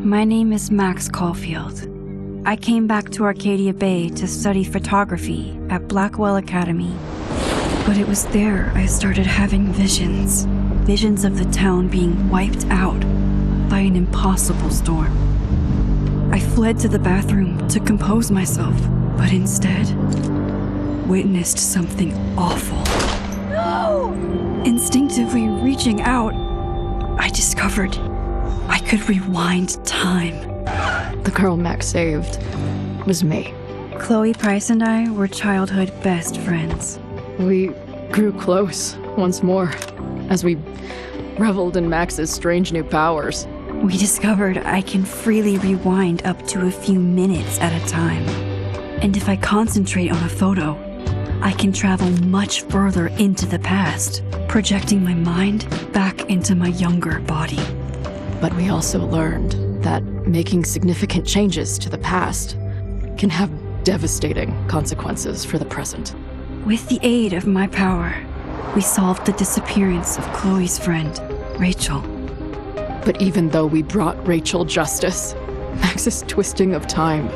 My name is Max Caulfield. I came back to Arcadia Bay to study photography at Blackwell Academy. But it was there I started having visions. Visions of the town being wiped out by an impossible storm. I fled to the bathroom to compose myself, but instead witnessed something awful. No! Instinctively reaching out, I discovered I could rewind time. The girl Max saved was me. Chloe Price and I were childhood best friends. We grew close once more as we reveled in Max's strange new powers. We discovered I can freely rewind up to a few minutes at a time. And if I concentrate on a photo, I can travel much further into the past, projecting my mind back into my younger body. But we also learned that making significant changes to the past can have devastating consequences for the present. With the aid of my power, we solved the disappearance of Chloe's friend, Rachel. But even though we brought Rachel justice, Max's twisting of time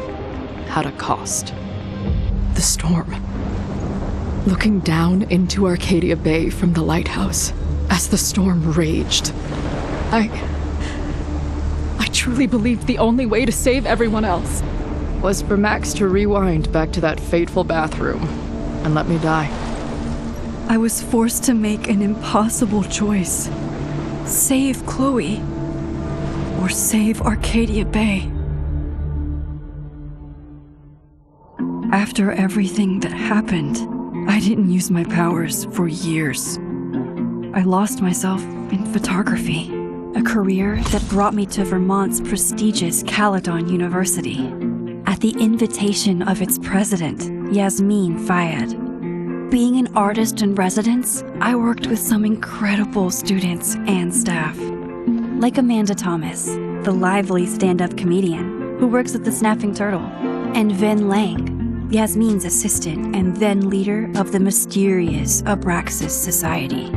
had a cost. The storm. Looking down into Arcadia Bay from the lighthouse as the storm raged, I truly believed the only way to save everyone else was for Max to rewind back to that fateful bathroom and let me die. I was forced to make an impossible choice. Save Chloe, or save Arcadia Bay. After everything that happened, I didn't use my powers for years. I lost myself in photography. A career that brought me to Vermont's prestigious Caledon University, at the invitation of its president, Yasmin Fayed. Being an artist in residence, I worked with some incredible students and staff, like Amanda Thomas, the lively stand-up comedian who works at the Snapping Turtle, and Vin Lang, Yasmin's assistant and then leader of the mysterious Abraxas Society.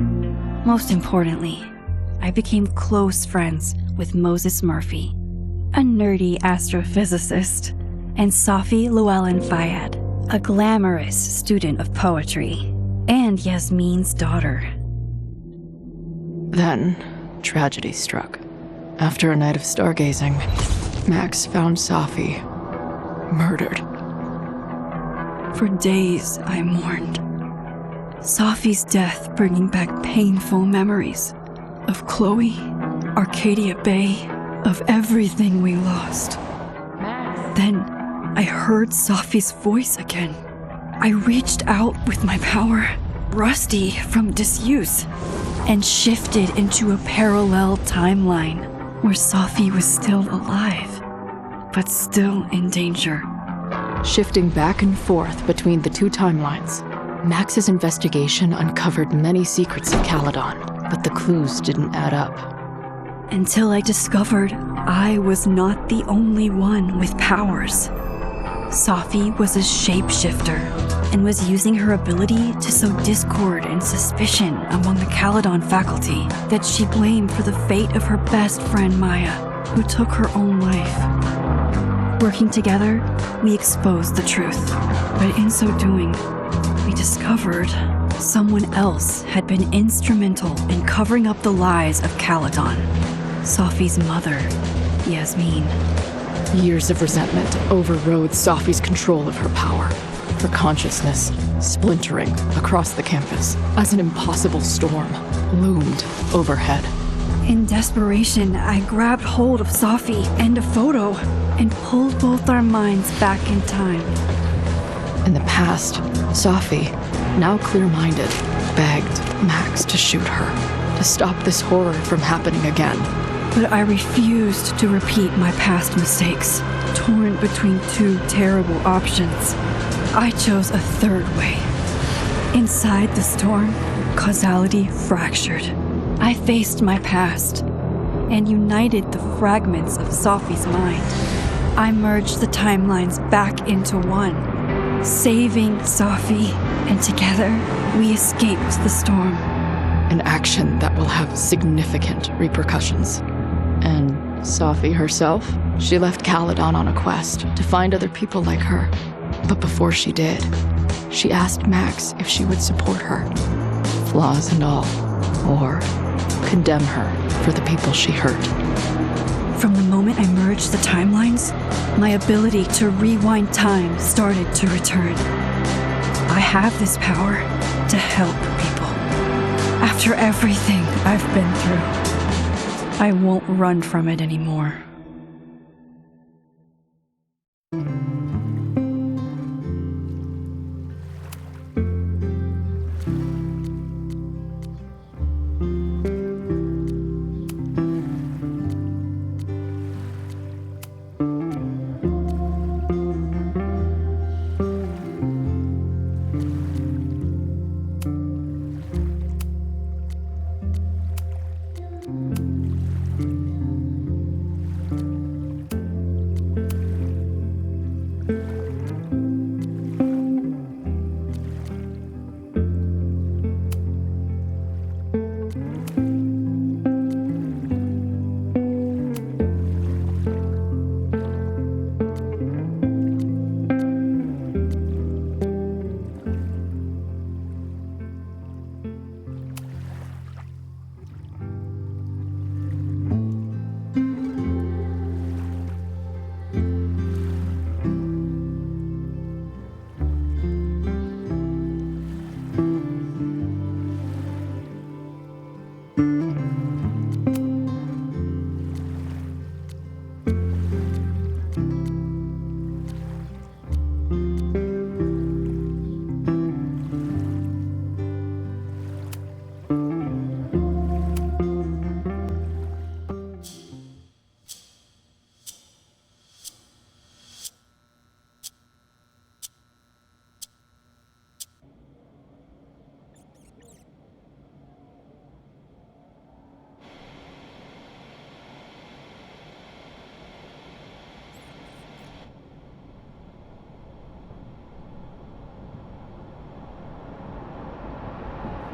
Most importantly, I became close friends with Moses Murphy, a nerdy astrophysicist, and Safi Llewellyn Fayed, a glamorous student of poetry, and Yasmin's daughter. Then, tragedy struck. After a night of stargazing, Max found Safi murdered. For days, I mourned. Safi's death bringing back painful memories of Chloe, Arcadia Bay, of everything we lost. Then, I heard Safi's voice again. I reached out with my power, rusty from disuse, and shifted into a parallel timeline where Safi was still alive, but still in danger. Shifting back and forth between the two timelines, Max's investigation uncovered many secrets of Caledon, but the clues didn't add up. Until I discovered I was not the only one with powers. Safi was a shapeshifter and was using her ability to sow discord and suspicion among the Caledon faculty that she blamed for the fate of her best friend Maya, who took her own life. Working together, we exposed the truth, but in so doing, we discovered someone else had been instrumental in covering up the lies of Caledon. Safi's mother, Yasmin. Years of resentment overrode Safi's control of her power. Her consciousness splintering across the campus as an impossible storm loomed overhead. In desperation, I grabbed hold of Safi and a photo and pulled both our minds back in time. In the past, Safi, now clear-minded, begged Max to shoot her, to stop this horror from happening again. But I refused to repeat my past mistakes, torn between two terrible options. I chose a third way. Inside the storm, causality fractured. I faced my past and united the fragments of Safi's mind. I merged the timelines back into one, saving Safi, and together we escaped the storm. An action that will have significant repercussions. And Safi herself? She left Caledon on a quest to find other people like her. But before she did, she asked Max if she would support her, flaws and all, or condemn her for the people she hurt. From the moment I merged the timelines, my ability to rewind time started to return. I have this power to help people. After everything I've been through, I won't run from it anymore.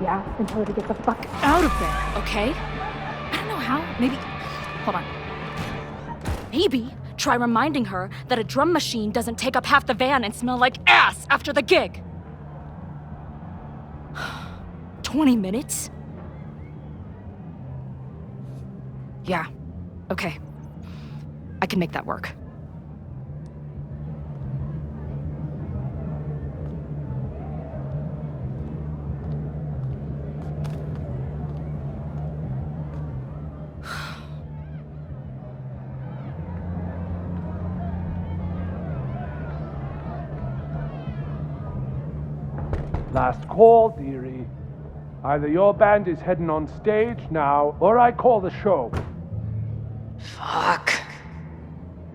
Yeah, and tell her to get the fuck out of there, okay? I don't know how. Maybe. Hold on. Maybe try reminding her that a drum machine doesn't take up half the van and smell like ass after the gig. 20 minutes? Yeah. Okay. I can make that work. Last call, dearie. Either your band is heading on stage now, or I call the show. Fuck.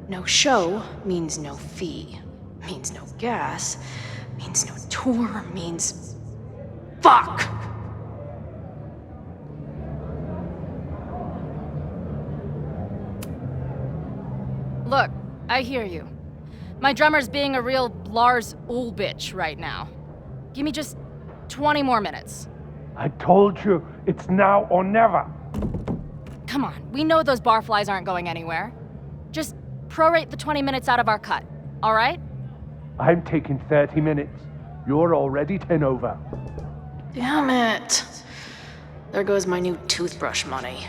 No show means no fee. Means no gas. Means no tour. Means... Fuck! Look, I hear you. My drummer's being a real Lars Ulrich right now. Give me just 20 more minutes. I told you, it's now or never. Come on, we know those barflies aren't going anywhere. Just prorate the 20 minutes out of our cut, all right? I'm taking 30 minutes. You're already 10 over. Damn it. There goes my new toothbrush money.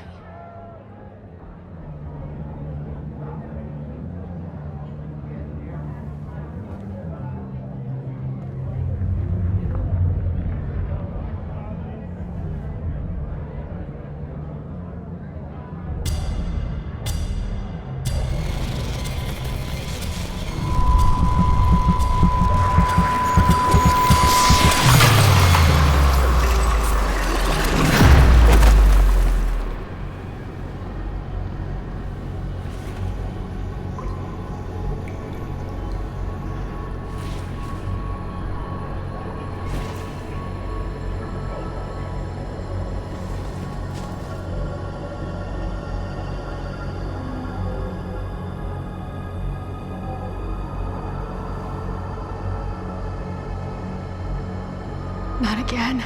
Not again.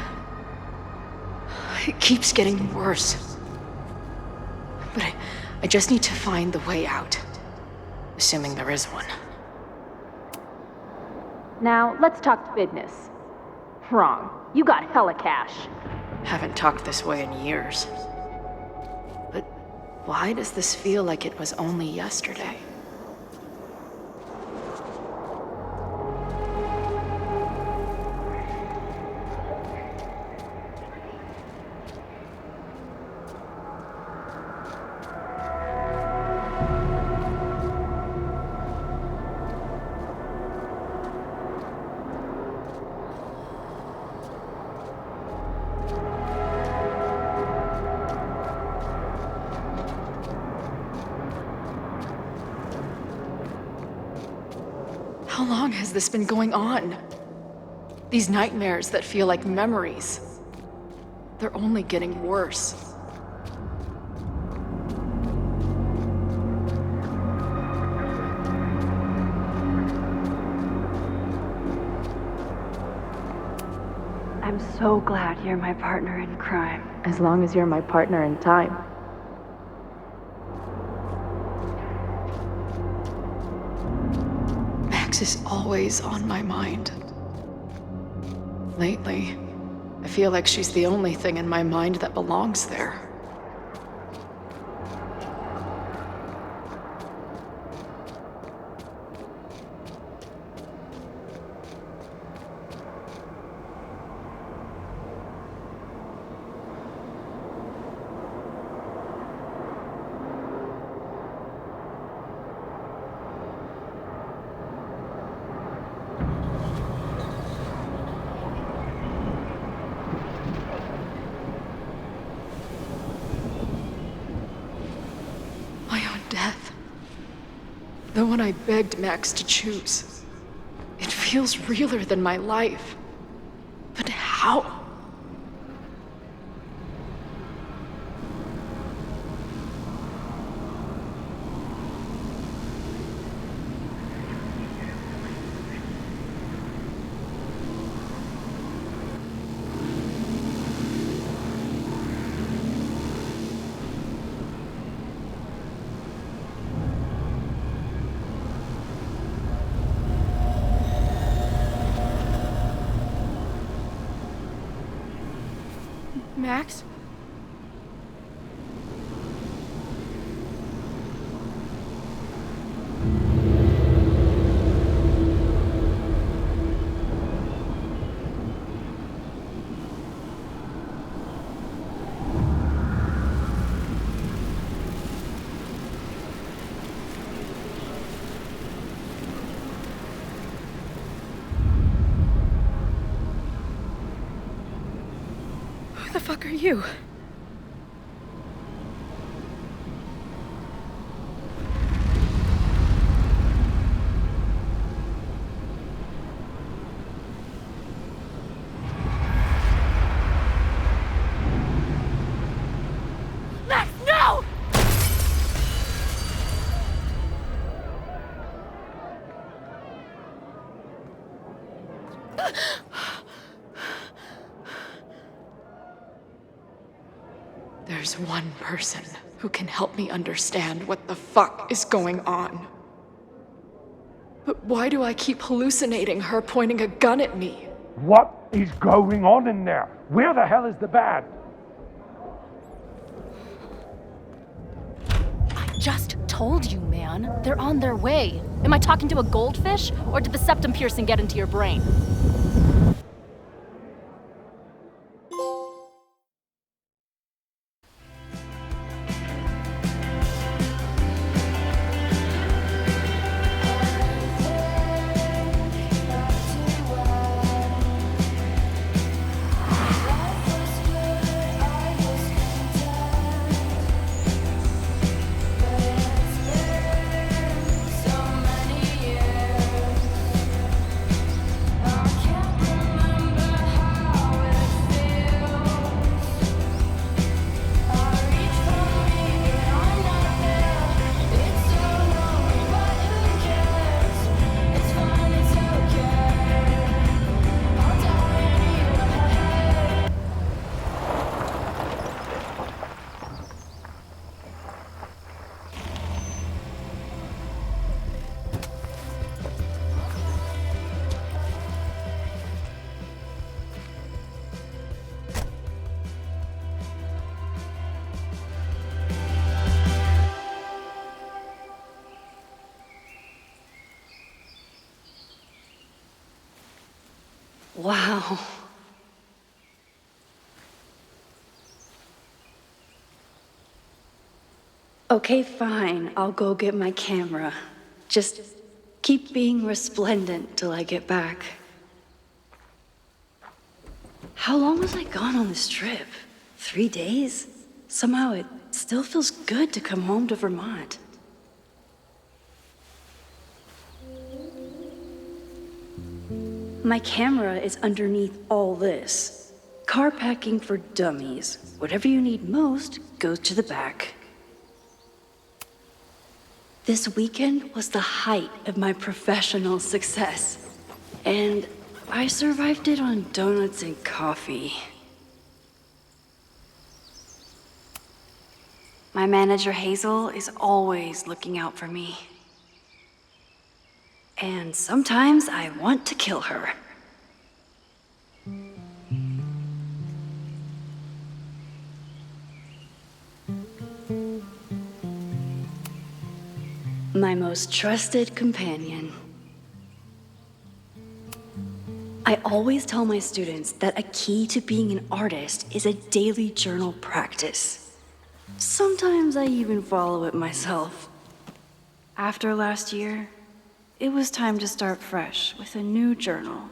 It keeps getting worse. But I just need to find the way out. Assuming there is one. Now, let's talk business. Wrong. You got hella cash. Haven't talked this way in years. But why does this feel like it was only yesterday? How long has this been going on? These nightmares that feel like memories. They're only getting worse. I'm so glad you're my partner in crime. As long as you're my partner in time. Max is always on my mind. Lately, I feel like she's the only thing in my mind that belongs there. Death. The one I begged Max to choose. It feels realer than my life. But how? Max? Who the fuck are you? Max, no! There's one person who can help me understand what the fuck is going on. But why do I keep hallucinating her pointing a gun at me? What is going on in there? Where the hell is the band? I just told you, man. They're on their way. Am I talking to a goldfish, or did the septum piercing get into your brain? Wow. Okay, fine. I'll go get my camera. Just keep being resplendent till I get back. How long was I gone on this trip? 3 days? Somehow it still feels good to come home to Vermont. My camera is underneath all this. Car packing for dummies. Whatever you need most goes to the back. This weekend was the height of my professional success. And I survived it on donuts and coffee. My manager Hazel is always looking out for me. And sometimes I want to kill her. My most trusted companion. I always tell my students that a key to being an artist is a daily journal practice. Sometimes I even follow it myself. After last year, it was time to start fresh with a new journal.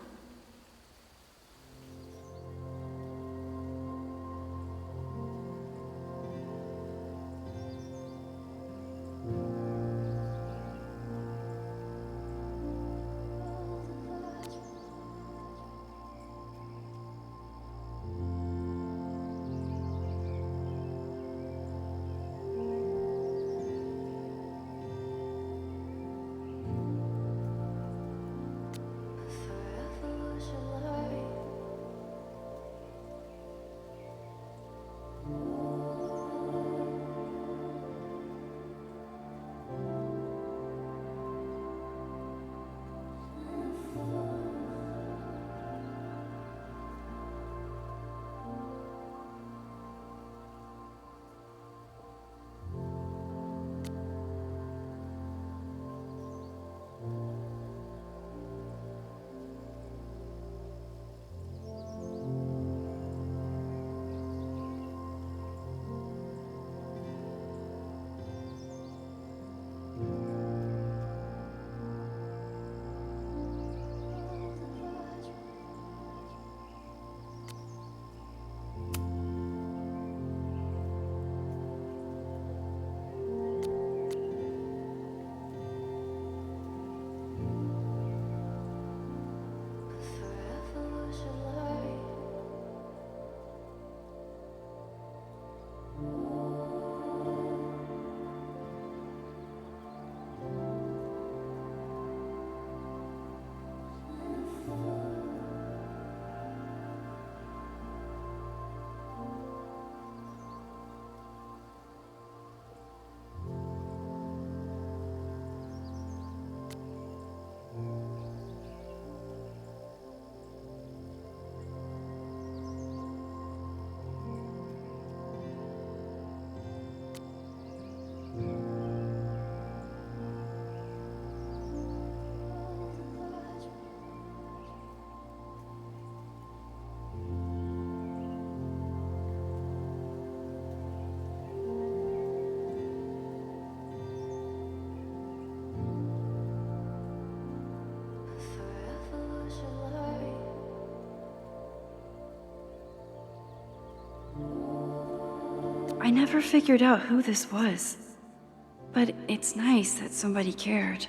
I never figured out who this was. But it's nice that somebody cared.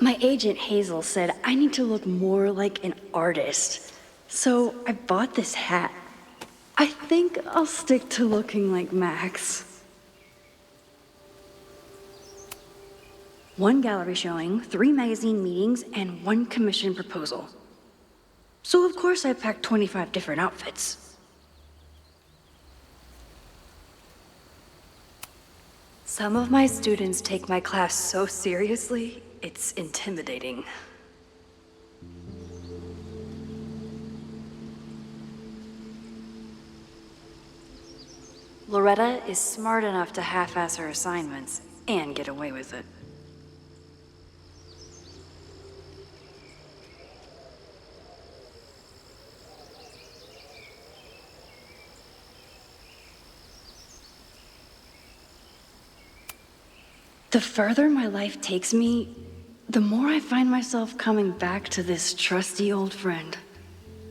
My agent Hazel said I need to look more like an artist, so I bought this hat. I think I'll stick to looking like Max. One gallery showing, 3 magazine meetings, and 1 commission proposal. So of course I packed 25 different outfits. Some of my students take my class so seriously, it's intimidating. Loretta is smart enough to half-ass her assignments and get away with it. The further my life takes me, the more I find myself coming back to this trusty old friend.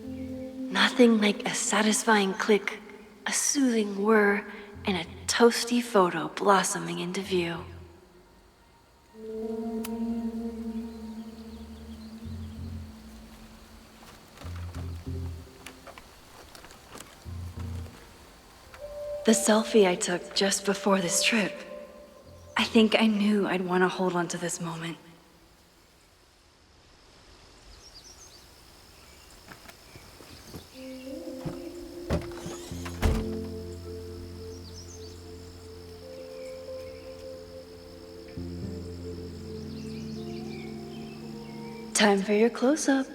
Nothing like a satisfying click, a soothing whir, and a toasty photo blossoming into view. The selfie I took just before this trip. I think I knew I'd want to hold on to this moment. Time for your close-up.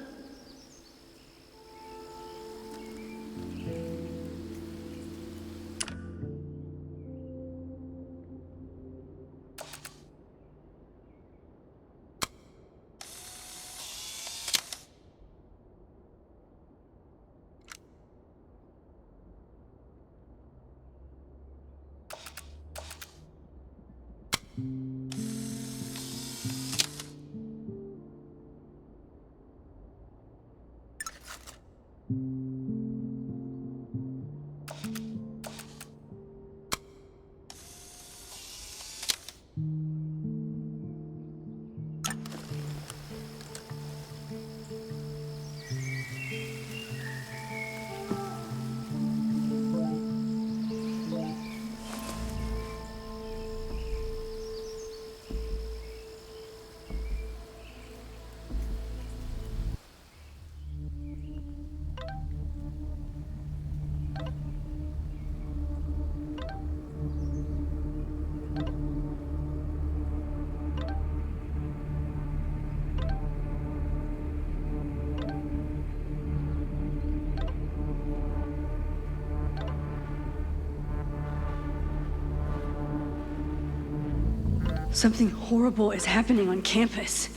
Something horrible is happening on campus.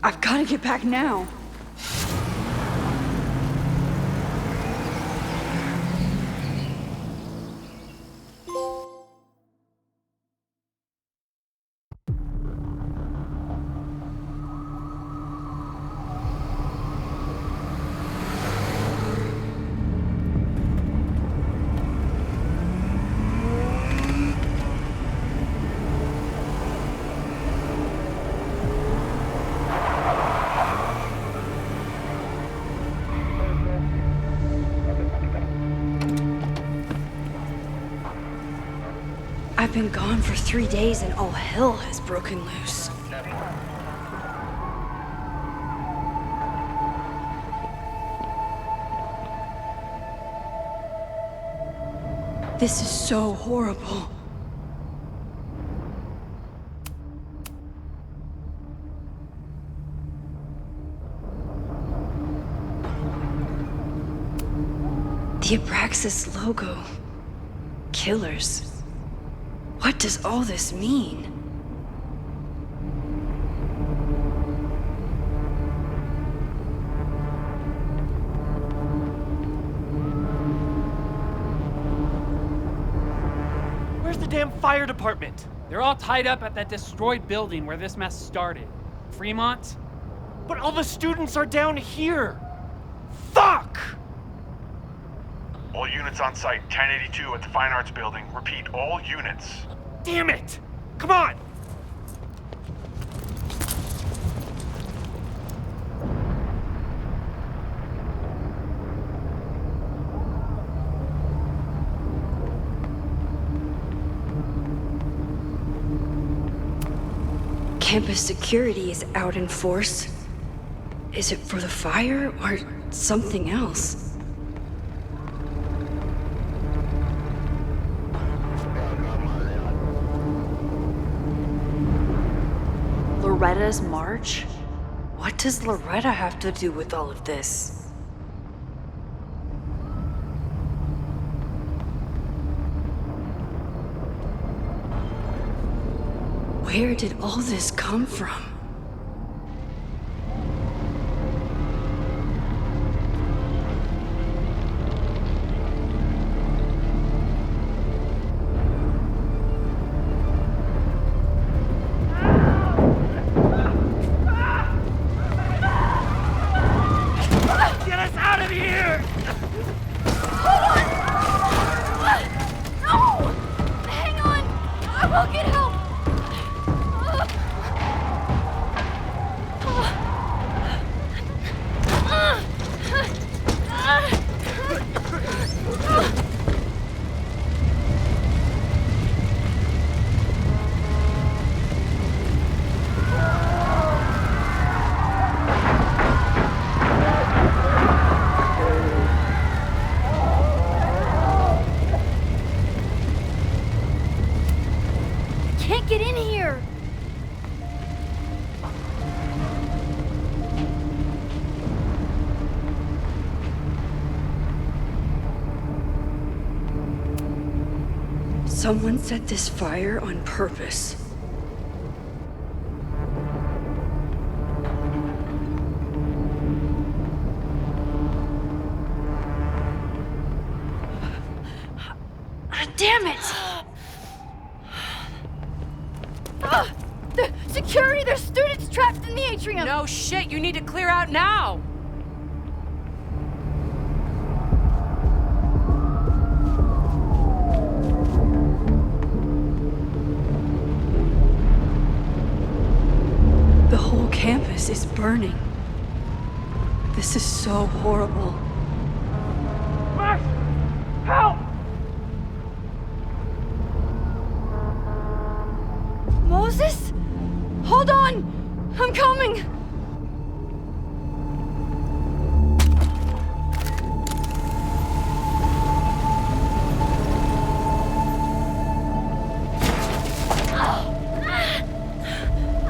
I've got to get back now. been gone for 3 days and all hell has broken loose. This is so horrible. The Abraxas logo. Killers. What does all this mean? Where's the damn fire department? They're all tied up at that destroyed building where this mess started. Fremont? But all the students are down here! Fuck! All units on site, 1082 at the Fine Arts Building. Repeat, all units. Damn it! Come on! Campus security is out in force. Is it for the fire or something else? Loretta's march? What does Loretta have to do with all of this? Where did all this come from? Get us out of here! No! Hang on! I will get help! Can't get in here! Someone set this fire on purpose. Damn it! The security! There's students trapped in the atrium! No shit, you need to clear out now! The whole campus is burning. This is so horrible. Max! Help! Moses? Hold on! I'm coming!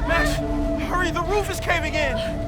Max, hurry, the roof is caving in!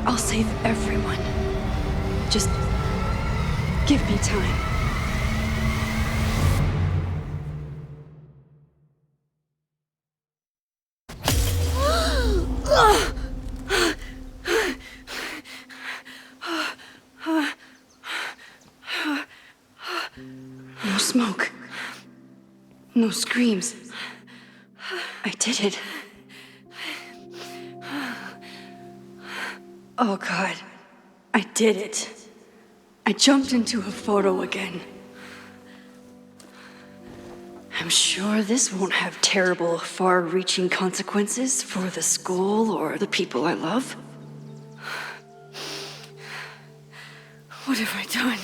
I'll save everyone. Just give me time. No smoke. No screams. I did it. Oh God, I did it. I jumped into a photo again. I'm sure this won't have terrible, far-reaching consequences for the school or the people I love. What have I done?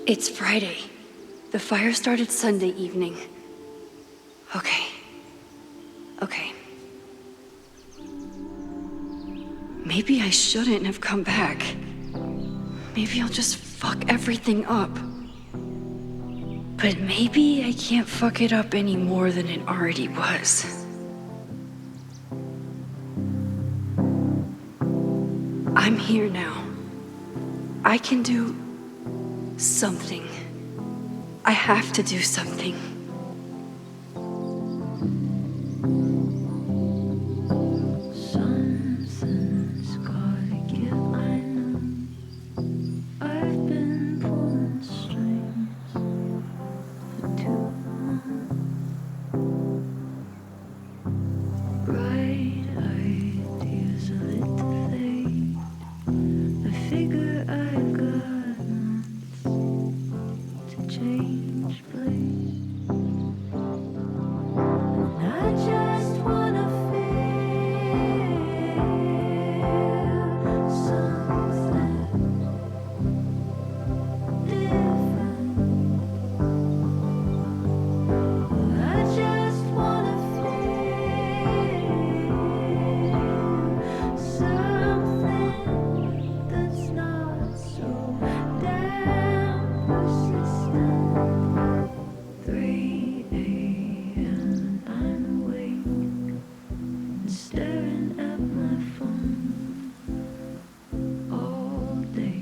It's Friday. The fire started Sunday evening. Okay. Maybe I shouldn't have come back. Maybe I'll just fuck everything up. But maybe I can't fuck it up any more than it already was. I'm here now. I can do something. I have to do something. Something's gotta give, I know. I've been pulling strings for too long. Bright ideas are lit to fade. I figure I've got months to change place. And I just wanna feel something different. I just wanna feel something that's not so damn persistent. 3 a.m. and I'm awake and staring at my phone all day.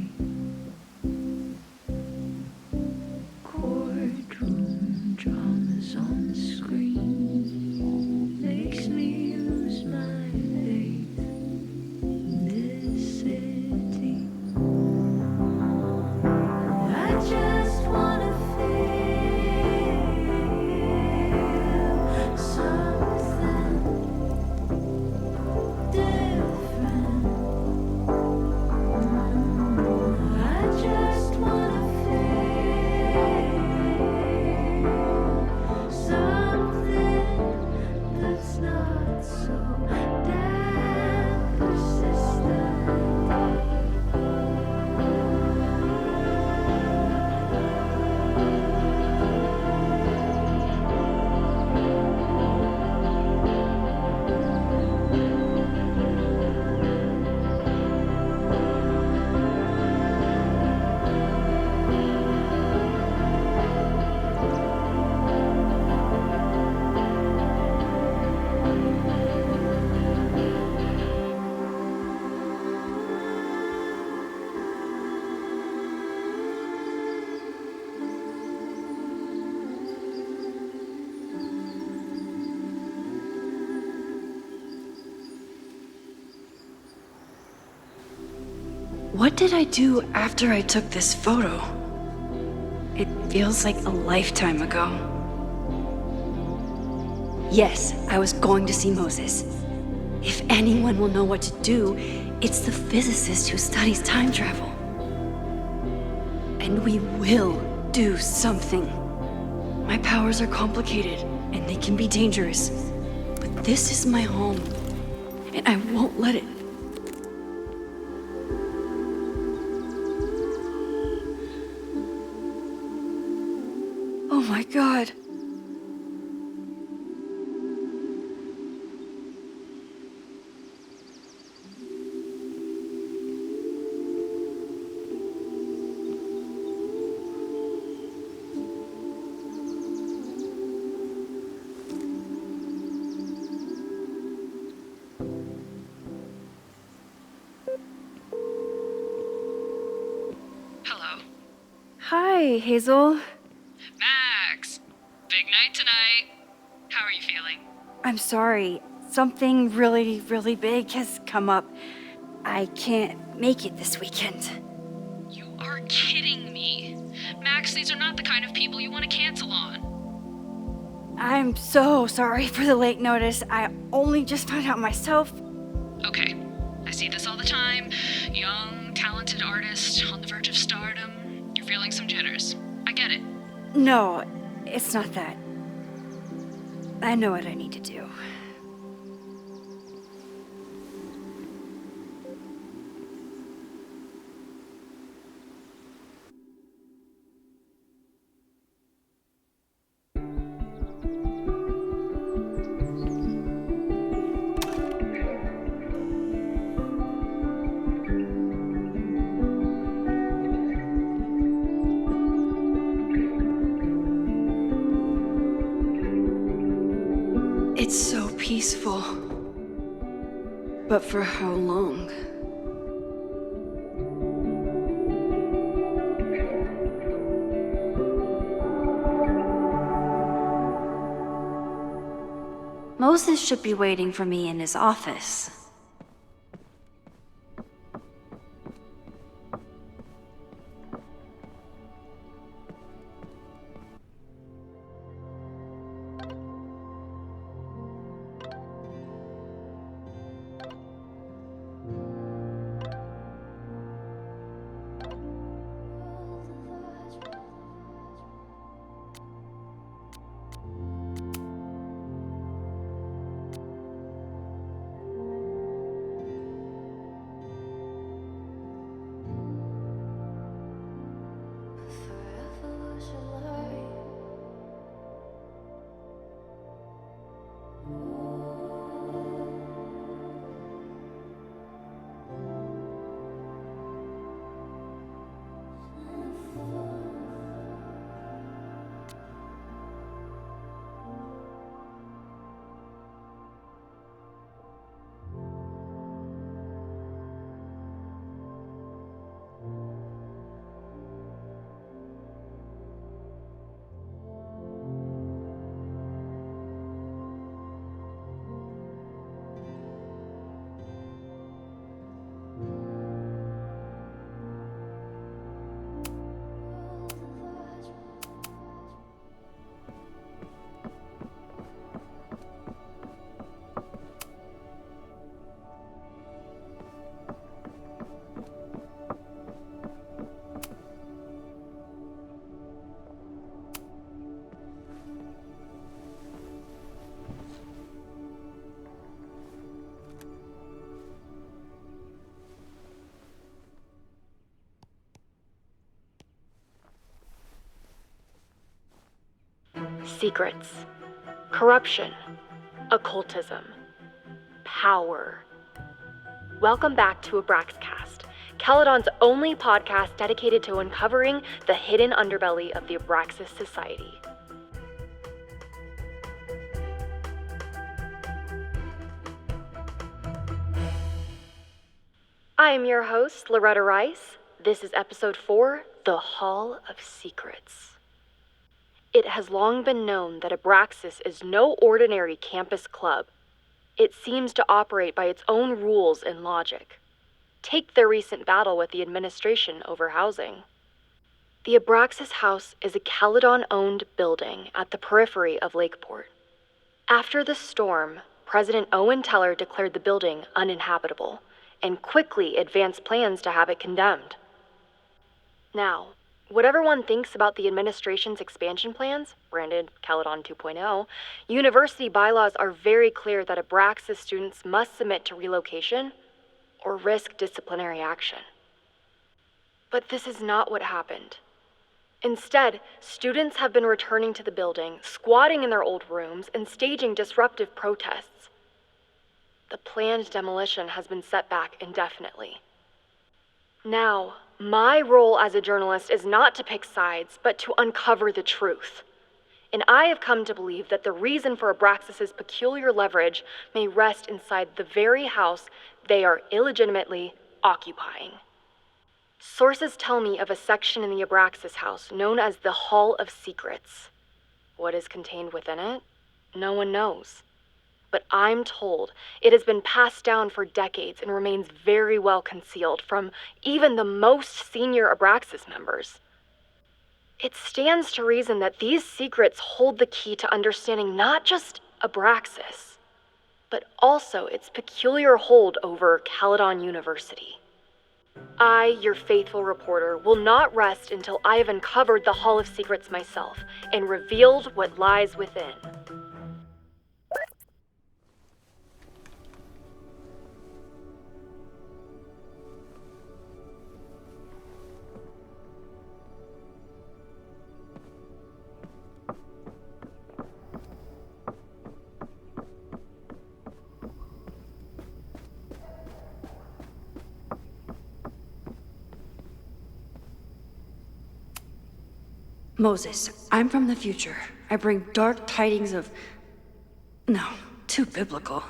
Courtroom dramas on the screen makes me lose my faith in this city. I just wanna feel something different. I just wanna feel something that's not so damn persistent. What did I do after I took this photo? It feels like a lifetime ago. Yes, I was going to see Moses. If anyone will know what to do, it's the physicist who studies time travel. And we will do something. My powers are complicated, and they can be dangerous. But this is my home, and I won't let it. Oh my God. Hey, Hazel. Max! Big night tonight. How are you feeling? I'm sorry. Something really, really big has come up. I can't make it this weekend. You are kidding me. Max, these are not the kind of people you want to cancel on. I'm so sorry for the late notice. I only just found out myself. Okay, I see this all the time. Young, talented artist on the verge of stardom. You're feeling some jitters. I get it. No, it's not that. I know what I need to do. It's so peaceful. But for how long? Moses should be waiting for me in his office. Secrets, corruption, occultism, power. Welcome back to Abraxcast, Caledon's only podcast dedicated to uncovering the hidden underbelly of the Abraxas Society. I am your host, Loretta Rice. This is episode 4, The Hall of Secrets. It has long been known that Abraxas is no ordinary campus club. It seems to operate by its own rules and logic. Take their recent battle with the administration over housing. The Abraxas House is a Caledon-owned building at the periphery of Lakeport. After the storm, President Owen Teller declared the building uninhabitable and quickly advanced plans to have it condemned. Now, whatever one thinks about the administration's expansion plans, branded Caledon 2.0, university bylaws are very clear that Abraxas students must submit to relocation or risk disciplinary action. But this is not what happened. Instead, students have been returning to the building, squatting in their old rooms, and staging disruptive protests. The planned demolition has been set back indefinitely. Now, my role as a journalist is not to pick sides, but to uncover the truth. And I have come to believe that the reason for Abraxas's peculiar leverage may rest inside the very house they are illegitimately occupying. Sources tell me of a section in the Abraxas house known as the Hall of Secrets. What is contained within it? No one knows. But I'm told it has been passed down for decades and remains very well concealed from even the most senior Abraxas members. It stands to reason that these secrets hold the key to understanding not just Abraxas, but also its peculiar hold over Caledon University. I, your faithful reporter, will not rest until I have uncovered the Hall of Secrets myself and revealed what lies within. Moses, I'm from the future. I bring dark tidings of... No, too biblical.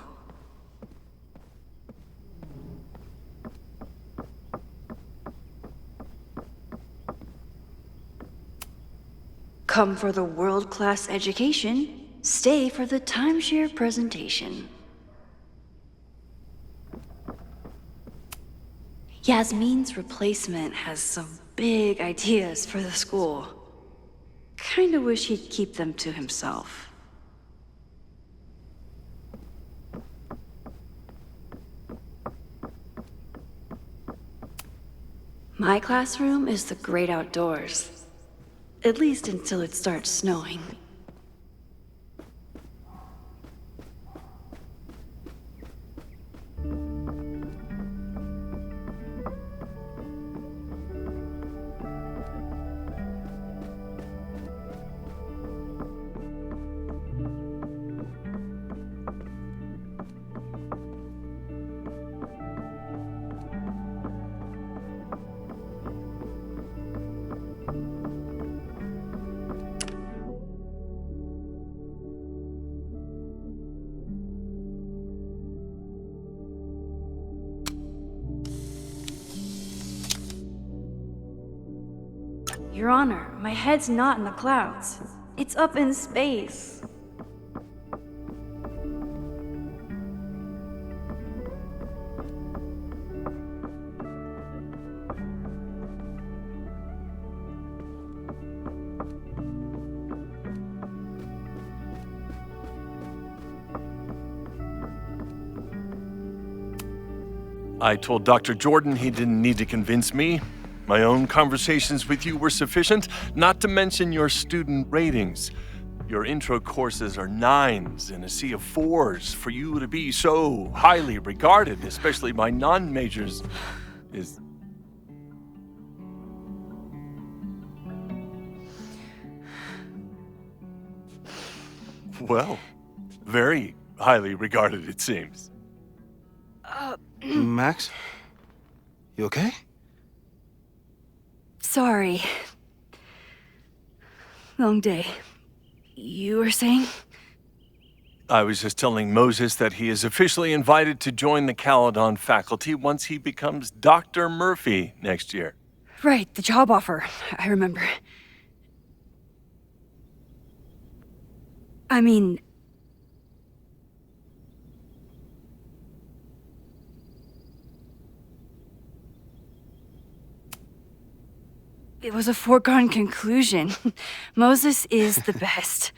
Come for the world-class education, stay for the timeshare presentation. Yasmin's replacement has some big ideas for the school. Kinda wish he'd keep them to himself. My classroom is the great outdoors. At least until it starts snowing. Your Honor, my head's not in the clouds. It's up in space. I told Dr. Jordan he didn't need to convince me. My own conversations with you were sufficient, not to mention your student ratings. Your intro courses are 9s in a sea of 4s. For you to be so highly regarded, especially by non-majors, is... well, very highly regarded, it seems. Max? You okay? Sorry. Long day. You were saying? I was just telling Moses that he is officially invited to join the Caledon faculty once he becomes Dr. Murphy next year. Right, the job offer. I remember. I mean... it was a foregone conclusion. Moses is the best.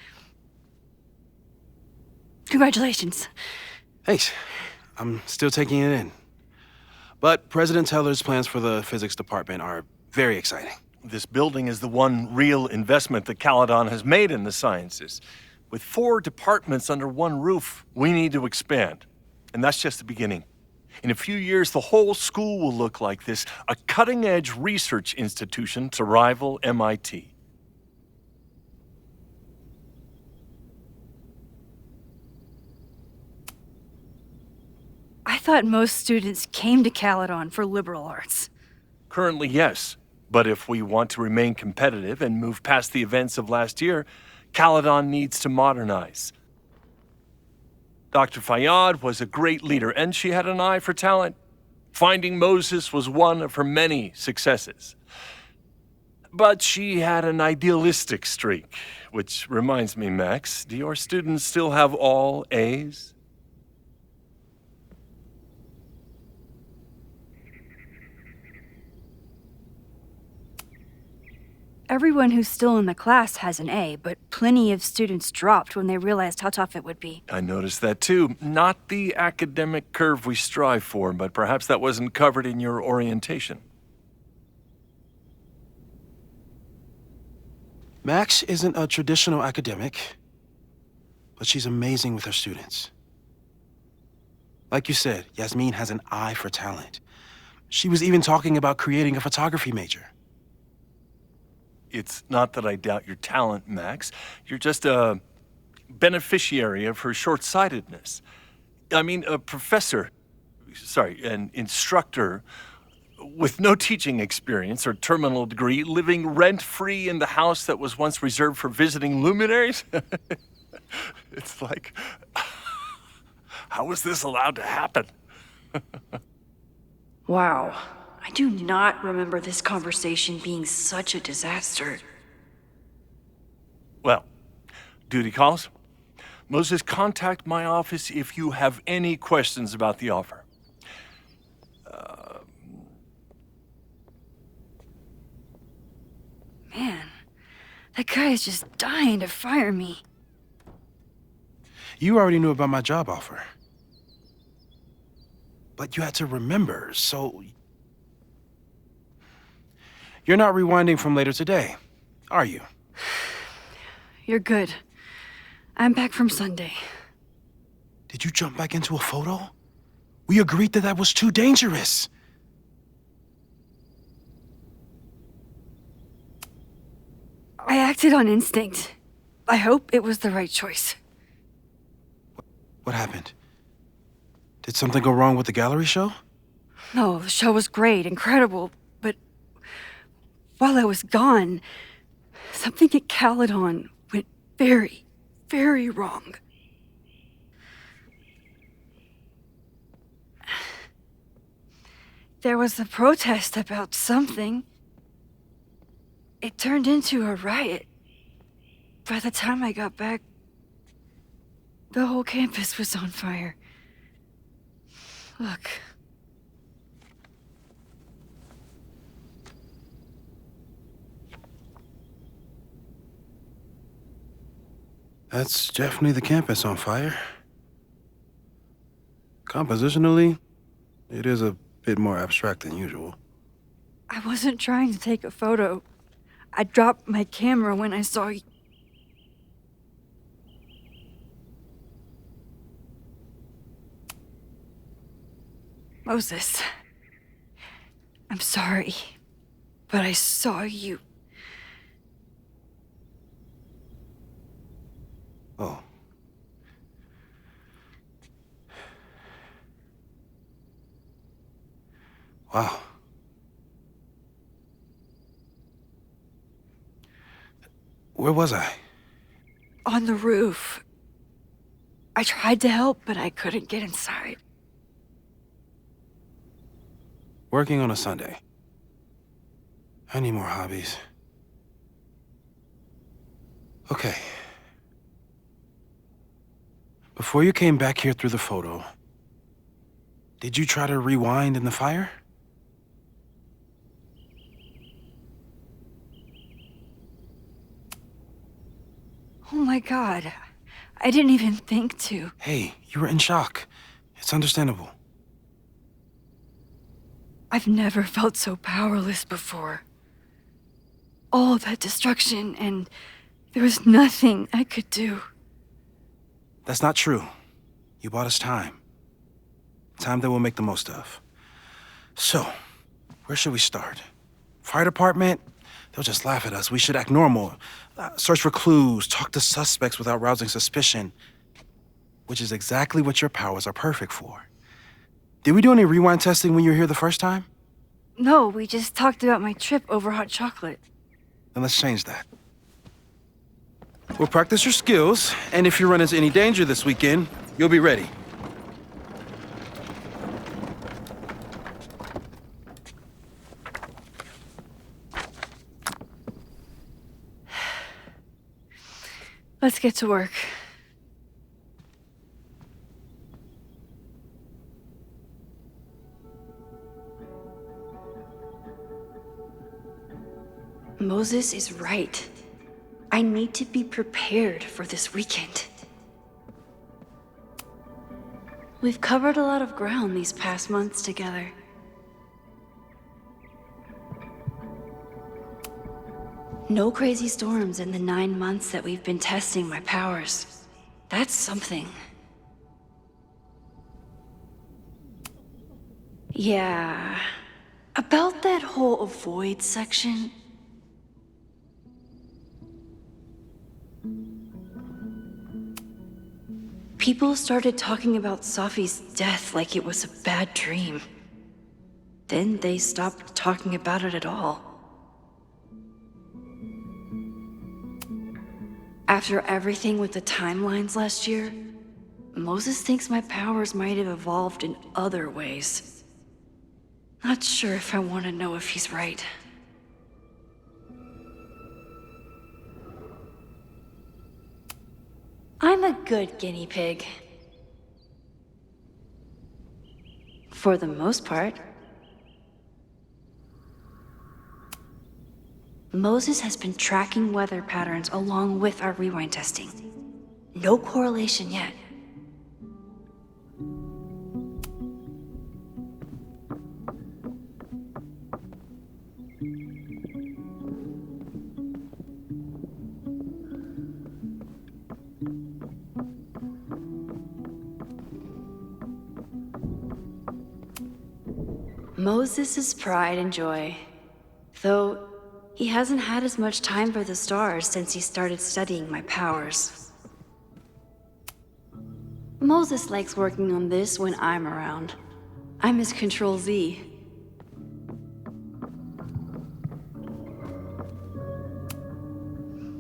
Congratulations. Thanks. I'm still taking it in. But President Teller's plans for the physics department are very exciting. This building is the one real investment that Caledon has made in the sciences. With 4 departments under one roof, we need to expand. And that's just the beginning. In a few years, the whole school will look like this, a cutting-edge research institution to rival MIT. I thought most students came to Caledon for liberal arts. Currently, yes. But if we want to remain competitive and move past the events of last year, Caledon needs to modernize. Dr. Fayyad was a great leader, and she had an eye for talent. Finding Moses was one of her many successes. But she had an idealistic streak, which reminds me, Max, do your students still have all A's? Everyone who's still in the class has an A, but plenty of students dropped when they realized how tough it would be. I noticed that too. Not the academic curve we strive for, but perhaps that wasn't covered in your orientation. Max isn't a traditional academic, but she's amazing with her students. Like you said, Yasmin has an eye for talent. She was even talking about creating a photography major. It's not that I doubt your talent, Max. You're just a beneficiary of her short-sightedness. I mean, an instructor with no teaching experience or terminal degree, living rent-free in the house that was once reserved for visiting luminaries? It's like, how was this allowed to happen? Wow. I do not remember this conversation being such a disaster. Well, duty calls. Moses, contact my office if you have any questions about the offer. Man, that guy is just dying to fire me. You already knew about my job offer. But you had to remember, so... You're not rewinding from later today, are you? You're good. I'm back from Sunday. Did you jump back into a photo? We agreed that was too dangerous. I acted on instinct. I hope it was the right choice. What happened? Did something go wrong with the gallery show? No, the show was great, incredible, but while I was gone, something at Caledon went very, very wrong. There was a protest about something. It turned into a riot. By the time I got back, the whole campus was on fire. Look. That's definitely the campus on fire. Compositionally, it is a bit more abstract than usual. I wasn't trying to take a photo. I dropped my camera when I saw you. Moses, I'm sorry, but I saw you. Oh. Wow. Where was I? On the roof. I tried to help, but I couldn't get inside. Working on a Sunday. I need more hobbies. Okay. Before you came back here through the photo, did you try to rewind in the fire? Oh my God. I didn't even think to. Hey, you were in shock. It's understandable. I've never felt so powerless before. All that destruction, and there was nothing I could do. That's not true. You bought us time. Time that we'll make the most of. So, where should we start? Fire department? They'll just laugh at us. We should act normal. Search for clues, talk to suspects without rousing suspicion. Which is exactly what your powers are perfect for. Did we do any rewind testing when you were here the first time? No, we just talked about my trip over hot chocolate. Then let's change that. We'll practice your skills, and if you run into any danger this weekend, you'll be ready. Let's get to work. Moses is right. I need to be prepared for this weekend. We've covered a lot of ground these past months together. No crazy storms in the 9 months that we've been testing my powers. That's something. Yeah. About that whole avoid section. People started talking about Safi's death like it was a bad dream. Then they stopped talking about it at all. After everything with the timelines last year, Moses thinks my powers might have evolved in other ways. Not sure if I want to know if he's right. I'm a good guinea pig. For the most part. Moses has been tracking weather patterns along with our rewind testing. No correlation yet. Moses' pride and joy, though he hasn't had as much time for the stars since he started studying my powers. Moses likes working on this when I'm around. I'm his Control Z.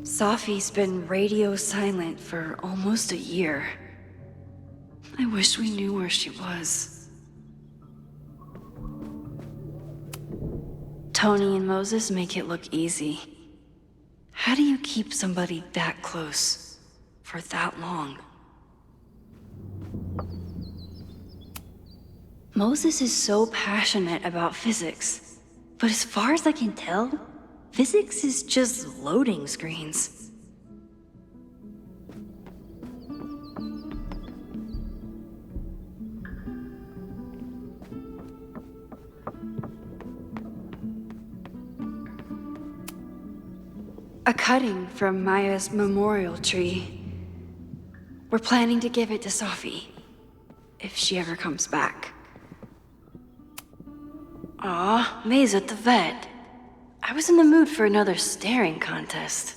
Safi's been radio silent for almost a year. I wish we knew where she was. Tony and Moses make it look easy. How do you keep somebody that close for that long? Moses is so passionate about physics, but as far as I can tell, physics is just loading screens. A cutting from Maya's memorial tree. We're planning to give it to Safi, if she ever comes back. Aw, May's at the vet. I was in the mood for another staring contest.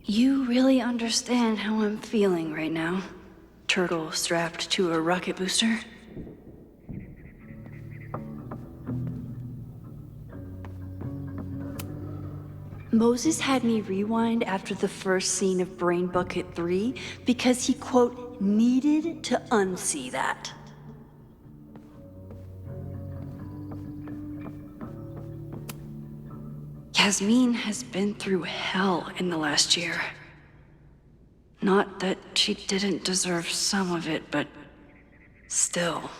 You really understand how I'm feeling right now, turtle strapped to a rocket booster? Moses had me rewind after the first scene of Brain Bucket 3 because he, quote, needed to unsee that. Yasmin has been through hell in the last year. Not that she didn't deserve some of it, but still.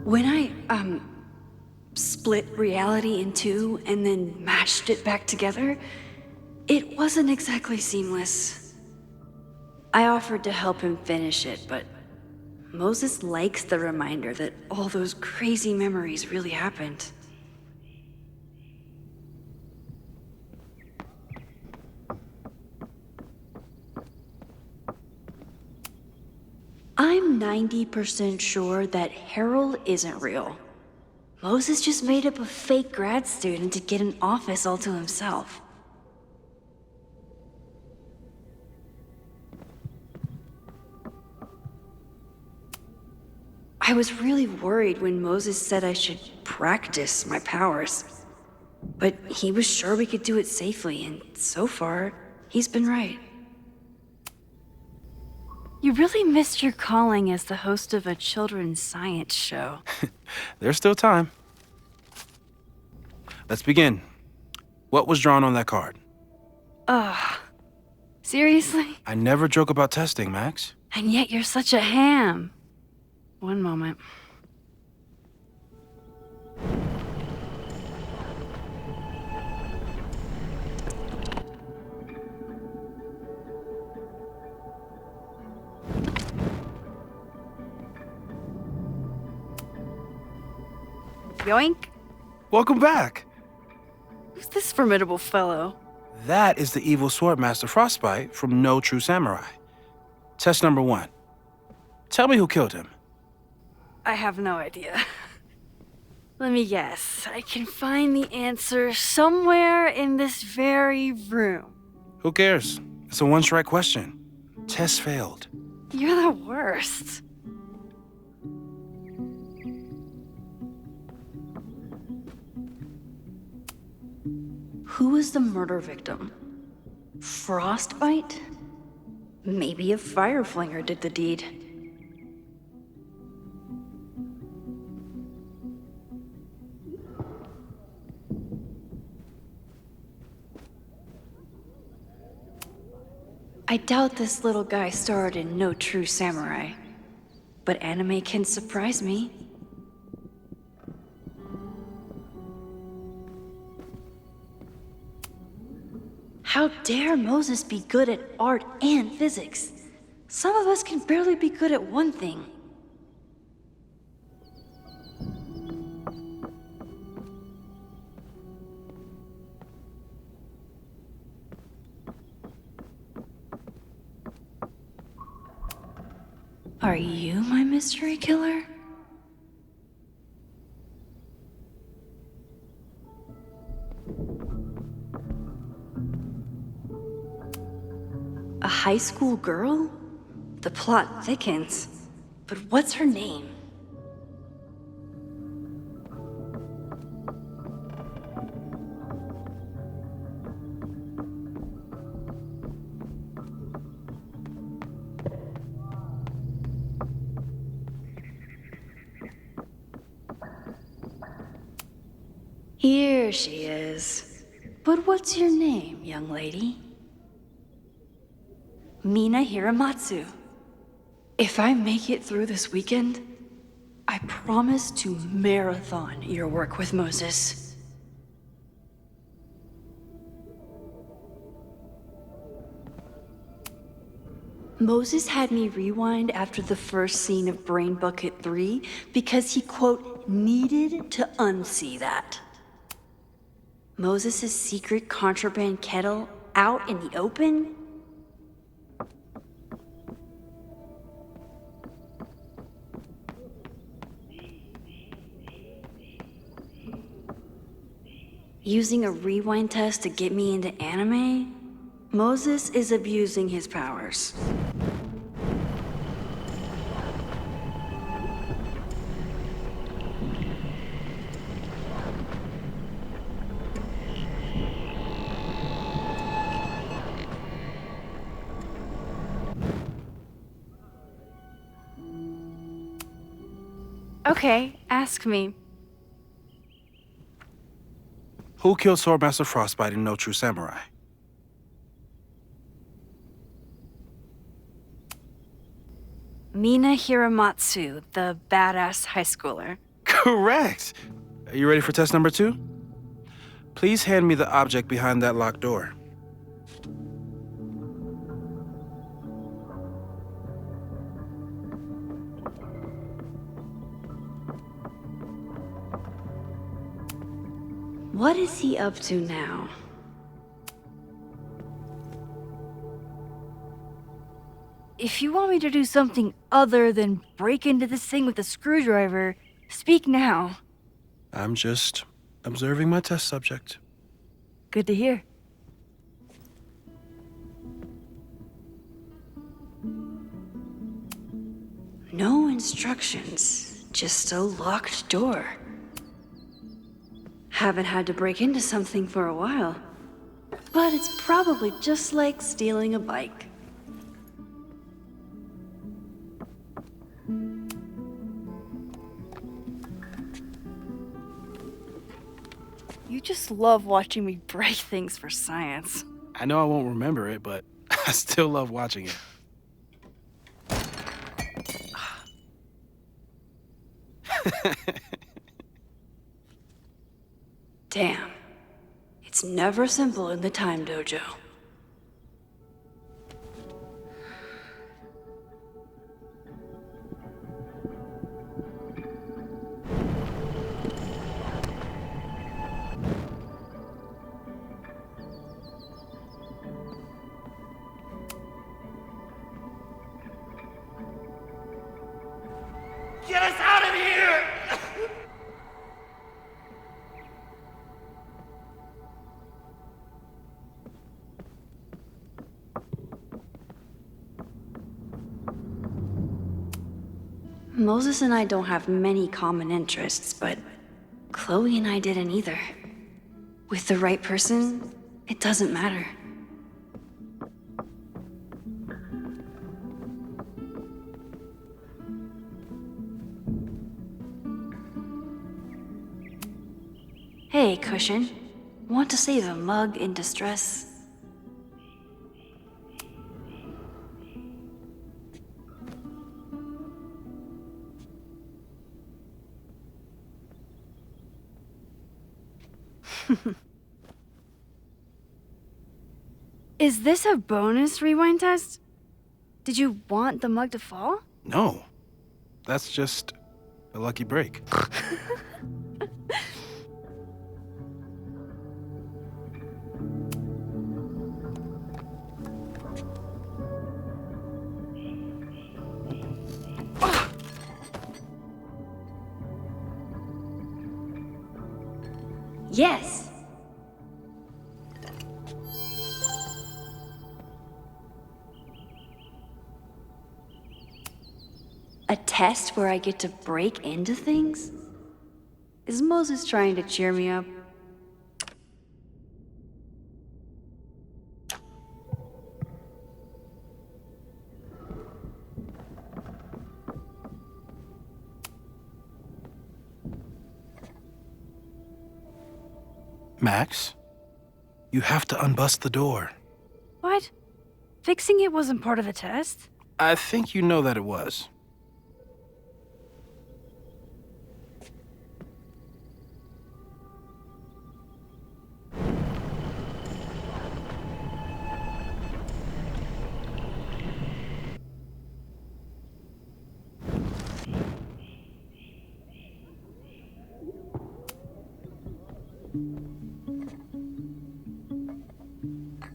When I, split reality in two and then mashed it back together, it wasn't exactly seamless. I offered to help him finish it, but Moses likes the reminder that all those crazy memories really happened. I'm 90% sure that Harold isn't real. Moses just made up a fake grad student to get an office all to himself. I was really worried when Moses said I should practice my powers. But he was sure we could do it safely, and so far, he's been right. You really missed your calling as the host of a children's science show. There's still time. Let's begin. What was drawn on that card? Ugh. Seriously? I never joke about testing, Max. And yet you're such a ham. One moment. Yoink. Welcome back. Who's this formidable fellow? That is the evil Swordmaster Frostbite from No True Samurai. Test number 1. Tell me who killed him. I have no idea. Let me guess. I can find the answer somewhere in this very room. Who cares? It's a one-strike question. Test failed. You're the worst. Who was the murder victim? Frostbite? Maybe a fireflinger did the deed. I doubt this little guy starred in No True Samurai, but anime can surprise me. How dare Moses be good at art and physics? Some of us can barely be good at one thing. Are you my mystery killer? A high school girl? The plot thickens. But what's her name? Here she is. But what's your name, young lady? Mina Hiramatsu. If I make it through this weekend, I promise to marathon your work with Moses. Moses had me rewind after the first scene of Brain Bucket 3 because he, quote, needed to unsee that. Moses' secret contraband kettle out in the open? Using a rewind test to get me into anime? Moses is abusing his powers. Okay, ask me. Who killed Swordmaster Frostbite in No True Samurai? Mina Hiramatsu, the badass high schooler. Correct! Are you ready for test number 2? Please hand me the object behind that locked door. What is he up to now? If you want me to do something other than break into this thing with a screwdriver, speak now. I'm just observing my test subject. Good to hear. No instructions, just a locked door. Haven't had to break into something for a while. But it's probably just like stealing a bike. You just love watching me break things for science. I know I won't remember it, but I still love watching it. Damn. It's never simple in the time dojo. Get us out of here! Moses and I don't have many common interests, but Chloe and I didn't either. With the right person, it doesn't matter. Hey, Cushion. Want to save a mug in distress? Is this a bonus rewind test? Did you want the mug to fall? No. That's just a lucky break. Yes! A test where I get to break into things? Is Moses trying to cheer me up? Max, you have to unbust the door. What? Fixing it wasn't part of the test? I think you know that it was.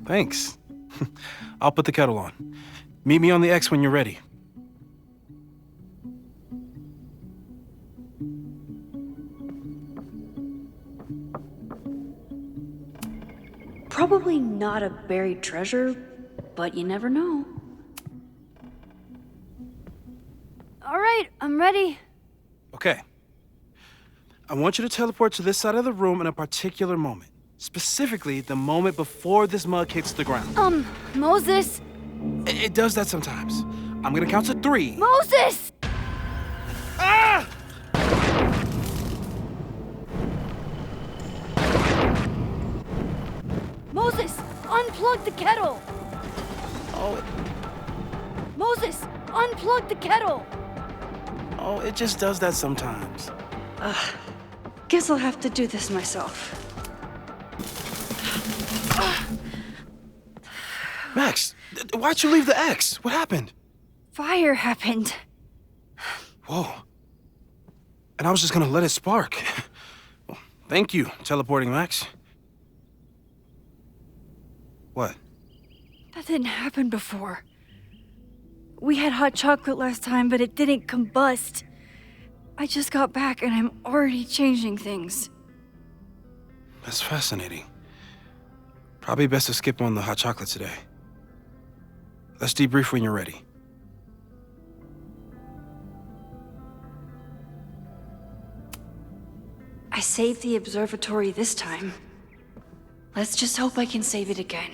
Thanks. I'll put the kettle on. Meet me on the X when you're ready. Probably not a buried treasure, but you never know. All right, I'm ready. Okay. I want you to teleport to this side of the room in a particular moment. Specifically, the moment before this mug hits the ground. Moses! It does that sometimes. I'm gonna count to 3. Moses! Ah! Moses, unplug the kettle! Oh, Moses, unplug the kettle! oh, it just does that sometimes. Guess I'll have to do this myself. Max, why'd you leave the X? What happened? Fire happened. Whoa. And I was just gonna let it spark. Well, thank you, teleporting Max. What? That didn't happen before. We had hot chocolate last time, but it didn't combust. I just got back and I'm already changing things. That's fascinating. Probably best to skip on the hot chocolate today. Let's debrief when you're ready. I saved the observatory this time. Let's just hope I can save it again.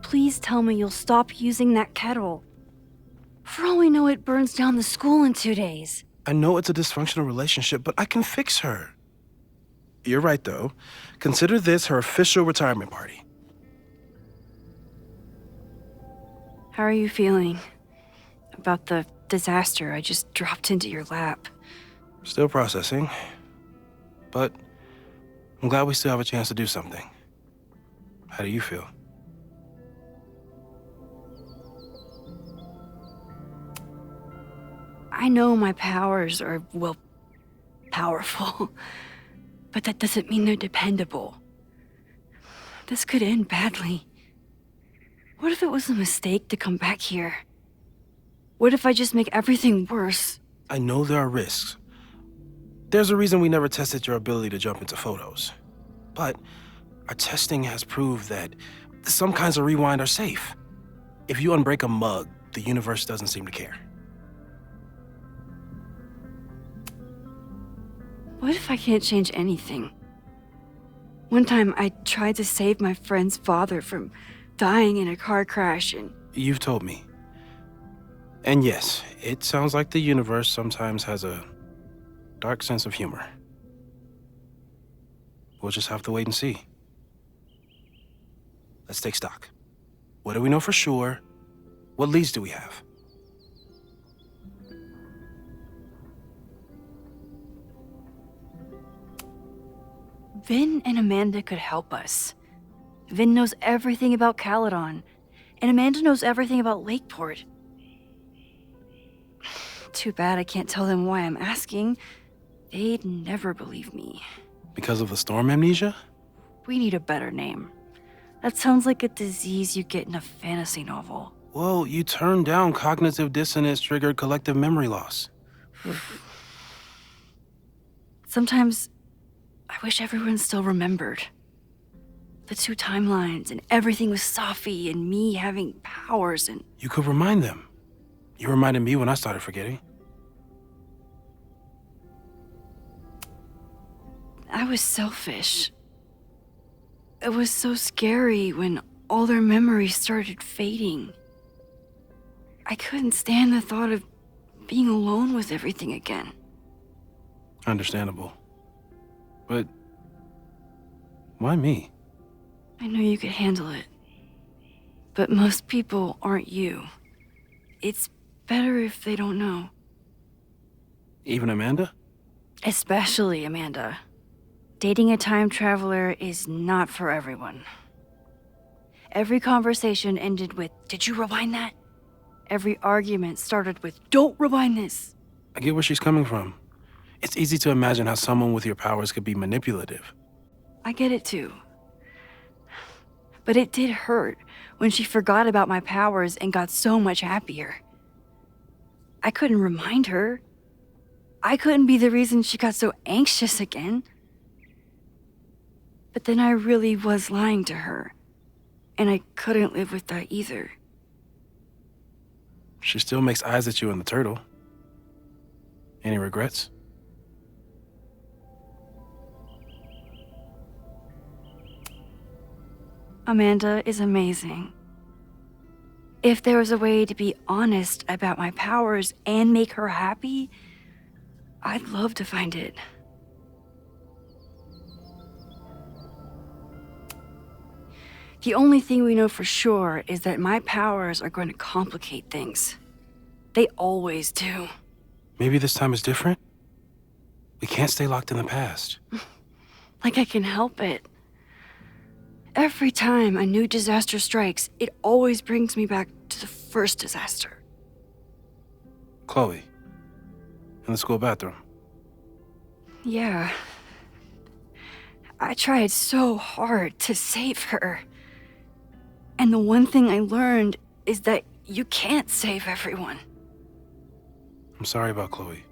Please tell me you'll stop using that kettle. For all we know, it burns down the school in 2 days. I know it's a dysfunctional relationship, but I can fix her. You're right, though. Consider this her official retirement party. How are you feeling about the disaster I just dropped into your lap? Still processing. But I'm glad we still have a chance to do something. How do you feel? I know my powers are, well, powerful, but that doesn't mean they're dependable. This could end badly. What if it was a mistake to come back here? What if I just make everything worse? I know there are risks. There's a reason we never tested your ability to jump into photos. But our testing has proved that some kinds of rewind are safe. If you unbreak a mug, the universe doesn't seem to care. What if I can't change anything? One time I tried to save my friend's father from dying in a car crash and... You've told me. And yes, it sounds like the universe sometimes has a dark sense of humor. We'll just have to wait and see. Let's take stock. What do we know for sure? What leads do we have? Vin and Amanda could help us. Vin knows everything about Caledon, and Amanda knows everything about Lakeport. Too bad I can't tell them why I'm asking. They'd never believe me. Because of the storm amnesia? We need a better name. That sounds like a disease you get in a fantasy novel. Well, you turned down cognitive dissonance triggered collective memory loss. Sometimes I wish everyone still remembered. The two timelines and everything with Safi and me having powers and... You could remind them. You reminded me when I started forgetting. I was selfish. It was so scary when all their memories started fading. I couldn't stand the thought of being alone with everything again. Understandable. But why me? I know you could handle it. But most people aren't you. It's better if they don't know. Even Amanda? Especially Amanda. Dating a time traveler is not for everyone. Every conversation ended with, "Did you rewind that?" Every argument started with, "Don't rewind this." I get where she's coming from. It's easy to imagine how someone with your powers could be manipulative. I get it too. But it did hurt when she forgot about my powers and got so much happier. I couldn't remind her. I couldn't be the reason she got so anxious again. But then I really was lying to her, and I couldn't live with that either. She still makes eyes at you and the turtle. Any regrets? Amanda is amazing. If there was a way to be honest about my powers and make her happy, I'd love to find it. The only thing we know for sure is that my powers are going to complicate things. They always do. Maybe this time is different? We can't stay locked in the past. Like I can help it. Every time a new disaster strikes, it always brings me back to the first disaster. Chloe, in the school bathroom. Yeah. I tried so hard to save her. And the one thing I learned is that you can't save everyone. I'm sorry about Chloe.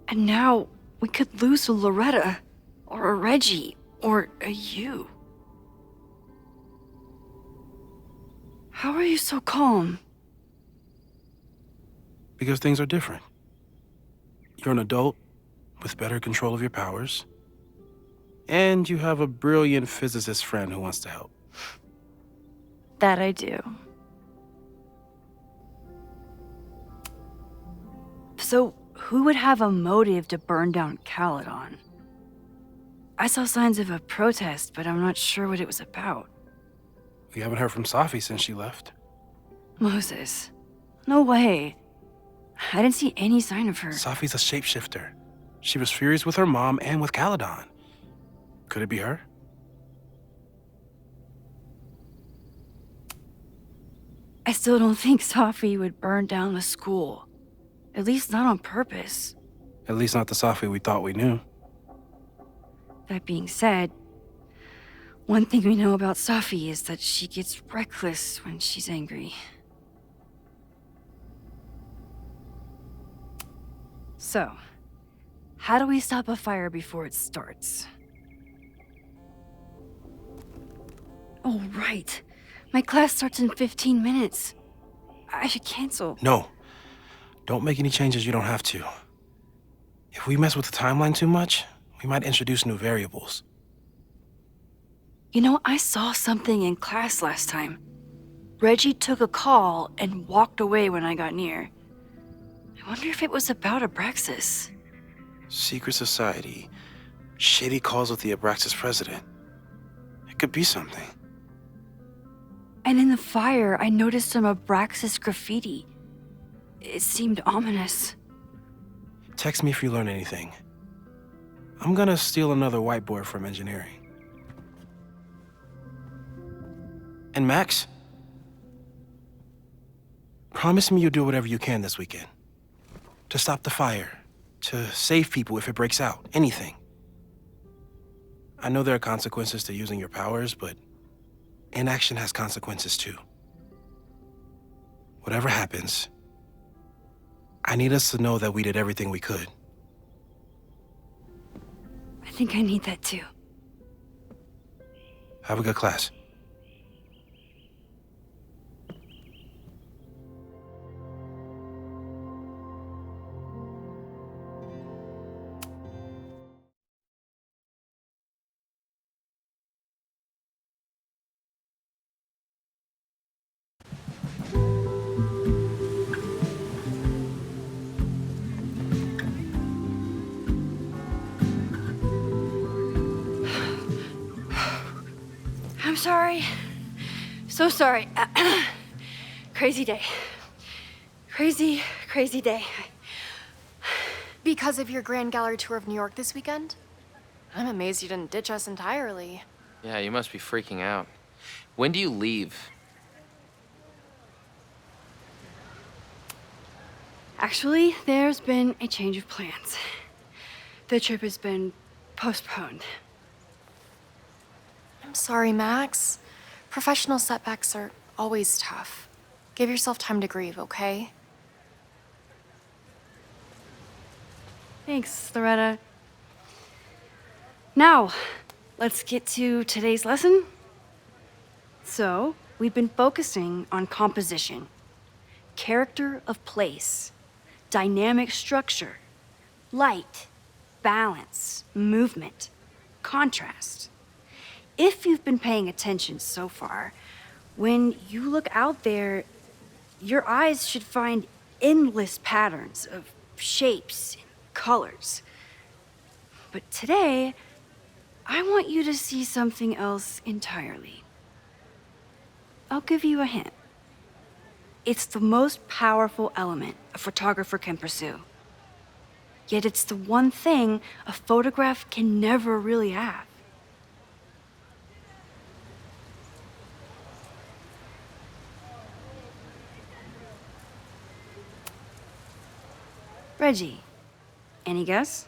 And now we could lose a Loretta, or a Reggie, or a you. How are you so calm? Because things are different. You're an adult with better control of your powers. And you have a brilliant physicist friend who wants to help. That I do. So, who would have a motive to burn down Caledon? I saw signs of a protest, but I'm not sure what it was about. We haven't heard from Safi since she left. Moses. No way. I didn't see any sign of her. Safi's a shapeshifter. She was furious with her mom and with Caladon. Could it be her? I still don't think Safi would burn down the school. At least not on purpose. At least not the Safi we thought we knew. That being said, one thing we know about Safi is that she gets reckless when she's angry. So, how do we stop a fire before it starts? Oh, right. My class starts in 15 minutes. I should cancel. No. Don't make any changes you don't have to. If we mess with the timeline too much, we might introduce new variables. You know, I saw something in class last time. Reggie took a call and walked away when I got near. I wonder if it was about Abraxas. Secret society. Shady calls with the Abraxas president. It could be something. And in the fire, I noticed some Abraxas graffiti. It seemed ominous. Text me if you learn anything. I'm gonna steal another whiteboard from engineering. And Max? Promise me you'll do whatever you can this weekend. To stop the fire. To save people if it breaks out. Anything. I know there are consequences to using your powers, but inaction has consequences too. Whatever happens, I need us to know that we did everything we could. I think I need that too. Have a good class. I'm sorry. So sorry. Crazy day. Crazy, crazy day. Because of your Grand Gallery tour of New York this weekend? I'm amazed you didn't ditch us entirely. Yeah, you must be freaking out. When do you leave? Actually, there's been a change of plans. The trip has been postponed. I'm sorry, Max. Professional setbacks are always tough. Give yourself time to grieve, okay? Thanks, Loretta. Now, let's get to today's lesson. So, we've been focusing on composition, character of place, dynamic structure, light, balance, movement, contrast. If you've been paying attention so far, when you look out there, your eyes should find endless patterns of shapes and colors. But today, I want you to see something else entirely. I'll give you a hint. It's the most powerful element a photographer can pursue. Yet it's the one thing a photograph can never really have. Reggie, any guess?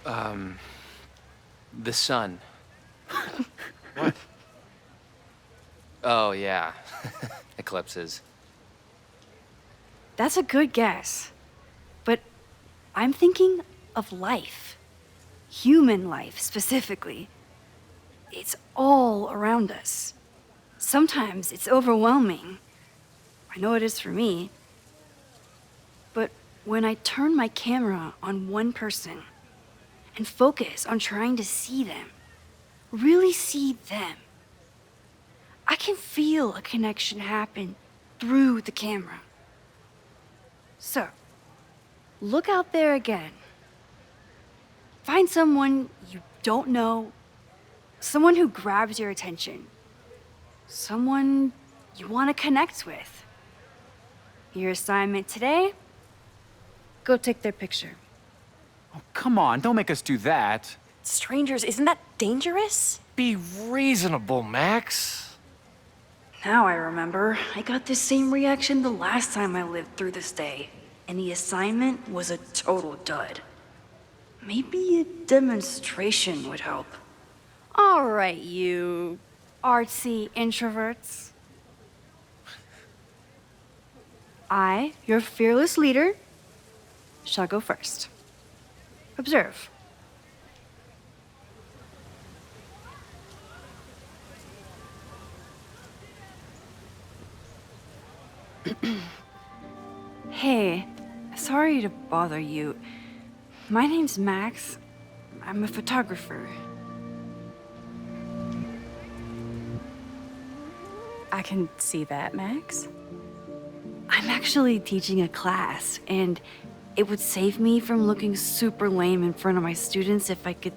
The sun. What? Oh, yeah. Eclipses. That's a good guess. But I'm thinking of life. Human life, specifically. It's all around us. Sometimes it's overwhelming. I know it is for me. But when I turn my camera on one person and focus on trying to see them, really see them, I can feel a connection happen through the camera. So, look out there again. Find someone you don't know, someone who grabs your attention, someone you want to connect with. Your assignment today? Go take their picture. Oh, come on, don't make us do that. Strangers, isn't that dangerous? Be reasonable, Max. Now I remember. I got this same reaction the last time I lived through this day, and the assignment was a total dud. Maybe a demonstration would help. All right, you artsy introverts. I, your fearless leader, shall go first. Observe. Hey, sorry to bother you. My name's Max. I'm a photographer. I can see that, Max. I'm actually teaching a class, and it would save me from looking super lame in front of my students if I could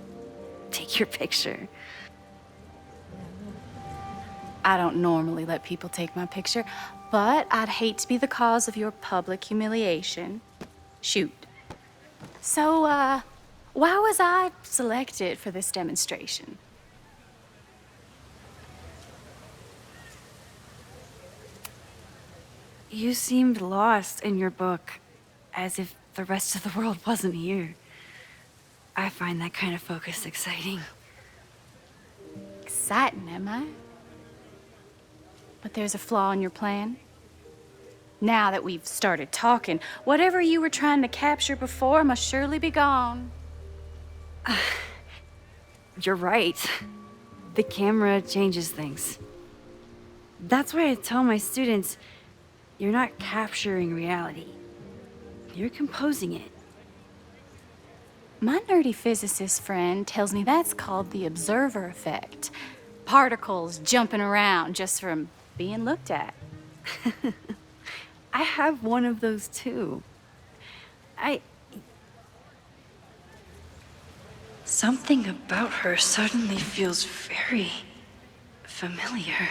take your picture. I don't normally let people take my picture, but I'd hate to be the cause of your public humiliation. Shoot. So, why was I selected for this demonstration? You seemed lost in your book, as if the rest of the world wasn't here. I find that kind of focus exciting. Exciting, am I? But there's a flaw in your plan. Now that we've started talking, whatever you were trying to capture before must surely be gone. You're right. The camera changes things. That's why I tell my students, you're not capturing reality. You're composing it. My nerdy physicist friend tells me that's called the observer effect. Particles jumping around just from being looked at. I have one of those too. Something about her suddenly feels very familiar.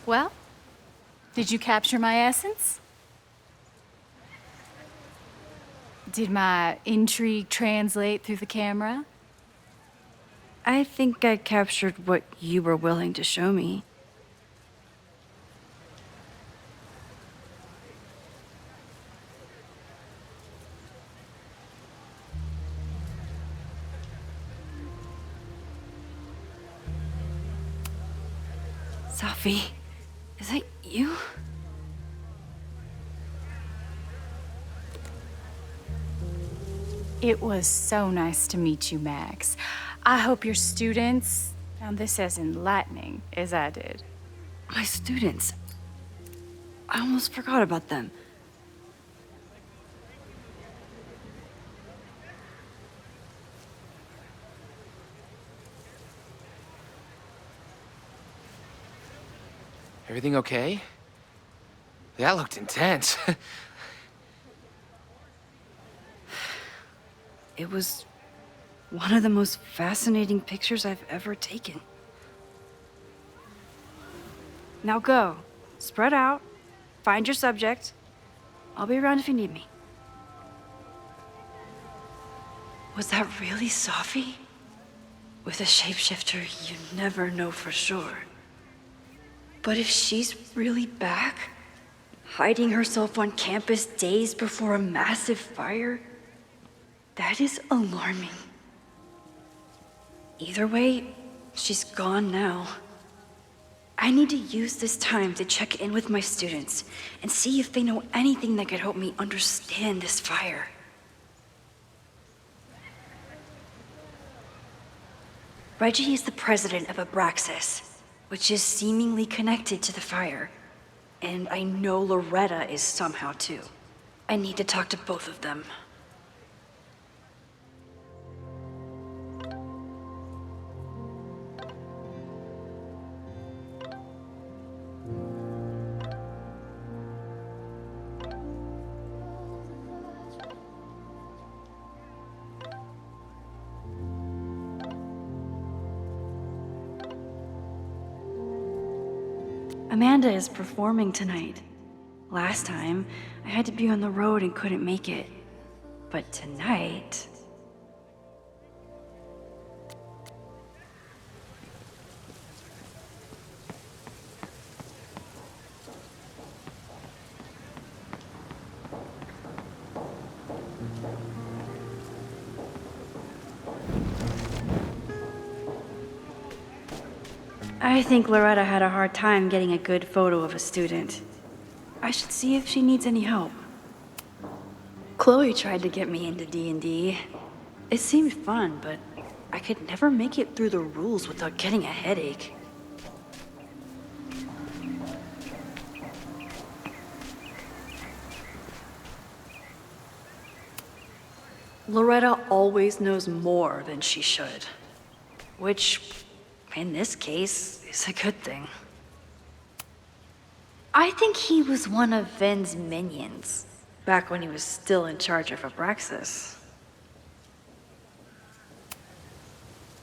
Well, did you capture my essence? Did my intrigue translate through the camera? I think I captured what you were willing to show me. Sophie, is that you? It was so nice to meet you, Max. I hope your students found this as enlightening as I did. My students? I almost forgot about them. Everything okay? That looked intense. It was one of the most fascinating pictures I've ever taken. Now go. Spread out. Find your subject. I'll be around if you need me. Was that really Sophie? With a shapeshifter, you never know for sure. But if she's really back, hiding herself on campus days before a massive fire, that is alarming. Either way, she's gone now. I need to use this time to check in with my students and see if they know anything that could help me understand this fire. Reggie is the president of Abraxas, which is seemingly connected to the fire. And I know Loretta is somehow too. I need to talk to both of them. Amanda is performing tonight. Last time, I had to be on the road and couldn't make it. But tonight... I think Loretta had a hard time getting a good photo of a student. I should see if she needs any help. Chloe tried to get me into D&D. It seemed fun, but I could never make it through the rules without getting a headache. Loretta always knows more than she should. Which, in this case, is a good thing. I think he was one of Ven's minions, back when he was still in charge of Abraxas.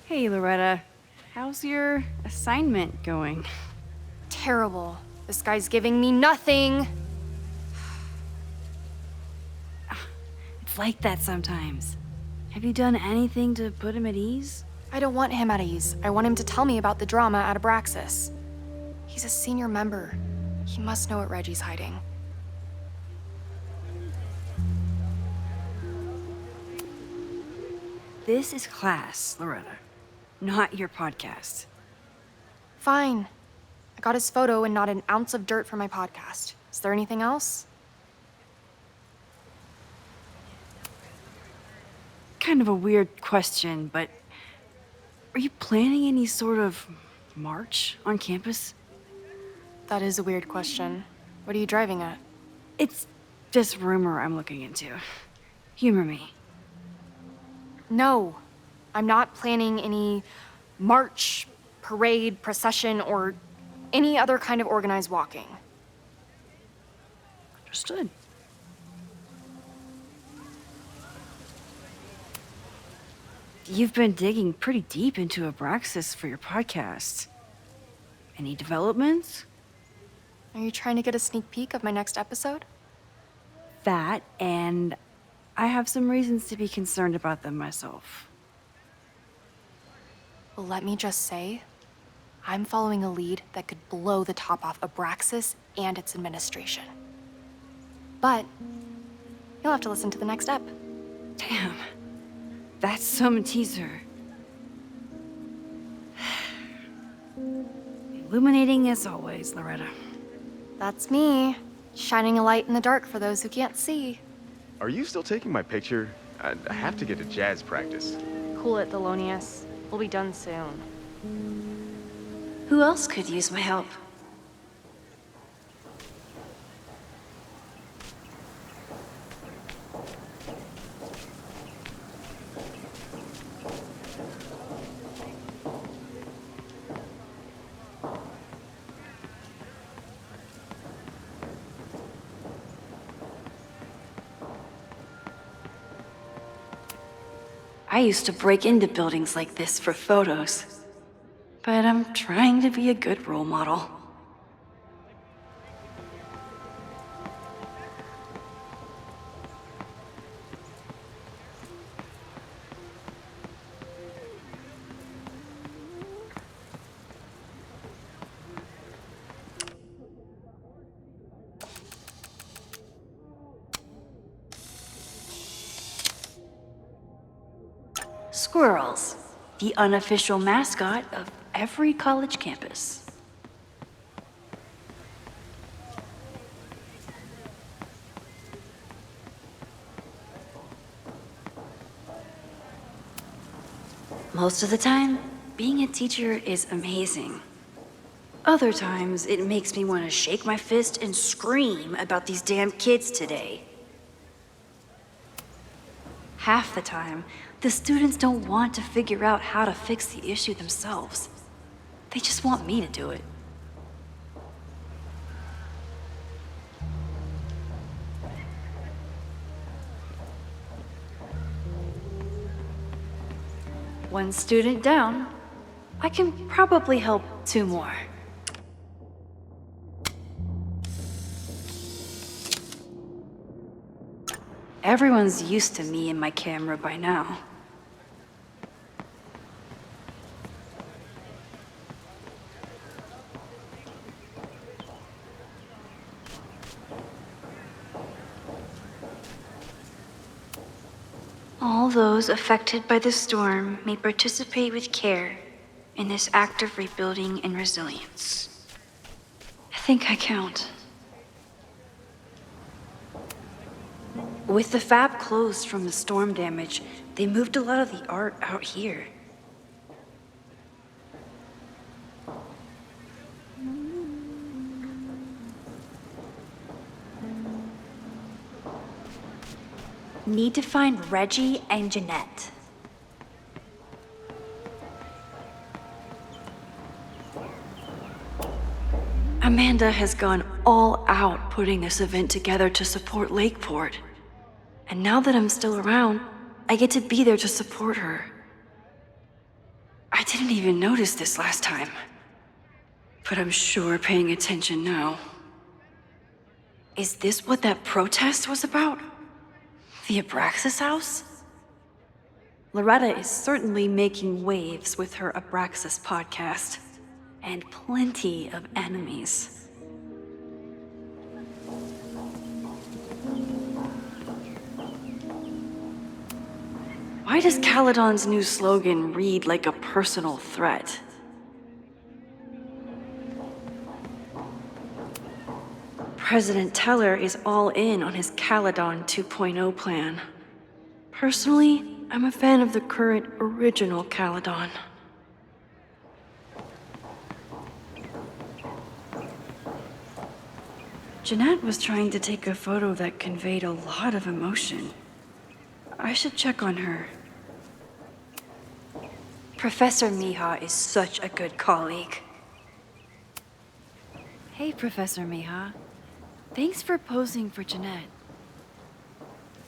Hey, Loretta. How's your assignment going? Terrible. This guy's giving me nothing. It's like that sometimes. Have you done anything to put him at ease? I don't want him at ease. I want him to tell me about the drama at Abraxas. He's a senior member. He must know what Reggie's hiding. This is class, Loretta, not your podcast. Fine. I got his photo and not an ounce of dirt for my podcast. Is there anything else? Kind of a weird question, but are you planning any sort of march on campus? That is a weird question. What are you driving at? It's just rumor I'm looking into. Humor me. No, I'm not planning any march, parade, procession, or any other kind of organized walking. Understood. You've been digging pretty deep into Abraxas for your podcast. Any developments? Are you trying to get a sneak peek of my next episode? That, and I have some reasons to be concerned about them myself. Well, let me just say, I'm following a lead that could blow the top off Abraxas and its administration. But you'll have to listen to the next ep. Damn. That's some teaser. Illuminating as always, Loretta. That's me, shining a light in the dark for those who can't see. Are you still taking my picture? I have to get to jazz practice. Cool it, Thelonious. We'll be done soon. Who else could use my help? I used to break into buildings like this for photos, but I'm trying to be a good role model. Squirrels, the unofficial mascot of every college campus. Most of the time, being a teacher is amazing. Other times, it makes me want to shake my fist and scream about these damn kids today. Half the time, the students don't want to figure out how to fix the issue themselves. They just want me to do it. One student down. I can probably help 2 more. Everyone's used to me and my camera by now. All those affected by the storm may participate with care in this act of rebuilding and resilience. I think I count. With the fab closed from the storm damage, they moved a lot of the art out here. Need to find Reggie and Jeanette. Amanda has gone all out putting this event together to support Lakeport. And now that I'm still around, I get to be there to support her. I didn't even notice this last time. But I'm sure paying attention now. Is this what that protest was about? The Abraxas house? Loretta is certainly making waves with her Abraxas podcast. And plenty of enemies. Why does Caledon's new slogan read like a personal threat? President Teller is all in on his Caledon 2.0 plan. Personally, I'm a fan of the current original Caledon. Jeanette was trying to take a photo that conveyed a lot of emotion. I should check on her. Professor Mija is such a good colleague. Hey, Professor Mija. Thanks for posing for Jeanette.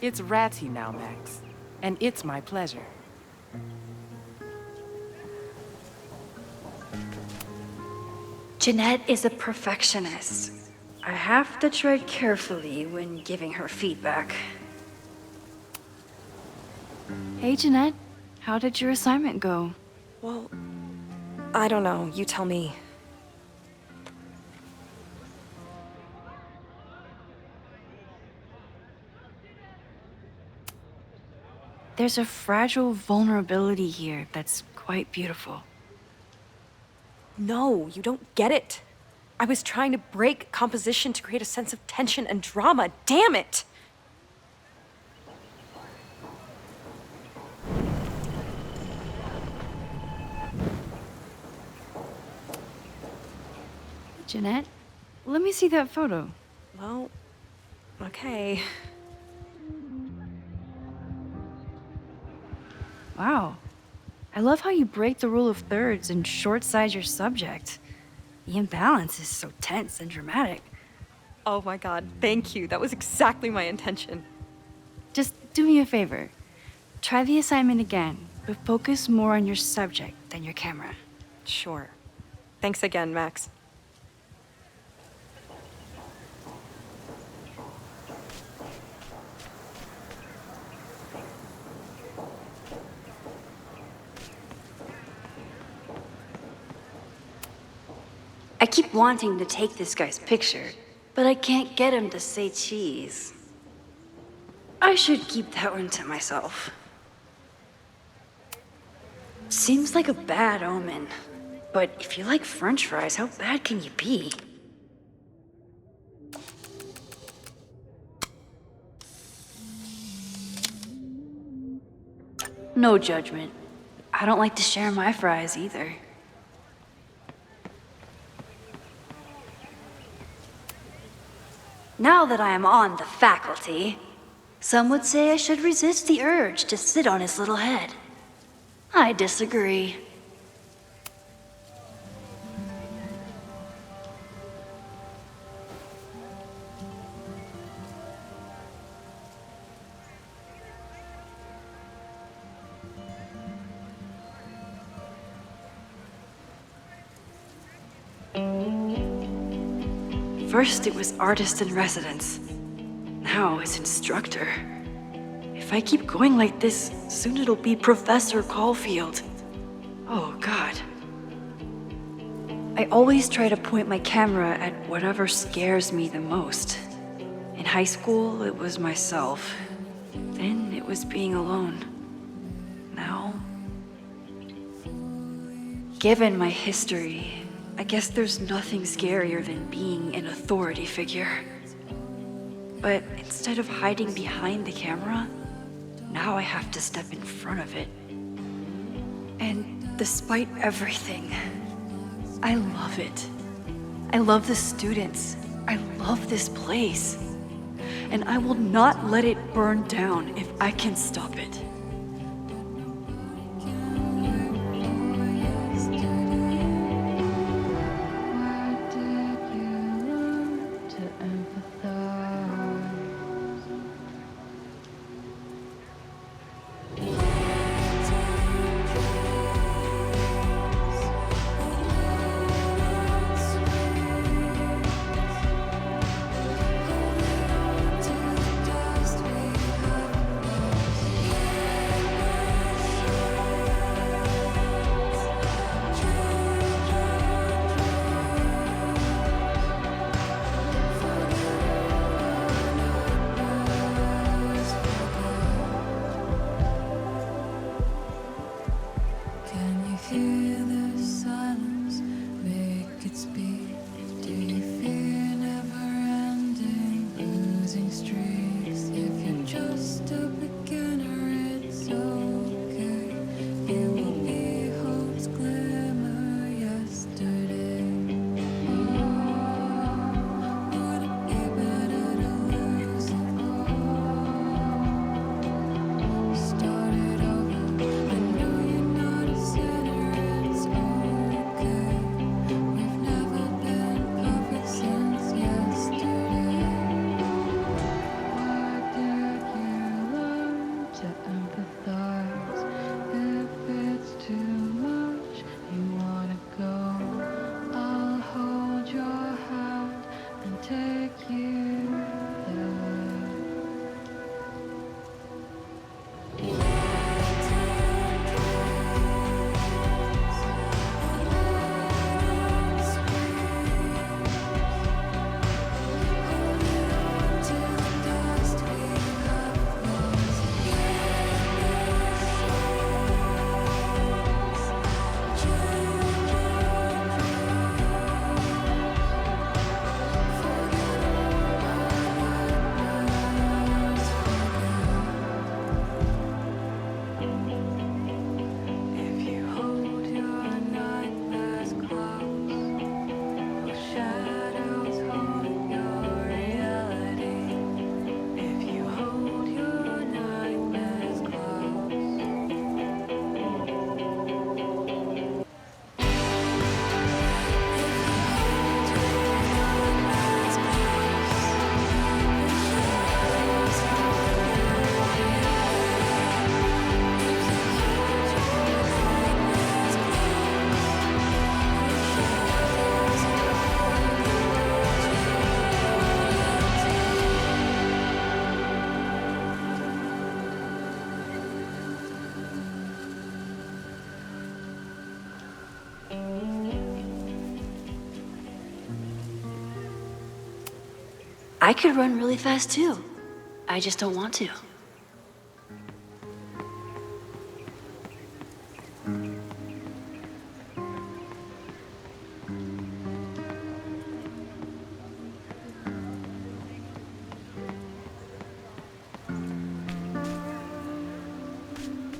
It's Ratty now, Max. And it's my pleasure. Jeanette is a perfectionist. I have to tread carefully when giving her feedback. Hey, Jeanette. How did your assignment go? Well, I don't know. You tell me. There's a fragile vulnerability here that's quite beautiful. No, you don't get it. I was trying to break composition to create a sense of tension and drama. Damn it! Jeanette, let me see that photo. Well, okay. Wow. I love how you break the rule of thirds and short-size your subject. The imbalance is so tense and dramatic. Oh my god, thank you. That was exactly my intention. Just do me a favor. Try the assignment again, but focus more on your subject than your camera. Sure. Thanks again, Max. I keep wanting to take this guy's picture, but I can't get him to say cheese. I should keep that one to myself. Seems like a bad omen, but if you like French fries, how bad can you be? No judgment. I don't like to share my fries either. Now that I am on the faculty, some would say I should resist the urge to sit on his little head. I disagree. First it was artist in residence. Now it's instructor. If I keep going like this, soon it'll be Professor Caulfield. Oh, God. I always try to point my camera at whatever scares me the most. In high school, it was myself. Then it was being alone. Now, given my history, I guess there's nothing scarier than being an authority figure. But instead of hiding behind the camera, now I have to step in front of it. And despite everything, I love it. I love the students. I love this place. And I will not let it burn down if I can stop it. I could run really fast too. I just don't want to.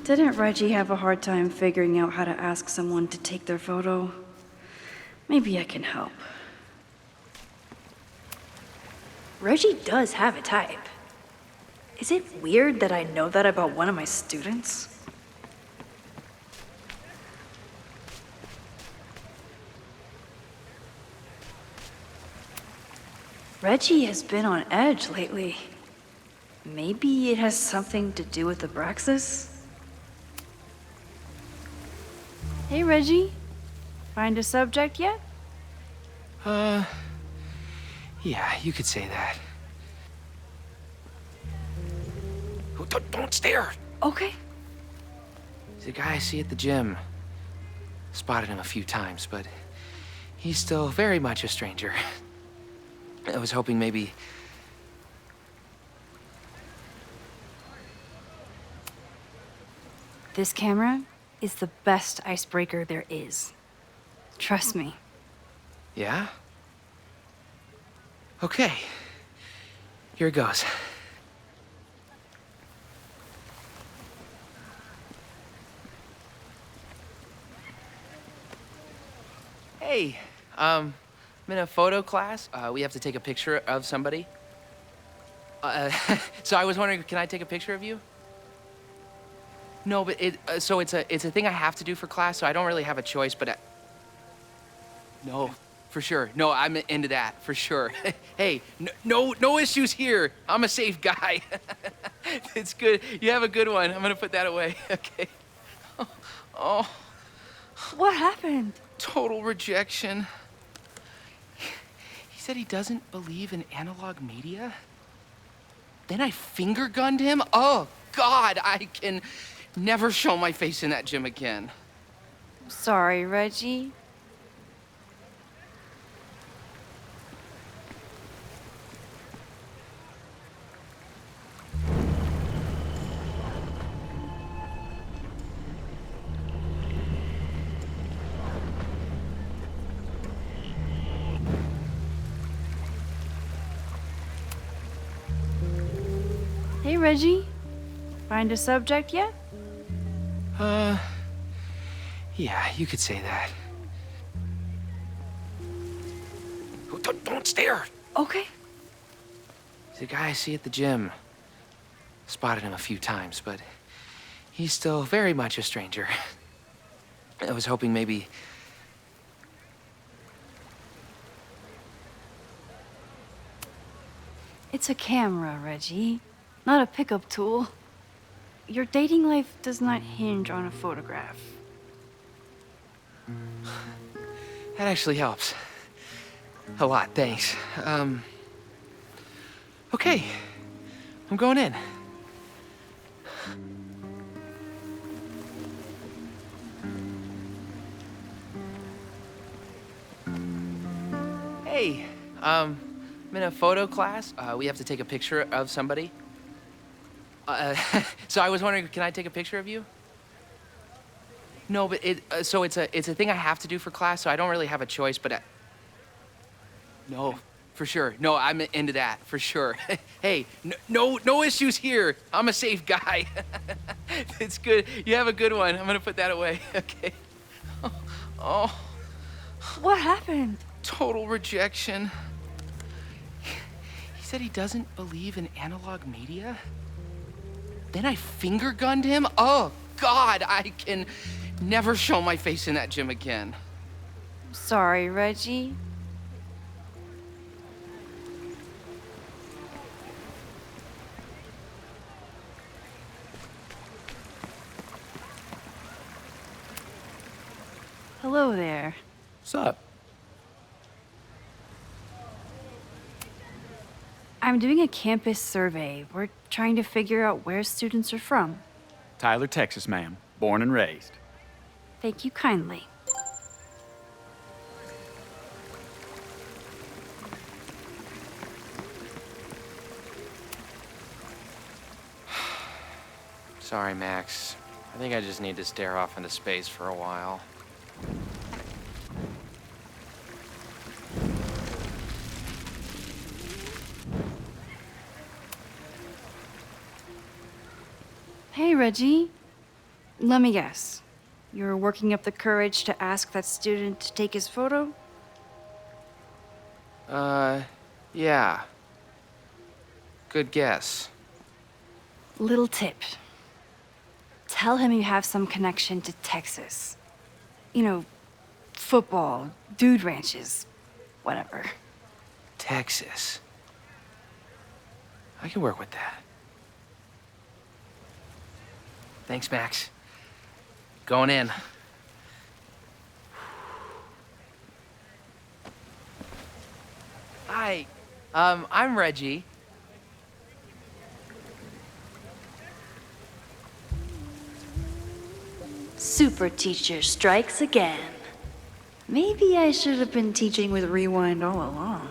Didn't Reggie have a hard time figuring out how to ask someone to take their photo? Maybe I can help. Reggie does have a type. Is it weird that I know that about one of my students? Reggie has been on edge lately. Maybe it has something to do with Abraxas? Hey, Reggie. Find a subject yet? Yeah, you could say that. Oh, don't stare! Okay. He's a guy I see at the gym. Spotted him a few times, but he's still very much a stranger. I was hoping maybe... This camera is the best icebreaker there is. Trust me. Yeah? Okay. Here it goes. Hey, I'm in a photo class. We have to take a picture of somebody. So I was wondering, can I take a picture of you? No, but it's a thing I have to do for class, so I don't really have a choice, but no, for sure. No, I'm into that, for sure. Hey, no issues here. I'm a safe guy. It's good. You have a good one. I'm gonna put that away. Okay. Oh. What happened? Total rejection. He said he doesn't believe in analog media. Then I finger gunned him? Oh, God, I can never show my face in that gym again. Sorry, Reggie. Hey, Reggie. Find a subject yet? Yeah, you could say that. Oh, don't stare! Okay. He's a guy I see at the gym. Spotted him a few times, but he's still very much a stranger. I was hoping maybe... It's a camera, Reggie, not a pickup tool. Your dating life does not hinge on a photograph. That actually helps. A lot, thanks. Okay. I'm going in. Hey, I'm in a photo class. We have to take a picture of somebody. So I was wondering, can I take a picture of you? No, but it's a thing I have to do for class, so I don't really have a choice, but no, for sure. No, I'm into that, for sure. Hey, no issues here. I'm a safe guy. It's good. You have a good one. I'm gonna put that away. Okay. Oh. What happened? Total rejection. He said he doesn't believe in analog media. Then I finger gunned him? Oh, God, I can never show my face in that gym again. Sorry, Reggie. Hello there. What's up? I'm doing a campus survey. We're trying to figure out where students are from. Tyler, Texas, ma'am. Born and raised. Thank you kindly. Sorry, Max. I think I just need to stare off into space for a while. Hey, Reggie. Let me guess. You're working up the courage to ask that student to take his photo? Yeah. Good guess. Little tip. Tell him you have some connection to Texas. You know, football, dude ranches, whatever. Texas. I can work with that. Thanks, Max. Going in. Hi. I'm Reggie. Super teacher strikes again. Maybe I should have been teaching with Rewind all along.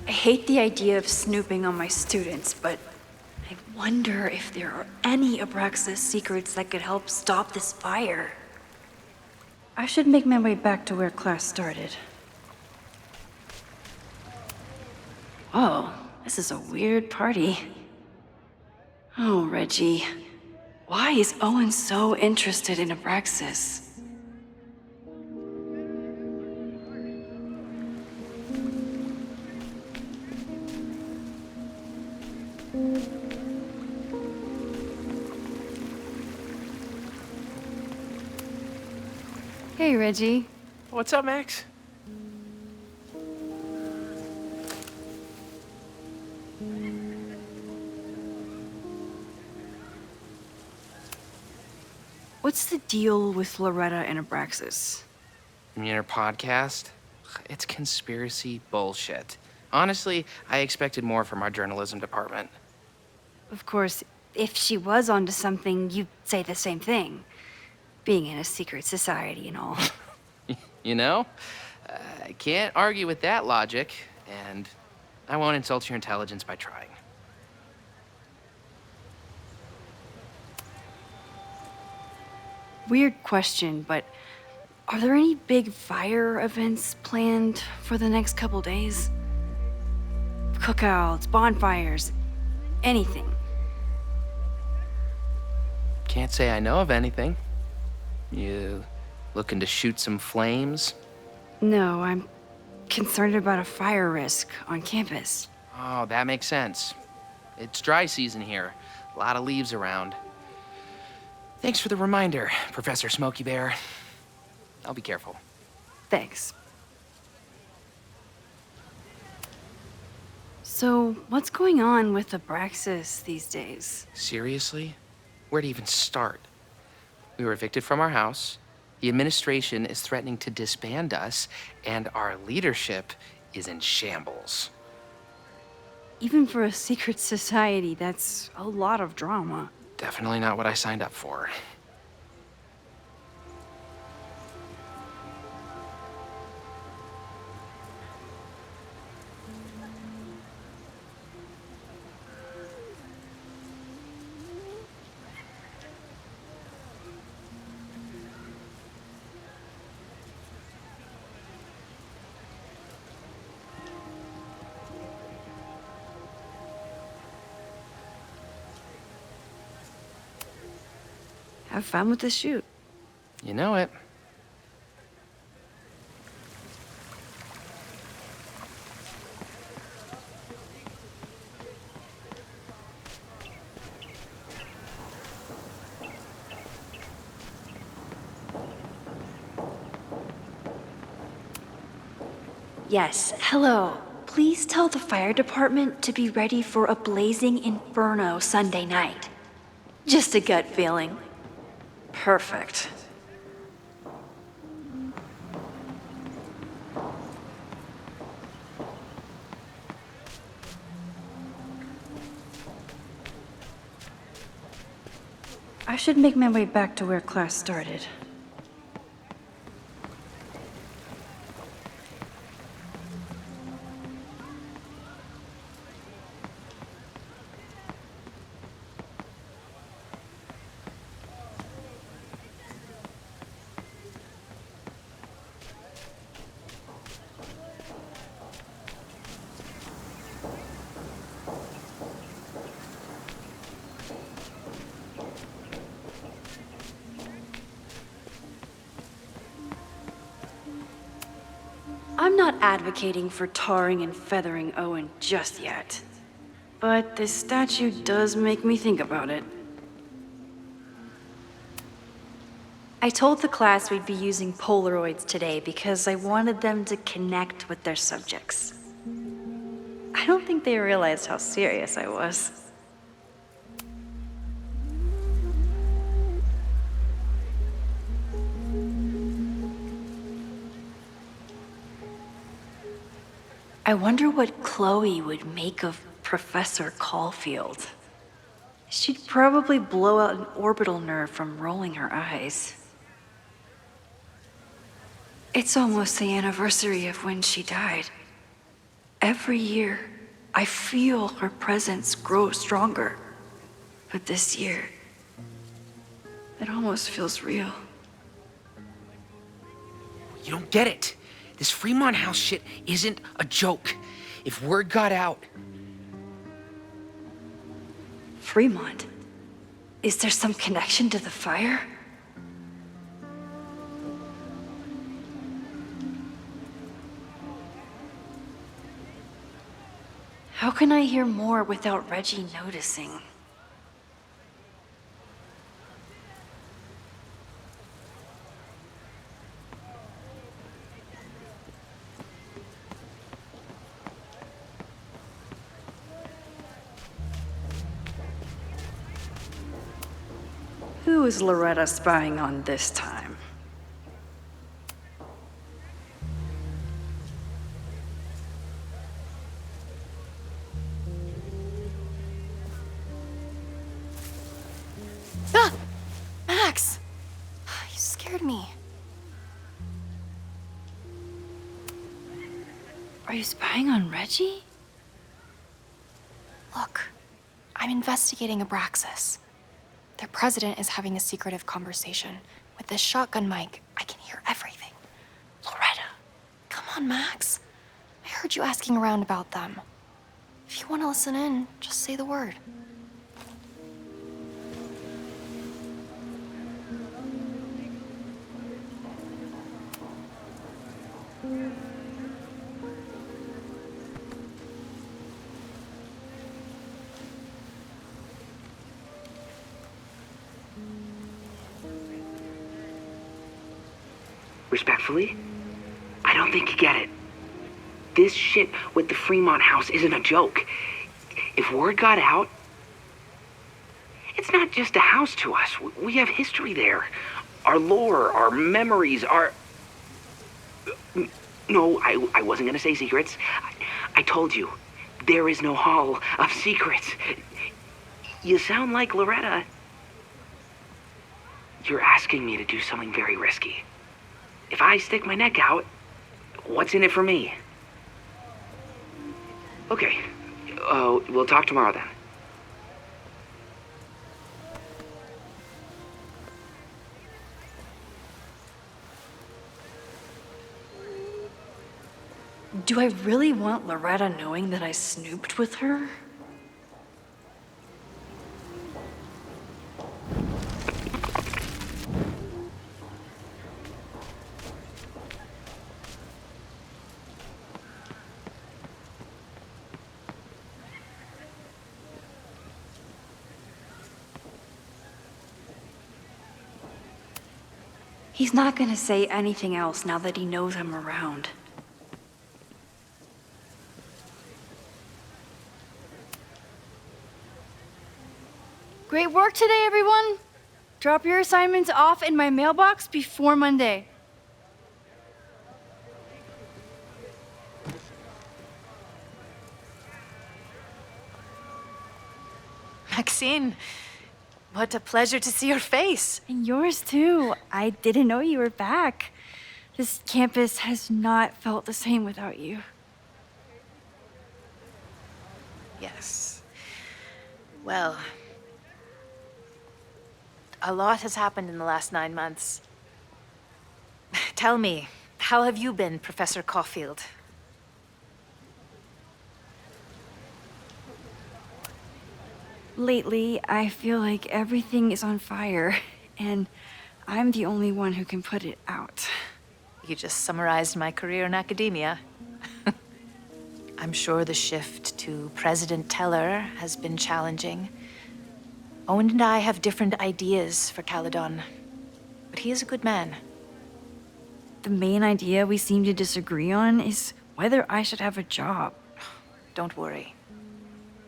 I hate the idea of snooping on my students, but I wonder if there are any Abraxas secrets that could help stop this fire. I should make my way back to where class started. Whoa, this is a weird party. Oh, Reggie. Why is Owen so interested in Abraxas? Hey, Reggie. What's up, Max? What's the deal with Loretta and Abraxas? You mean her podcast? It's conspiracy bullshit. Honestly, I expected more from our journalism department. Of course, if she was onto something, you'd say the same thing. Being in a secret society and all. You know? I can't argue with that logic, and I won't insult your intelligence by trying. Weird question, but are there any big fire events planned for the next couple days? Cookouts, bonfires, anything? Can't say I know of anything. You looking to shoot some flames? No, I'm concerned about a fire risk on campus. Oh, that makes sense. It's dry season here. A lot of leaves around. Thanks for the reminder, Professor Smokey Bear. I'll be careful. Thanks. So, what's going on with Abraxas these days? Seriously? Where to even start? We were evicted from our house, the administration is threatening to disband us, and our leadership is in shambles. Even for a secret society, that's a lot of drama. Definitely not what I signed up for. Have fun with the shoot. You know it. Yes, hello. Please tell the fire department to be ready for a blazing inferno Sunday night. Just a gut feeling. Perfect. I should make my way back to where class started. I'm not advocating for tarring and feathering Owen just yet. But this statue does make me think about it. I told the class we'd be using Polaroids today because I wanted them to connect with their subjects. I don't think they realized how serious I was. I wonder what Chloe would make of Professor Caulfield. She'd probably blow out an orbital nerve from rolling her eyes. It's almost the anniversary of when she died. Every year, I feel her presence grow stronger. But this year, it almost feels real. You don't get it. This Fremont House shit isn't a joke. If word got out... Fremont? Is there some connection to the fire? How can I hear more without Reggie noticing? Who is Loretta spying on this time? Ah! Max! You scared me. Are you spying on Reggie? Look, I'm investigating Abraxas. Their president is having a secretive conversation. With this shotgun mic, I can hear everything. Loretta, come on, Max. I heard you asking around about them. If you want to listen in, just say the word. Respectfully, I don't think you get it. This shit with the Fremont House isn't a joke. If word got out, it's not just a house to us. We have history there. Our lore, our memories, our... No, I wasn't gonna say secrets. I told you, there is no hall of secrets. You sound like Loretta. You're asking me to do something very risky. If I stick my neck out, what's in it for me? Okay, we'll talk tomorrow then. Do I really want Loretta knowing that I snooped with her? He's not gonna say anything else now that he knows I'm around. Great work today, everyone! Drop your assignments off in my mailbox before Monday. Maxine, what a pleasure to see your face. And yours too. I didn't know you were back. This campus has not felt the same without you. Yes. Well, a lot has happened in the last 9 months. Tell me, how have you been, Professor Caulfield? Lately, I feel like everything is on fire, and I'm the only one who can put it out. You just summarized my career in academia. I'm sure the shift to President Teller has been challenging. Owen and I have different ideas for Caledon, but he is a good man. The main idea we seem to disagree on is whether I should have a job. Don't worry.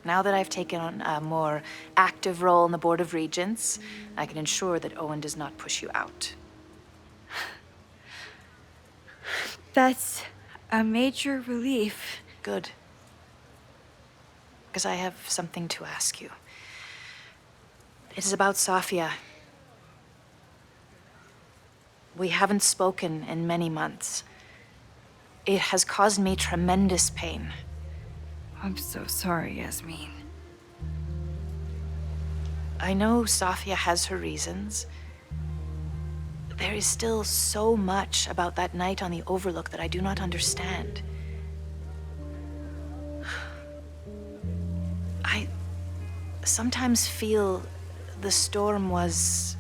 Now that I've taken on a more active role in the Board of Regents, I can ensure that Owen does not push you out. That's a major relief. Good. Because I have something to ask you. It is about Safia. We haven't spoken in many months. It has caused me tremendous pain. I'm so sorry, Yasmin. I know Safia has her reasons. There is still so much about that night on the Overlook that I do not understand. I sometimes feel the storm was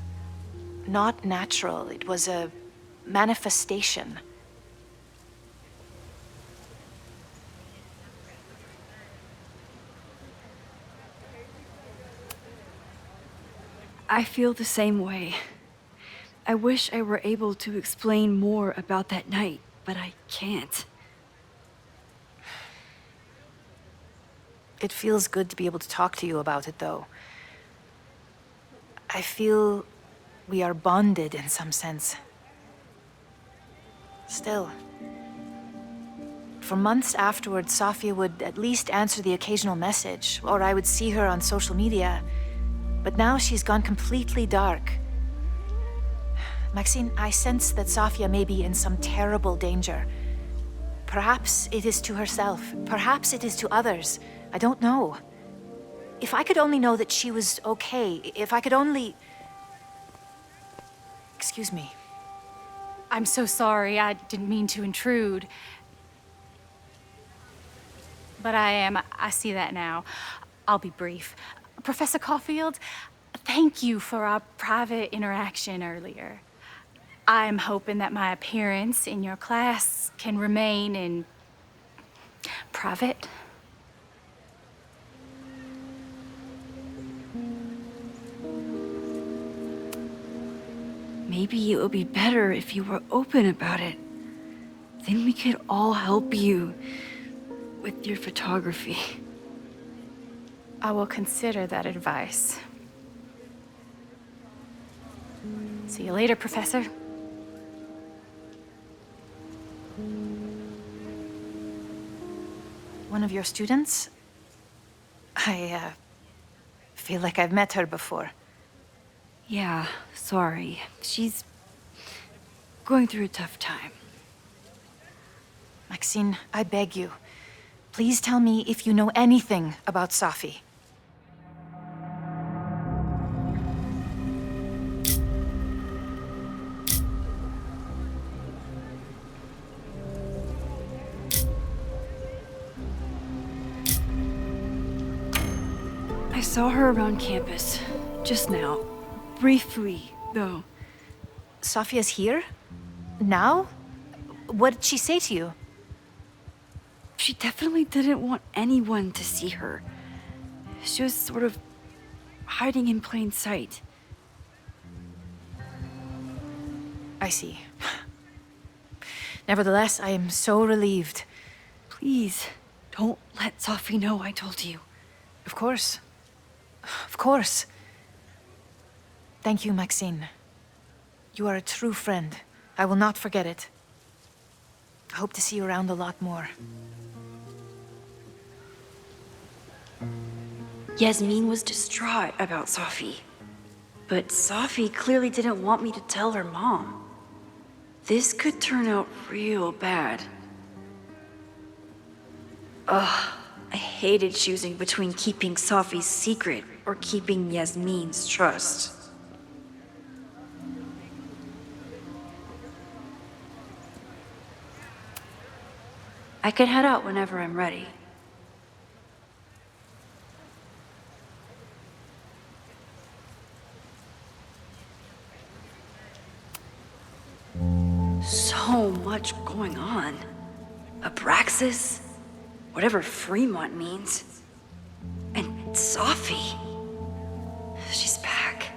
not natural. It was a manifestation. I feel the same way. I wish I were able to explain more about that night, but I can't. It feels good to be able to talk to you about it, though. I feel we are bonded in some sense. Still, for months afterwards, Safia would at least answer the occasional message, or I would see her on social media. But now she's gone completely dark. Maxine, I sense that Safia may be in some terrible danger. Perhaps it is to herself. Perhaps it is to others. I don't know. If I could only know that she was okay, if I could only... Excuse me. I'm so sorry. I didn't mean to intrude. But I see that now. I'll be brief. Professor Caulfield, thank you for our private interaction earlier. I'm hoping that my appearance in your class can remain in private. Maybe it would be better if you were open about it. Then we could all help you with your photography. I will consider that advice. See you later, Professor. One of your students? I feel like I've met her before. Yeah, sorry. She's going through a tough time. Maxine, I beg you. Please tell me if you know anything about Safi. I saw her around campus, just now. Briefly, though. Safia's here? Now? What did she say to you? She definitely didn't want anyone to see her. She was sort of hiding in plain sight. I see. Nevertheless, I am so relieved. Please, don't let Safi know I told you. Of course. Of course. Thank you, Maxine. You are a true friend. I will not forget it. I hope to see you around a lot more. Yasmin was distraught about Safi. But Safi clearly didn't want me to tell her mom. This could turn out real bad. Ugh, I hated choosing between keeping Safi's secret or keeping Yasmin's trust. I can head out whenever I'm ready. So so much going on. Abraxas, whatever Fremont means, and Sophie. She's back.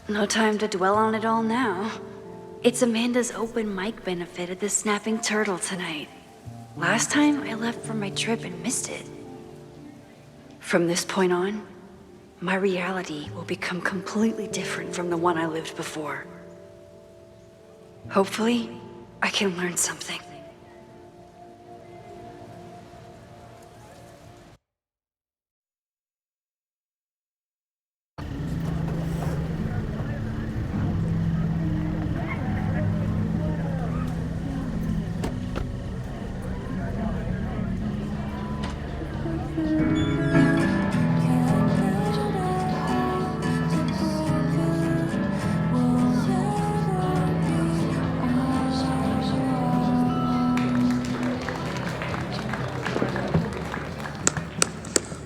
No time to dwell on it all now. It's Amanda's open mic benefit at the Snapping Turtle tonight. Last time I left for my trip and missed it. From this point on, my reality will become completely different from the one I lived before. Hopefully, I can learn something.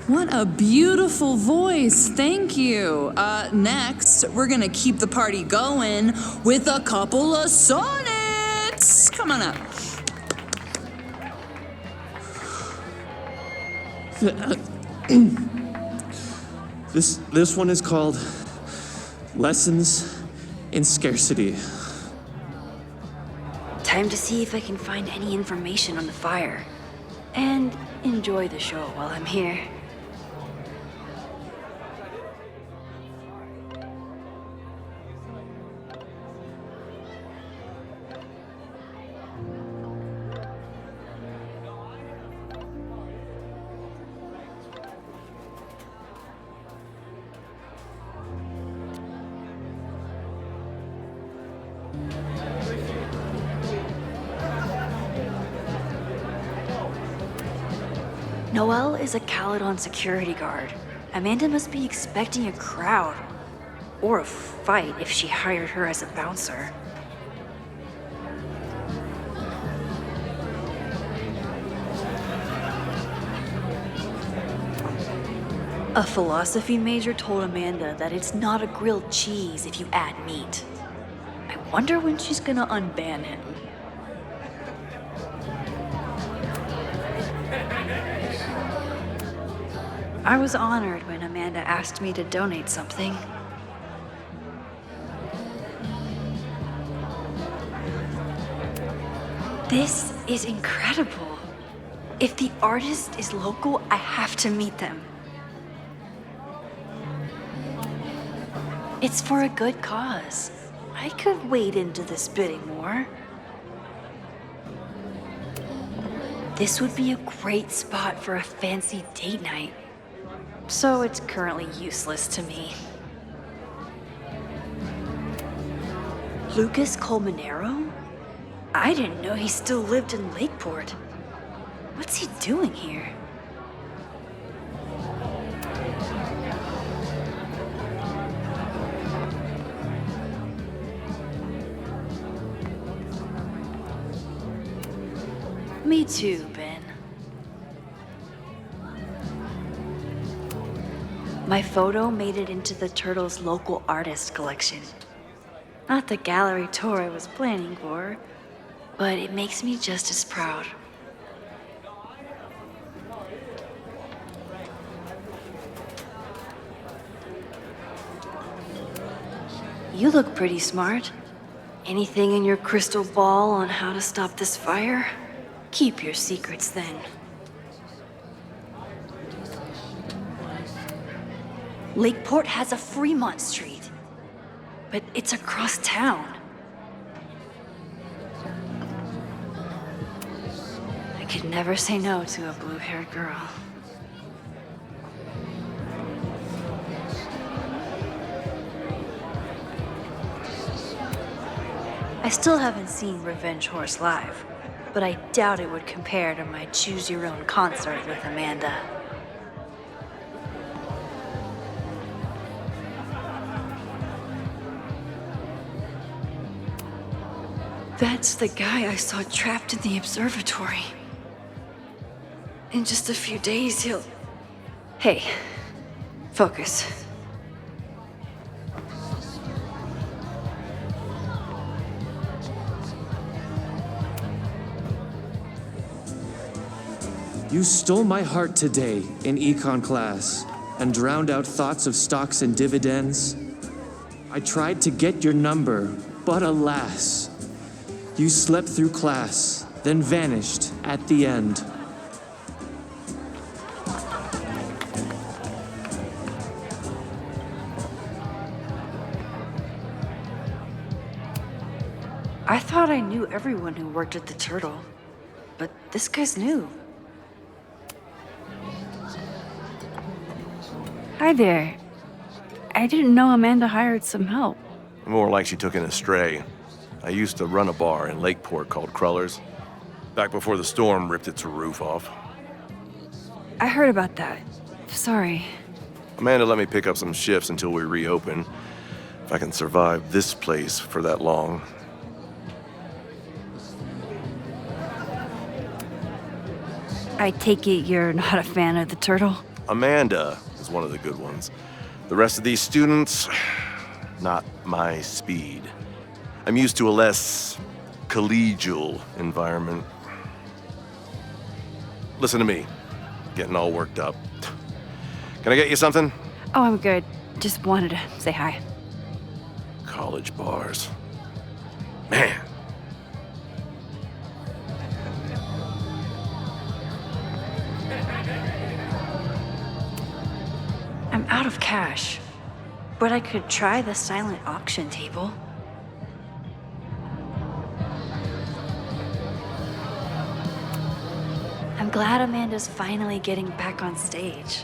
What a beautiful voice, thank you. Next, we're gonna keep the party going with a couple of sonnets. Come on up. This one is called Lessons in Scarcity. Time to see if I can find any information on the fire. And enjoy the show while I'm here. Noelle is a Caledon security guard. Amanda must be expecting a crowd. Or a fight if she hired her as a bouncer. A philosophy major told Amanda that it's not a grilled cheese if you add meat. I wonder when she's gonna unban him. I was honored when Amanda asked me to donate something. This is incredible. If the artist is local, I have to meet them. It's for a good cause. I could wade into this bidding war. This would be a great spot for a fancy date night. So it's currently useless to me. Lucas Colmenero? I didn't know he still lived in Lakeport. What's he doing here? Me too, Ben. My photo made it into the Turtles' local artist collection. Not the gallery tour I was planning for, but it makes me just as proud. You look pretty smart. Anything in your crystal ball on how to stop this fire? Keep your secrets then. Lakeport has a Fremont Street, but it's across town. I could never say no to a blue-haired girl. I still haven't seen Revenge Horse live, but I doubt it would compare to my choose-your-own concert with Amanda. That's the guy I saw trapped in the observatory. In just a few days, he'll... Hey, focus. You stole my heart today in econ class and drowned out thoughts of stocks and dividends. I tried to get your number, but alas, you slept through class, then vanished at the end. I thought I knew everyone who worked at the Turtle, but this guy's new. Hi there. I didn't know Amanda hired some help. More like she took in a stray. I used to run a bar in Lakeport called Crullers, back before the storm ripped its roof off. I heard about that. Sorry. Amanda let me pick up some shifts until we reopen. If I can survive this place for that long. I take it you're not a fan of the Turtle? Amanda is one of the good ones. The rest of these students, not my speed. I'm used to a less collegial environment. Listen to me, getting all worked up. Can I get you something? Oh, I'm good. Just wanted to say hi. College bars. Man. I'm out of cash, but I could try the silent auction table. I'm glad Amanda's finally getting back on stage.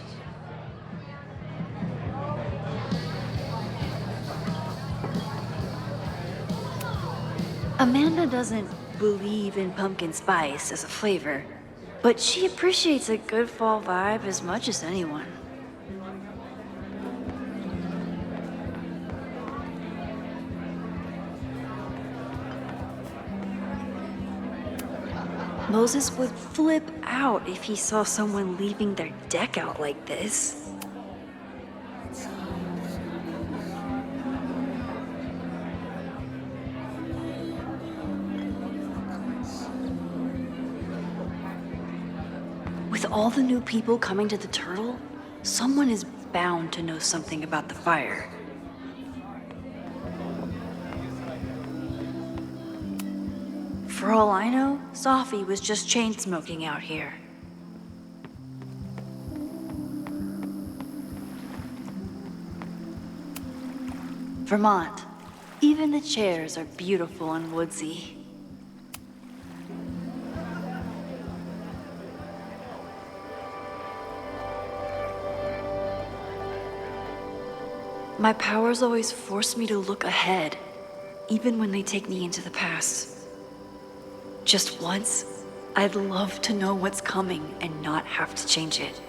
Amanda doesn't believe in pumpkin spice as a flavor, but she appreciates a good fall vibe as much as anyone. Moses would flip out if he saw someone leaving their deck out like this. With all the new people coming to the Turtle, someone is bound to know something about the fire. For all I know, Sophie was just chain smoking out here. Vermont. Even the chairs are beautiful and woodsy. My powers always force me to look ahead, even when they take me into the past. Just once, I'd love to know what's coming and not have to change it.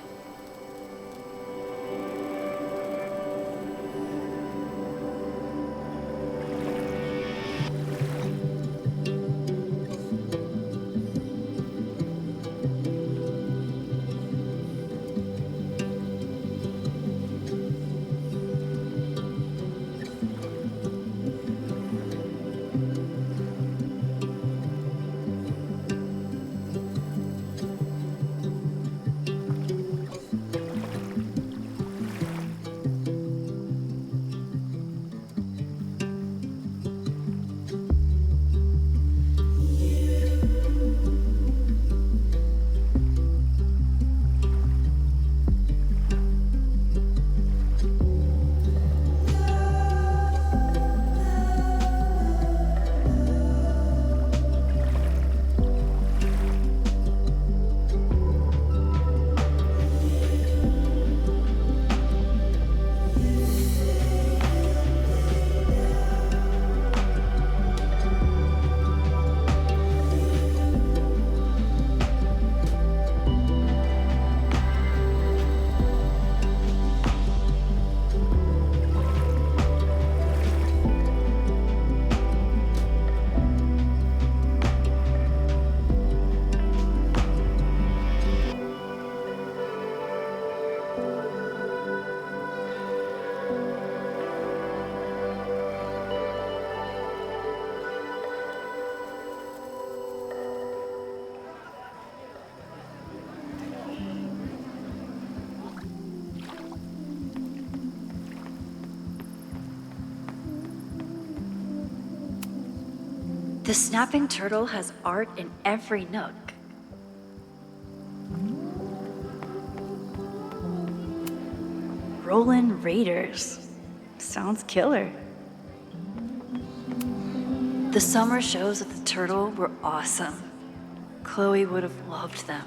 The snapping turtle has art in every nook. Rollin' Raiders. Sounds killer. The summer shows at the Turtle were awesome. Chloe would have loved them.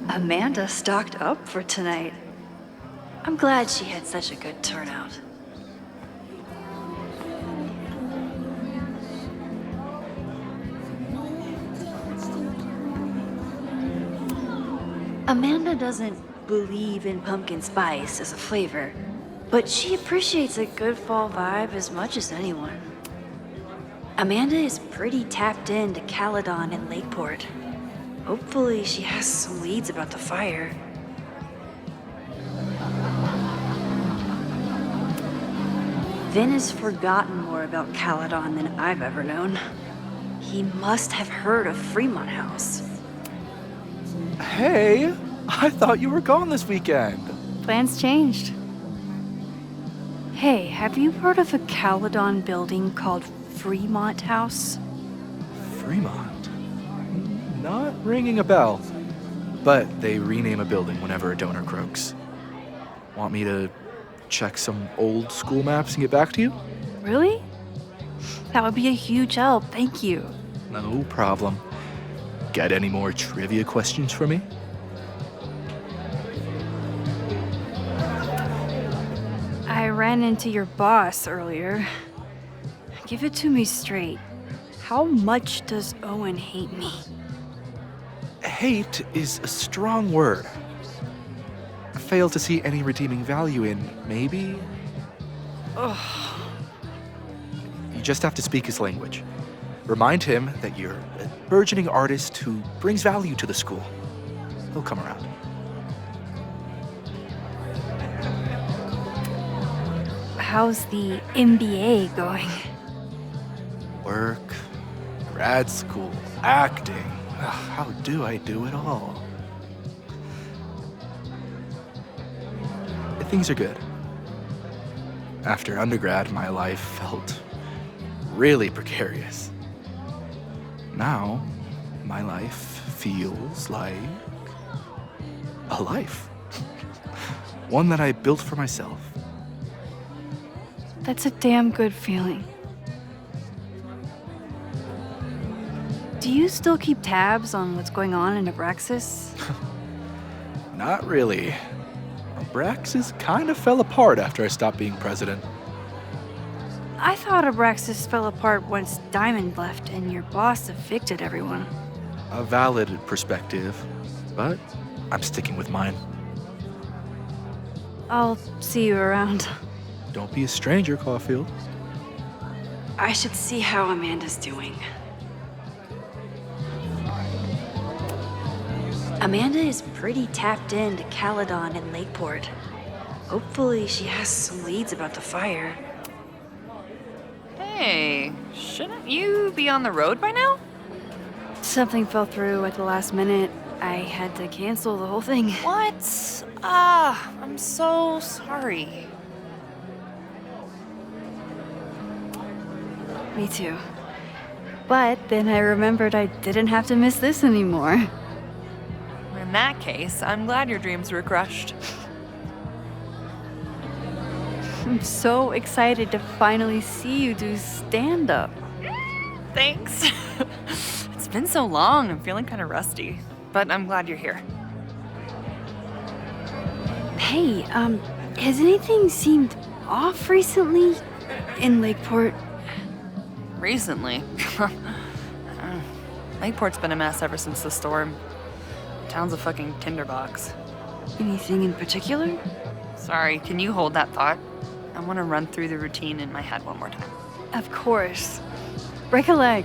Amanda stocked up for tonight. I'm glad she had such a good turnout. Amanda doesn't believe in pumpkin spice as a flavor, but she appreciates a good fall vibe as much as anyone. Amanda is pretty tapped into Caledon and Lakeport. Hopefully she has some leads about the fire. Vin has forgotten more about Caledon than I've ever known. He must have heard of Fremont House. Hey, I thought you were gone this weekend. Plans changed. Hey, have you heard of a Caledon building called Fremont House? Fremont? Not ringing a bell. But they rename a building whenever a donor croaks. Want me to check some old school maps and get back to you? Really? That would be a huge help, thank you. No problem. Got any more trivia questions for me? I ran into your boss earlier. Give it to me straight. How much does Owen hate me? Hate is a strong word. Fail to see any redeeming value in, maybe? Ugh. You just have to speak his language. Remind him that you're a burgeoning artist who brings value to the school. He'll come around. How's the MBA going? Work, grad school, acting. How do I do it all? Things are good. After undergrad, my life felt really precarious. Now, my life feels like a life. One that I built for myself. That's a damn good feeling. Do you still keep tabs on what's going on in Abraxas? Not really. Abraxas kind of fell apart after I stopped being president. I thought Abraxas fell apart once Diamond left and your boss evicted everyone. A valid perspective, but I'm sticking with mine. I'll see you around. Don't be a stranger, Caulfield. I should see how Amanda's doing. Amanda is pretty tapped into Caledon and Lakeport. Hopefully she has some leads about the fire. Hey, shouldn't you be on the road by now? Something fell through at the last minute. I had to cancel the whole thing. What? I'm so sorry. Me too. But then I remembered I didn't have to miss this anymore. In that case, I'm glad your dreams were crushed. I'm so excited to finally see you do stand-up. Thanks. It's been so long, I'm feeling kind of rusty. But I'm glad you're here. Hey, has anything seemed off recently in Lakeport? Recently? Lakeport's been a mess ever since the storm. Town's a fucking tinderbox. Anything in particular? Sorry, can you hold that thought? I want to run through the routine in my head one more time. Of course. Break a leg.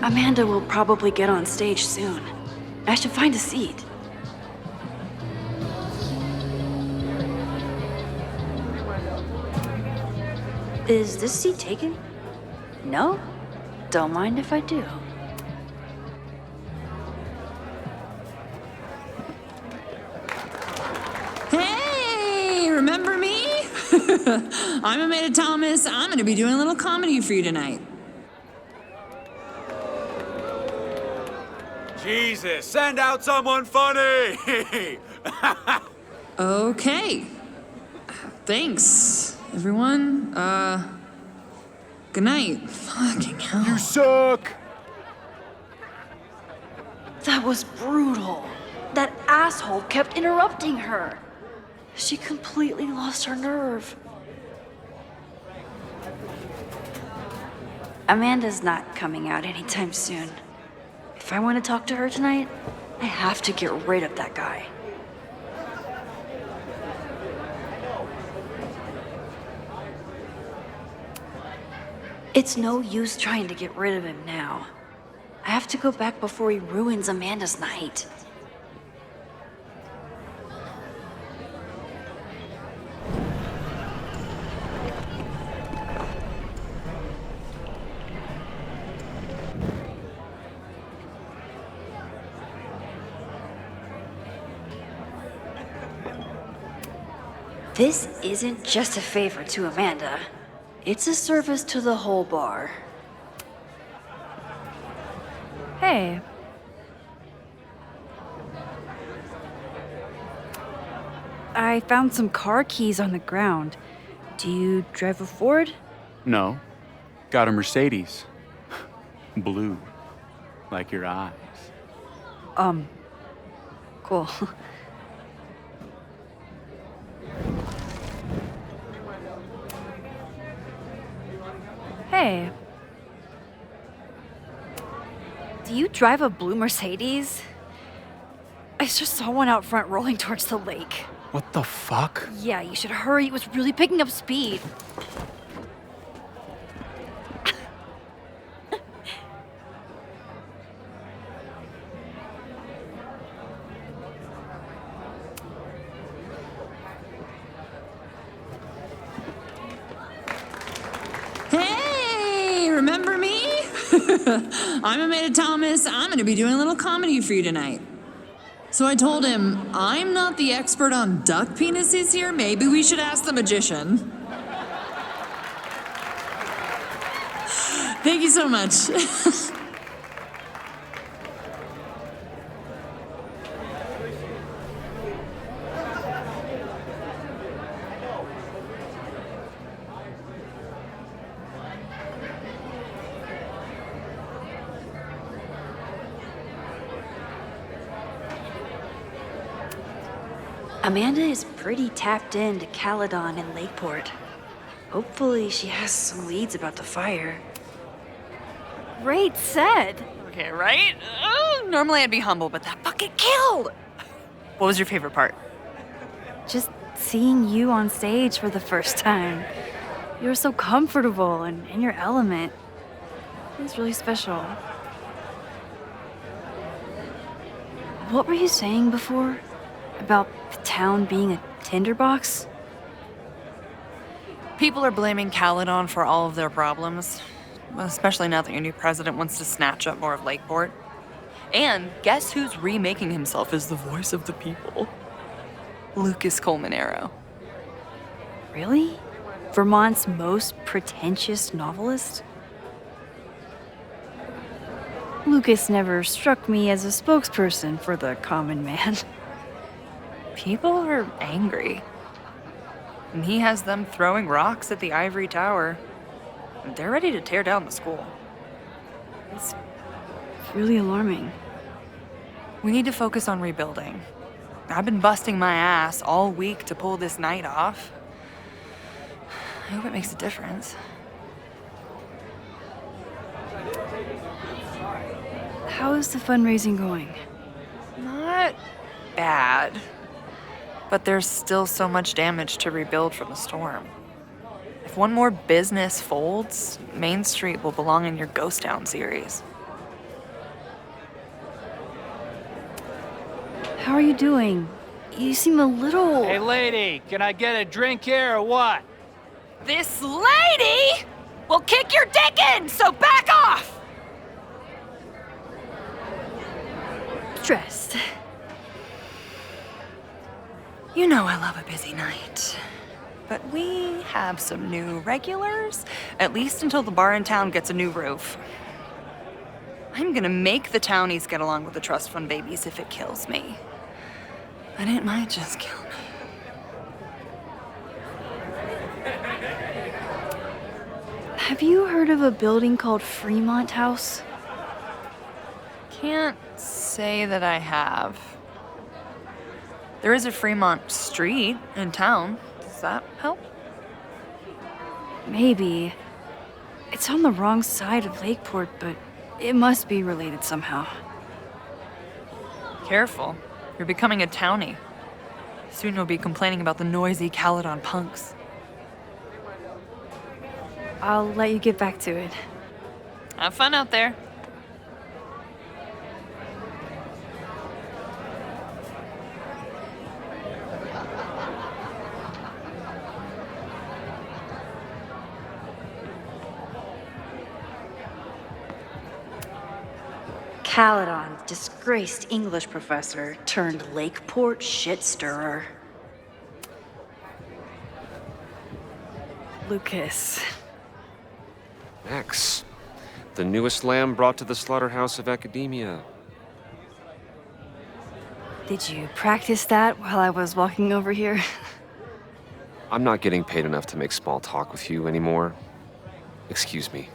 Amanda will probably get on stage soon. I should find a seat. Is this seat taken? No? Don't mind if I do. I'm Amanda Thomas. I'm gonna be doing a little comedy for you tonight. Jesus, send out someone funny! Okay. Thanks, everyone. Good night. Fucking hell. You suck! That was brutal. That asshole kept interrupting her. She completely lost her nerve. Amanda's not coming out anytime soon. If I want to talk to her tonight, I have to get rid of that guy. It's no use trying to get rid of him now. I have to go back before he ruins Amanda's night. This isn't just a favor to Amanda. It's a service to the whole bar. Hey. I found some car keys on the ground. Do you drive a Ford? No. Got a Mercedes. Blue. Like your eyes. Cool. Hey. Do you drive a blue Mercedes? I just saw one out front rolling towards the lake. What the fuck? Yeah, you should hurry. It was really picking up speed. Hey, remember me? I'm Amanda Thomas. I'm gonna be doing a little comedy for you tonight. So I told him, I'm not the expert on duck penises here. Maybe we should ask the magician. Thank you so much. Amanda is pretty tapped into Caledon and Lakeport. Hopefully she has some leads about the fire. Great set! Okay, right? Normally I'd be humble, but that fucking killed! What was your favorite part? Just seeing you on stage for the first time. You were so comfortable and in your element. It was really special. What were you saying before? About the town being a tinderbox? People are blaming Caledon for all of their problems, especially now that your new president wants to snatch up more of Lakeport. And guess who's remaking himself as the voice of the people? Lucas Colmenero. Really? Vermont's most pretentious novelist? Lucas never struck me as a spokesperson for the common man. People are angry. And he has them throwing rocks at the Ivory Tower. They're ready to tear down the school. It's really alarming. We need to focus on rebuilding. I've been busting my ass all week to pull this night off. I hope it makes a difference. How is the fundraising going? Not bad. But there's still so much damage to rebuild from the storm. If one more business folds, Main Street will belong in your Ghost Town series. How are you doing? You seem a little... Hey, lady, can I get a drink here or what? This lady will kick your dick in, so back off! Stressed. You know I love a busy night. but we have some new regulars, at least until the bar in town gets a new roof. I'm gonna make the townies get along with the trust fund babies if it kills me. And it might just kill me. Have you heard of a building called Fremont House? Can't say that I have. There is a Fremont Street in town. Does that help? Maybe. It's on the wrong side of Lakeport, but it must be related somehow. Careful. You're becoming a townie. Soon you'll be complaining about the noisy Caledon punks. I'll let you get back to it. Have fun out there. Caledon, disgraced English professor turned Lakeport shit stirrer. Lucas. Max, the newest lamb brought to the slaughterhouse of academia. Did you practice that while I was walking over here? I'm not getting paid enough to make small talk with you anymore. Excuse me.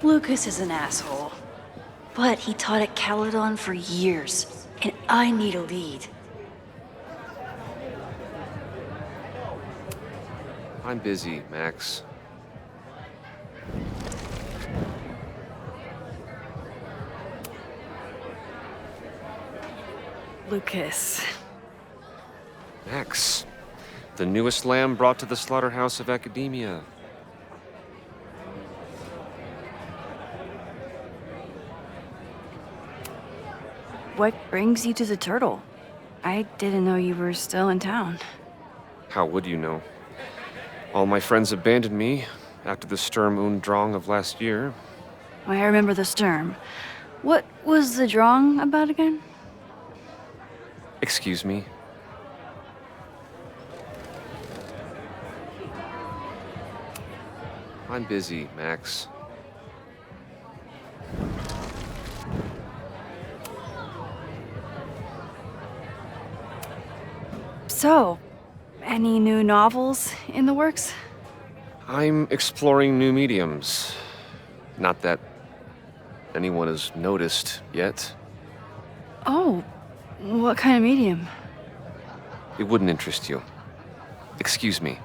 Lucas is an asshole. But he taught at Caledon for years, and I need a lead. I'm busy, Max. Lucas. Max, the newest lamb brought to the slaughterhouse of academia. What brings you to the Turtle? I didn't know you were still in town. How would you know? All my friends abandoned me after the Sturm und Drang of last year. I remember the Sturm. What was the Drang about again? Excuse me? I'm busy, Max. So, any new novels in the works? I'm exploring new mediums. Not that anyone has noticed yet. Oh, what kind of medium? It wouldn't interest you. Excuse me.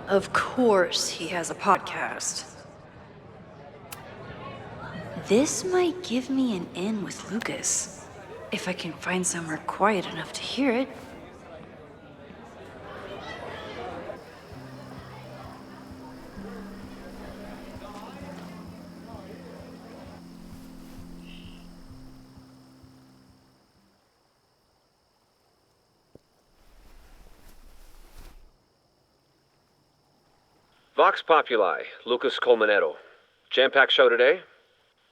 Of course he has a podcast. This might give me an in with Lucas, if I can find somewhere quiet enough to hear it. Vox Populi, Lucas Colmenero. Jam-packed show today?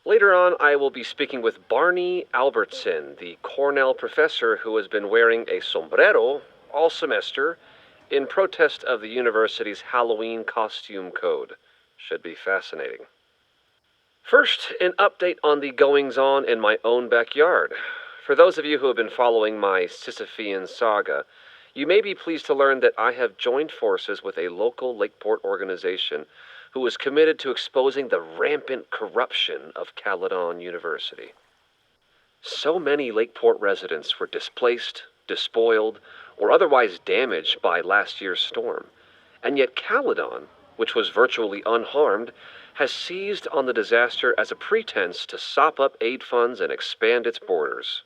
Later on, I will be speaking with Barney Albertson, the Cornell professor who has been wearing a sombrero all semester in protest of the university's Halloween costume code. Should be fascinating. First, an update on the goings-on in my own backyard. For those of you who have been following my Sisyphean saga, you may be pleased to learn that I have joined forces with a local Lakeport organization who is committed to exposing the rampant corruption of Caledon University. So many Lakeport residents were displaced, despoiled, or otherwise damaged by last year's storm, and yet Caledon, which was virtually unharmed, has seized on the disaster as a pretense to sop up aid funds and expand its borders.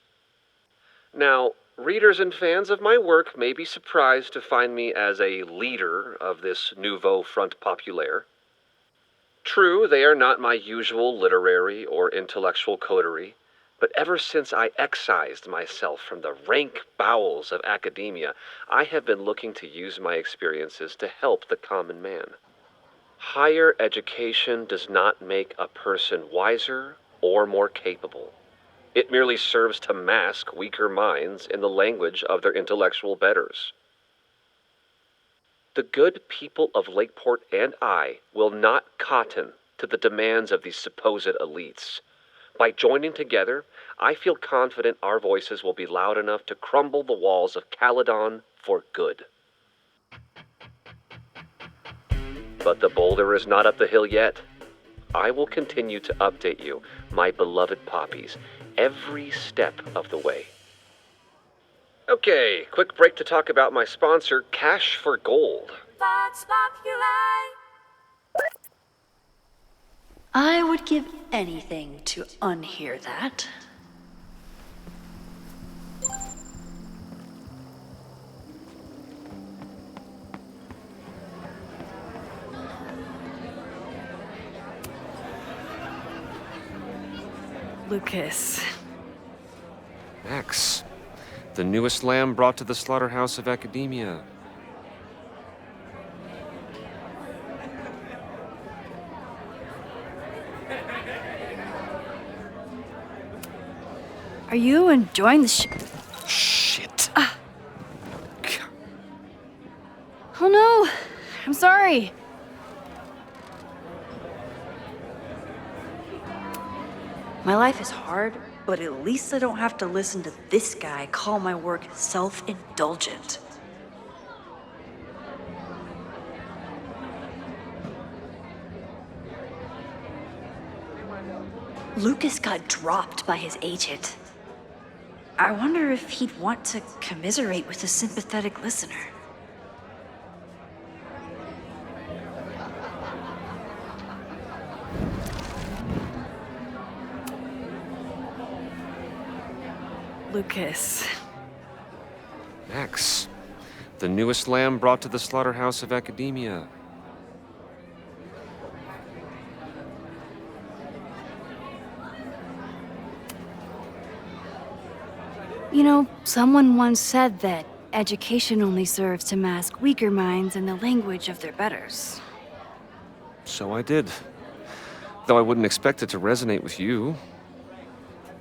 Now, readers and fans of my work may be surprised to find me as a leader of this nouveau front populaire. True, they are not my usual literary or intellectual coterie, but ever since I excised myself from the rank bowels of academia, I have been looking to use my experiences to help the common man. Higher education does not make a person wiser or more capable. It merely serves to mask weaker minds in the language of their intellectual betters. The good people of Lakeport and I will not cotton to the demands of these supposed elites. By joining together, I feel confident our voices will be loud enough to crumble the walls of Caledon for good. But the boulder is not up the hill yet. I will continue to update you, my beloved poppies, every step of the way. Okay, quick break to talk about my sponsor, Cash for Gold. I would give anything to unhear that. Lucas. Max, the newest lamb brought to the slaughterhouse of academia. Are you enjoying the Shit. Oh no! I'm sorry. My life is hard, but at least I don't have to listen to this guy call my work self-indulgent. Lucas got dropped by his agent. I wonder if he'd want to commiserate with a sympathetic listener. Lucas. Max, the newest lamb brought to the slaughterhouse of academia. You know, someone once said that education only serves to mask weaker minds in the language of their betters. So I did. Though I wouldn't expect it to resonate with you.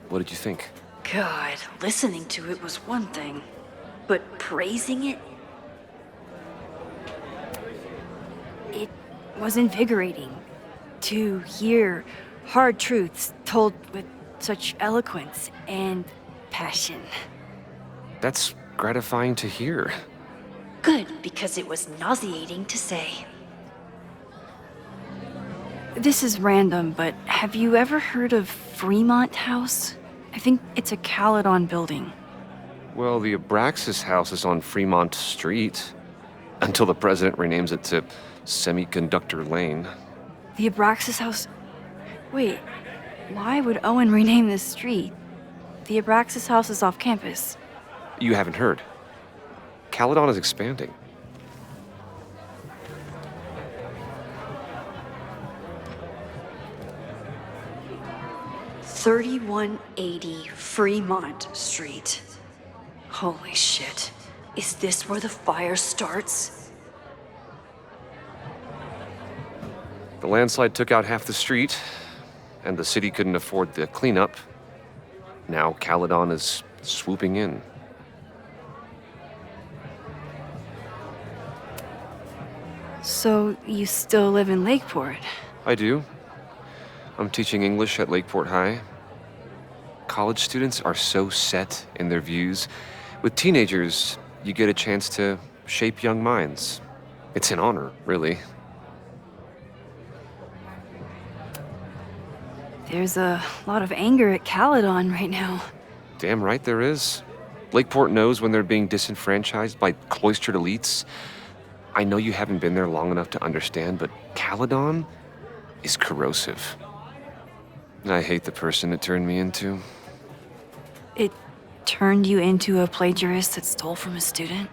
What did you think? God, listening to it was one thing, but praising it? It was invigorating to hear hard truths told with such eloquence and passion. That's gratifying to hear. Good, because it was nauseating to say. This is random, but have you ever heard of Fremont House? I think it's a Caledon building. Well, the Abraxas house is on Fremont Street. Until the president renames it to Semiconductor Lane. The Abraxas House? Wait, why would Owen rename this street? The Abraxas House is off campus. You haven't heard. Caledon is expanding. $3180 Fremont Street. Holy shit. Is this where the fire starts? The landslide took out half the street, and the city couldn't afford the cleanup. Now Caledon is swooping in. So you still live in Lakeport? I do. I'm teaching English at Lakeport High. College students are so set in their views. With teenagers, you get a chance to shape young minds. It's an honor, really. There's a lot of anger at Caledon right now. Damn right there is. Lakeport knows when they're being disenfranchised by cloistered elites. I know you haven't been there long enough to understand, but Caledon is corrosive. I hate the person it turned me into. It turned you into a plagiarist that stole from a student?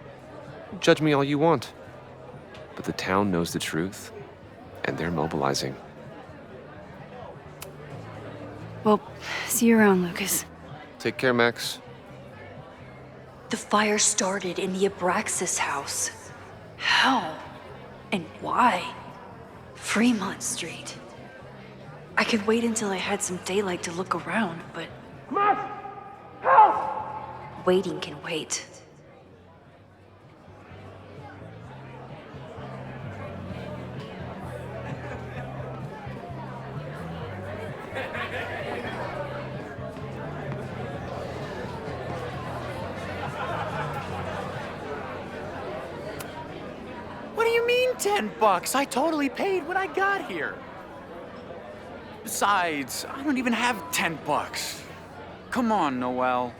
Judge me all you want. But the town knows the truth, and they're mobilizing. Well, see you around, Lucas. Take care, Max. The fire started in the Abraxas house. How? And why? Fremont Street. I could wait until I had some daylight to look around, but... Max! Help! Waiting can wait. What do you mean $10? I totally paid when I got here. Besides, I don't even have $10. Come on, Noel.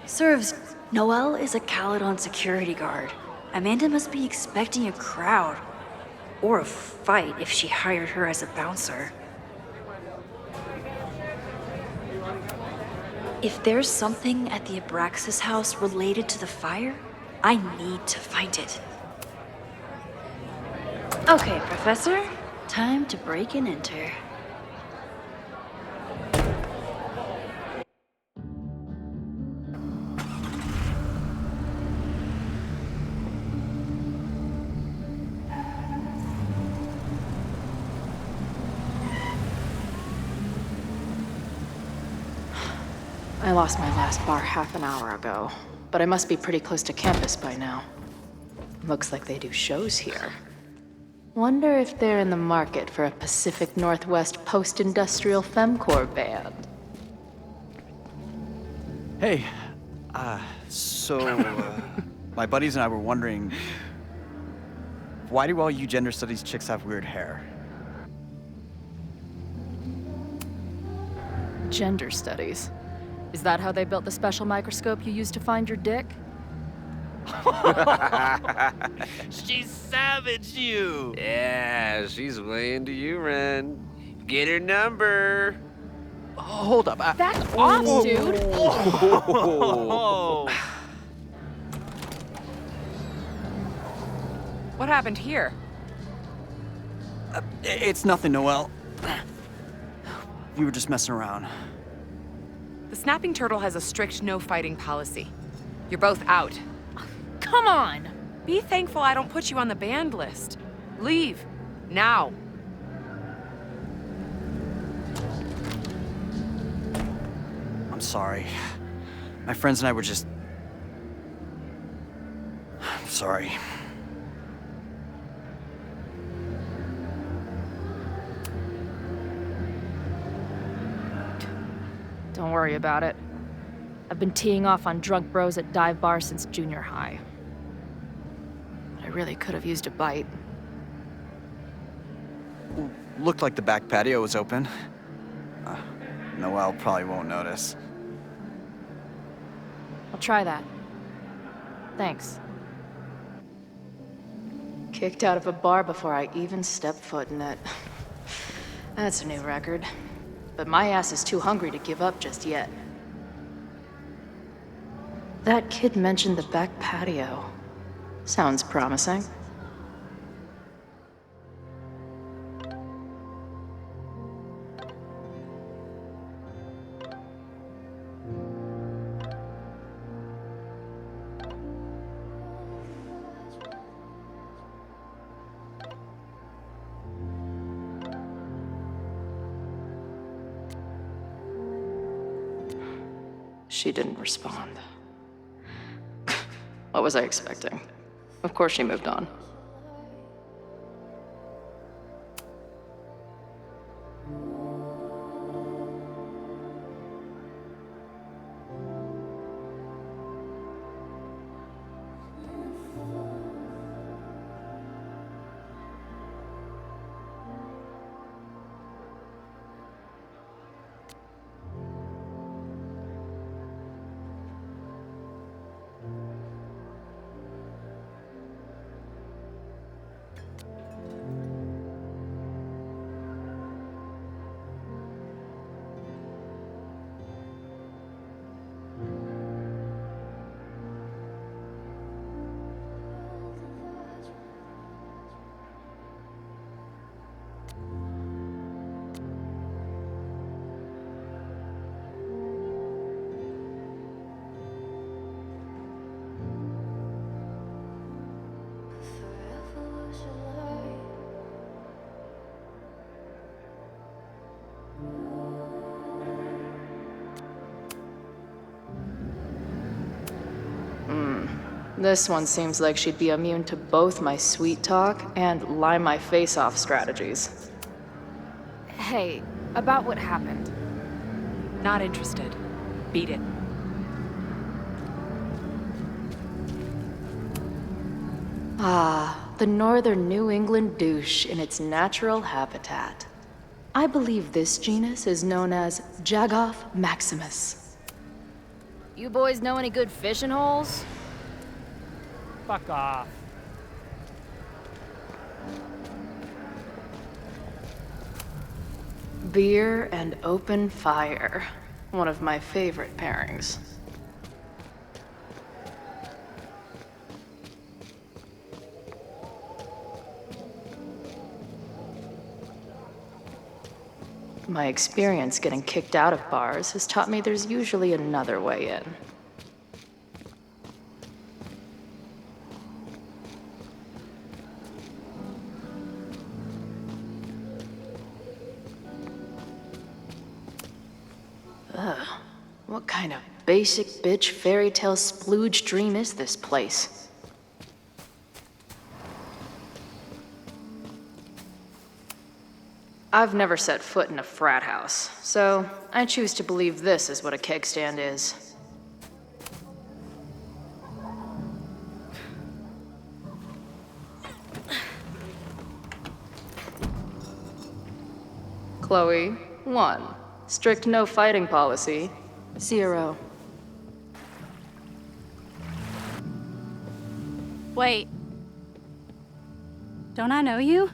Serves, Noelle is a Caledon security guard. Amanda must be expecting a crowd. Or a fight if she hired her as a bouncer. If there's something at the Abraxas house related to the fire, I need to find it. Okay, Professor. Time to break and enter. I lost my last bar half an hour ago, but I must be pretty close to campus by now. Looks like they do shows here. Wonder if they're in the market for a Pacific Northwest post-industrial femcore band. Hey, my buddies and I were wondering, why do all you gender studies chicks have weird hair? Gender studies. Is that how they built the special microscope you used to find your dick? She savaged you. Yeah, she's way into you, Ren. Get her number. Hold up. That's off, dude. What happened here? It's nothing, Noel. We were just messing around. The snapping turtle has a strict no-fighting policy. You're both out. Come on! Be thankful I don't put you on the banned list. Leave. Now. I'm sorry. My friends and I were just... I'm sorry. Don't worry about it. I've been teeing off on drunk bros at dive bars since junior high. But I really could have used a bite. Looked like the back patio was open. Noel probably won't notice. I'll try that. Thanks. Kicked out of a bar before I even stepped foot in it. That's a new record. But my ass is too hungry to give up just yet. That kid mentioned the back patio. Sounds promising. She didn't respond. What was I expecting? Of course she moved on. This one seems like she'd be immune to both my sweet talk and lie my face off strategies. Hey, about what happened. Not interested. Beat it. Ah, the northern New England douche in its natural habitat. I believe this genus is known as Jagoff maximus. You boys know any good fishing holes? Fuck off. Beer and open fire. One of my favorite pairings. My experience getting kicked out of bars has taught me there's usually another way in. Ugh, what kind of basic bitch fairy tale splooge dream is this place? I've never set foot in a frat house, so I choose to believe this is what a keg stand is. Chloe, 1. Strict no fighting policy. 0. Wait. Don't I know you?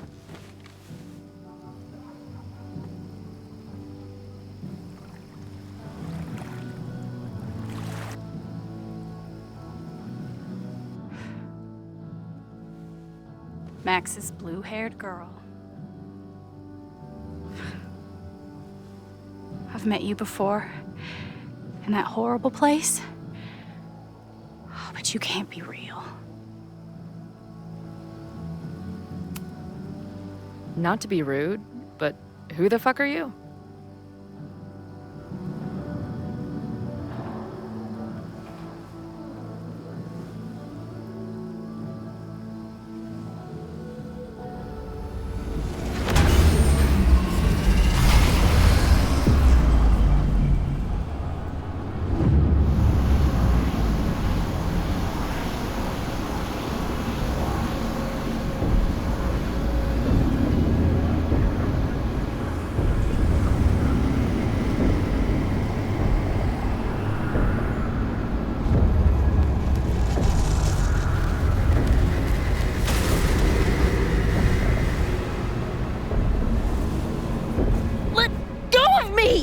Max's blue-haired girl. I've met you before. In that horrible place. Oh, but you can't be real. Not to be rude, but who the fuck are you?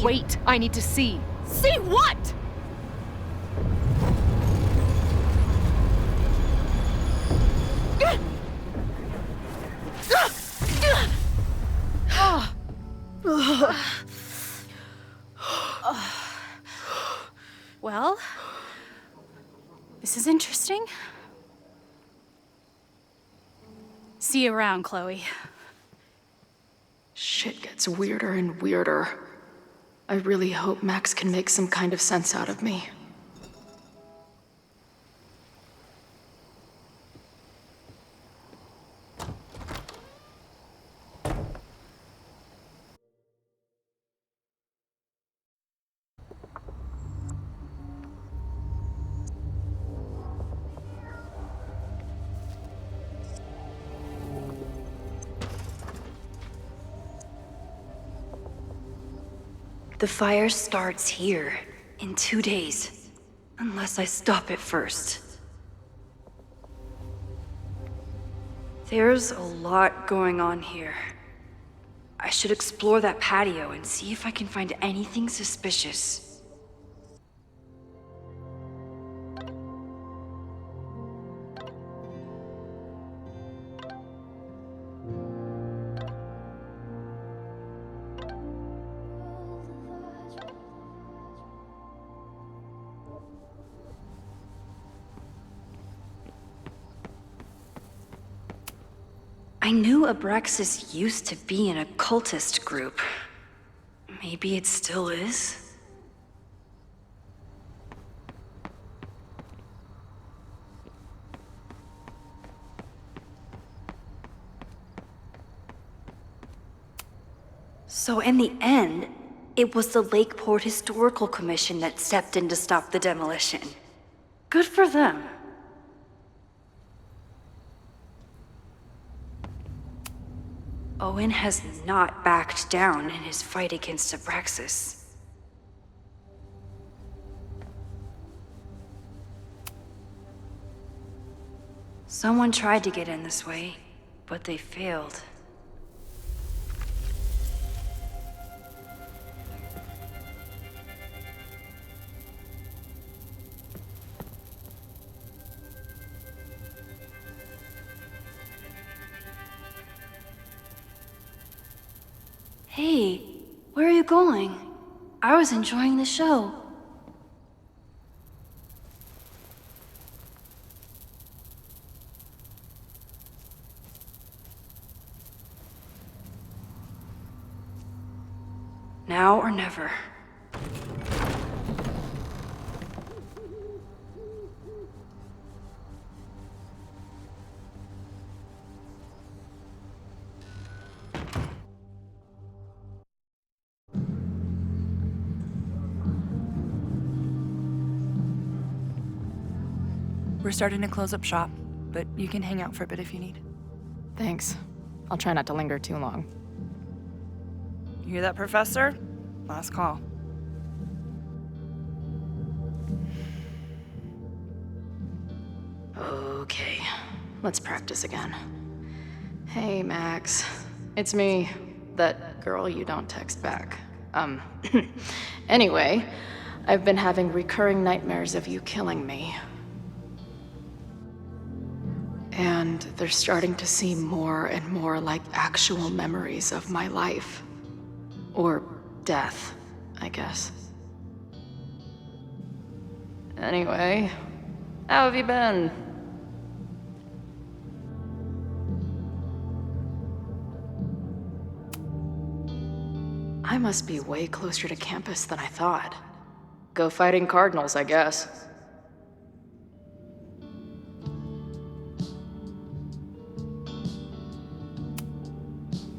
Wait, I need to see. See what? Well, this is interesting. See you around, Chloe. Shit gets weirder and weirder. I really hope Max can make some kind of sense out of me. The fire starts here in 2 days, unless I stop it first. There's a lot going on here. I should explore that patio and see if I can find anything suspicious. I knew Abraxas used to be an occultist group. Maybe it still is? So in the end, it was the Lakeport Historical Commission that stepped in to stop the demolition. Good for them. Owen has not backed down in his fight against Abraxas. Someone tried to get in this way, but they failed. Hey, where are you going? I was enjoying the show. Now or never. We're starting to close up shop, but you can hang out for a bit if you need. Thanks. I'll try not to linger too long. You hear that, Professor? Last call. Okay, let's practice again. Hey, Max. It's me, that girl you don't text back. Anyway, I've been having recurring nightmares of you killing me. And they're starting to seem more and more like actual memories of my life. Or death, I guess. Anyway, how have you been? I must be way closer to campus than I thought. Go fighting Cardinals, I guess.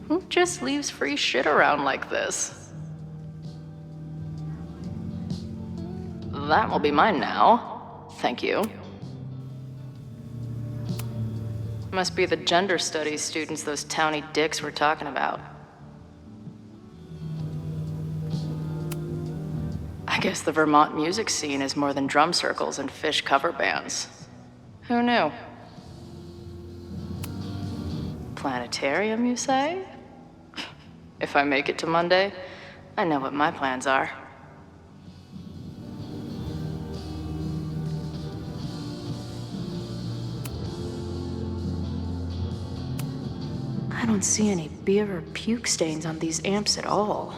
Who just leaves free shit around like this? That will be mine now. Thank you. Must be the gender studies students those towny dicks were talking about. I guess the Vermont music scene is more than drum circles and fish cover bands. Who knew? Planetarium, you say? If I make it to Monday, I know what my plans are. I don't see any beer or puke stains on these amps at all.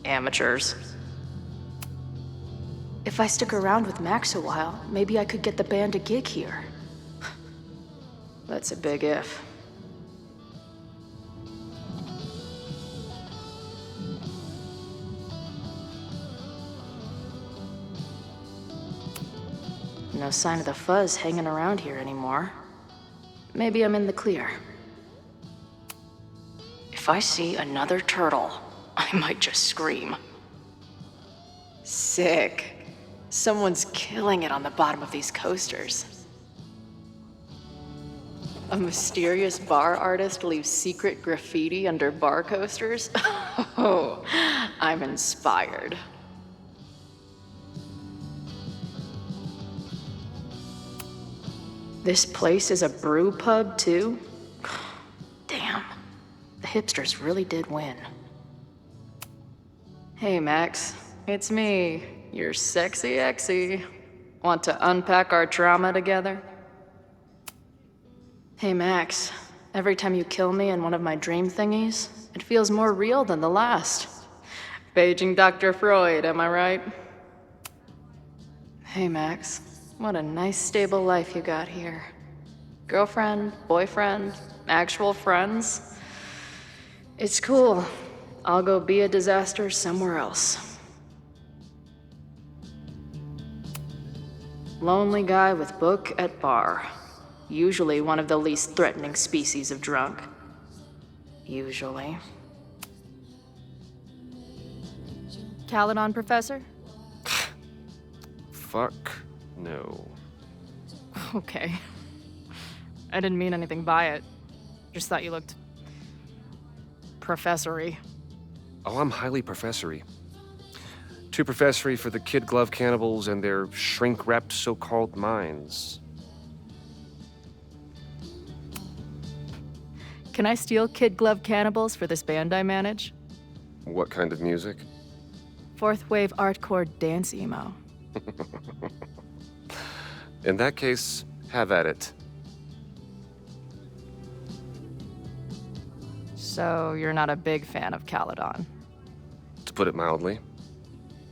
Amateurs. If I stick around with Max a while, maybe I could get the band a gig here. That's a big if. No sign of the fuzz hanging around here anymore. Maybe I'm in the clear. If I see another turtle, I might just scream. Sick. Someone's killing it on the bottom of these coasters. A mysterious bar artist leaves secret graffiti under bar coasters? Oh, I'm inspired. This place is a brew pub, too? Damn. The hipsters really did win. Hey, Max. It's me, your sexy exy. Want to unpack our trauma together? Hey, Max. Every time you kill me in one of my dream thingies, it feels more real than the last. Paging Dr. Freud, am I right? Hey, Max. What a nice, stable life you got here. Girlfriend, boyfriend, actual friends. It's cool. I'll go be a disaster somewhere else. Lonely guy with book at bar. Usually one of the least threatening species of drunk. Usually. Caledon professor? Fuck no. Okay. I didn't mean anything by it. Just thought you looked professory. Oh, I'm highly professory. Too professory for the kid glove cannibals and their shrink-wrapped so-called minds. Can I steal kid glove cannibals for this band I manage? What kind of music? Fourth wave artcore dance emo. In that case, have at it. So you're not a big fan of Caledon? To put it mildly.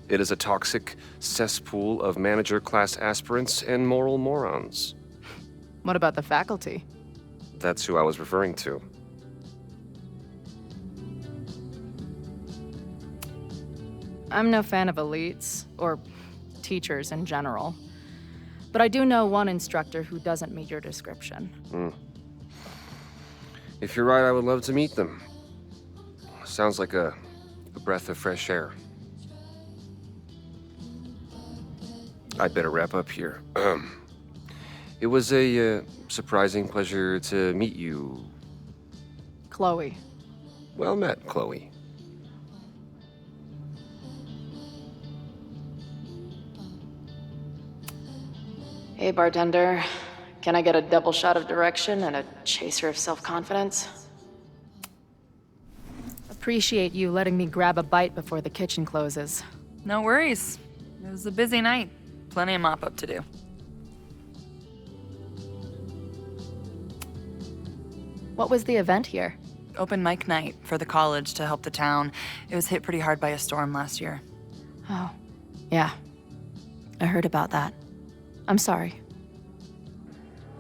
It is a toxic cesspool of manager-class aspirants and moral morons. What about the faculty? That's who I was referring to. I'm no fan of elites, or teachers in general. But I do know one instructor who doesn't meet your description. If you're right, I would love to meet them. Sounds like a breath of fresh air. I'd better wrap up here. It was a surprising pleasure to meet you. Chloe. Well met, Chloe. Hey, bartender. Can I get a double shot of direction and a chaser of self-confidence? Appreciate you letting me grab a bite before the kitchen closes. No worries. It was a busy night. Plenty of mop-up to do. What was the event here? Open mic night for the college to help the town. It was hit pretty hard by a storm last year. Oh, yeah. I heard about that. I'm sorry.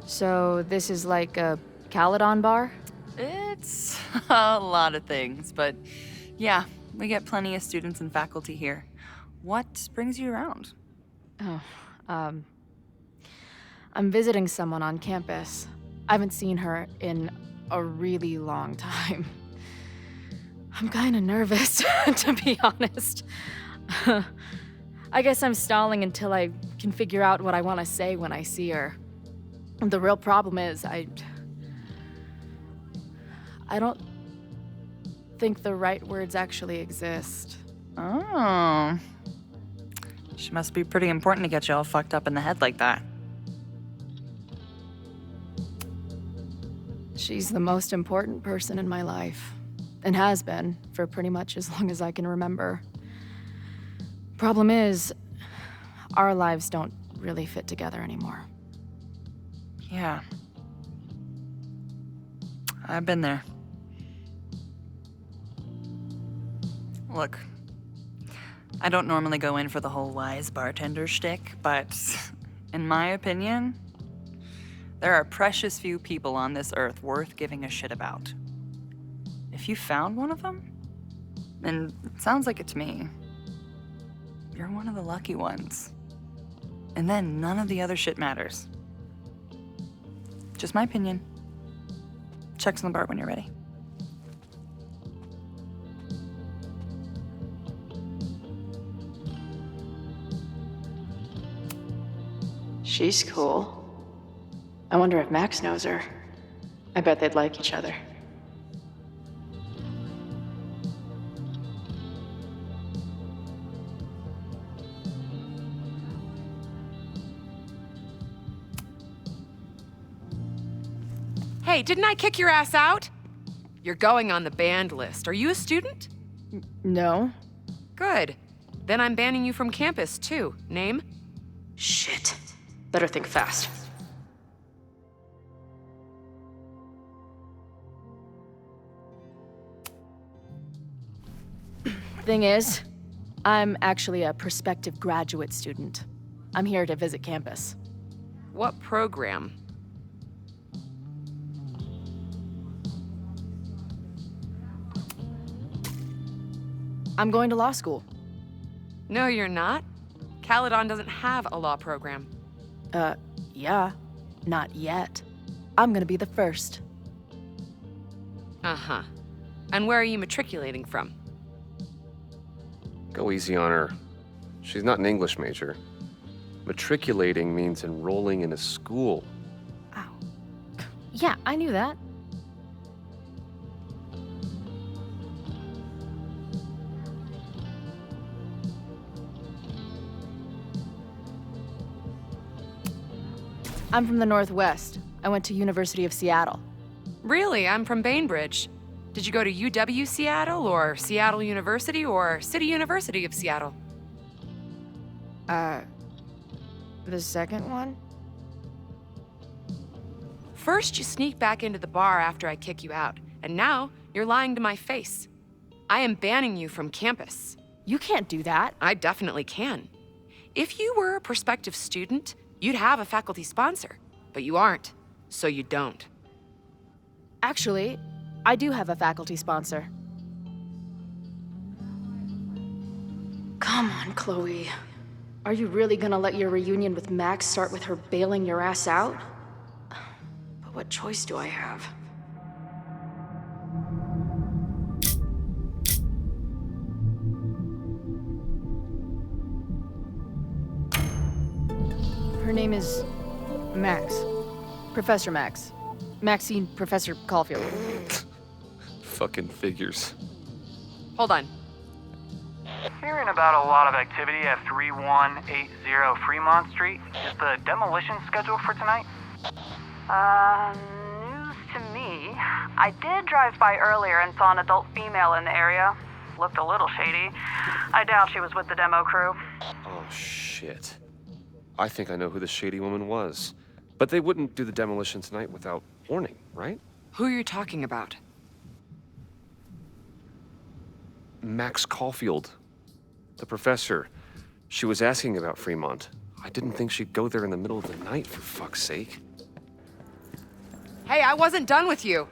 So this is like a Caledon bar? It's a lot of things, but yeah, we get plenty of students and faculty here. What brings you around? Oh, I'm visiting someone on campus. I haven't seen her in a really long time. I'm kinda nervous, to be honest. I guess I'm stalling until I can figure out what I want to say when I see her. The real problem is, I don't think the right words actually exist. Oh. She must be pretty important to get you all fucked up in the head like that. She's the most important person in my life, and has been for pretty much as long as I can remember. Problem is, our lives don't really fit together anymore. Yeah. I've been there. Look, I don't normally go in for the whole wise bartender shtick, but in my opinion, there are precious few people on this earth worth giving a shit about. If you found one of them, and it sounds like it to me, you're one of the lucky ones. And then none of the other shit matters. Just my opinion. Checks on the bar when you're ready. She's cool. I wonder if Max knows her. I bet they'd like each other. Hey, didn't I kick your ass out? You're going on the banned list. Are you a student? No. Good. Then I'm banning you from campus, too. Name? Shit. Better think fast. Thing is, I'm actually a prospective graduate student. I'm here to visit campus. What program? I'm going to law school. No, you're not. Caledon doesn't have a law program. Yeah. Not yet. I'm gonna be the first. Uh-huh. And where are you matriculating from? Go easy on her. She's not an English major. Matriculating means enrolling in a school. Yeah, I knew that. I'm from the Northwest. I went to University of Seattle. Really? I'm from Bainbridge. Did you go to UW Seattle or Seattle University or City University of Seattle? The second one? First, you sneak back into the bar after I kick you out, and now you're lying to my face. I am banning you from campus. You can't do that. I definitely can. If you were a prospective student, you'd have a faculty sponsor, but you aren't, so you don't. Actually, I do have a faculty sponsor. Come on, Chloe. Are you really gonna let your reunion with Max start with her bailing your ass out? But what choice do I have? Her name is Max. Professor Max. Maxine Professor Caulfield. Fucking figures. Hold on. Hearing about a lot of activity at 3180 Fremont Street. Is the demolition scheduled for tonight? News to me. I did drive by earlier and saw an adult female in the area. Looked a little shady. I doubt she was with the demo crew. Oh, shit. I think I know who the shady woman was. But they wouldn't do the demolition tonight without warning, right? Who are you talking about? Max Caulfield. The professor. She was asking about Fremont. I didn't think she'd go there in the middle of the night, for fuck's sake. Hey, I wasn't done with you.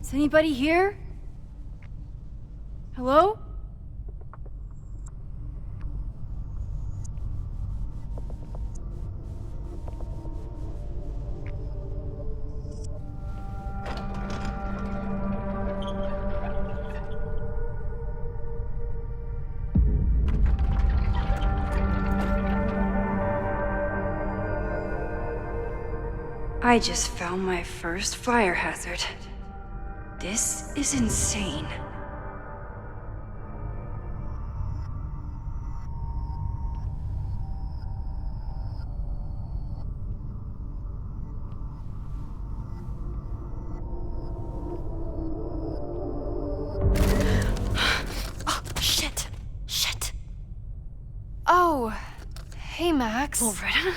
Is anybody here? Hello? I just found my first fire hazard. This is insane. Oh, shit. Shit. Oh, hey, Max. Loretta?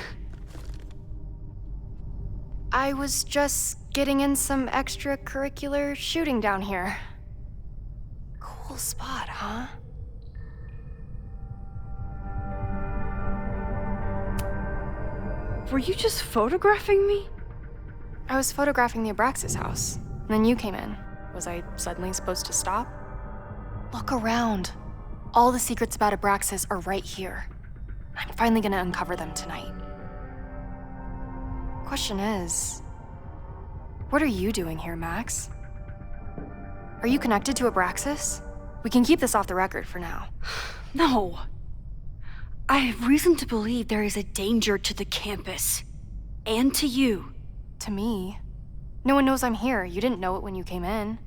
I was just getting in some extracurricular shooting down here. Cool spot, huh? Were you just photographing me? I was photographing the Abraxas house, and then you came in. Was I suddenly supposed to stop? Look around. All the secrets about Abraxas are right here. I'm finally gonna uncover them tonight. Question is, what are you doing here, Max? Are you connected to Abraxas? We can keep this off the record for now. No. I have reason to believe there is a danger to the campus. And to you. To me? No one knows I'm here. You didn't know it when you came in.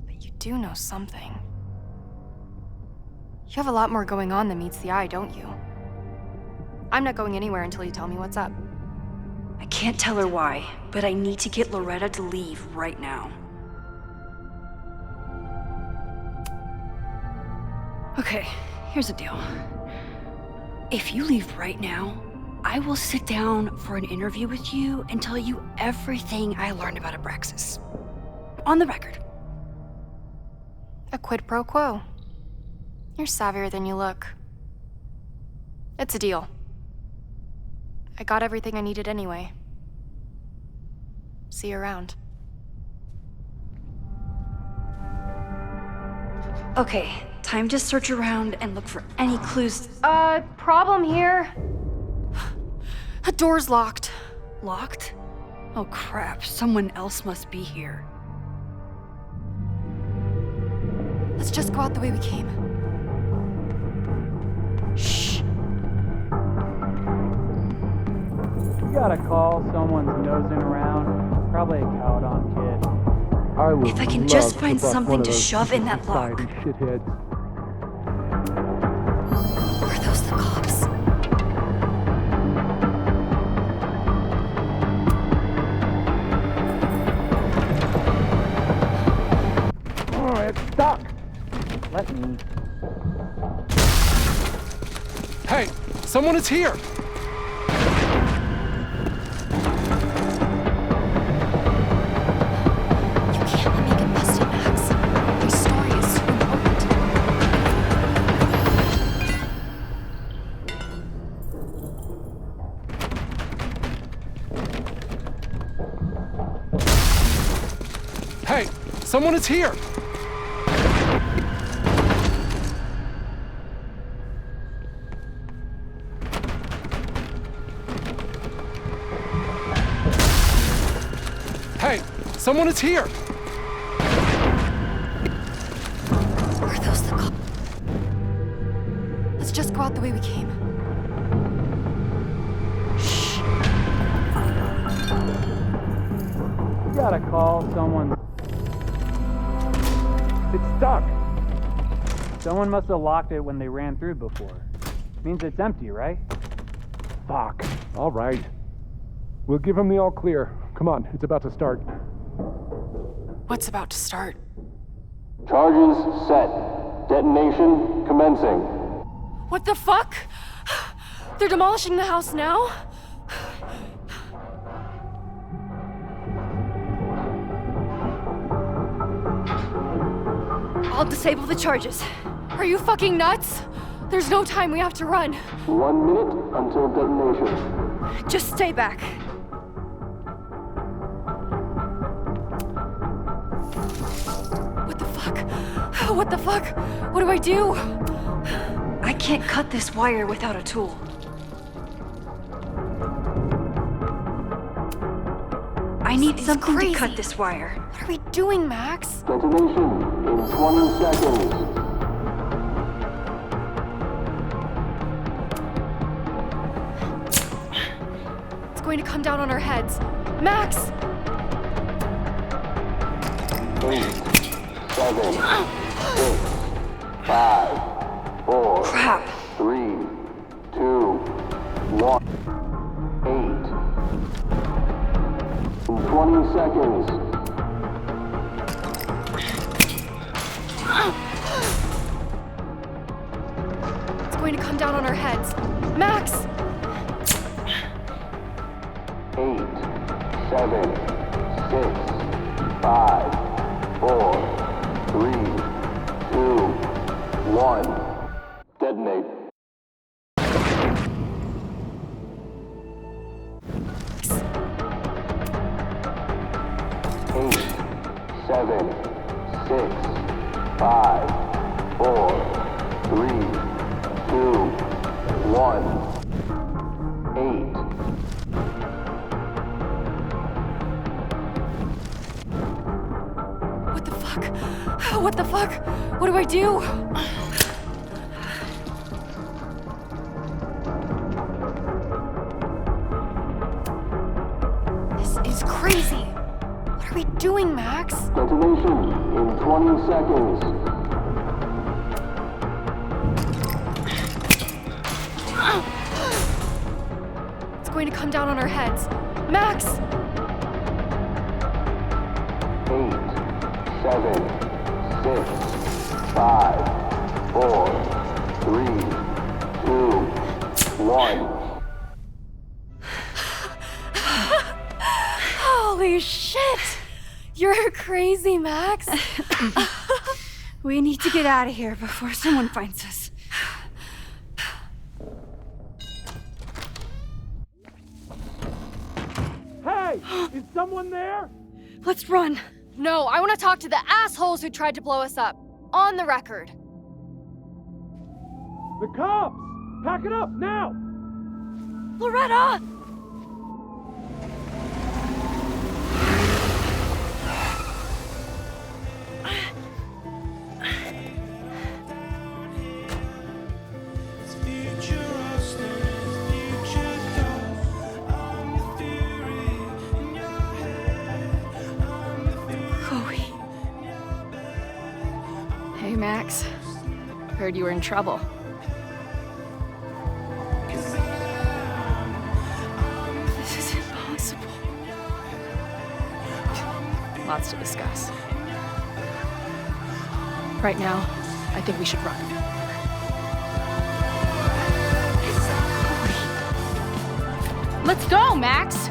But you do know something. You have a lot more going on than meets the eye, don't you? I'm not going anywhere until you tell me what's up. I can't tell her why, but I need to get Loretta to leave right now. Okay, here's the deal. If you leave right now, I will sit down for an interview with you and tell you everything I learned about Abraxas. On the record. A quid pro quo. You're savvier than you look. It's a deal. I got everything I needed anyway. See you around. Okay, time to search around and look for any clues. Problem here. The door's locked. Locked? Oh crap, someone else must be here. Let's just go out the way we came. Shh. You gotta call someone's nosing around. Probably a Caledon kid. If I can just find something to shove in that lock. Shitheads. Are those the cops? Oh, it's stuck. Let me. Hey, someone is here. Hey, someone is here! Hey, someone is here! Are those the cops? Let's just go out the way we came. You gotta call someone. It's stuck. Someone must have locked it when they ran through before. Means it's empty, right? Fuck. All right. We'll give him the all clear. Come on, it's about to start. What's about to start? Charges set. Detonation commencing. What the fuck? They're demolishing the house now? I'll disable the charges. Are you fucking nuts? There's no time, we have to run. 1 minute until detonation. Just stay back. What the fuck? What the fuck? What do I do? I can't cut this wire without a tool. I need something to cut this wire. What are we doing, Max? Detonation in 20 seconds. It's going to come down on our heads. Max! 8, 7, 6, 5, 4, Crap. 3, 2, 1. 8. In 20 seconds. It's going to come down on our heads. Max! 8, 7, 6, 5, 4, 3, 2, 1. Detonate. 8, 7, 6, 5, 4, 3, 2, 1. 8. What the fuck? What the fuck? What do I do? This is crazy. What are we doing, Max? Detonation in 20 seconds. It's going to come down on our heads. Max! 8, 7, 6, 5, 4, 3, 2, 1. Holy shit! You're crazy, Max. We need to get out of here before someone finds us. Hey! Is someone there? Let's run. No, I want to talk to the assholes who tried to blow us up. On the record. The cops! Pack it up, now! Loretta! Hey, Max. Heard you were in trouble. This is impossible. Lots to discuss. Right now, I think we should run. Let's go, Max!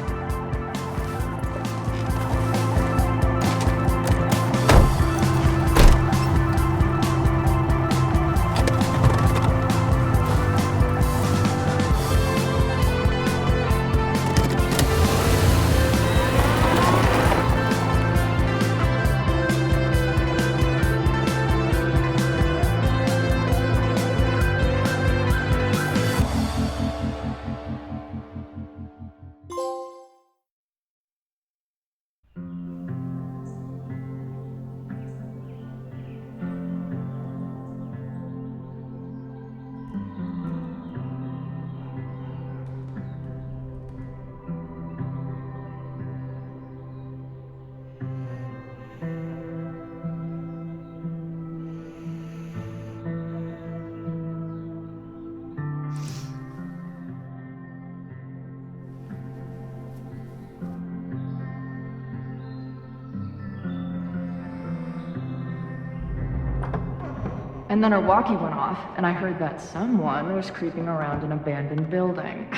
And then our walkie went off, and I heard that someone was creeping around an abandoned building.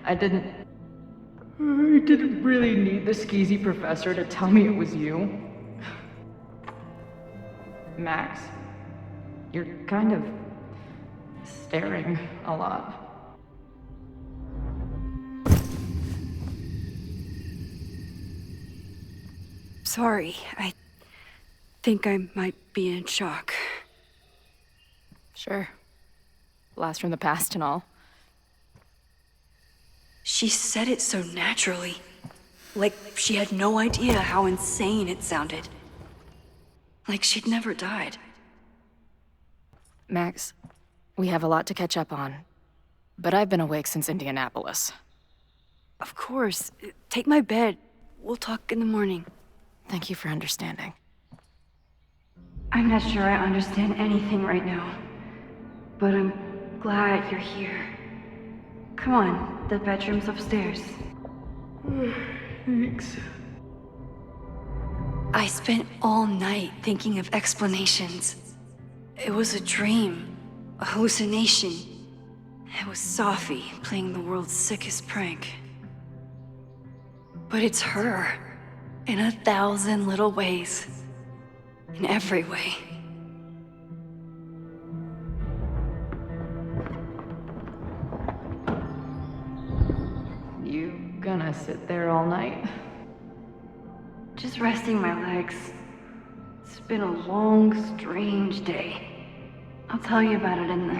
I didn't really need the skeezy professor to tell me it was you. Max, you're kind of staring a lot. Sorry, I think I might be in shock. Sure. Blast from the past and all. She said it so naturally. Like she had no idea how insane it sounded. Like she'd never died. Max, we have a lot to catch up on. But I've been awake since Indianapolis. Of course. Take my bed. We'll talk in the morning. Thank you for understanding. I'm not sure I understand anything right now. But I'm glad you're here. Come on, the bedroom's upstairs. Thanks. I spent all night thinking of explanations. It was a dream, a hallucination. It was Sophie playing the world's sickest prank. But it's her, in 1,000 little ways. In every way. You gonna sit there all night? Just resting my legs. It's been a long, strange day. I'll tell you about it in the...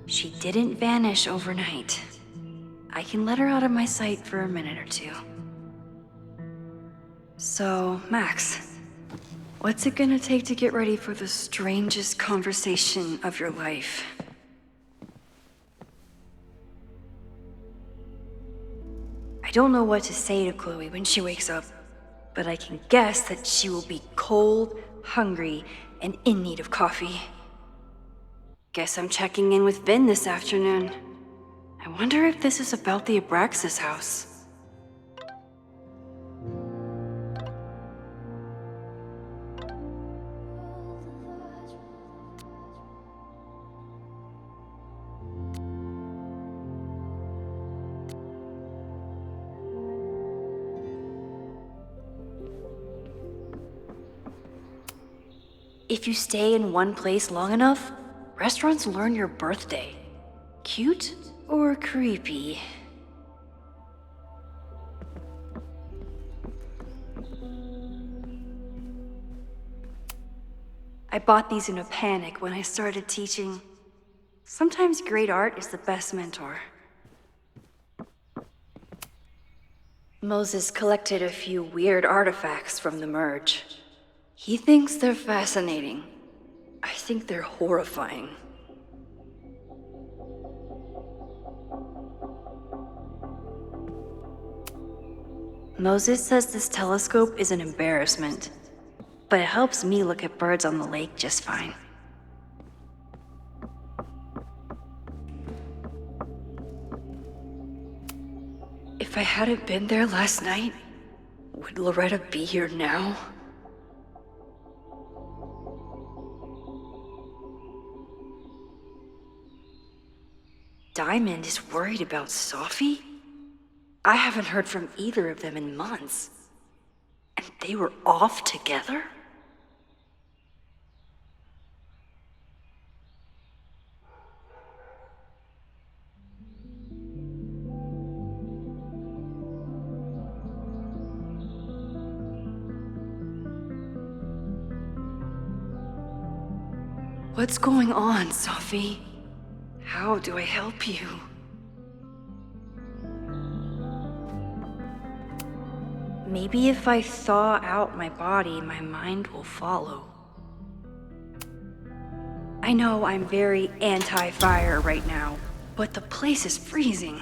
She didn't vanish overnight. I can let her out of my sight for a minute or two. So, Max, what's it gonna take to get ready for the strangest conversation of your life? I don't know what to say to Chloe when she wakes up, but I can guess that she will be cold, hungry, and in need of coffee. Guess I'm checking in with Vin this afternoon. I wonder if this is about the Abraxas house. If you stay in one place long enough, restaurants learn your birthday. Cute or creepy? I bought these in a panic when I started teaching. Sometimes great art is the best mentor. Moses collected a few weird artifacts from the merge. He thinks they're fascinating. I think they're horrifying. Moses says this telescope is an embarrassment, but it helps me look at birds on the lake just fine. If I hadn't been there last night, would Loretta be here now? Diamond is worried about Sophie? I haven't heard from either of them in months. And they were off together? What's going on, Sophie? How do I help you? Maybe if I thaw out my body, my mind will follow. I know I'm very anti-fire right now, but the place is freezing.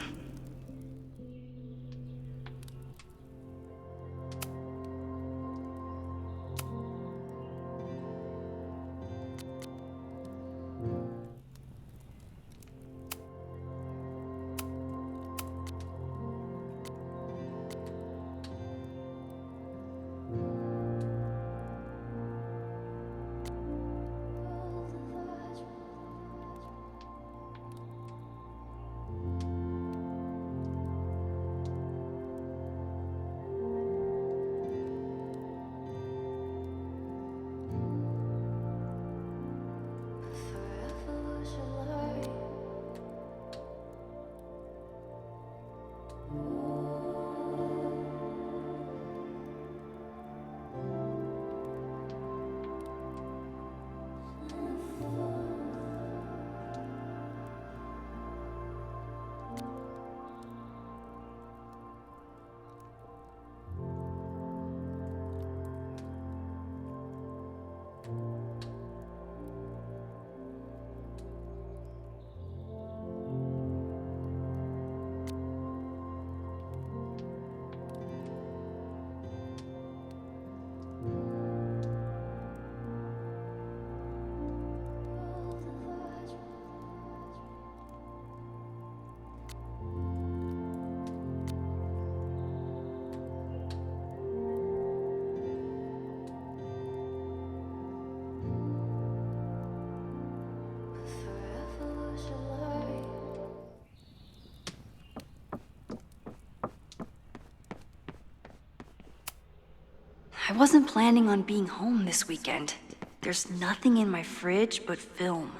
I wasn't planning on being home this weekend. There's nothing in my fridge but film.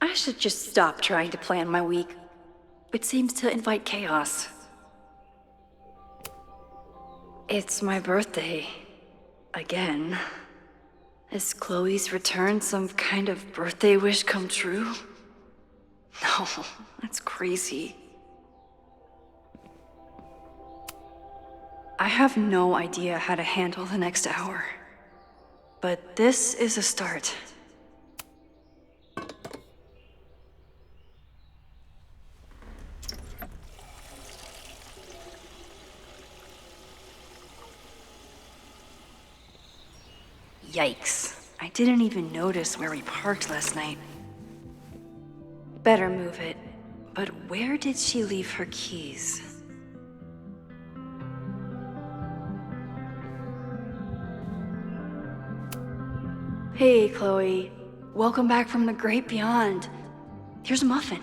I should just stop trying to plan my week. It seems to invite chaos. It's my birthday. Again. Is Chloe's return some kind of birthday wish come true? No, that's crazy. I have no idea how to handle the next hour. But this is a start. Yikes. I didn't even notice where we parked last night. Better move it. But where did she leave her keys? Hey, Chloe. Welcome back from the great beyond. Here's a muffin.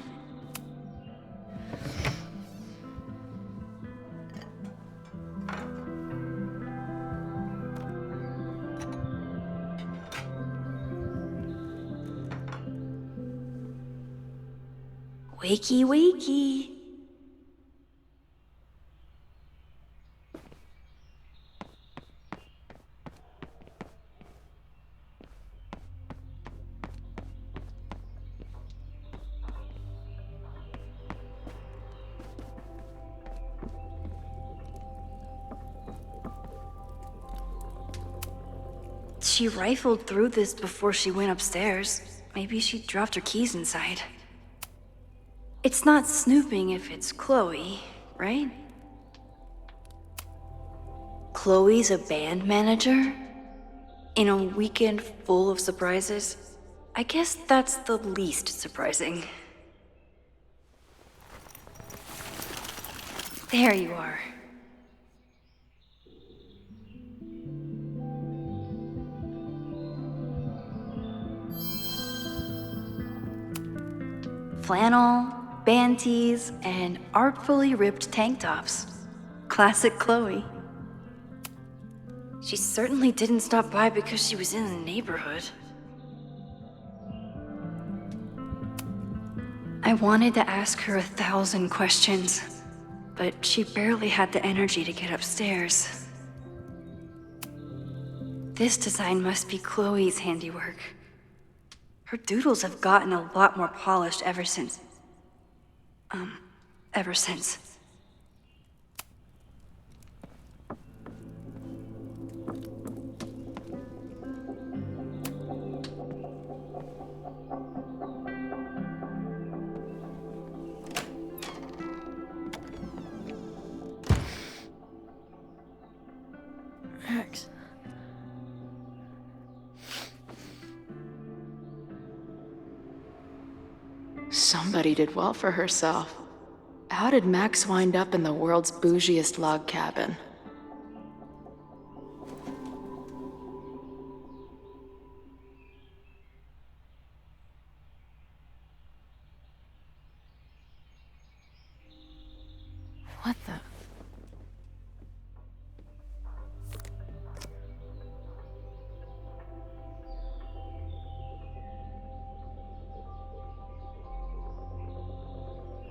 Wakey, wakey. she rifled through this before she went upstairs. Maybe she dropped her keys inside. It's not snooping if it's Chloe, right? Chloe's a band manager? In a weekend full of surprises? I guess that's the least surprising. There you are. Flannel, band tees, and artfully ripped tank tops. Classic Chloe. She certainly didn't stop by because she was in the neighborhood. I wanted to ask her 1,000 questions, but she barely had the energy to get upstairs. This design must be Chloe's handiwork. Her doodles have gotten a lot more polished ever since. Max. Somebody did well for herself. How did Max wind up in the world's bougiest log cabin? What the?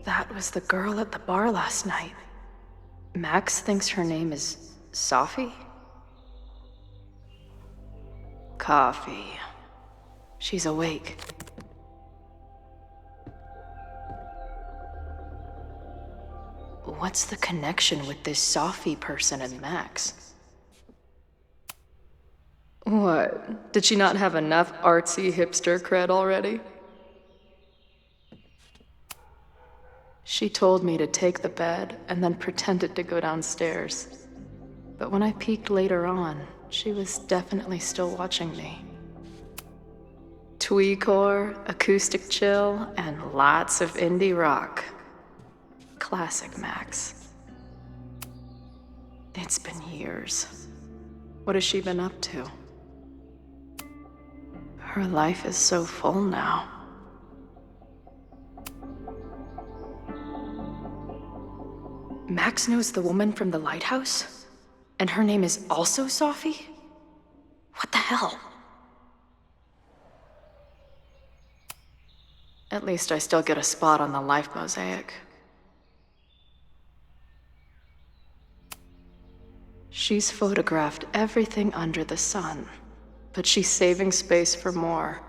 That was the girl at the bar last night. Max thinks her name is Sophie? Coffee. She's awake. What's the connection with this Sophie person and Max? What? Did she not have enough artsy hipster cred already? She told me to take the bed and then pretended to go downstairs. But when I peeked later on, she was definitely still watching me. Tweecore, acoustic chill, and lots of indie rock. Classic Max. It's been years. What has she been up to? Her life is so full now. Max knows the woman from the lighthouse? And her name is also Sophie? What the hell? At least I still get a spot on the life mosaic. She's photographed everything under the sun, but she's saving space for more.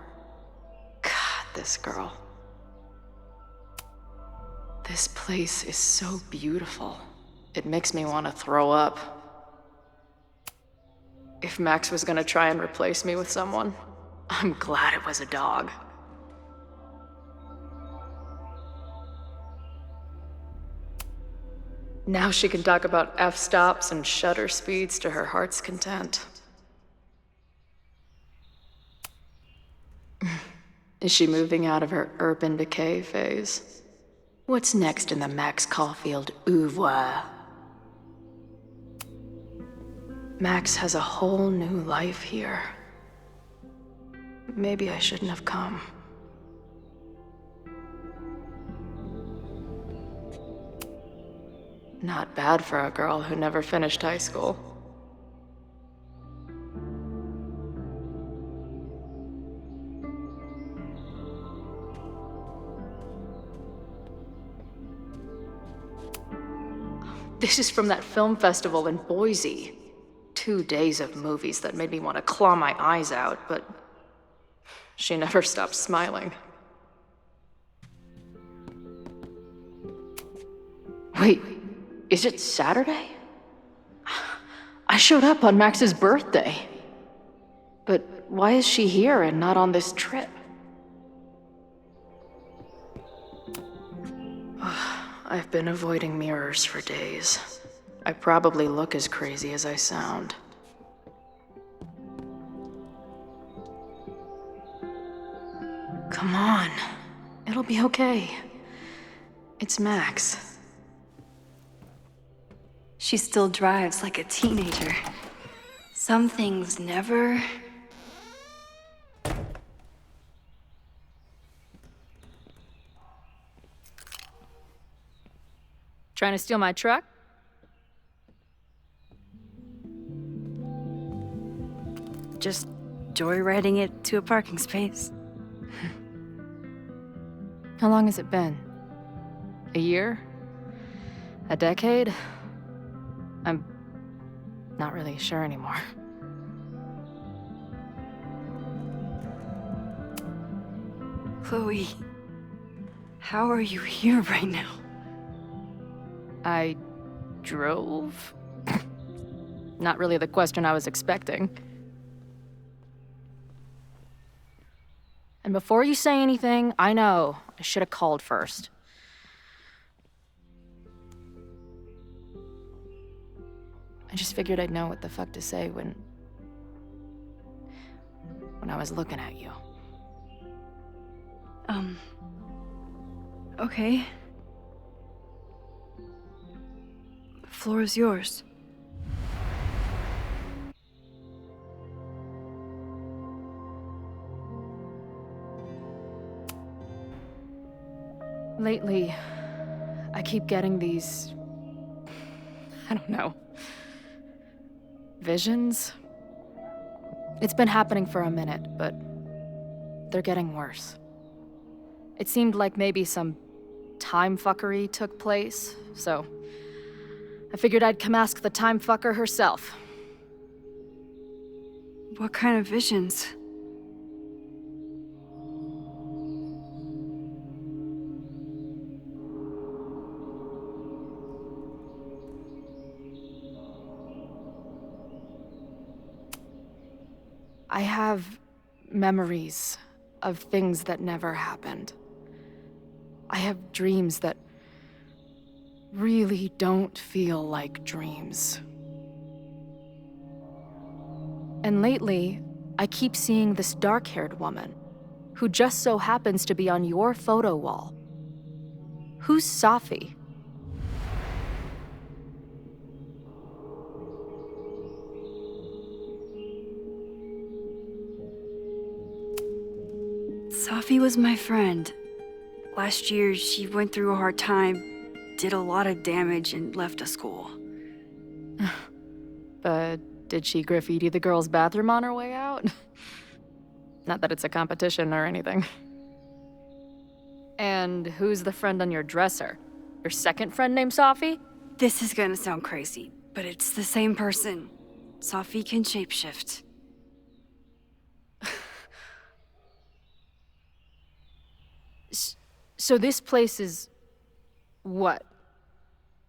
God, this girl. This place is so beautiful. It makes me want to throw up. If Max was gonna try and replace me with someone, I'm glad it was a dog. Now she can talk about f-stops and shutter speeds to her heart's content. Is she moving out of her urban decay phase? What's next in the Max Caulfield oeuvre? Max has a whole new life here. Maybe I shouldn't have come. Not bad for a girl who never finished high school. This is from that film festival in Boise. 2 days of movies that made me want to claw my eyes out, but she never stopped smiling. Wait, is it Saturday? I showed up on Max's birthday. But why is she here and not on this trip? I've been avoiding mirrors for days. I probably look as crazy as I sound. Come on. It'll be okay. It's Max. She still drives like a teenager. Some things never... Trying to steal my truck? Just joyriding it to a parking space. How long has it been? A year? A decade? I'm not really sure anymore. Chloe, how are you here right now? I drove? Not really the question I was expecting. And before you say anything, I know I should have called first. I just figured I'd know what the fuck to say when I was looking at you. Okay. The floor is yours. Lately, I keep getting these... I don't know. Visions? It's been happening for a minute, but they're getting worse. It seemed like maybe some time fuckery took place, so I figured I'd come ask the time fucker herself. What kind of visions? I have memories of things that never happened. I have dreams that really don't feel like dreams. And lately, I keep seeing this dark-haired woman who just so happens to be on your photo wall. Who's Safi? Safi was my friend. Last year, she went through a hard time, did a lot of damage, and left a school. But did she graffiti the girls' bathroom on her way out? Not that it's a competition or anything. And who's the friend on your dresser? Your second friend named Safi? This is gonna sound crazy, but it's the same person. Safi can shapeshift. So this place is... what?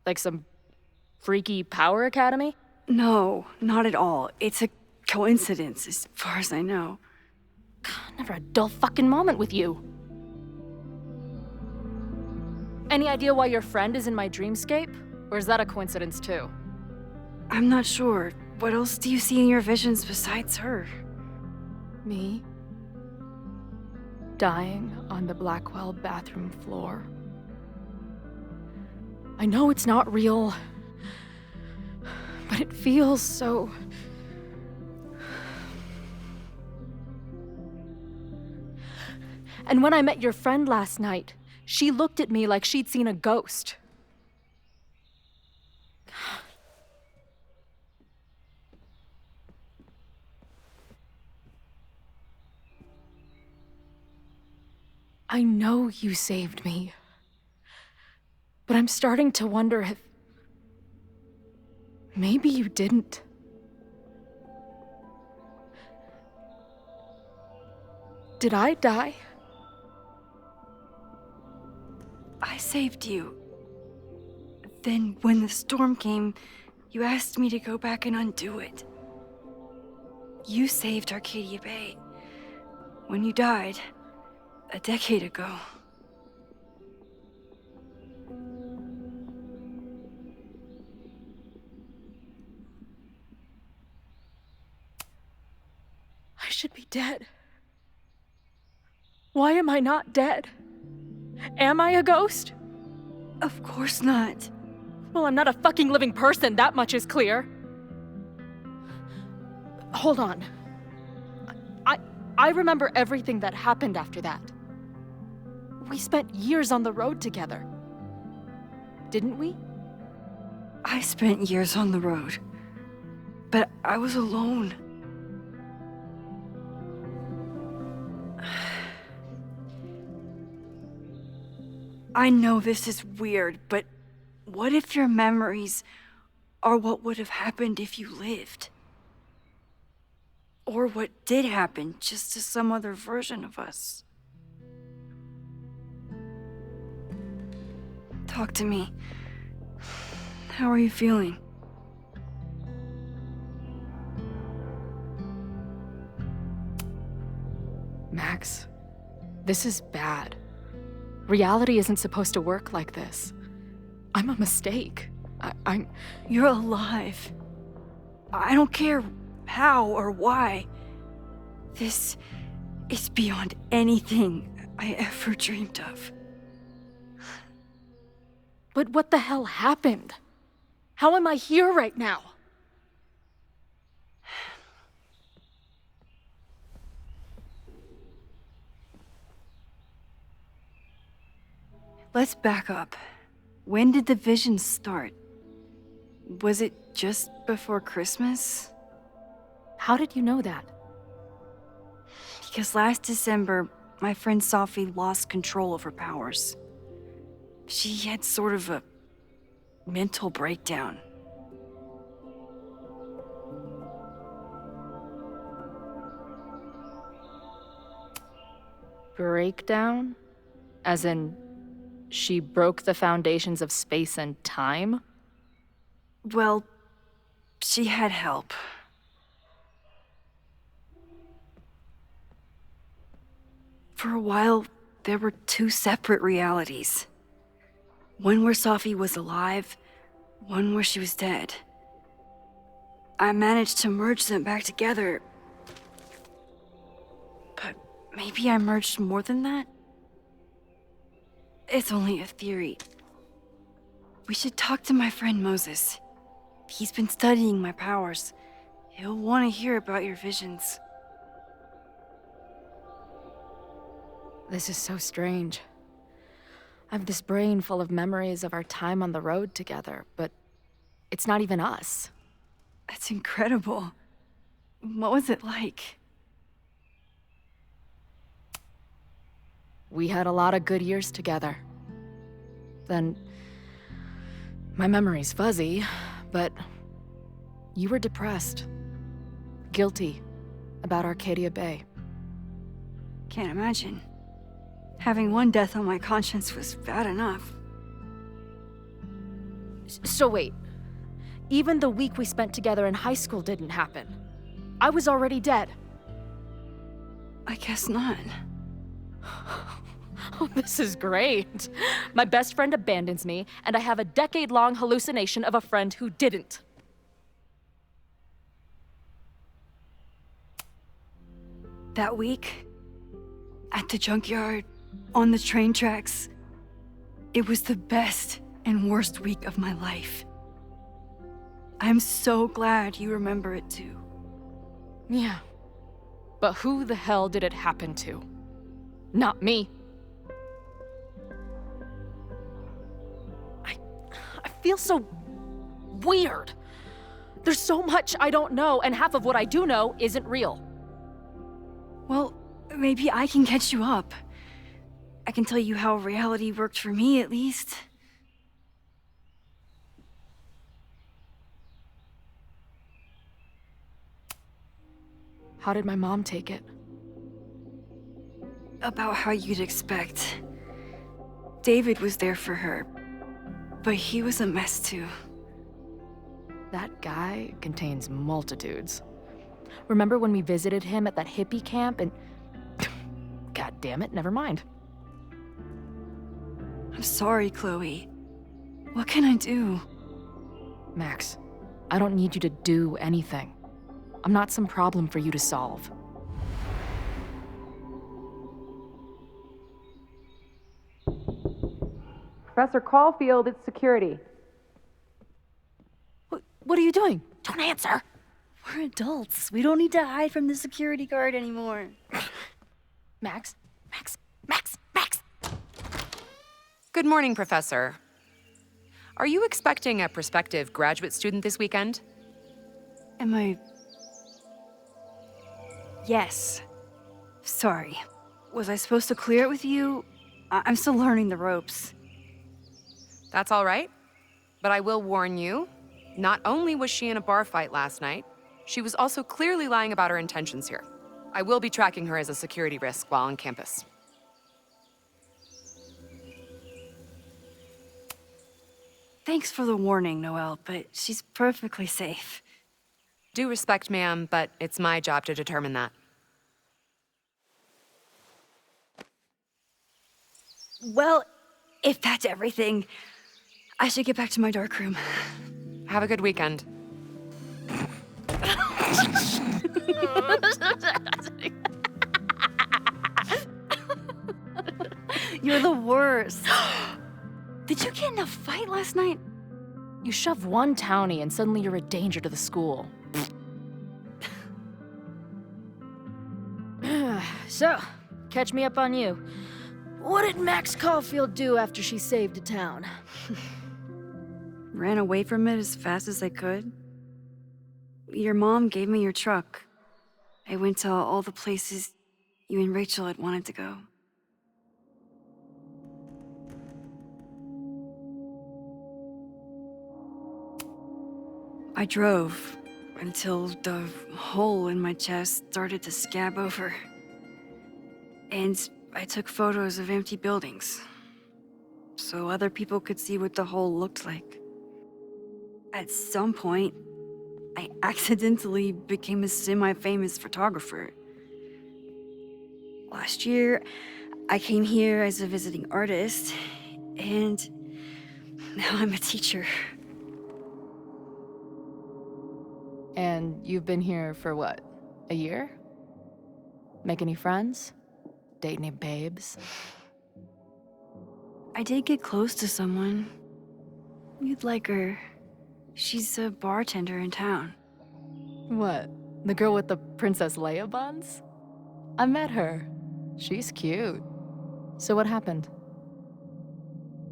Like some freaky power academy? No, not at all. It's a coincidence, as far as I know. Never a dull fucking moment with you. Any idea why your friend is in my dreamscape? Or is that a coincidence too? I'm not sure. What else do you see in your visions besides her? Me? Dying on the Blackwell bathroom floor. I know it's not real, but it feels so... And when I met your friend last night, she looked at me like she'd seen a ghost. I know you saved me, but I'm starting to wonder if maybe you didn't. Did I die? I saved you. Then, when the storm came, you asked me to go back and undo it. You saved Arcadia Bay when you died a decade ago. I should be dead. Why am I not dead? Am I a ghost? Of course not. Well, I'm not a fucking living person, that much is clear. Hold on. I remember everything that happened after that. We spent years on the road together. Didn't we? I spent years on the road, but I was alone. I know this is weird, but what if your memories are what would have happened if you lived? Or what did happen, just to some other version of us? Talk to me. How are you feeling? Max, this is bad. Reality isn't supposed to work like this. I'm a mistake. I'm... You're alive. I don't care how or why. This is beyond anything I ever dreamed of. But what the hell happened? How am I here right now? Let's back up. When did the visions start? Was it just before Christmas? How did you know that? Because last December, my friend Sophie lost control of her powers. She had sort of a mental breakdown. Breakdown? As in, she broke the foundations of space and time? Well, she had help. For a while, there were two separate realities. One where Sophie was alive, one where she was dead. I managed to merge them back together. But maybe I merged more than that? It's only a theory. We should talk to my friend Moses. He's been studying my powers. He'll want to hear about your visions. This is so strange. I have this brain full of memories of our time on the road together, but it's not even us. That's incredible. What was it like? We had a lot of good years together. Then, my memory's fuzzy, but you were depressed, guilty about Arcadia Bay. Can't imagine. Having one death on my conscience was bad enough. So wait, even the week we spent together in high school didn't happen. I was already dead. I guess not. Oh, this is great. My best friend abandons me, and I have a decade-long hallucination of a friend who didn't. That week, at the junkyard, on the train tracks, it was the best and worst week of my life. I'm so glad you remember it too. Yeah. But who the hell did it happen to? Not me. I feel so weird. There's so much I don't know, and half of what I do know isn't real. Well, maybe I can catch you up. I can tell you how reality worked for me, at least. How did my mom take it? About how you'd expect. David was there for her, but he was a mess too. That guy contains multitudes. Remember when we visited him at that hippie camp and... God damn it, never mind. I'm sorry, Chloe. What can I do? Max, I don't need you to do anything. I'm not some problem for you to solve. Professor Caulfield, it's security. What are you doing? Don't answer! We're adults. We don't need to hide from the security guard anymore. Max? Good morning, Professor. Are you expecting a prospective graduate student this weekend? Am I... Yes. Sorry. Was I supposed to clear it with you? I'm still learning the ropes. That's all right. But I will warn you, not only was she in a bar fight last night, she was also clearly lying about her intentions here. I will be tracking her as a security risk while on campus. Thanks for the warning, Noelle, but she's perfectly safe. Due respect, ma'am, but it's my job to determine that. Well, if that's everything, I should get back to my darkroom. Have a good weekend. You're the worst. Did you get in a fight last night? You shove one townie and suddenly you're a danger to the school. So, catch me up on you. What did Max Caulfield do after she saved a town? Ran away from it as fast as I could. Your mom gave me your truck. I went to all the places you and Rachel had wanted to go. I drove until the hole in my chest started to scab over. And I took photos of empty buildings, so other people could see what the hole looked like. At some point, I accidentally became a semi-famous photographer. Last year, I came here as a visiting artist, and now I'm a teacher. And you've been here for what? A year? Make any friends? Date any babes? I did get close to someone. You'd like her. She's a bartender in town. What? The girl with the Princess Leia buns? I met her. She's cute. So what happened?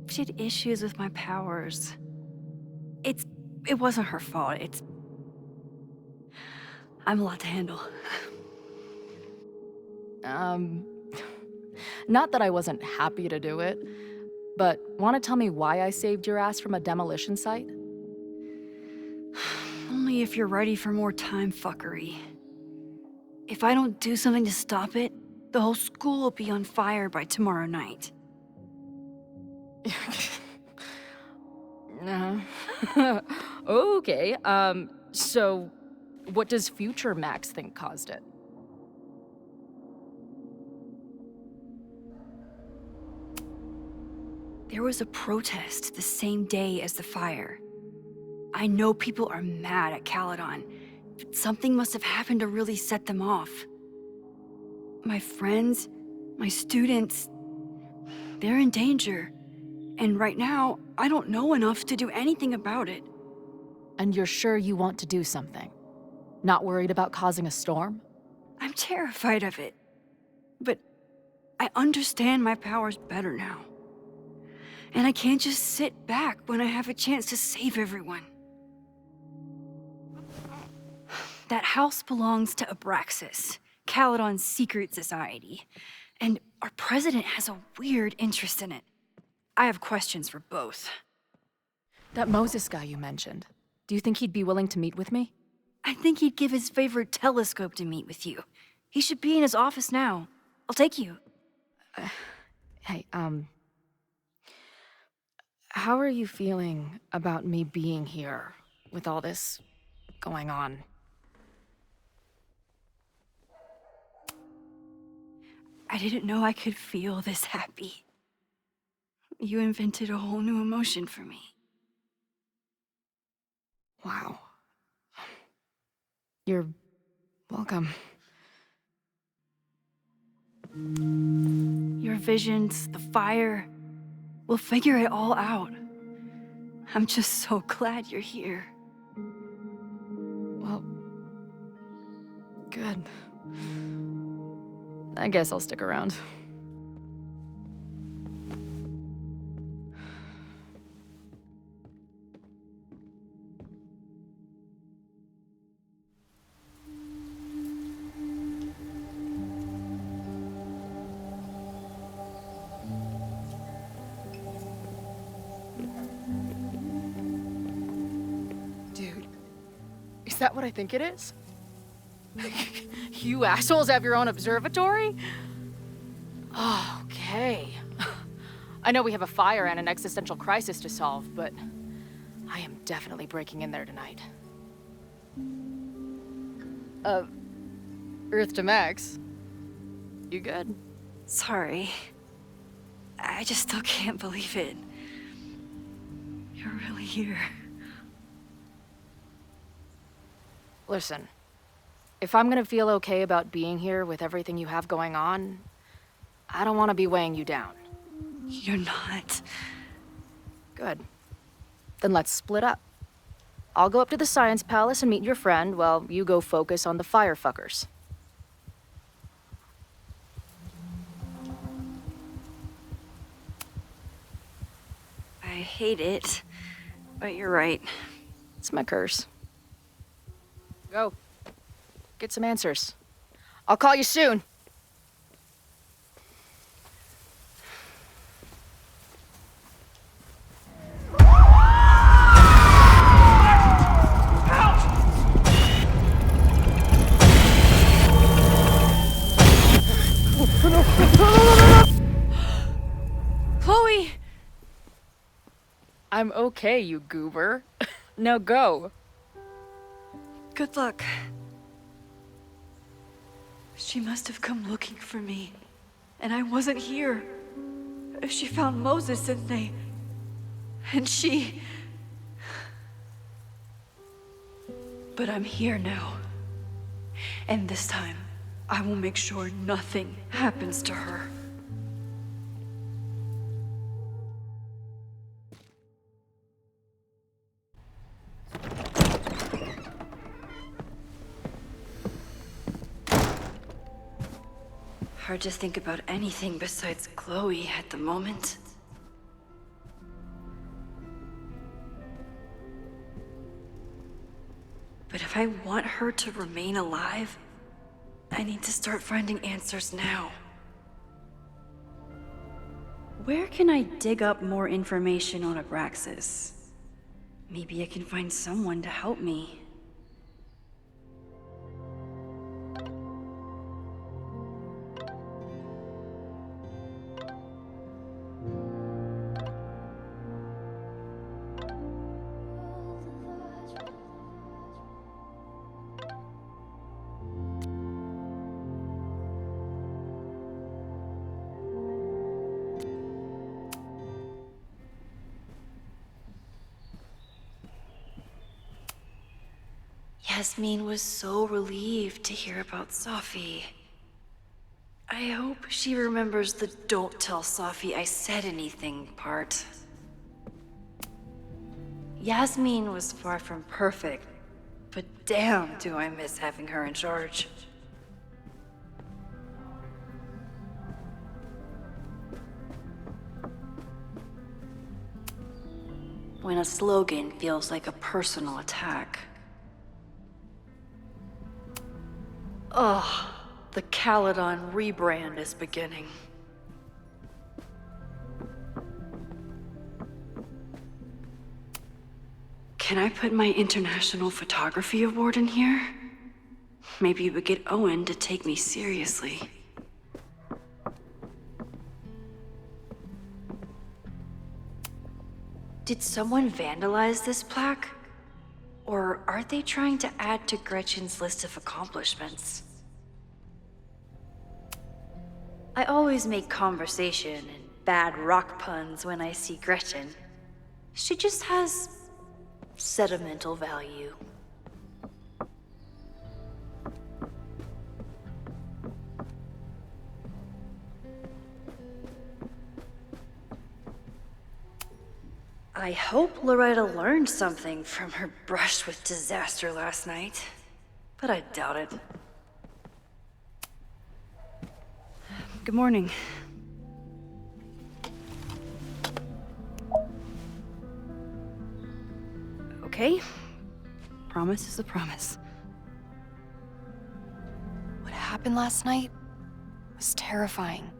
She had issues with my powers. It wasn't her fault. I'm a lot to handle. Not that I wasn't happy to do it, but want to tell me why I saved your ass from a demolition site? Only if you're ready for more time fuckery. If I don't do something to stop it, the whole school will be on fire by tomorrow night. Okay, so what does future Max think caused it? There was a protest the same day as the fire. I know people are mad at Caledon, but something must have happened to really set them off. My friends, my students, they're in danger. And right now, I don't know enough to do anything about it. And you're sure you want to do something? Not worried about causing a storm? I'm terrified of it. But I understand my powers better now. And I can't just sit back when I have a chance to save everyone. That house belongs to Abraxas, Caledon's secret society. And our president has a weird interest in it. I have questions for both. That Moses guy you mentioned, do you think he'd be willing to meet with me? I think he'd give his favorite telescope to meet with you. He should be in his office now. I'll take you. Hey, how are you feeling about me being here with all this going on? I didn't know I could feel this happy. You invented a whole new emotion for me. Wow. You're welcome. Your visions, the fire, we'll figure it all out. I'm just so glad you're here. Well, good. I guess I'll stick around. Dude, is that what I think it is? You assholes have your own observatory? Oh, okay. I know we have a fire and an existential crisis to solve, but I am definitely breaking in there tonight. Earth to Max. You good? Sorry. I just still can't believe it. You're really here. Listen, if I'm gonna feel okay about being here with everything you have going on, I don't want to be weighing you down. You're not. Good. Then let's split up. I'll go up to the Science Palace and meet your friend while you go focus on the firefuckers. I hate it, but you're right. It's my curse. Go. Get some answers. I'll call you soon. Chloe! I'm okay, you goober. Now go. Good luck. She must have come looking for me, and I wasn't here. She found Moses, didn't they? And she... But I'm here now. And this time, I will make sure nothing happens to her. Hard to think about anything besides Chloe at the moment. But if I want her to remain alive, I need to start finding answers now. Where can I dig up more information on Abraxas? Maybe I can find someone to help me. Yasmin was so relieved to hear about Safi. I hope she remembers the "don't tell Safi I said anything" part. Yasmin was far from perfect, but damn do I miss having her in charge. When a slogan feels like a personal attack. Ugh, the Caledon rebrand is beginning. Can I put my International Photography Award in here? Maybe we get Owen to take me seriously. Did someone vandalize this plaque? Or are they trying to add to Gretchen's list of accomplishments? I always make conversation and bad rock puns when I see Gretchen. She just has sentimental value. I hope Loretta learned something from her brush with disaster last night, but I doubt it. Good morning. Okay. Promise is a promise. What happened last night was terrifying.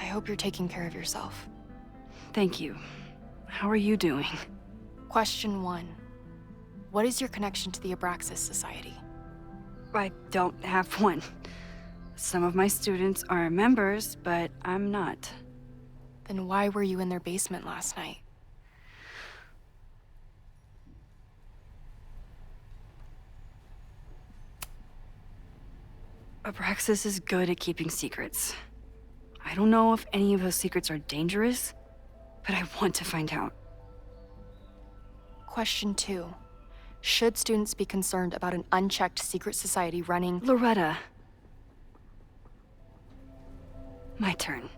I hope you're taking care of yourself. Thank you. How are you doing? Question 1. What is your connection to the Abraxas Society? I don't have one. Some of my students are members, but I'm not. Then why were you in their basement last night? Abraxas is good at keeping secrets. I don't know if any of those secrets are dangerous, but I want to find out. Question 2. Should students be concerned about an unchecked secret society running— Loretta. My turn.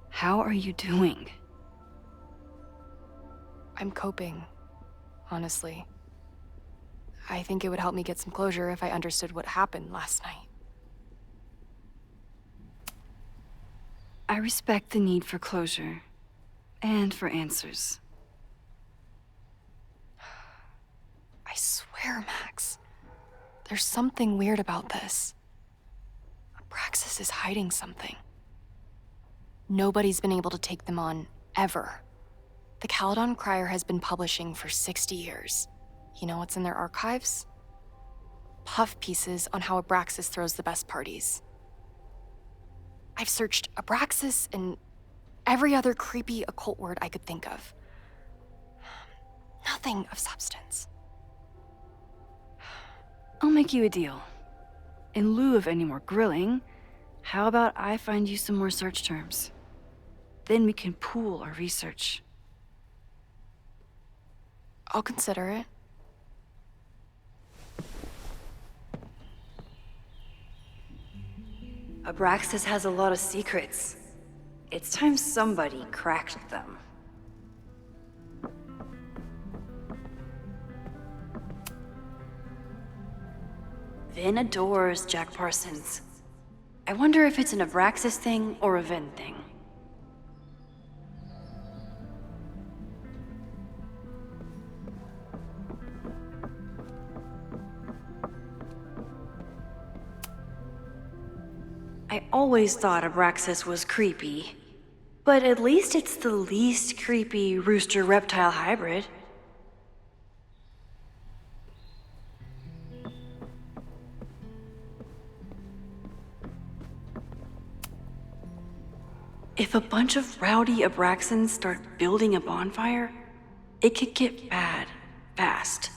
How are you doing? I'm coping, honestly. I think it would help me get some closure if I understood what happened last night. I respect the need for closure and for answers. I swear, Max, there's something weird about this. Abraxas is hiding something. Nobody's been able to take them on, ever. The Caledon Crier has been publishing for 60 years. You know what's in their archives? Puff pieces on how Abraxas throws the best parties. I've searched Abraxas and every other creepy occult word I could think of. Nothing of substance. I'll make you a deal. In lieu of any more grilling, how about I find you some more search terms? Then we can pool our research. I'll consider it. Abraxas has a lot of secrets. It's time somebody cracked them. Vin adores Jack Parsons. I wonder if it's an Abraxas thing or a Vin thing. I always thought Abraxas was creepy, but at least it's the least creepy rooster-reptile hybrid. If a bunch of rowdy Abraxans start building a bonfire, it could get bad fast.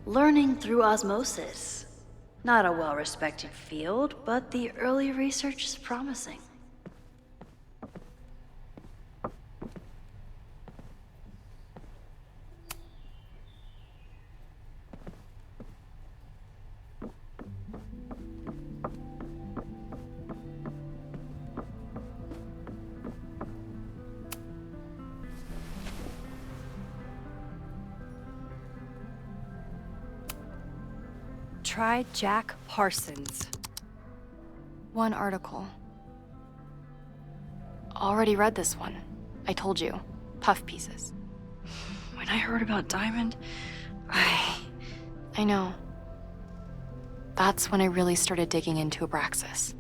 Learning through osmosis. Not a well-respected field, but the early research is promising. Try Jack Parsons. One article. Already read this one. I told you. Puff pieces. When I heard about Diamond, I know. That's when I really started digging into Abraxas.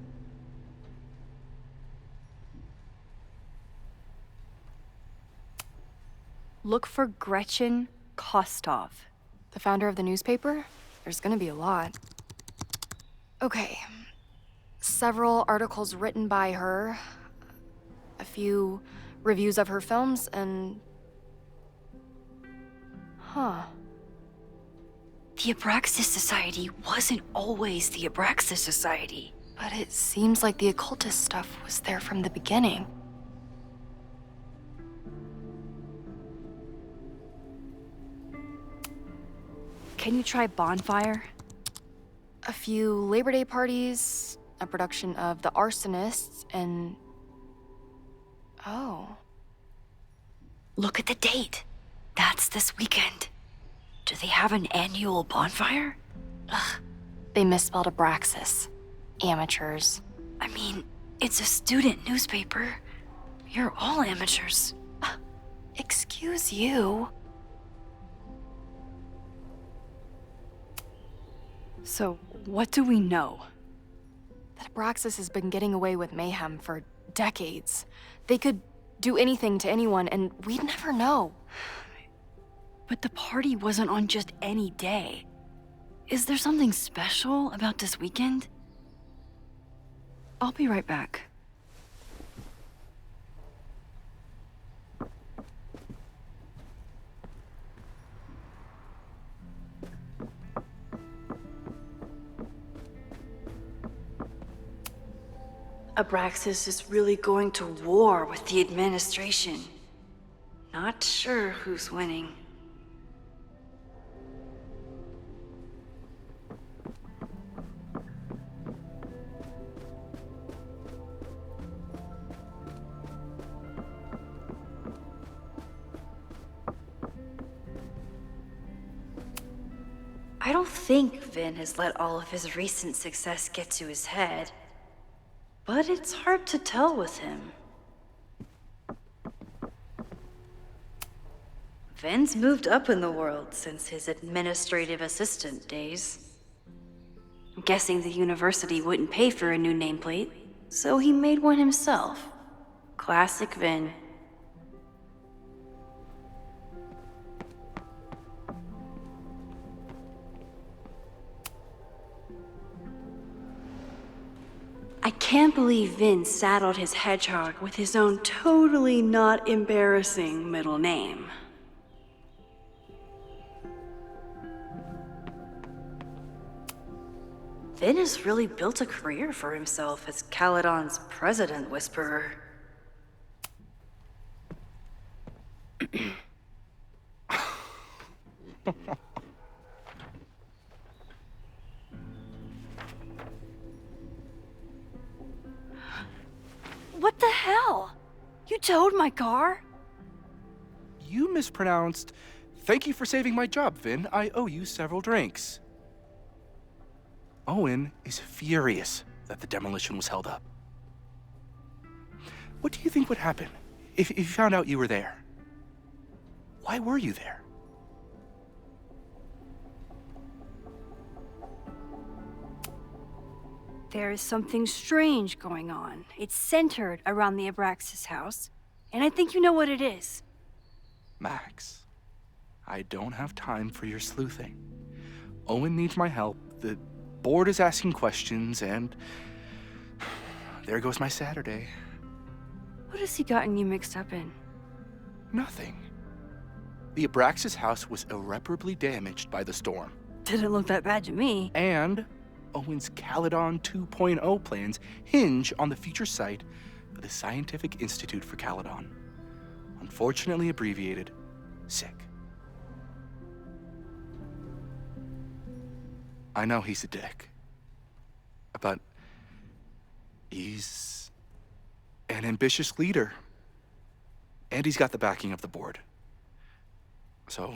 Look for Gretchen Kostov. The founder of the newspaper? There's gonna be a lot. Okay. Several articles written by her. A few reviews of her films, and... Huh. The Abraxas Society wasn't always the Abraxas Society. But it seems like the occultist stuff was there from the beginning. Can you try Bonfire? A few Labor Day parties, a production of The Arsonists, and... Oh. Look at the date. That's this weekend. Do they have an annual bonfire? Ugh. They misspelled Abraxas. Amateurs. I mean, it's a student newspaper. You're all amateurs. Excuse you. So, what do we know? That Abraxas has been getting away with mayhem for decades. They could do anything to anyone, and we'd never know. But the party wasn't on just any day. Is there something special about this weekend? I'll be right back. Abraxas is really going to war with the administration. Not sure who's winning. I don't think Vin has let all of his recent success get to his head. But it's hard to tell with him. Vin's moved up in the world since his administrative assistant days. I'm guessing the university wouldn't pay for a new nameplate, so he made one himself. Classic Vin. I can't believe Vin saddled his hedgehog with his own totally not embarrassing middle name. Vin has really built a career for himself as Caledon's president whisperer. What the hell? You towed my car? You mispronounced. Thank you for saving my job, Vin. I owe you several drinks. Owen is furious that the demolition was held up. What do you think would happen if you found out you were there? Why were you there? There is something strange going on. It's centered around the Abraxas house, and I think you know what it is. Max, I don't have time for your sleuthing. Owen needs my help, the board is asking questions, and there goes my Saturday. What has he gotten you mixed up in? Nothing. The Abraxas house was irreparably damaged by the storm. Didn't look that bad to me. And Owen's Caledon 2.0 plans hinge on the future site of the Scientific Institute for Caledon. Unfortunately abbreviated, SICK. I know he's a dick, but he's an ambitious leader, and he's got the backing of the board. So,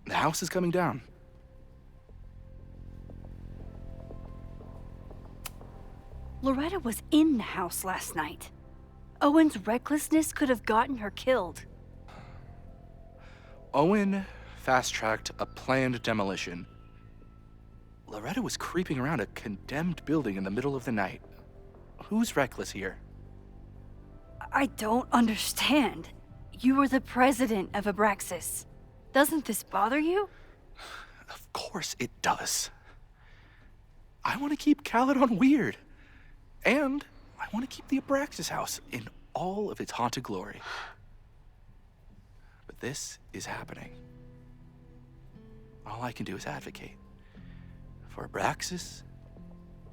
the house is coming down. Loretta was in the house last night. Owen's recklessness could have gotten her killed. Owen fast-tracked a planned demolition. Loretta was creeping around a condemned building in the middle of the night. Who's reckless here? I don't understand. You were the president of Abraxas. Doesn't this bother you? Of course it does. I want to keep Caledon weird. And I want to keep the Abraxas house in all of its haunted glory. But this is happening. All I can do is advocate. For Abraxas,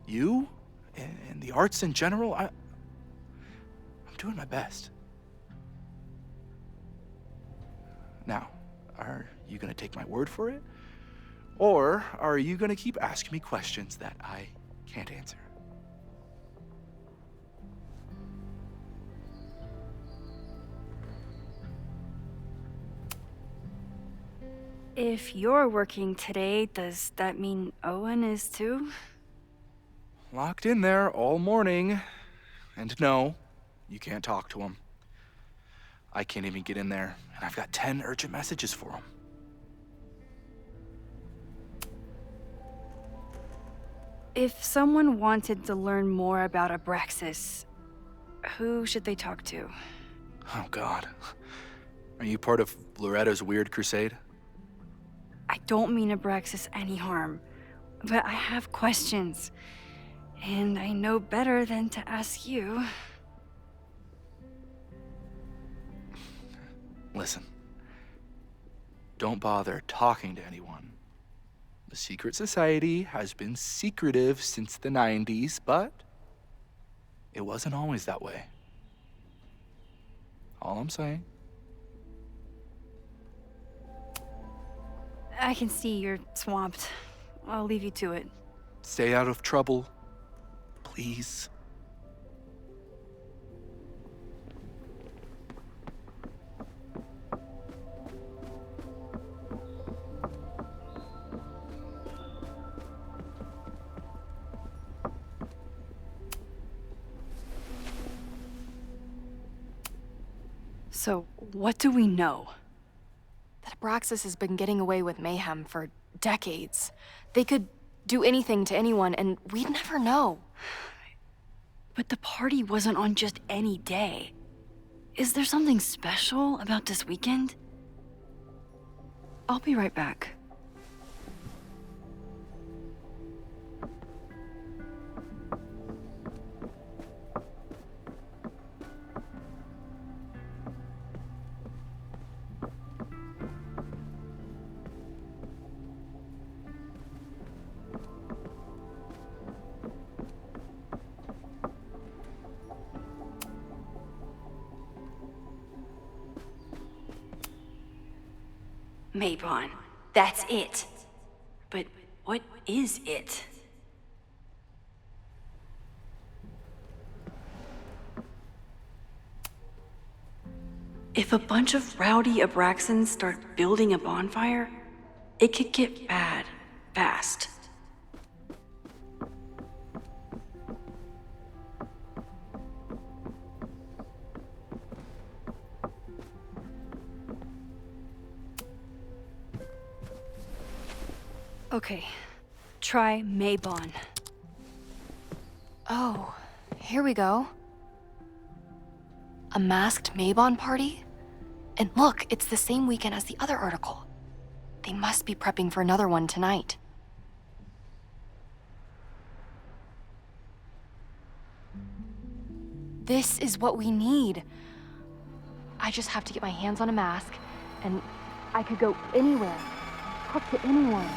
you, and the arts in general, I'm doing my best. Now, are you gonna take my word for it? Or are you gonna keep asking me questions that I can't answer? If you're working today, does that mean Owen is too? Locked in there all morning. And no, you can't talk to him. I can't even get in there, and I've got 10 urgent messages for him. If someone wanted to learn more about Abraxas, who should they talk to? Oh, God. Are you part of Loretta's weird crusade? I don't mean Abraxas any harm, but I have questions, and I know better than to ask you. Listen, don't bother talking to anyone. The secret society has been secretive since the 90s, but it wasn't always that way. All I'm saying. I can see you're swamped. I'll leave you to it. Stay out of trouble, please. So, what do we know? That Abraxas has been getting away with mayhem for decades. They could do anything to anyone, and we'd never know. But the party wasn't on just any day. Is there something special about this weekend? I'll be right back. Maybon, that's it. But what is it? If a bunch of rowdy Abraxans start building a bonfire, it could get bad, fast. Okay, try Maybon. Oh, here we go. A masked Maybon party? And look, it's the same weekend as the other article. They must be prepping for another one tonight. This is what we need. I just have to get my hands on a mask, and I could go anywhere, talk to anyone.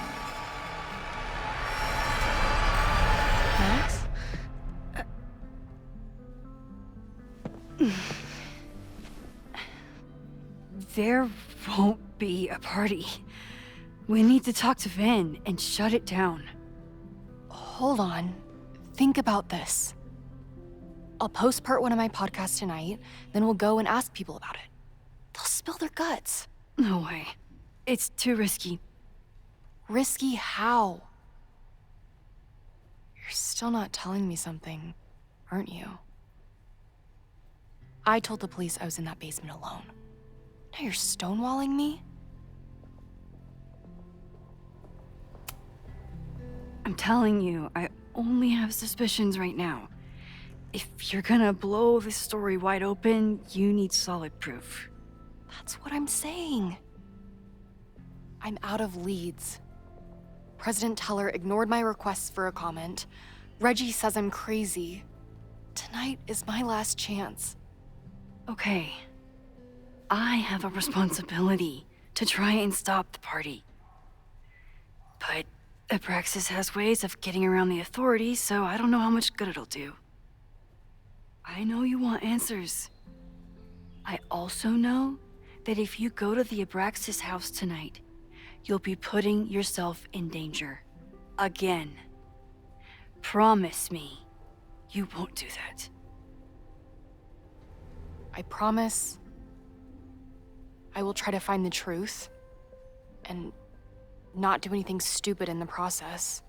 Max? There won't be a party. We need to talk to Van and shut it down. Hold on. Think about this. I'll post part 1 of my podcast tonight, then we'll go and ask people about it. They'll spill their guts. No way. It's too risky. Risky how? You're still not telling me something, aren't you? I told the police I was in that basement alone. Now you're stonewalling me? I'm telling you, I only have suspicions right now. If you're gonna blow this story wide open, you need solid proof. That's what I'm saying. I'm out of leads. President Teller ignored my requests for a comment. Reggie says I'm crazy. Tonight is my last chance. Okay. I have a responsibility to try and stop the party. But Abraxas has ways of getting around the authorities, so I don't know how much good it'll do. I know you want answers. I also know that if you go to the Abraxas house tonight, you'll be putting yourself in danger. Again. Promise me you won't do that. I promise I will try to find the truth and not do anything stupid in the process.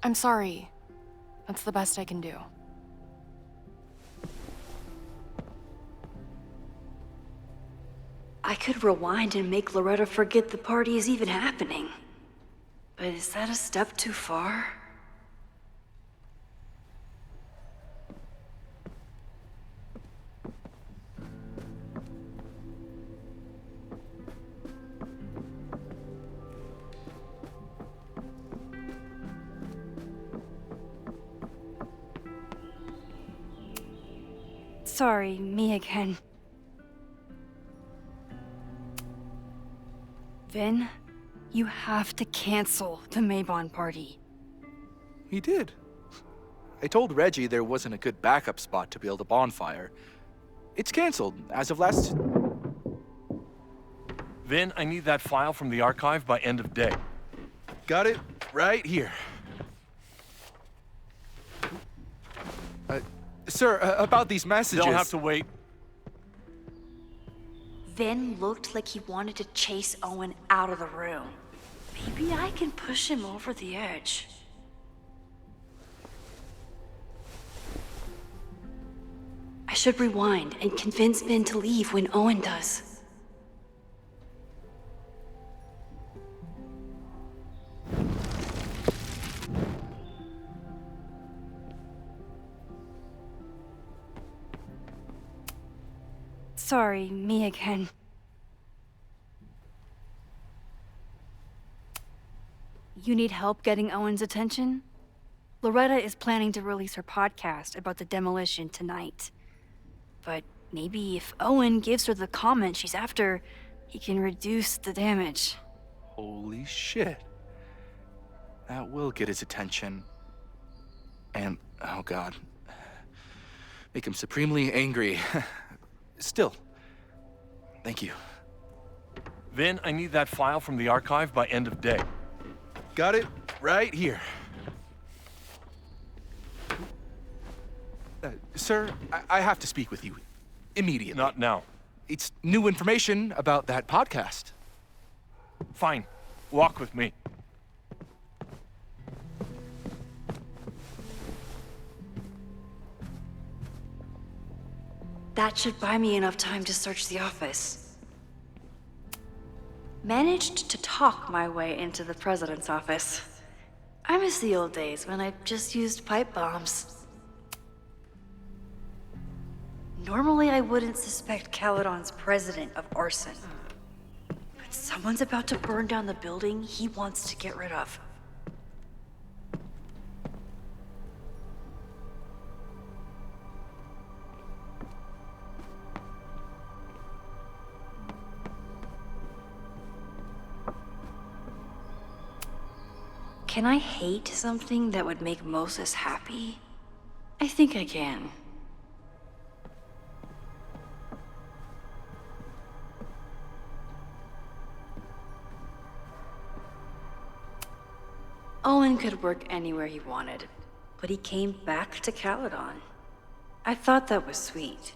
I'm sorry. That's the best I can do. I could rewind and make Loretta forget the party is even happening. But is that a step too far? Sorry, me again. Vin, you have to cancel the Maybon party. He did. I told Reggie there wasn't a good backup spot to build a bonfire. It's canceled as of last... Vin, I need that file from the archive by end of day. Got it right here. Sir, about these messages... They'll have to wait. Vin looked like he wanted to chase Owen out of the room. Maybe I can push him over the edge. I should rewind and convince Vin to leave when Owen does. Sorry, me again. You need help getting Owen's attention? Loretta is planning to release her podcast about the demolition tonight. But maybe if Owen gives her the comment she's after, he can reduce the damage. Holy shit. That will get his attention. And, oh god. Make him supremely angry. Still, thank you. Vin, I need that file from the archive by end of day. Got it right here. Sir, I have to speak with you immediately. Not now. It's new information about that podcast. Fine. Walk with me. That should buy me enough time to search the office. Managed to talk my way into the president's office. I miss the old days when I just used pipe bombs. Normally I wouldn't suspect Caledon's president of arson. But someone's about to burn down the building he wants to get rid of. Can I hate something that would make Moses happy? I think I can. Owen could work anywhere he wanted, but he came back to Caledon. I thought that was sweet,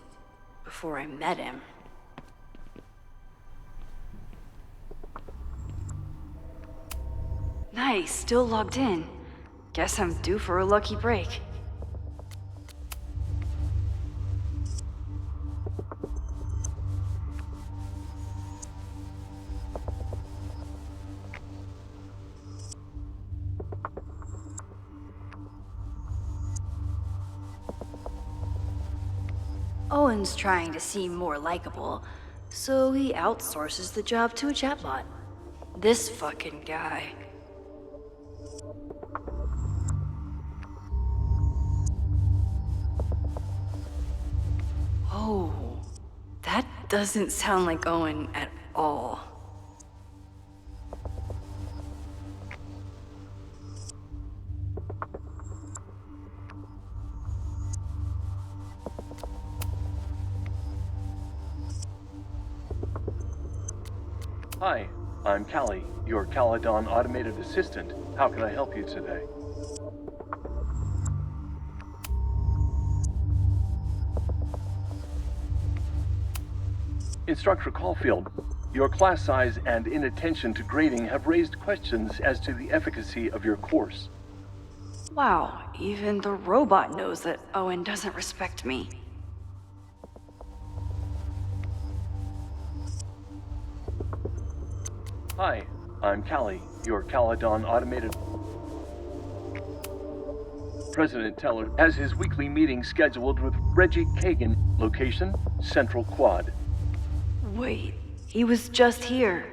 before I met him. Nice, still logged in. Guess I'm due for a lucky break. Owen's trying to seem more likable, so he outsources the job to a chatbot. This fucking guy. Oh, that doesn't sound like Owen at all. Hi, I'm Callie, your Caledon automated assistant. How can I help you today? Instructor Caulfield, your class size and inattention to grading have raised questions as to the efficacy of your course. Wow, even the robot knows that Owen doesn't respect me. Hi, I'm Callie, your Caledon automated... President Teller has his weekly meeting scheduled with Reggie Kagan, location, Central Quad. Wait, he was just here.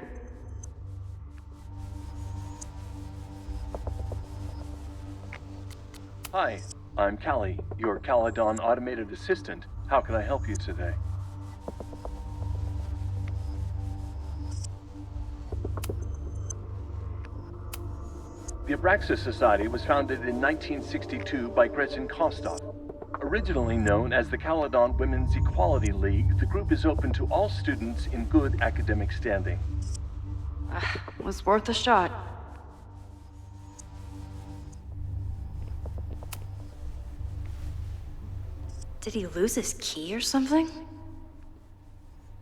Hi, I'm Callie, your Caledon automated assistant. How can I help you today? The Abraxas Society was founded in 1962 by Gretchen Kostov. Originally known as the Caledon Women's Equality League, the group is open to all students in good academic standing. Was worth a shot. Did he lose his key or something?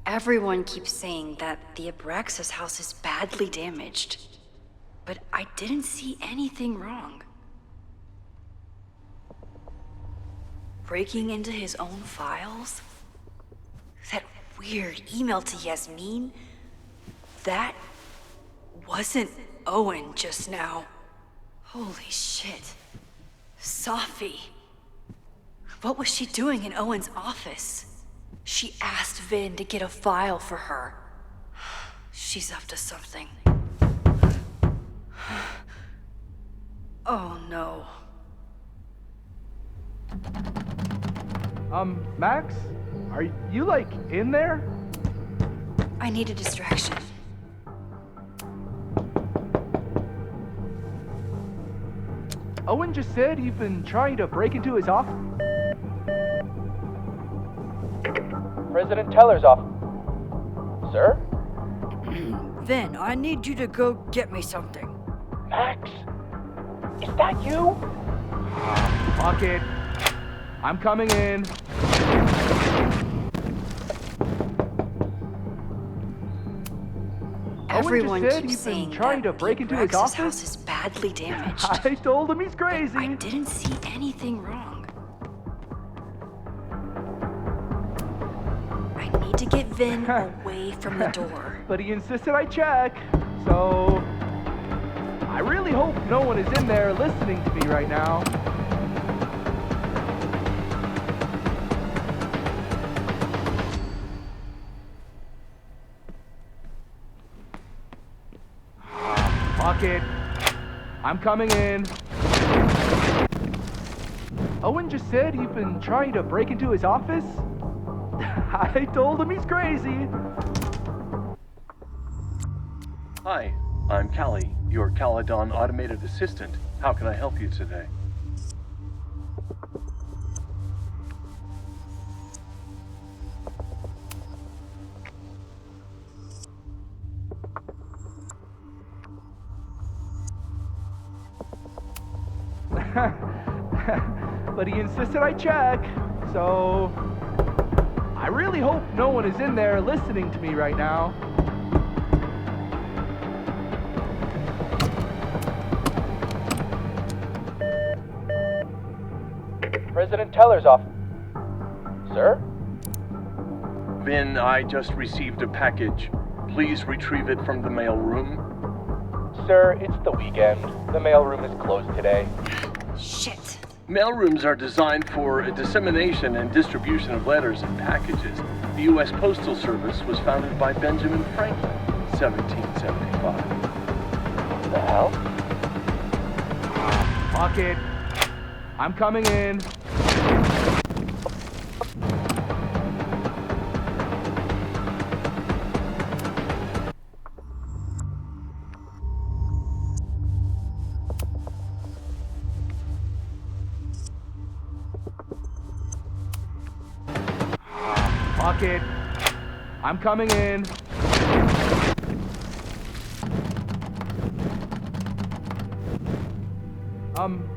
Everyone keeps saying that the Abraxas house is badly damaged, but I didn't see anything wrong. Breaking into his own files? That weird email to Yasmin? That wasn't Owen just now. Holy shit. Sophie. What was she doing in Owen's office? She asked Vin to get a file for her. She's up to something. Oh no. Max? Are you, like, in there? I need a distraction. Owen just said you've been trying to break into his office. President Teller's office. Sir? Vin, I need you to go get me something. Max? Is that you? Fuck it. I'm coming in. Everyone Owen just said keeps you've been saying trying that to break the into his Abraxas office. house is badly damaged. I told him he's crazy. I didn't see anything wrong. I need to get Vin away from the door. But he insisted I check, so I really hope no one is in there listening to me right now. Fuck it. I'm coming in. Owen just said you've been trying to break into his office? I told him he's crazy. Hi, I'm Callie, your Caledon automated assistant. How can I help you today? But he insisted I check, so I really hope no one is in there listening to me right now. President Teller's office. Sir? Vin, I just received a package. Please retrieve it from the mail room. Sir, it's the weekend. The mailroom is closed today. Shit. Mailrooms are designed for a dissemination and distribution of letters and packages. The U.S. Postal Service was founded by Benjamin Franklin in 1775. What the hell? Fuck it. I'm coming in. Fuck it. I'm coming in.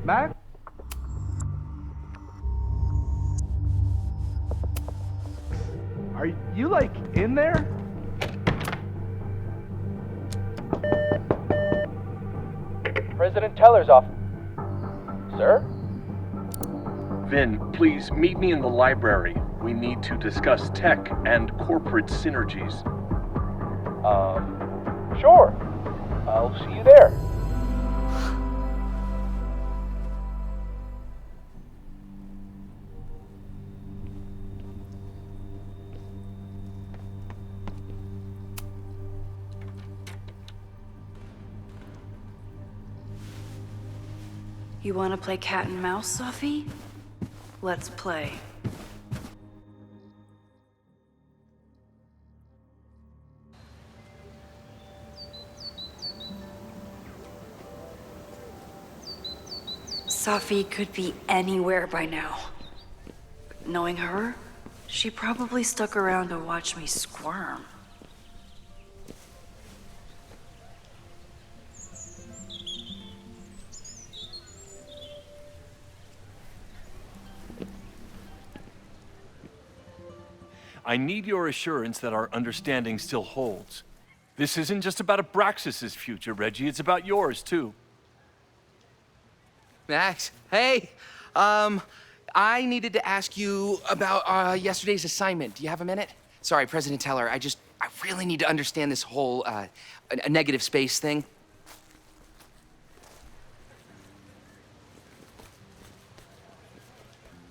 Mac? Are you, like, in there? President Teller's off. Sir? Vin, please meet me in the library. We need to discuss tech and corporate synergies. Sure. I'll see you there. You want to play cat and mouse, Sophie? Let's play. Sophie could be anywhere by now. Knowing her, she probably stuck around to watch me squirm. I need your assurance that our understanding still holds. This isn't just about Abraxas's future, Reggie. It's about yours, too. Max, hey. I needed to ask you about yesterday's assignment. Do you have a minute? Sorry, President Teller, I really need to understand this whole a negative space thing.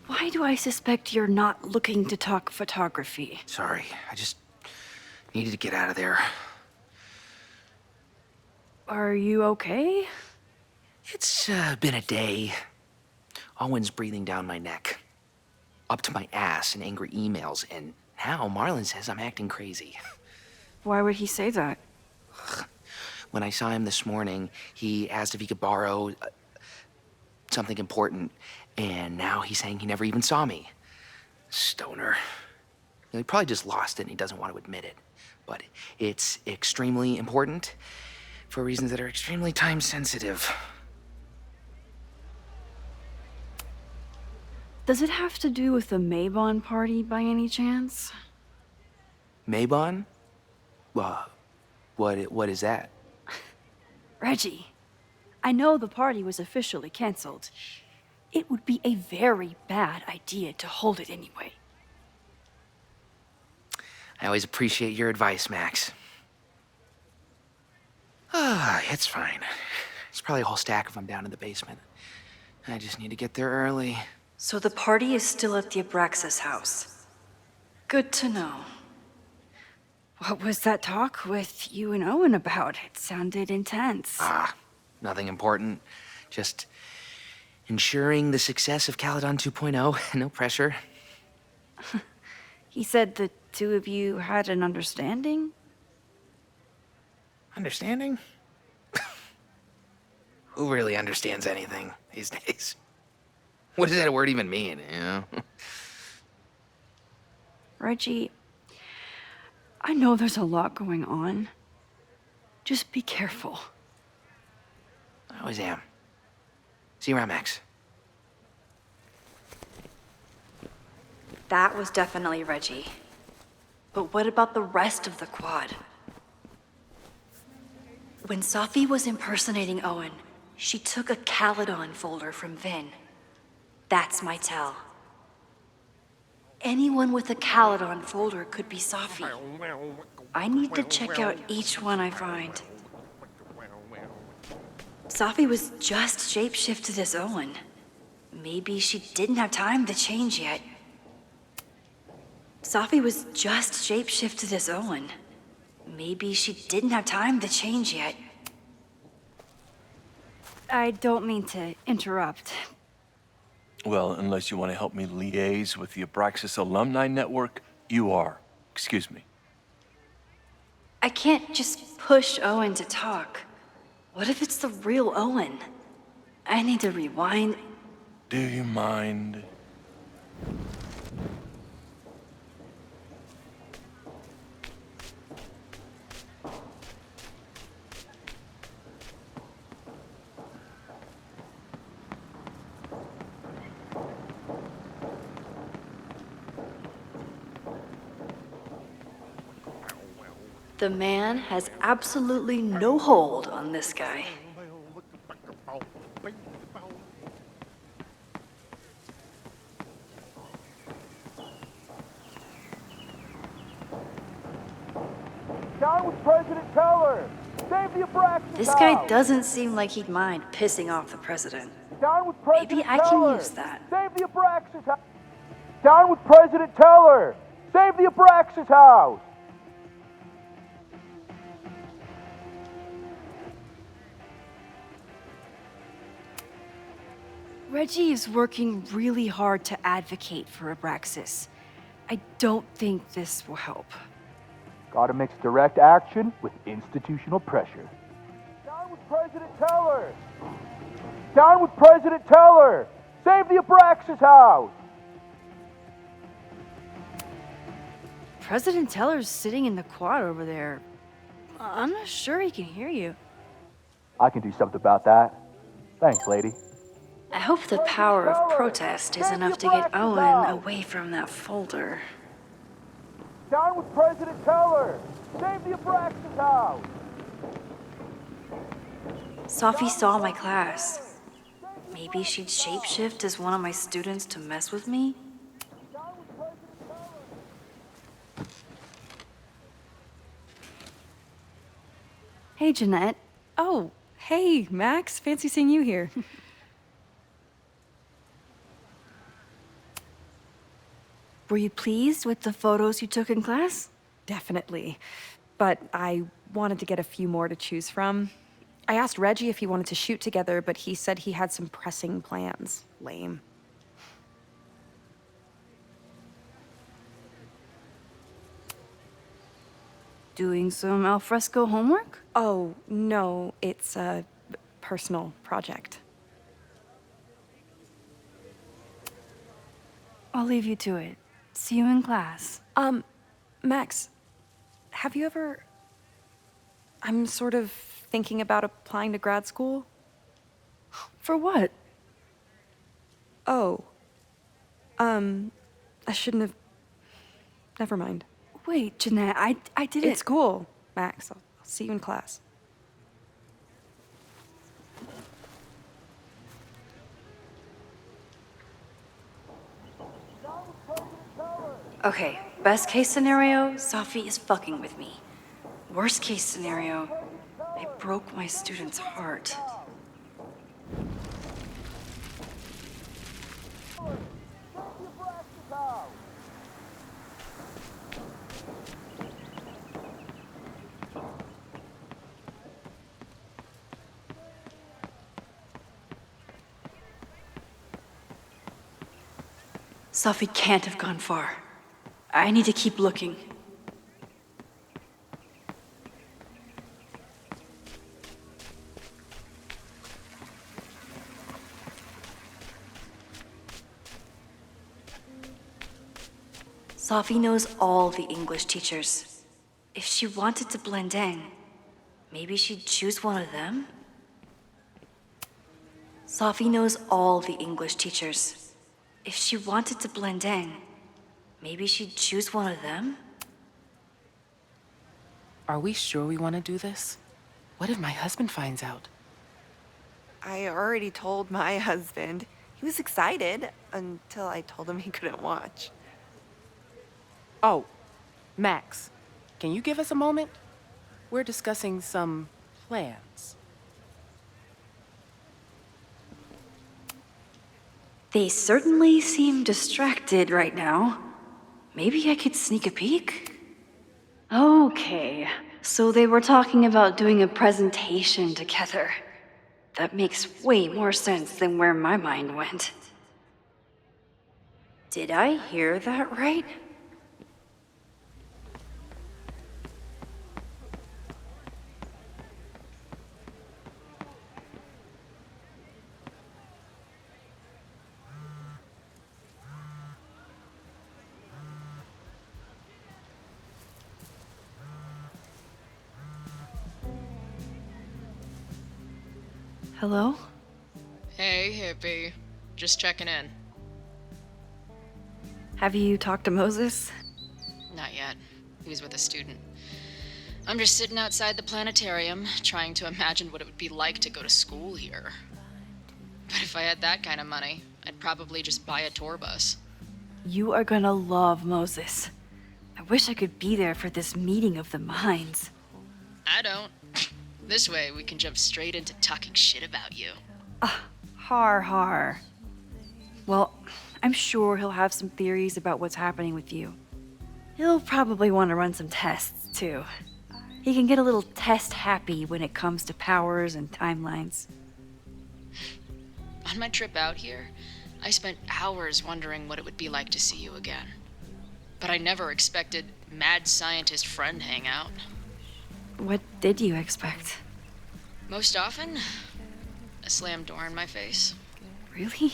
Why do I suspect you're not looking to talk photography? Sorry, I just needed to get out of there. Are you okay? It's been a day. Owen's breathing down my neck, up to my ass in angry emails, and now Marlon says I'm acting crazy. Why would he say that? When I saw him this morning, he asked if he could borrow something important, and now he's saying he never even saw me. Stoner. He probably just lost it and he doesn't want to admit it. But it's extremely important for reasons that are extremely time sensitive. Does it have to do with the Maybon party by any chance? Maybon? What is that? Reggie, I know the party was officially canceled. It would be a very bad idea to hold it anyway. I always appreciate your advice, Max. It's fine. It's probably a whole stack if I'm down in the basement. I just need to get there early. So the party is still at the Abraxas house. Good to know. What was that talk with you and Owen about? It sounded intense. Nothing important. Just ensuring the success of Caledon 2.0. No pressure. He said the two of you had an understanding? Understanding? Who really understands anything these days? What does that word even mean, you know? Reggie, I know there's a lot going on. Just be careful. I always am. See you around, Max. That was definitely Reggie. But what about the rest of the quad? When Sophie was impersonating Owen, she took a Caledon folder from Vin. That's my tell. Anyone with a Caledon folder could be Sophie. I need to check out each one I find. Sophie was just shapeshifted as Owen. Maybe she didn't have time to change yet. Sophie was just shapeshifted as Owen. Maybe she didn't have time to change yet. I don't mean to interrupt. Well, unless you want to help me liaise with the Abraxas Alumni Network, you are. Excuse me. I can't just push Owen to talk. What if it's the real Owen? I need to rewind. Do you mind? The man has absolutely no hold on this guy. Down with President Teller! Save the Abraxas This guy house! doesn't seem like he'd mind pissing off the president. Down with President Maybe I Teller! can use that. Save the Abraxas house! Down with President Teller! Save the Abraxas house! Reggie is working really hard to advocate for Abraxas. I don't think this will help. Gotta mix direct action with institutional pressure. Down with President Teller! Down with President Teller! Save the Abraxas house! President Teller's sitting in the quad over there. I'm not sure he can hear you. I can do something about that. Thanks, lady. I hope the power of protest is enough to get Owen away from that folder. Down with President Teller! Save the Abraxas house! Sophie saw my class. Maybe she'd shapeshift as one of my students to mess with me? Hey, Jeanette. Oh, hey, Max. Fancy seeing you here. Were you pleased with the photos you took in class? Definitely. But I wanted to get a few more to choose from. I asked Reggie if he wanted to shoot together, but he said he had some pressing plans. Lame. Doing some alfresco homework? Oh, no, it's a personal project. I'll leave you to it. See you in class. Max, have you ever... I'm sort of thinking about applying to grad school. For what? Oh. I shouldn't have... Never mind. Wait, Jeanette, I didn't... It's cool, Max. I'll see you in class. Okay, best case scenario, Sophie is fucking with me. Worst case scenario, I broke my student's heart. Sophie can't have gone far. I need to keep looking. Sophie knows all the English teachers. If she wanted to blend in, maybe she'd choose one of them? Sophie knows all the English teachers. If she wanted to blend in, maybe she'd choose one of them? Are we sure we want to do this? What if my husband finds out? I already told my husband. He was excited until I told him he couldn't watch. Oh, Max, can you give us a moment? We're discussing some plans. They certainly seem distracted right now. Maybe I could sneak a peek? Okay, so they were talking about doing a presentation together. That makes way more sense than where my mind went. Did I hear that right? Hello? Hey, hippie. Just checking in. Have you talked to Moses? Not yet. He was with a student. I'm just sitting outside the planetarium, trying to imagine what it would be like to go to school here. But if I had that kind of money, I'd probably just buy a tour bus. You are gonna love Moses. I wish I could be there for this meeting of the minds. I don't. This way, we can jump straight into talking shit about you. Har har. Well, I'm sure he'll have some theories about what's happening with you. He'll probably want to run some tests, too. He can get a little test happy when it comes to powers and timelines. On my trip out here, I spent hours wondering what it would be like to see you again. But I never expected mad scientist friend hangout. What did you expect? Most often, a slam door in my face. Really?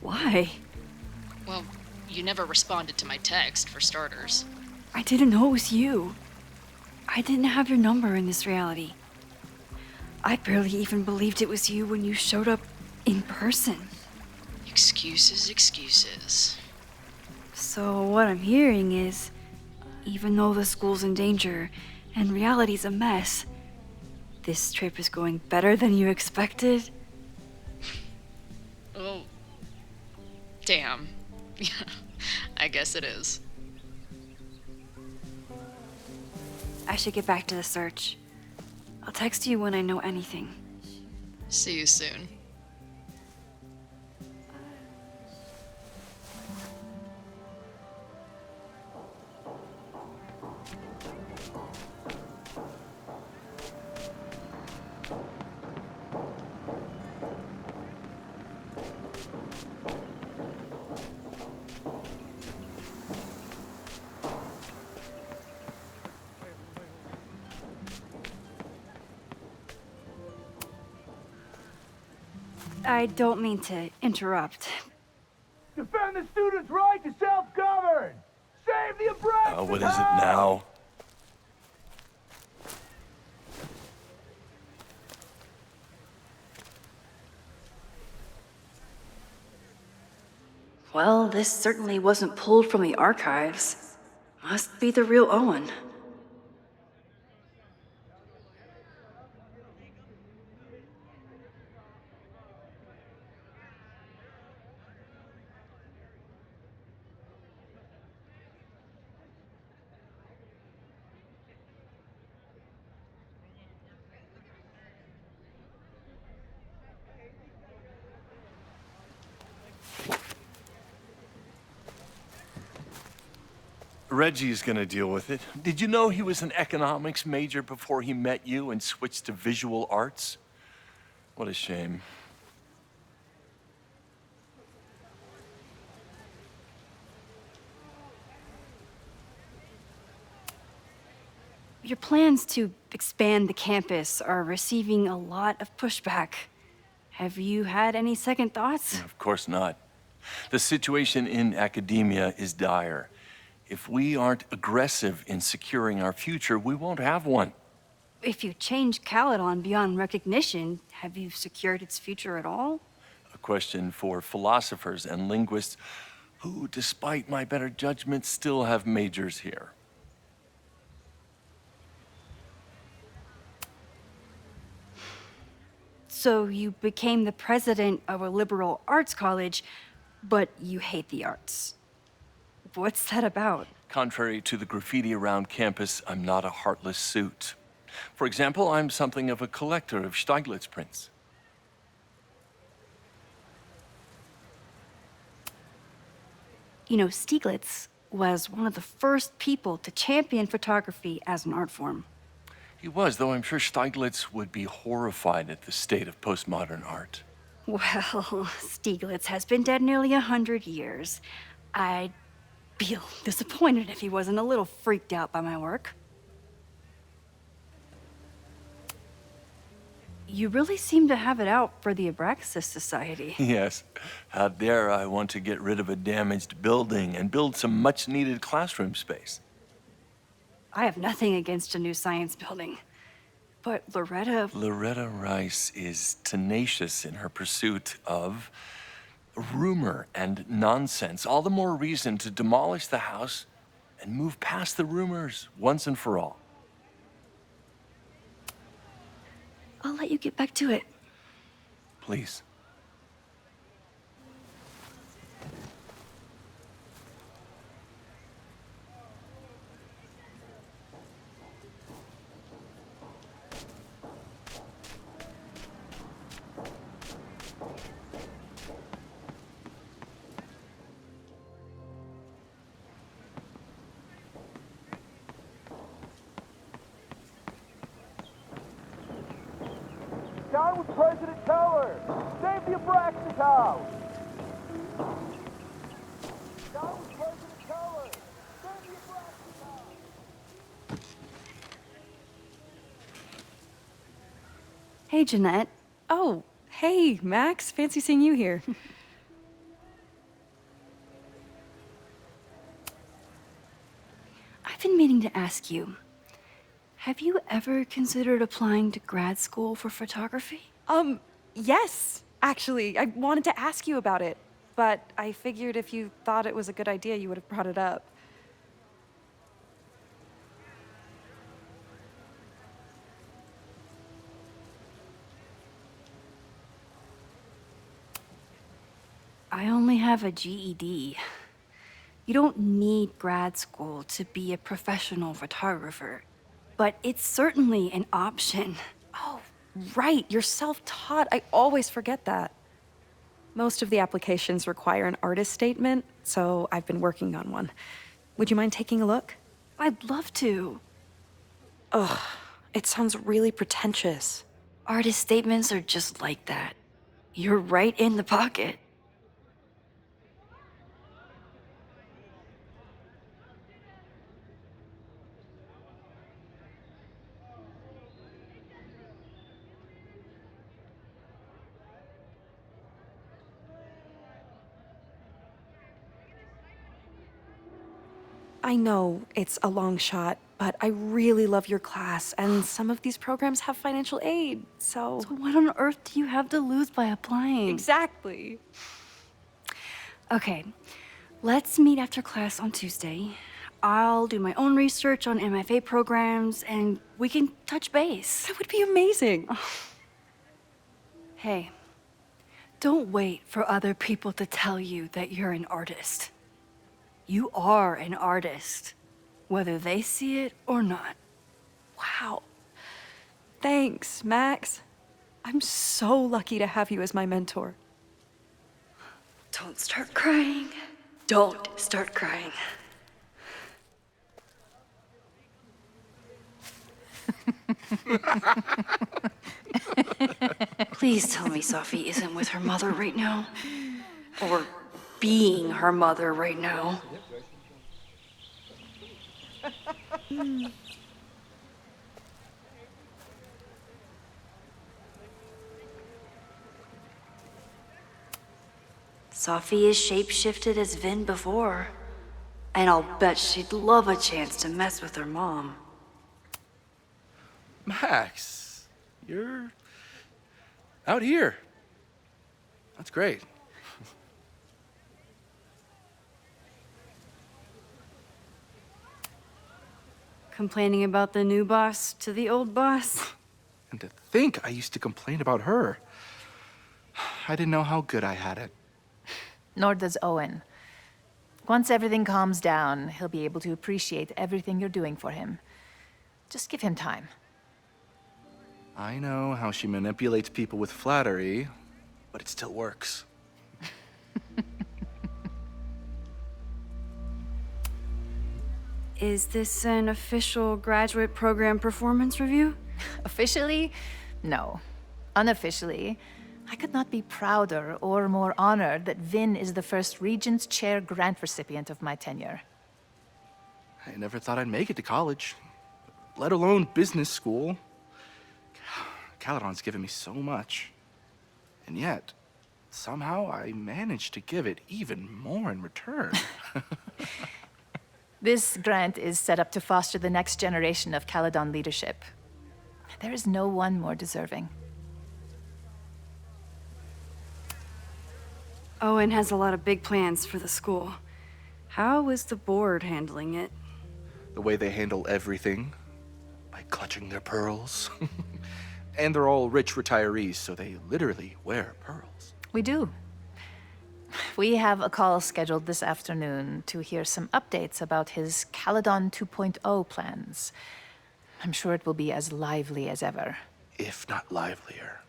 Why? Well, you never responded to my text, for starters. I didn't know it was you. I didn't have your number in this reality. I barely even believed it was you when you showed up in person. Excuses, excuses. So what I'm hearing is, even though the school's in danger and reality's a mess, this trip is going better than you expected? Oh. Damn. I guess it is. I should get back to the search. I'll text you when I know anything. See you soon. I don't mean to interrupt. Defend the students' right to self-govern! Save the oppressed! What is it now? Well, this certainly wasn't pulled from the archives. Must be the real Owen. Reggie's gonna deal with it. Did you know he was an economics major before he met you and switched to visual arts? What a shame. Your plans to expand the campus are receiving a lot of pushback. Have you had any second thoughts? Of course not. The situation in academia is dire. If we aren't aggressive in securing our future, we won't have one. If you change Caledon beyond recognition, have you secured its future at all? A question for philosophers and linguists who, despite my better judgment, still have majors here. So you became the president of a liberal arts college, but you hate the arts. What's that about? Contrary to the graffiti around campus, I'm not a heartless suit. For example, I'm something of a collector of Stieglitz prints. You know, Stieglitz was one of the first people to champion photography as an art form. He was, though I'm sure Stieglitz would be horrified at the state of postmodern art. Well, Stieglitz has been dead nearly 100 years. I'd feel disappointed if he wasn't a little freaked out by my work. You really seem to have it out for the Abraxas Society. Yes. How dare I want to get rid of a damaged building and build some much-needed classroom space. I have nothing against a new science building. But Loretta Rice is tenacious in her pursuit of rumor and nonsense. All the more reason to demolish the house and move past the rumors once and for all. I'll let you get back to it. Please. Down with President Teller! Save the Abraxas house! Down with President Teller! Save the Abraxas house! Hey, Jeanette. Oh, hey, Max. Fancy seeing you here. I've been meaning to ask you, have you ever considered applying to grad school for photography? Yes, actually. I wanted to ask you about it, but I figured if you thought it was a good idea, you would have brought it up. I only have a GED. You don't need grad school to be a professional photographer, but it's certainly an option. Oh, right. You're self-taught. I always forget that. Most of the applications require an artist statement, so I've been working on one. Would you mind taking a look? I'd love to. Ugh, it sounds really pretentious. Artist statements are just like that. You're right in the pocket. I know it's a long shot, but I really love your class, and some of these programs have financial aid, so... So what on earth do you have to lose by applying? Exactly. Okay, let's meet after class on Tuesday. I'll do my own research on MFA programs, and we can touch base. That would be amazing. Hey, don't wait for other people to tell you that you're an artist. You are an artist, whether they see it or not. Wow. Thanks, Max. I'm so lucky to have you as my mentor. Don't start crying. Don't start crying. Please tell me Sophie isn't with her mother right now. Or being her mother right now. Sophie is shapeshifted as Vin before. And I'll bet she'd love a chance to mess with her mom. Max, you're out here. That's great. Complaining about the new boss to the old boss? And to think I used to complain about her. I didn't know how good I had it. Nor does Owen. Once everything calms down, he'll be able to appreciate everything you're doing for him. Just give him time. I know how she manipulates people with flattery, but it still works. Is this an official graduate program performance review? Officially? No. Unofficially, I could not be prouder or more honored that Vin is the first Regents Chair grant recipient of my tenure. I never thought I'd make it to college, let alone business school. Caledon's given me so much. And yet, somehow I managed to give it even more in return. This grant is set up to foster the next generation of Caledon leadership. There is no one more deserving. Owen has a lot of big plans for the school. How is the board handling it? The way they handle everything, by clutching their pearls. And they're all rich retirees, so they literally wear pearls. We do. We have a call scheduled this afternoon to hear some updates about his Caledon 2.0 plans. I'm sure it will be as lively as ever. If not livelier.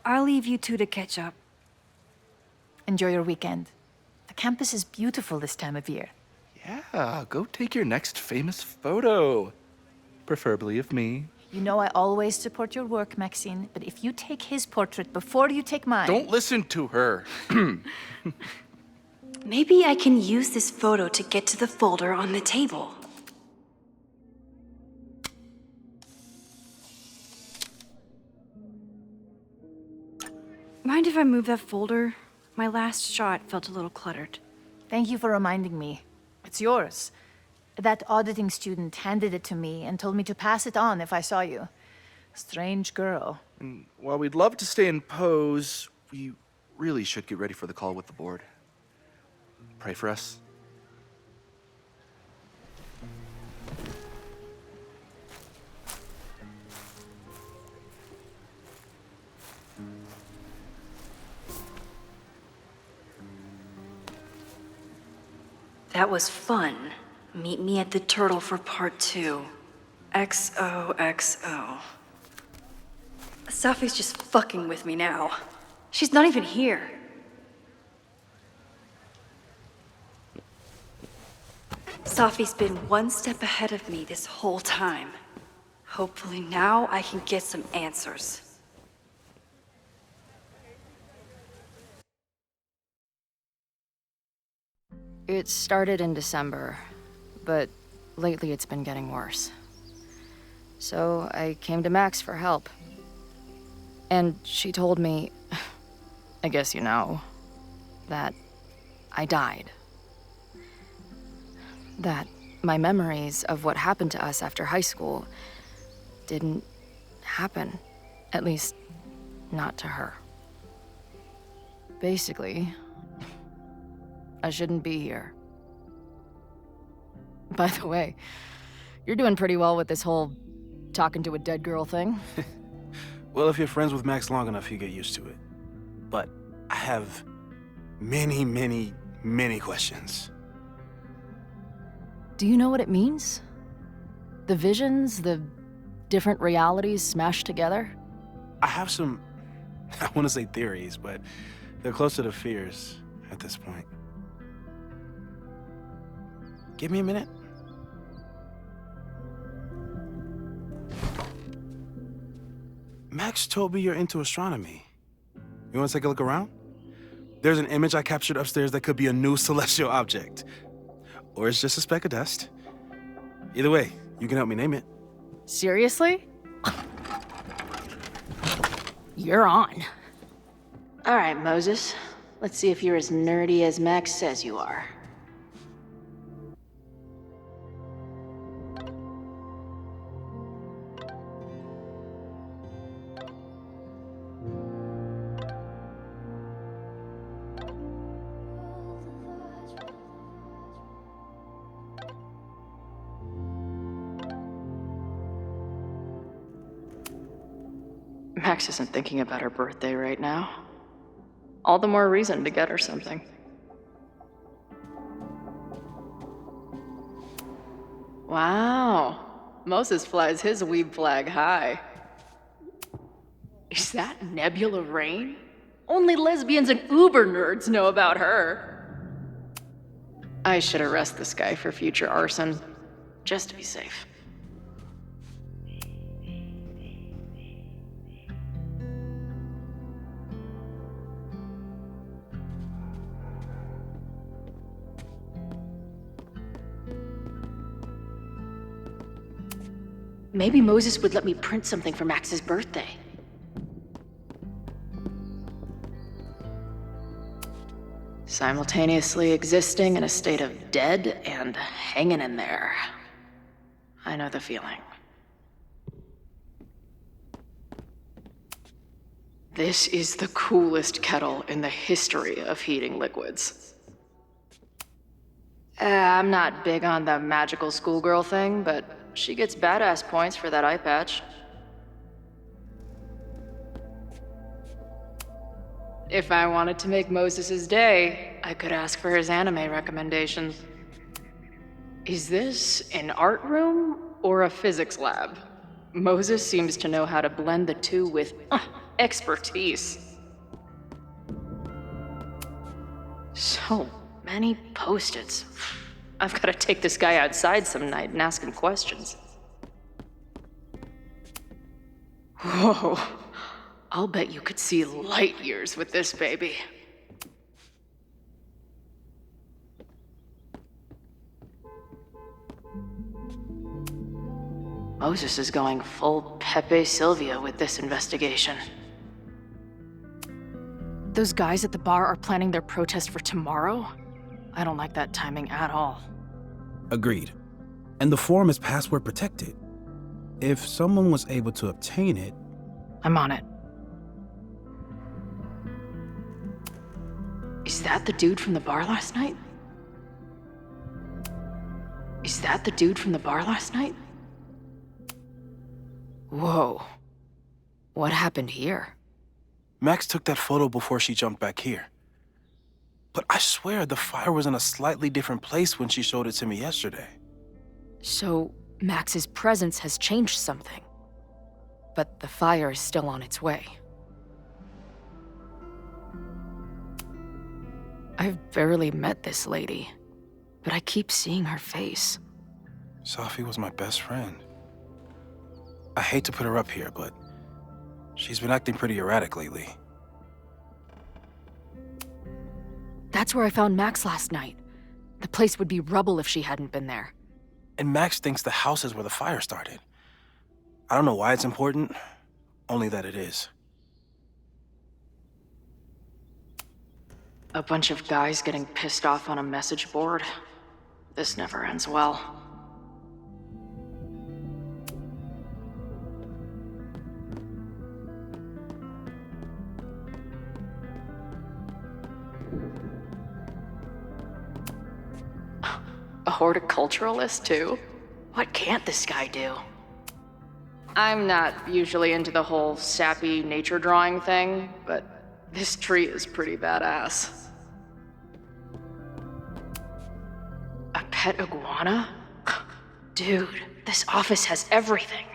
I'll leave you two to catch up. Enjoy your weekend. The campus is beautiful this time of year. Yeah, go take your next famous photo. Preferably of me. You know I always support your work, Maxine, but if you take his portrait before you take mine... Don't listen to her. Maybe I can use this photo to get to the folder on the table. Mind if I move that folder? My last shot felt a little cluttered. Thank you for reminding me. It's yours. That auditing student handed it to me and told me to pass it on if I saw you. Strange girl. And while we'd love to stay in pose, we really should get ready for the call with the board. Pray for us. That was fun. Meet me at the Turtle for part 2. XOXO. Safi's just fucking with me now. She's not even here. Safi's been one step ahead of me this whole time. Hopefully now I can get some answers. It started in December, but lately it's been getting worse. So I came to Max for help. And she told me, I guess you know, that I died. That my memories of what happened to us after high school didn't happen. At least, not to her. Basically, I shouldn't be here. By the way, you're doing pretty well with this whole talking to a dead girl thing. Well, if you're friends with Max long enough, you get used to it. But I have many, many, many questions. Do you know what it means? The visions, the different realities smashed together? I have some, I want to say theories, but they're closer to fears at this point. Give me a minute. Max told me you're into astronomy. You want to take a look around? There's an image I captured upstairs that could be a new celestial object. Or it's just a speck of dust. Either way, you can help me name it. Seriously? You're on. All right, Moses. Let's see if you're as nerdy as Max says you are. Max isn't thinking about her birthday right now. All the more reason to get her something. Wow. Moses flies his weeb flag high. Is that Nebula Rain? Only lesbians and uber nerds know about her. I should arrest this guy for future arson, just to be safe. Maybe Moses would let me print something for Max's birthday. Simultaneously existing in a state of dead and hanging in there. I know the feeling. This is the coolest kettle in the history of heating liquids. I'm not big on the magical schoolgirl thing, but she gets badass points for that eye patch. If I wanted to make Moses' day, I could ask for his anime recommendations. Is this an art room or a physics lab? Moses seems to know how to blend the two with expertise. So many post-its. I've got to take this guy outside some night and ask him questions. Whoa. I'll bet you could see light years with this baby. Moses is going full Pepe Silvia with this investigation. Those guys at the bar are planning their protest for tomorrow? I don't like that timing at all. Agreed. And the forum is password protected. If someone was able to obtain it... I'm on it. Is that the dude from the bar last night? Is that the dude from the bar last night? Whoa. What happened here? Max took that photo before she jumped back here. But I swear the fire was in a slightly different place when she showed it to me yesterday. So, Max's presence has changed something. But the fire is still on its way. I've barely met this lady, but I keep seeing her face. Safi was my best friend. I hate to put her up here, but she's been acting pretty erratic lately. That's where I found Max last night. The place would be rubble if she hadn't been there. And Max thinks the house is where the fire started. I don't know why it's important, only that it is. A bunch of guys getting pissed off on a message board. This never ends well. A horticulturalist, too? What can't this guy do? I'm not usually into the whole sappy nature drawing thing, but this tree is pretty badass. A pet iguana? Dude, this office has everything.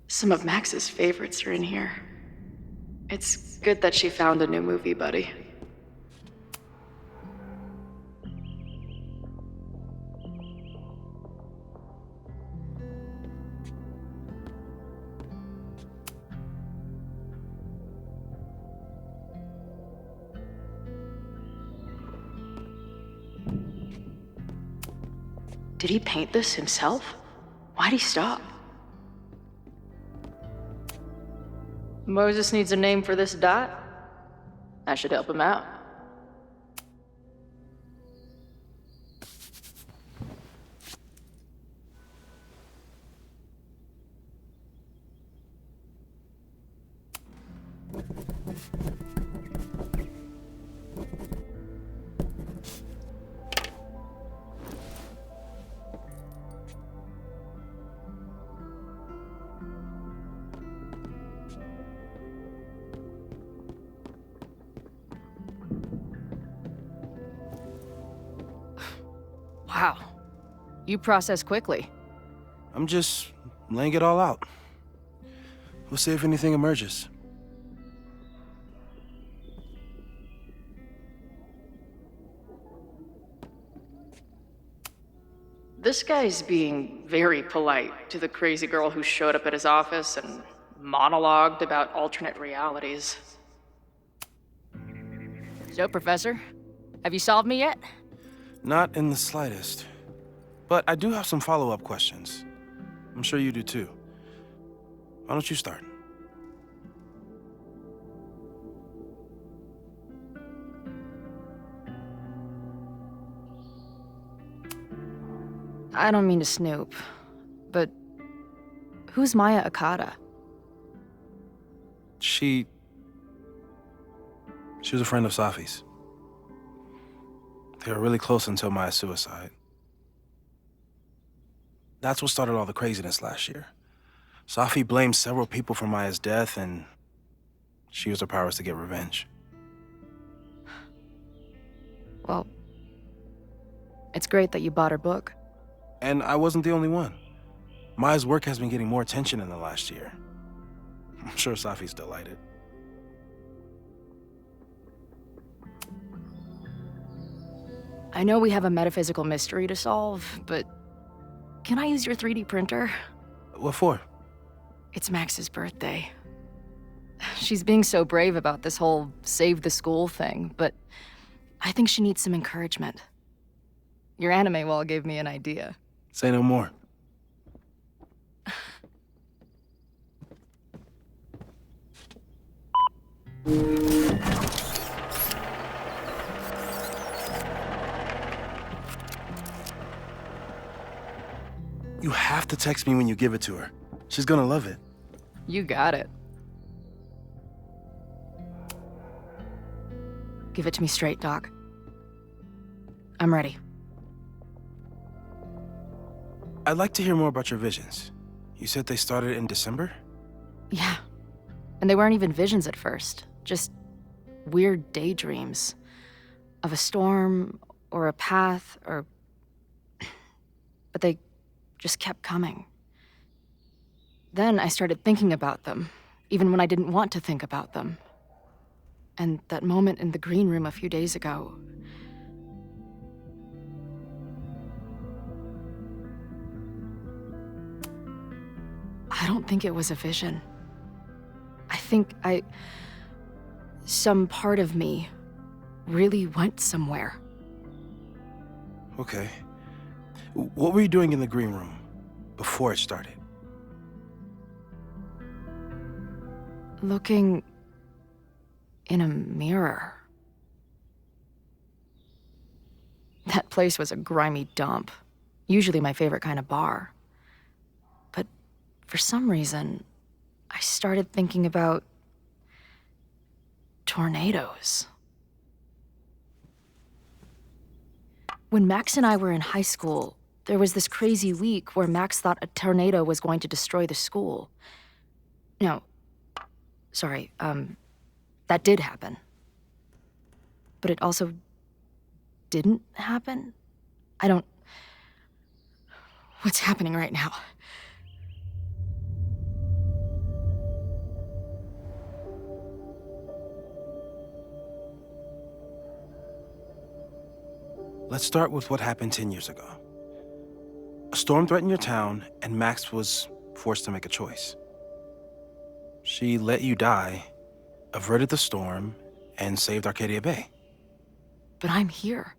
Some of Max's favorites are in here. It's good that she found a new movie buddy. Did he paint this himself? Why'd he stop? Moses needs a name for this dot. I should help him out. Wow. You process quickly. I'm just laying it all out. We'll see if anything emerges. This guy's being very polite to the crazy girl who showed up at his office and monologued about alternate realities. So, Professor, have you solved me yet? Not in the slightest. But I do have some follow-up questions. I'm sure you do too. Why don't you start? I don't mean to snoop, but who's Maya Akata? She was a friend of Safi's. They were really close until Maya's suicide. That's what started all the craziness last year. Safi blamed several people for Maya's death, and she used her powers to get revenge. Well, it's great that you bought her book. And I wasn't the only one. Maya's work has been getting more attention in the last year. I'm sure Safi's delighted. I know we have a metaphysical mystery to solve, but can I use your 3D printer? What for? It's Max's birthday. She's being so brave about this whole save the school thing, but I think she needs some encouragement. Your anime wall gave me an idea. Say no more. You have to text me when you give it to her. She's gonna love it. You got it. Give it to me straight, Doc. I'm ready. I'd like to hear more about your visions. You said they started in December? Yeah. And they weren't even visions at first. Just weird daydreams. Of a storm, or a path, or... But they just kept coming. Then I started thinking about them, even when I didn't want to think about them. And that moment in the green room a few days ago... I don't think it was a vision. I think some part of me really went somewhere. Okay. What were you doing in the green room before it started? Looking in a mirror. That place was a grimy dump. Usually my favorite kind of bar. But for some reason, I started thinking about tornadoes. When Max and I were in high school, there was this crazy week where Max thought a tornado was going to destroy the school. No, sorry, that did happen. But it also didn't happen? What's happening right now? Let's start with what happened 10 years ago. A storm threatened your town, and Max was forced to make a choice. She let you die, averted the storm, and saved Arcadia Bay. But I'm here.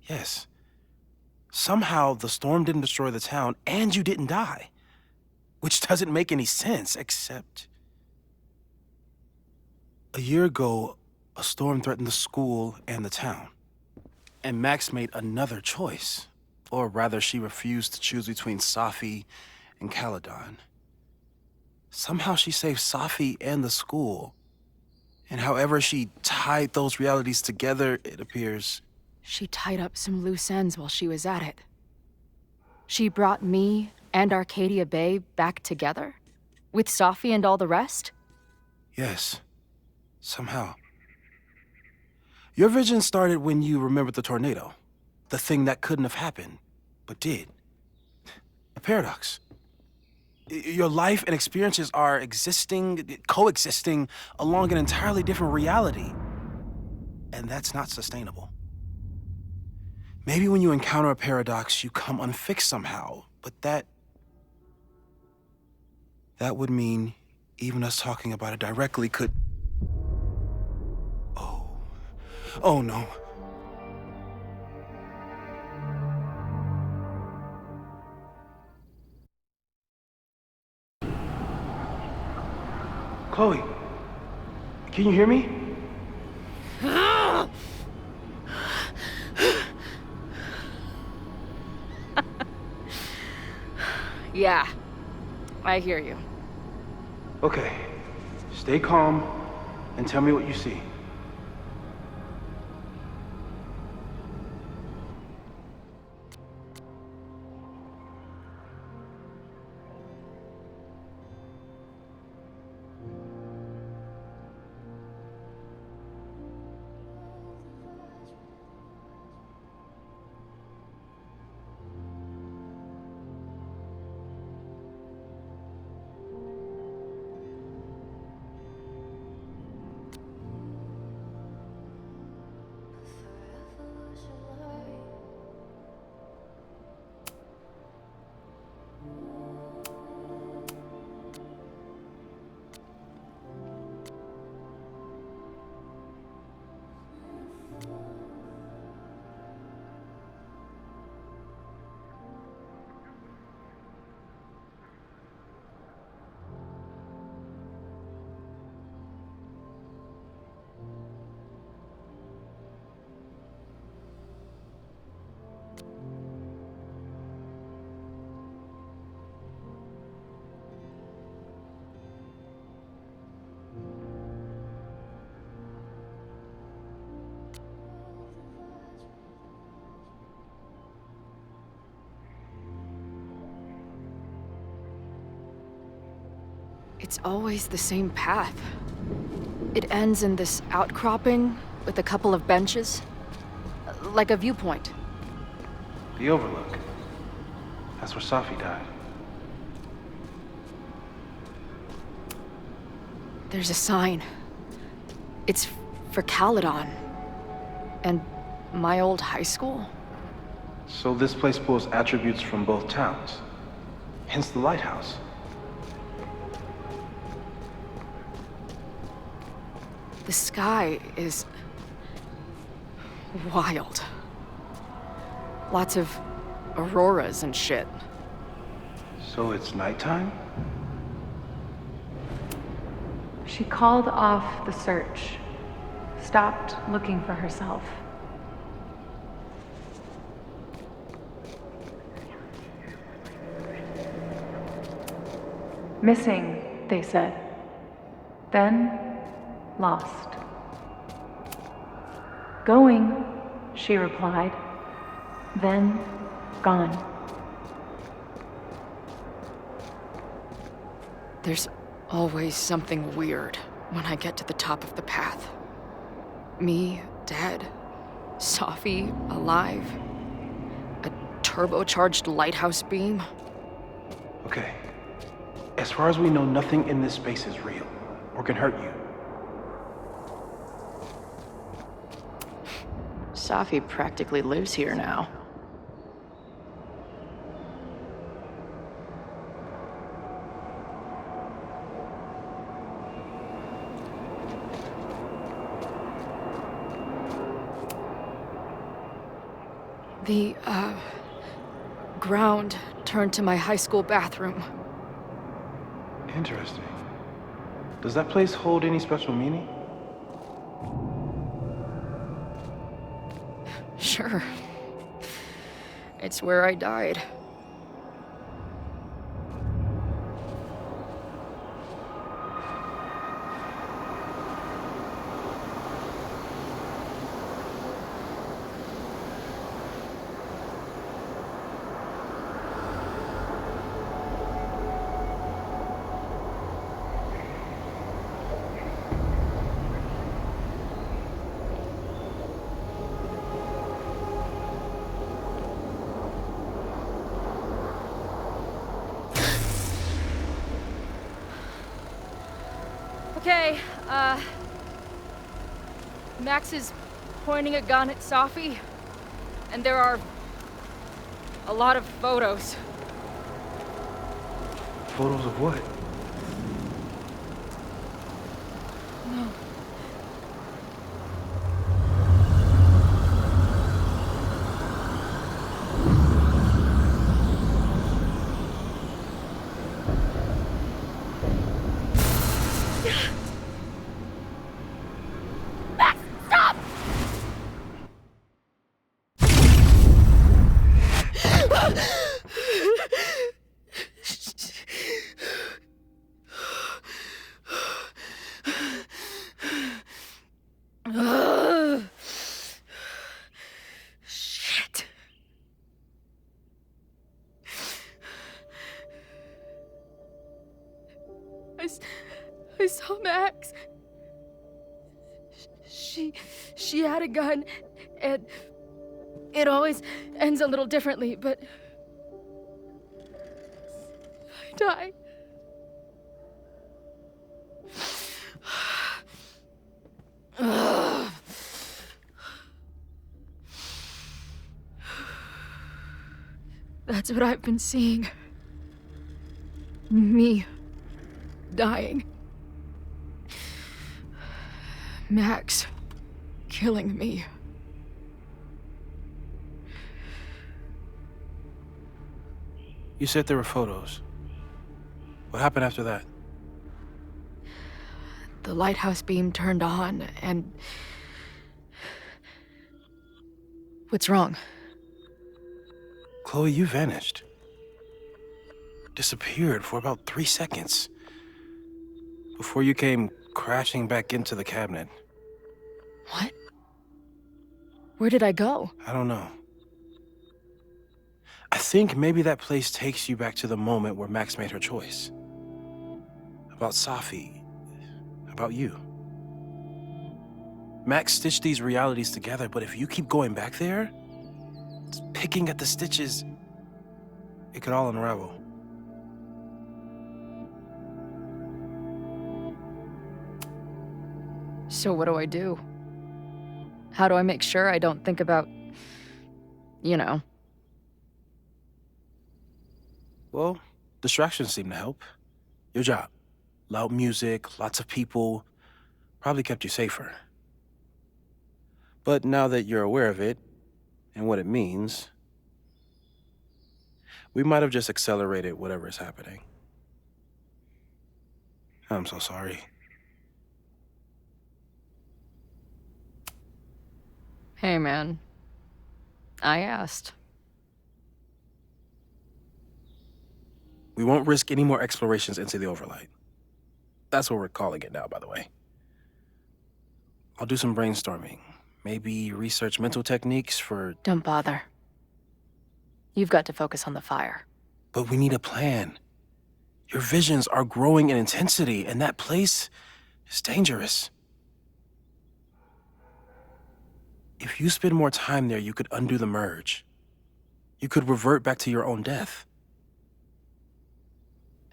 Yes. Somehow, the storm didn't destroy the town, and you didn't die. Which doesn't make any sense, except... A year ago, a storm threatened the school and the town. And Max made another choice. Or rather, she refused to choose between Safi and Caledon. Somehow she saved Safi and the school. And however she tied those realities together, it appears... She tied up some loose ends while she was at it. She brought me and Arcadia Bay back together? With Safi and all the rest? Yes. Somehow. Your vision started when you remembered the tornado. The thing that couldn't have happened, but did. A paradox. Your life and experiences are coexisting along an entirely different reality. And that's not sustainable. Maybe when you encounter a paradox, you come unfixed somehow, but that would mean even us talking about it directly could... Oh no. Chloe, can you hear me? Yeah, I hear you. Okay, stay calm and tell me what you see. It's always the same path. It ends in this outcropping with a couple of benches. Like a viewpoint. The Overlook. That's where Safi died. There's a sign. It's for Caledon. And my old high school. So this place pulls attributes from both towns. Hence the lighthouse. The sky is wild. Lots of auroras and shit. So it's nighttime? She called off the search, stopped looking for herself. Missing, they said. Then, lost. Going, she replied. Then, gone. There's always something weird when I get to the top of the path. Me, dead. Safi, alive. A turbocharged lighthouse beam. Okay. As far as we know, nothing in this space is real, or can hurt you. Safi practically lives here now. The, ground turned to my high school bathroom. Interesting. Does that place hold any special meaning? Sure. It's where I died. Okay, Max is pointing a gun at Safi, and there are a lot of photos. Photos of what? No. Max, stop! Shit. I saw Max. She had a gun, and it always ends a little differently, but I died. Ugh. That's what I've been seeing. Me dying. Max killing me. You said there were photos. What happened after that? The lighthouse beam turned on, and... What's wrong? Chloe, you vanished. Disappeared for about 3 seconds. Before you came crashing back into the cabinet. What? Where did I go? I don't know. I think maybe that place takes you back to the moment where Max made her choice. About about Safi, about you. Max stitched these realities together, but if you keep going back there, picking at the stitches, it could all unravel. So what do I do? How do I make sure I don't think about, you know? Well, distractions seem to help. Your job. Loud music, lots of people, probably kept you safer. But now that you're aware of it, and what it means, we might have just accelerated whatever is happening. I'm so sorry. Hey, man. I asked. We won't risk any more explorations into the Overlight. That's what we're calling it now, by the way. I'll do some brainstorming. Maybe research mental techniques for... Don't bother. You've got to focus on the fire. But we need a plan. Your visions are growing in intensity, and that place is dangerous. If you spend more time there, you could undo the merge. You could revert back to your own death.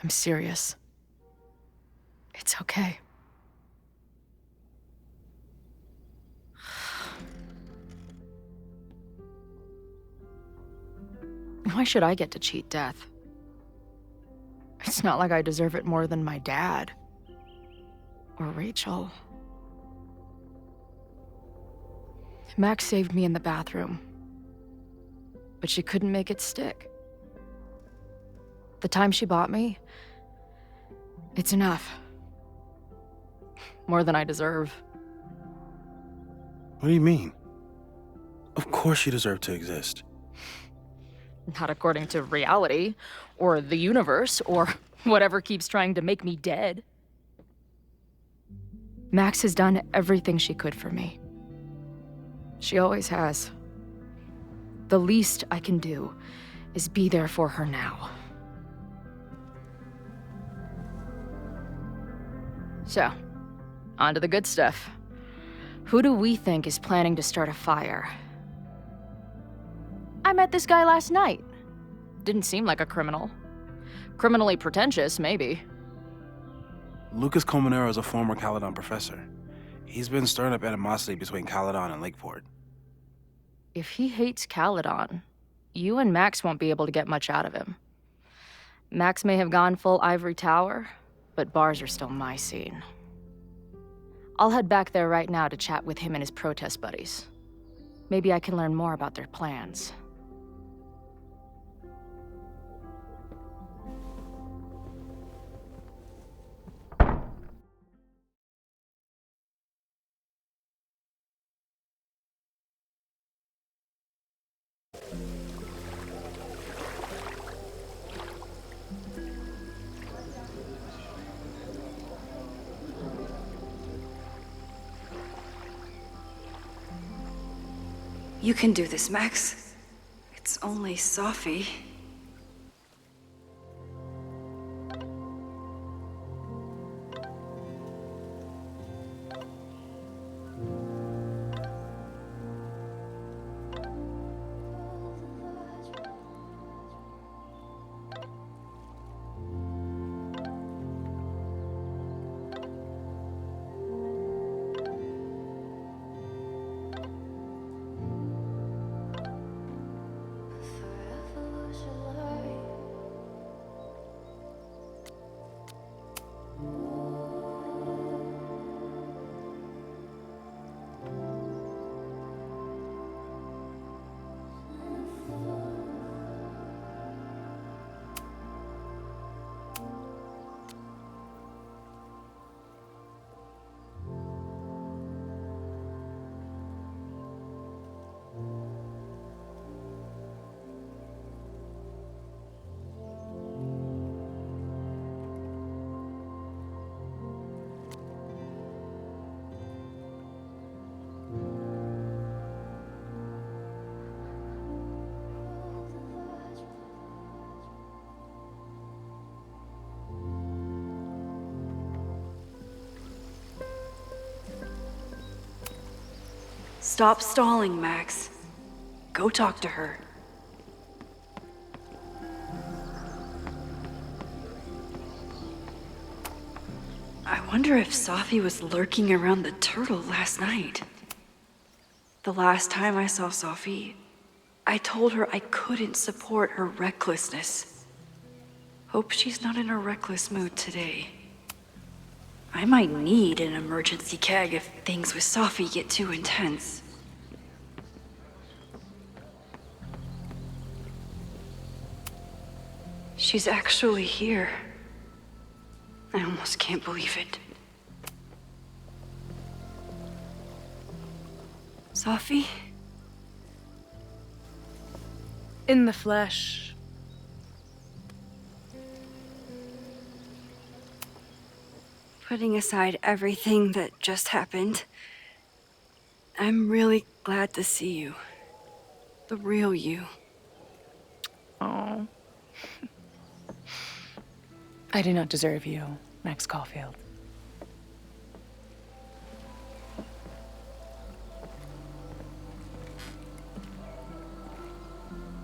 I'm serious. It's okay. Why should I get to cheat death? It's not like I deserve it more than my dad. Or Rachel. Max saved me in the bathroom. But she couldn't make it stick. The time she bought me, it's enough. More than I deserve. What do you mean? Of course you deserve to exist. Not according to reality, or the universe, or whatever keeps trying to make me dead. Max has done everything she could for me. She always has. The least I can do is be there for her now. So, on to the good stuff. Who do we think is planning to start a fire? I met this guy last night. Didn't seem like a criminal. Criminally pretentious, maybe. Lucas Colmenero is a former Caledon professor. He's been stirring up animosity between Caledon and Lakeport. If he hates Caledon, you and Max won't be able to get much out of him. Max may have gone full ivory tower, but bars are still my scene. I'll head back there right now to chat with him and his protest buddies. Maybe I can learn more about their plans. You can do this, Max. It's only Safi. Stop stalling, Max. Go talk to her. I wonder if Safi was lurking around the turtle last night. The last time I saw Safi, I told her I couldn't support her recklessness. Hope she's not in a reckless mood today. I might need an emergency keg if things with Safi get too intense. She's actually here. I almost can't believe it. Safi? In the flesh. Putting aside everything that just happened, I'm really glad to see you. The real you. Oh. I do not deserve you, Max Caulfield.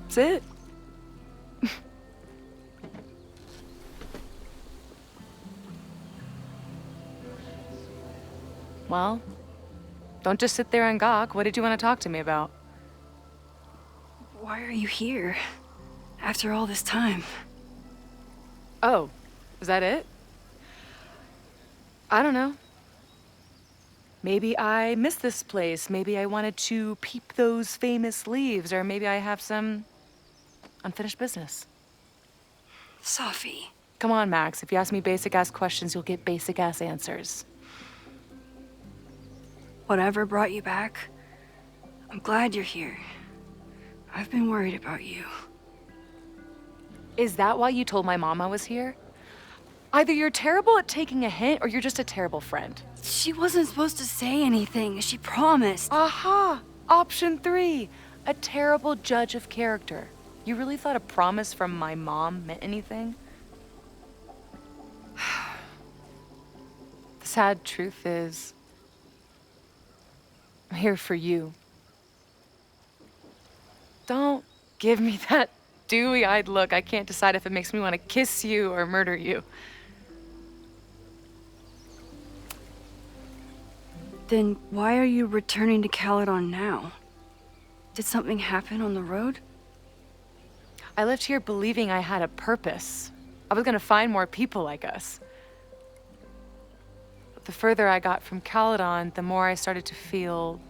That's it. Well, don't just sit there and gawk. What did you want to talk to me about? Why are you here? After all this time? Oh, is that it? I don't know. Maybe I miss this place. Maybe I wanted to peep those famous leaves, or maybe I have some unfinished business. Safi. Come on, Max. If you ask me basic-ass questions, you'll get basic-ass answers. Whatever brought you back, I'm glad you're here. I've been worried about you. Is that why you told my mom I was here? Either you're terrible at taking a hint, or you're just a terrible friend. She wasn't supposed to say anything. She promised. Aha! Option 3. A terrible judge of character. You really thought a promise from my mom meant anything? The sad truth is, I'm here for you. Don't give me that dewy-eyed look. I can't decide if it makes me want to kiss you or murder you. Then why are you returning to Caledon now? Did something happen on the road? I left here believing I had a purpose. I was gonna find more people like us. But the further I got from Caledon, the more I started to feel...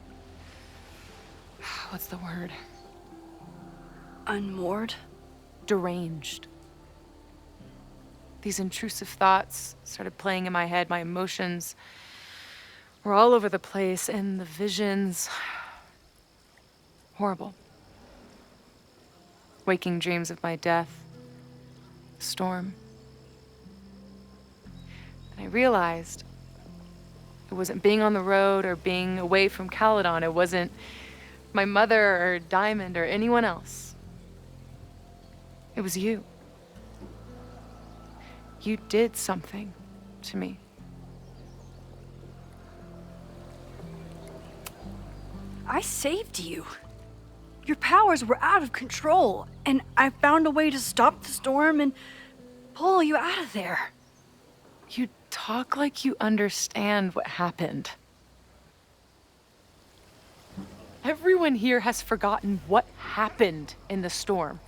what's the word? Unmoored? Deranged. These intrusive thoughts started playing in my head. My emotions were all over the place, and the visions... horrible. Waking dreams of my death. Storm. And I realized it wasn't being on the road or being away from Caledon. It wasn't my mother or Diamond or anyone else. It was you. You did something to me. I saved you. Your powers were out of control, and I found a way to stop the storm and pull you out of there. You talk like you understand what happened. Everyone here has forgotten what happened in the storm,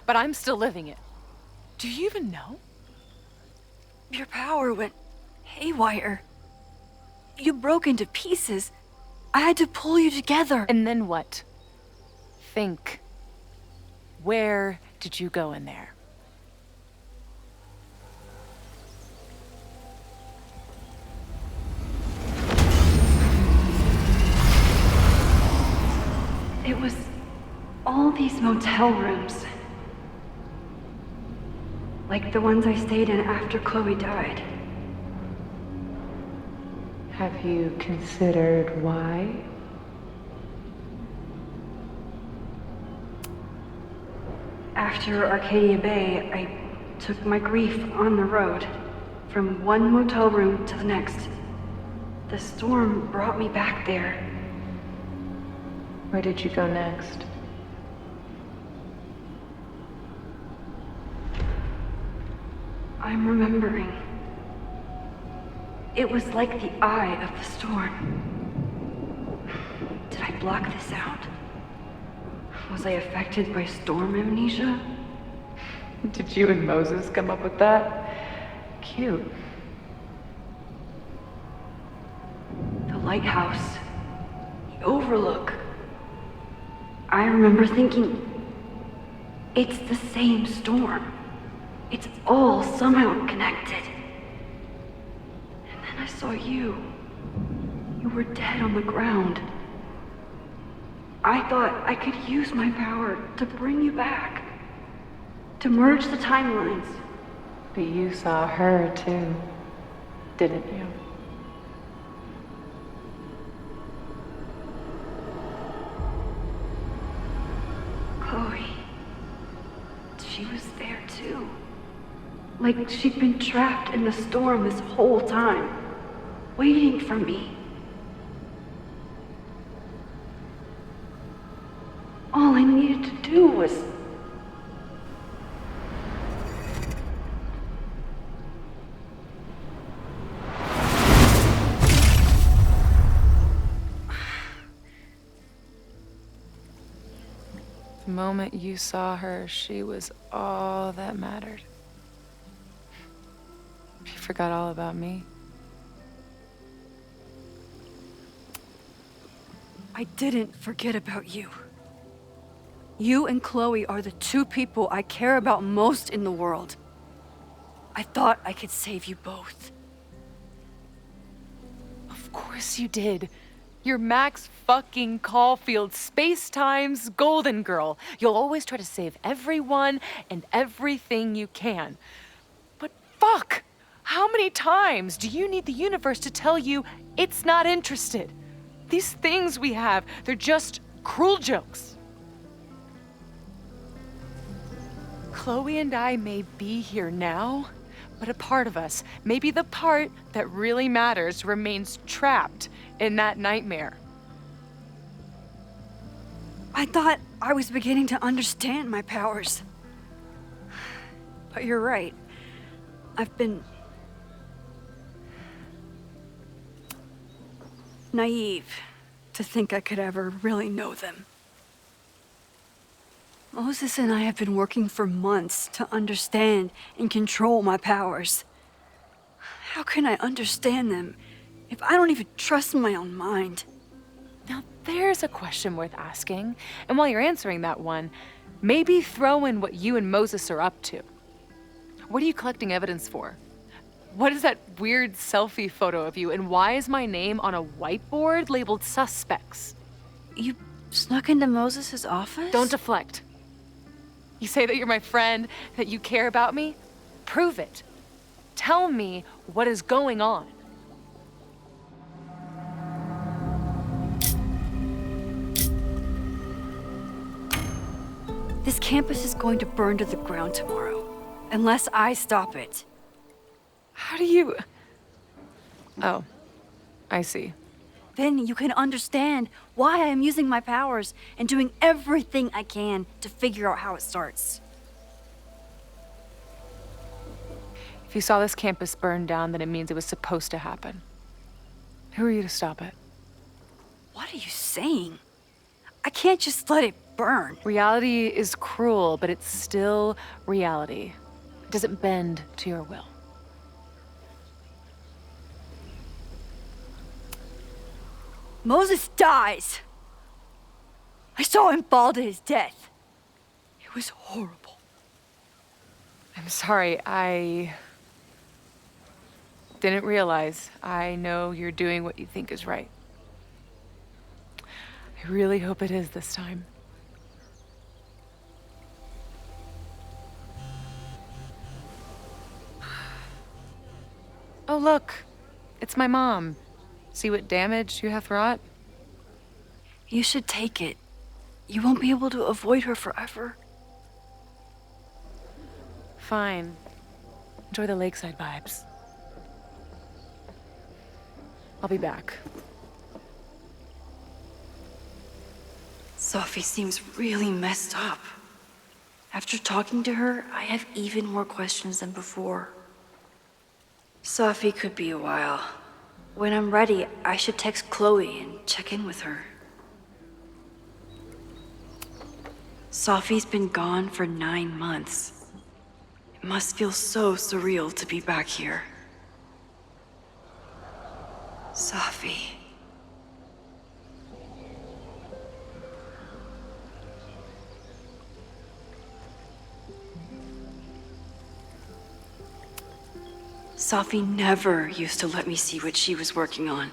but I'm still living it. Do you even know? Your power went haywire. You broke into pieces. I had to pull you together. And then what? Think. Where did you go in there? It was all these motel rooms. Like the ones I stayed in after Chloe died. Have you considered why? After Arcadia Bay, I took my grief on the road, from one motel room to the next. The storm brought me back there. Where did you go next? I'm remembering. It was like the eye of the storm. Did I block this out? Was I affected by storm amnesia? Did you and Moses come up with that? Cute. The lighthouse. The overlook. I remember thinking, it's the same storm. It's all somehow connected. And then I saw you. You were dead on the ground. I thought I could use my power to bring you back. To merge the timelines. But you saw her too, didn't you? Chloe. She was there too. Like she'd been trapped in the storm this whole time, waiting for me. All I needed to do was... The moment you saw her, she was all that mattered. You forgot all about me. I didn't forget about you. You and Chloe are the two people I care about most in the world. I thought I could save you both. Of course you did. You're Max fucking Caulfield, Space-Time's golden girl. You'll always try to save everyone and everything you can. But fuck! How many times do you need the universe to tell you it's not interested? These things we have, they're just cruel jokes. Chloe and I may be here now, but a part of us, maybe the part that really matters, remains trapped in that nightmare. I thought I was beginning to understand my powers. But you're right. I've been... naive to think I could ever really know them. Moses and I have been working for months to understand and control my powers. How can I understand them if I don't even trust my own mind? Now there's a question worth asking, and while you're answering that one, maybe throw in what you and Moses are up to. What are you collecting evidence for? What is that weird selfie photo of you, and why is my name on a whiteboard labeled suspects? You snuck into Moses' office? Don't deflect. You say that you're my friend, that you care about me? Prove it. Tell me what is going on. This campus is going to burn to the ground tomorrow, unless I stop it. How do you... Oh, I see. Then you can understand why I am using my powers and doing everything I can to figure out how it starts. If you saw this campus burn down, then it means it was supposed to happen. Who are you to stop it? What are you saying? I can't just let it burn. Reality is cruel, but it's still reality. It doesn't bend to your will. Moses dies. I saw him fall to his death. It was horrible. I'm sorry, I didn't realize. I know you're doing what you think is right. I really hope it is this time. Oh, look. It's my mom. See what damage you have wrought? You should take it. You won't be able to avoid her forever. Fine. Enjoy the lakeside vibes. I'll be back. Sophie seems really messed up. After talking to her, I have even more questions than before. Sophie could be a while. When I'm ready, I should text Chloe and check in with her. Sophie's been gone for 9 months. It must feel so surreal to be back here. Sophie. Sophie never used to let me see what she was working on.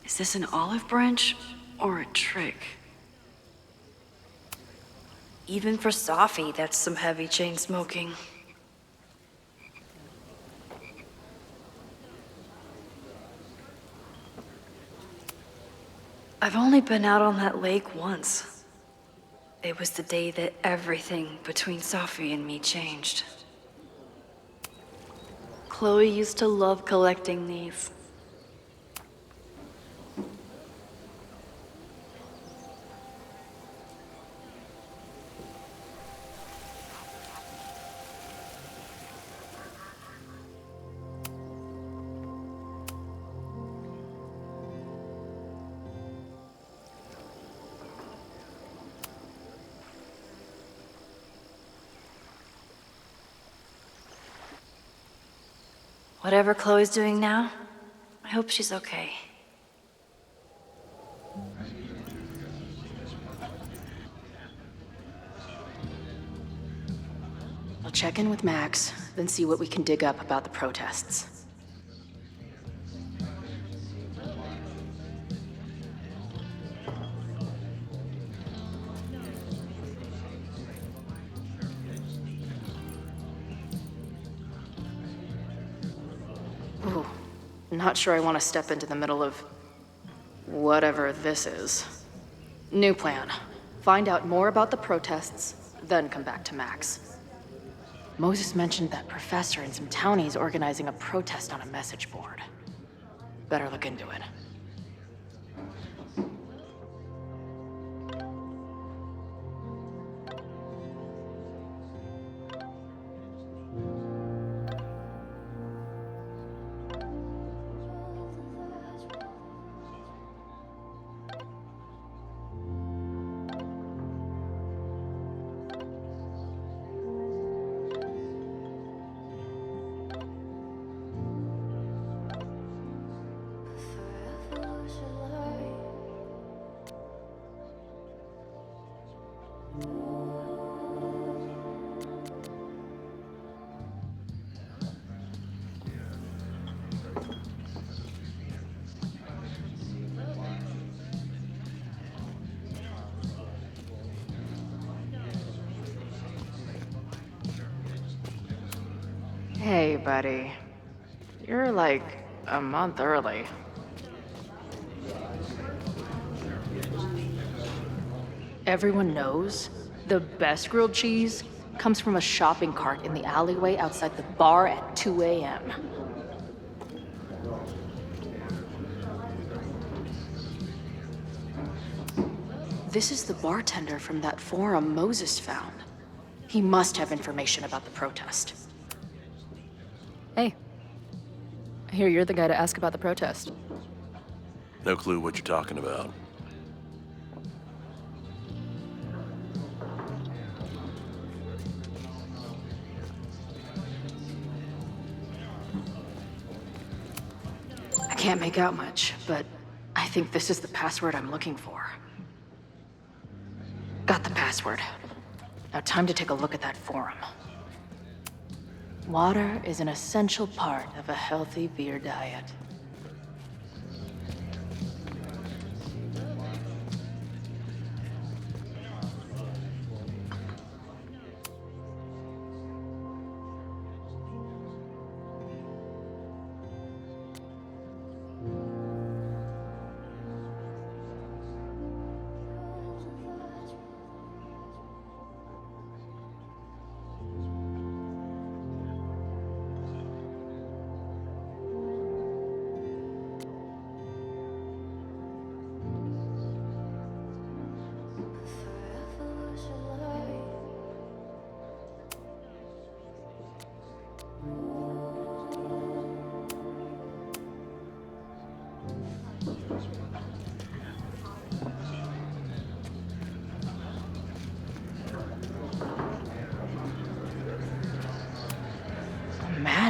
Is this an olive branch or a trick? Even for Sophie, that's some heavy chain smoking. I've only been out on that lake once. It was the day that everything between Sophie and me changed. Chloe used to love collecting these. Whatever Chloe's doing now, I hope she's okay. I'll check in with Max, then see what we can dig up about the protests. Ooh, not sure I want to step into the middle of whatever this is. New plan. Find out more about the protests, then come back to Max. Moses mentioned that professor and some townies organizing a protest on a message board. Better look into it. Hey, buddy. You're like a month early. Everyone knows the best grilled cheese comes from a shopping cart in the alleyway outside the bar at 2 a.m. This is the bartender from that forum Moses found. He must have information about the protest. Hey. I hear you're the guy to ask about the protest. No clue what you're talking about. I can't make out much, but I think this is the password I'm looking for. Got the password. Now time to take a look at that forum. Water is an essential part of a healthy beer diet.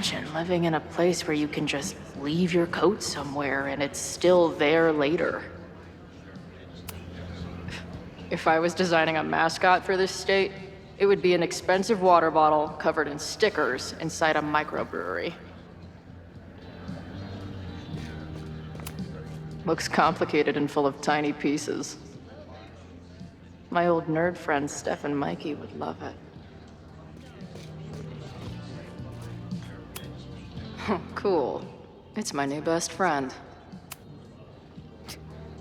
imagine living in a place where you can just leave your coat somewhere and it's still there later. If I was designing a mascot for this state, it would be an expensive water bottle covered in stickers inside a microbrewery. Looks complicated and full of tiny pieces. My old nerd friends Steph and Mikey would love it. Cool. It's my new best friend.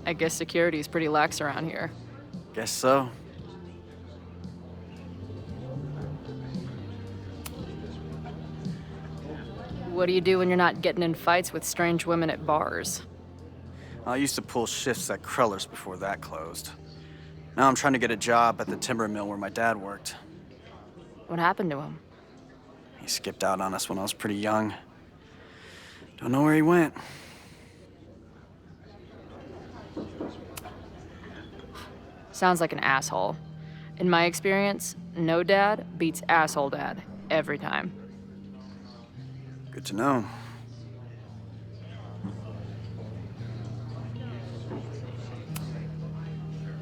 I guess security's pretty lax around here. Guess so. What do you do when you're not getting in fights with strange women at bars? I used to pull shifts at Kruller's before that closed. Now I'm trying to get a job at the timber mill where my dad worked. What happened to him? He skipped out on us when I was pretty young. Don't know where he went. Sounds like an asshole. In my experience, no dad beats asshole dad every time. Good to know.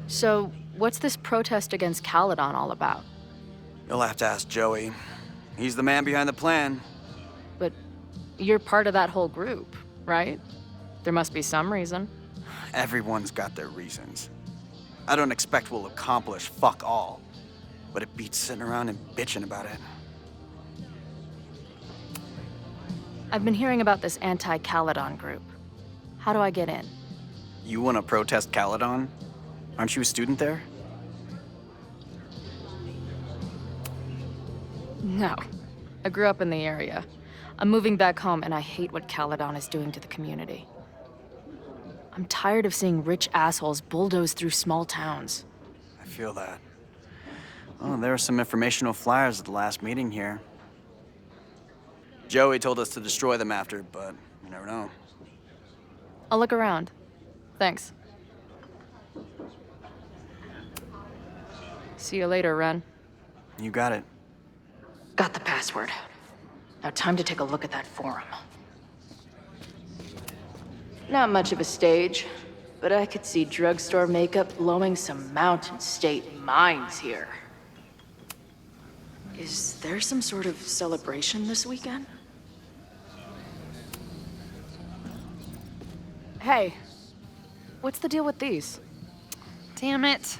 So, what's this protest against Caledon all about? You'll have to ask Joey. He's the man behind the plan. But you're part of that whole group, right? There must be some reason. Everyone's got their reasons. I don't expect we'll accomplish fuck all, but it beats sitting around and bitching about it. I've been hearing about this anti-Caledon group. How do I get in? You want to protest Caledon? Aren't you a student there? No. I grew up in the area. I'm moving back home, and I hate what Caledon is doing to the community. I'm tired of seeing rich assholes bulldoze through small towns. I feel that. Oh, there were some informational flyers at the last meeting here. Joey told us to destroy them after, but you never know. I'll look around. Thanks. See you later, Ren. You got it. Got the password. Now time to take a look at that forum. Not much of a stage, but I could see drugstore makeup blowing some Mountain State minds here. Is there some sort of celebration this weekend? Hey, what's the deal with these? Damn it.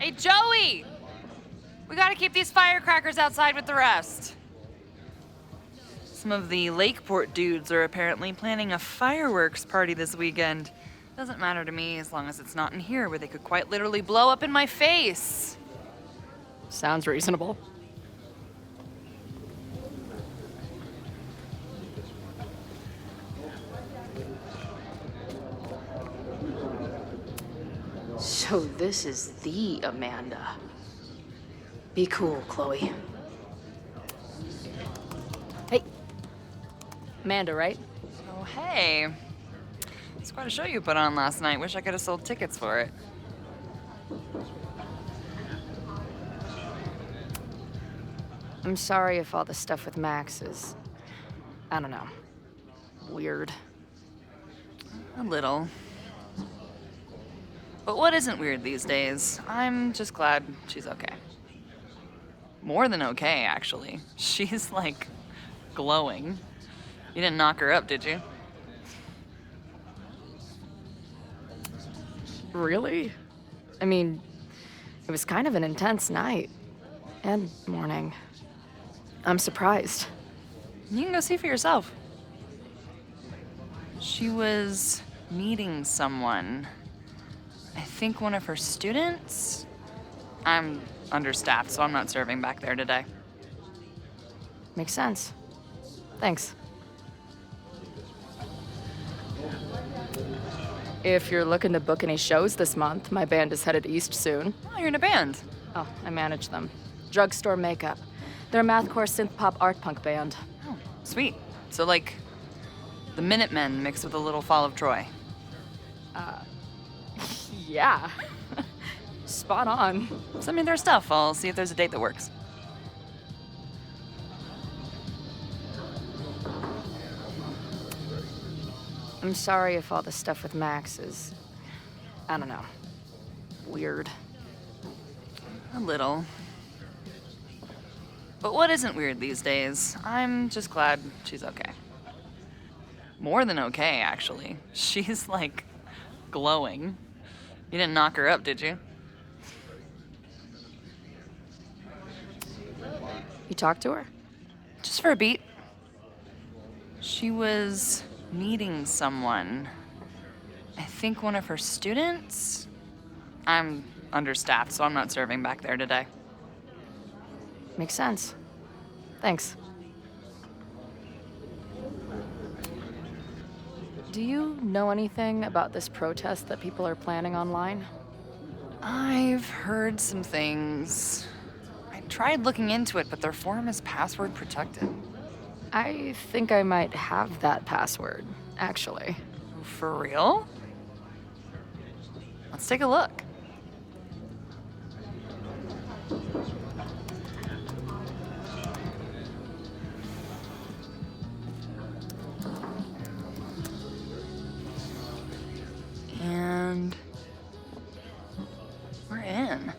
Hey, Joey! We gotta keep these firecrackers outside with the rest. Some of the Lakeport dudes are apparently planning a fireworks party this weekend. Doesn't matter to me as long as it's not in here where they could quite literally blow up in my face. Sounds reasonable. So this is the Amanda. Be cool, Chloe. Hey. Amanda, right? Oh, hey. It's quite a show you put on last night. Wish I could have sold tickets for it. I'm sorry if all the stuff with Max is, I don't know, weird. A little. But what isn't weird these days? I'm just glad she's okay. More than okay, actually. She's, like, glowing. You didn't knock her up, did you? Really? I mean, it was kind of an intense night. And morning. I'm surprised. You can go see for yourself. She was meeting someone. I think one of her students? I'm understaffed, so I'm not serving back there today. Makes sense. Thanks. If you're looking to book any shows this month, my band is headed east soon. Oh, you're in a band? Oh, I manage them. Drugstore Makeup. They're a mathcore synth-pop art punk band. Oh, sweet. So, like, the Minutemen mixed with a little Fall of Troy. Yeah. Spot on. Send me their stuff. I'll see if there's a date that works. I'm sorry if all the stuff with Max is, I don't know, weird. A little. But what isn't weird these days? I'm just glad she's okay. More than okay, actually. She's, like, glowing. You didn't knock her up, did you? You talked to her? Just for a beat. She was meeting someone. I think one of her students? I'm understaffed, so I'm not serving back there today. Makes sense. Thanks. Do you know anything about this protest that people are planning online? I've heard some things. I tried looking into it, but their forum is password protected. I think I might have that password, actually. For real? Let's take a look. And we're in.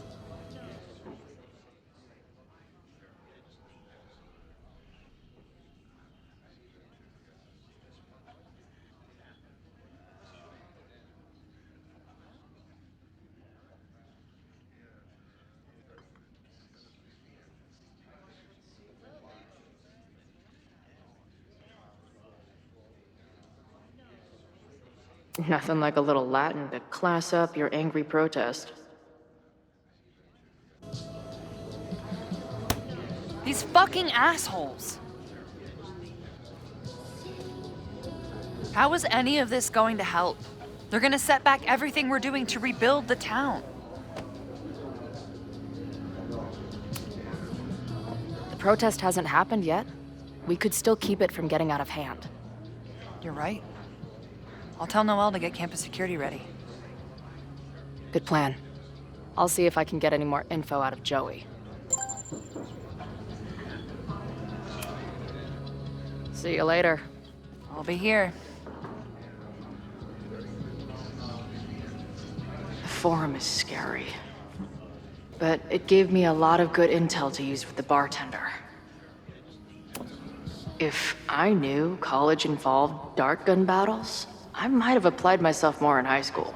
Nothing like a little Latin to class up your angry protest. These fucking assholes. How is any of this going to help? They're gonna set back everything we're doing to rebuild the town. The protest hasn't happened yet. We could still keep it from getting out of hand. You're right. I'll tell Noelle to get campus security ready. Good plan. I'll see if I can get any more info out of Joey. See you later. I'll be here. The forum is scary. But it gave me a lot of good intel to use with the bartender. If I knew college involved dart gun battles, I might have applied myself more in high school.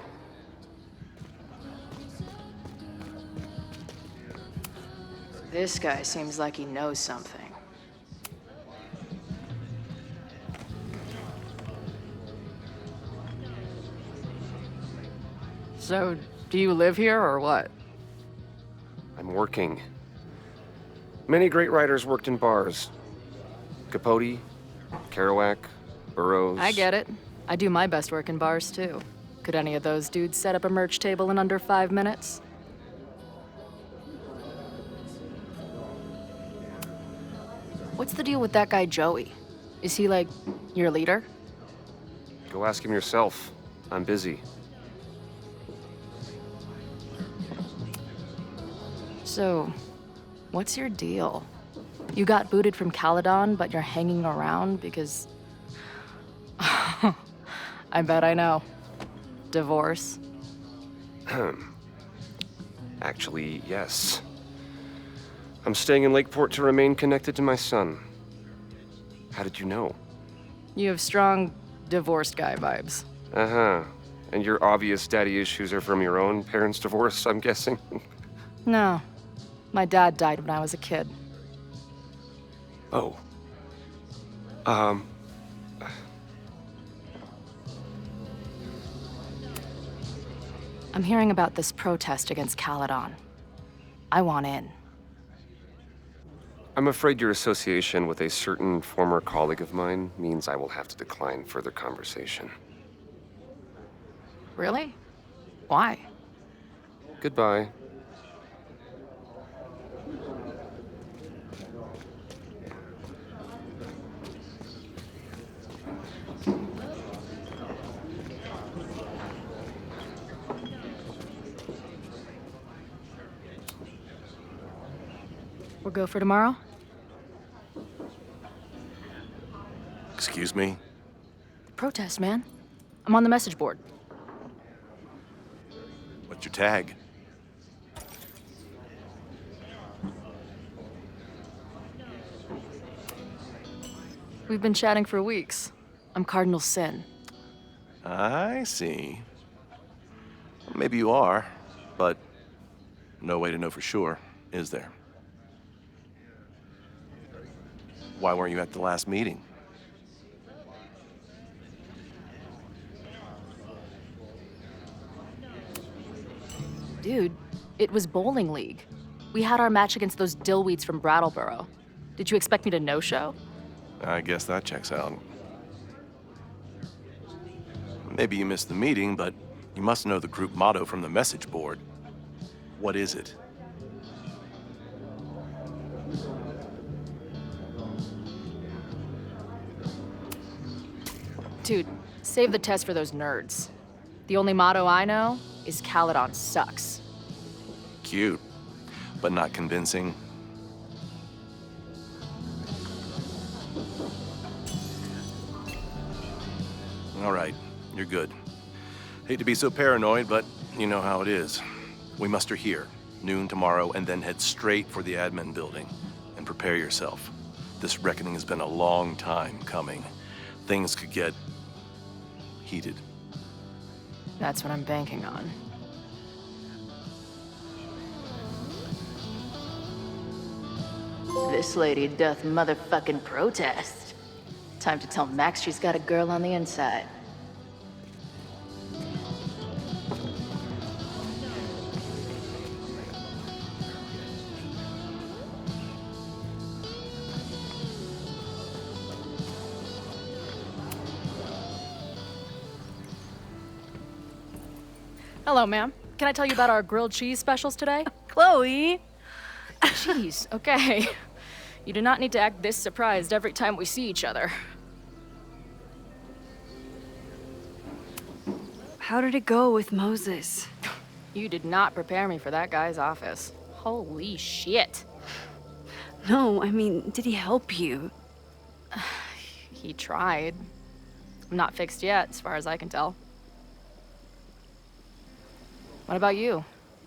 This guy seems like he knows something. So, do you live here or what? I'm working. Many great writers worked in bars. Capote, Kerouac, Burroughs. I get it. I do my best work in bars, too. Could any of those dudes set up a merch table in under 5 minutes? What's the deal with that guy, Joey? Is he, like, your leader? Go ask him yourself. I'm busy. So, what's your deal? You got booted from Caledon, but you're hanging around because... I bet I know. Divorce? Actually, yes. I'm staying in Lakeport to remain connected to my son. How did you know? You have strong divorced guy vibes. Uh-huh. And your obvious daddy issues are from your own parents' divorce, I'm guessing? No. My dad died when I was a kid. Oh. I'm hearing about this protest against Caledon. I want in. I'm afraid your association with a certain former colleague of mine means I will have to decline further conversation. Really? Why? Goodbye. We'll go for tomorrow? Excuse me? Protest, man. I'm on the message board. What's your tag? We've been chatting for weeks. I'm Cardinal Sin. I see. Maybe you are, but no way to know for sure, is there? Why weren't you at the last meeting? Dude, it was bowling league. We had our match against those dillweeds from Brattleboro. Did you expect me to no-show? I guess that checks out. Maybe you missed the meeting, but you must know the group motto from the message board. What is it? Dude, save the test for those nerds. The only motto I know is Caledon sucks. Cute, but not convincing. All right, you're good. Hate to be so paranoid, but you know how it is. We muster here, noon tomorrow, and then head straight for the admin building. And prepare yourself. This reckoning has been a long time coming. Things could get heated. That's what I'm banking on. This lady doth motherfucking protest. Time to tell Max she's got a girl on the inside. Hello, ma'am. Can I tell you about our grilled cheese specials today? Chloe! Jeez, okay. You do not need to act this surprised every time we see each other. How did it go with Moses? You did not prepare me for that guy's office. Holy shit. No, I mean, did he help you? He tried. I'm not fixed yet, as far as I can tell. What about you?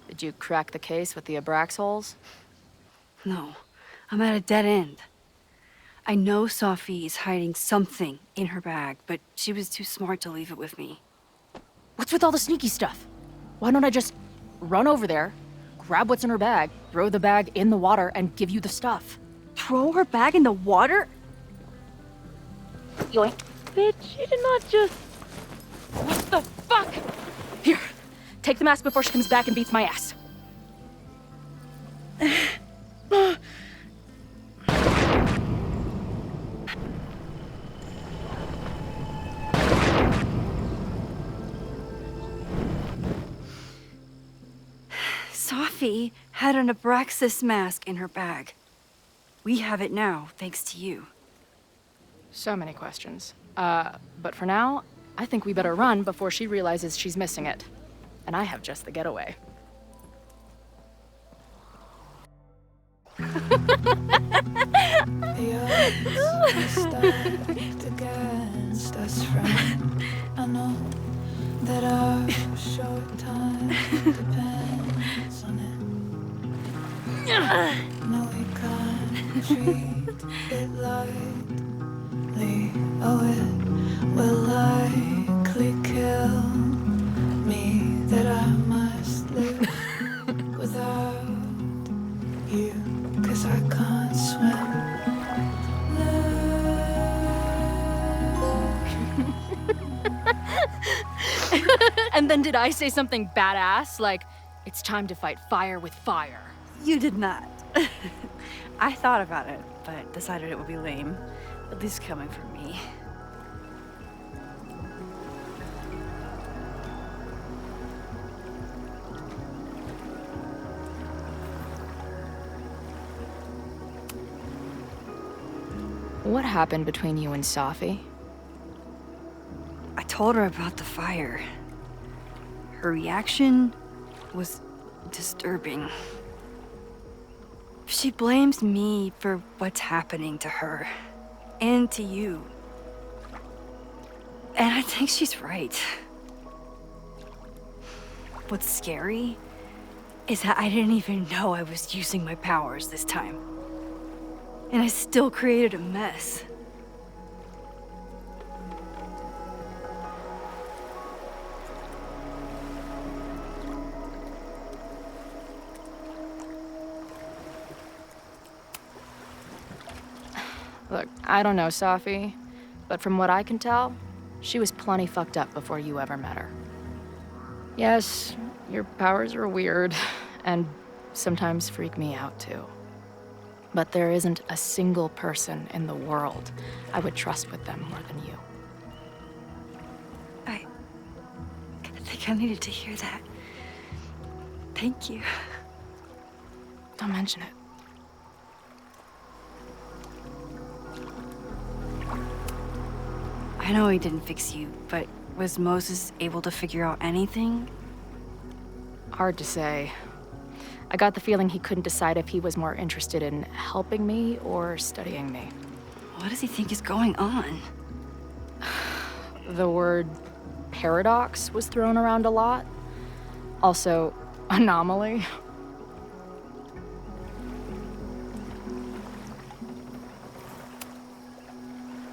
Did you crack the case with the Abrax holes? No, I'm at a dead end. I know Sophie is hiding something in her bag, but she was too smart to leave it with me. What's with all the sneaky stuff? Why don't I just run over there, grab what's in her bag, throw the bag in the water, and give you the stuff? Throw her bag in the water? Yoink. Bitch, you did not just... What the fuck? Here, take the mask before she comes back and beats my ass. Sophie had an Abraxas mask in her bag. We have it now, thanks to you. So many questions. But for now, I think we better run before she realizes she's missing it. And I have just the getaway. Against us, friend. I know that our short time depends on it. No, we can't treat it lightly. Oh, it will likely kill me that I must live without you, 'cause I can't swim. And then did I say something badass? Like, it's time to fight fire with fire. You did not. I thought about it, but decided it would be lame. At least coming from me. What happened between you and Sophie? I told her about the fire. Her reaction was disturbing. She blames me for what's happening to her and to you. And I think she's right. What's scary is that I didn't even know I was using my powers this time. And I still created a mess. Look, I don't know, Safi, but from what I can tell, she was plenty fucked up before you ever met her. Yes, your powers are weird, and sometimes freak me out too. But there isn't a single person in the world I would trust with them more than you. I think I needed to hear that. Thank you. Don't mention it. I know he didn't fix you, but was Moses able to figure out anything? Hard to say. I got the feeling he couldn't decide if he was more interested in helping me or studying me. What does he think is going on? The word paradox was thrown around a lot. Also, anomaly.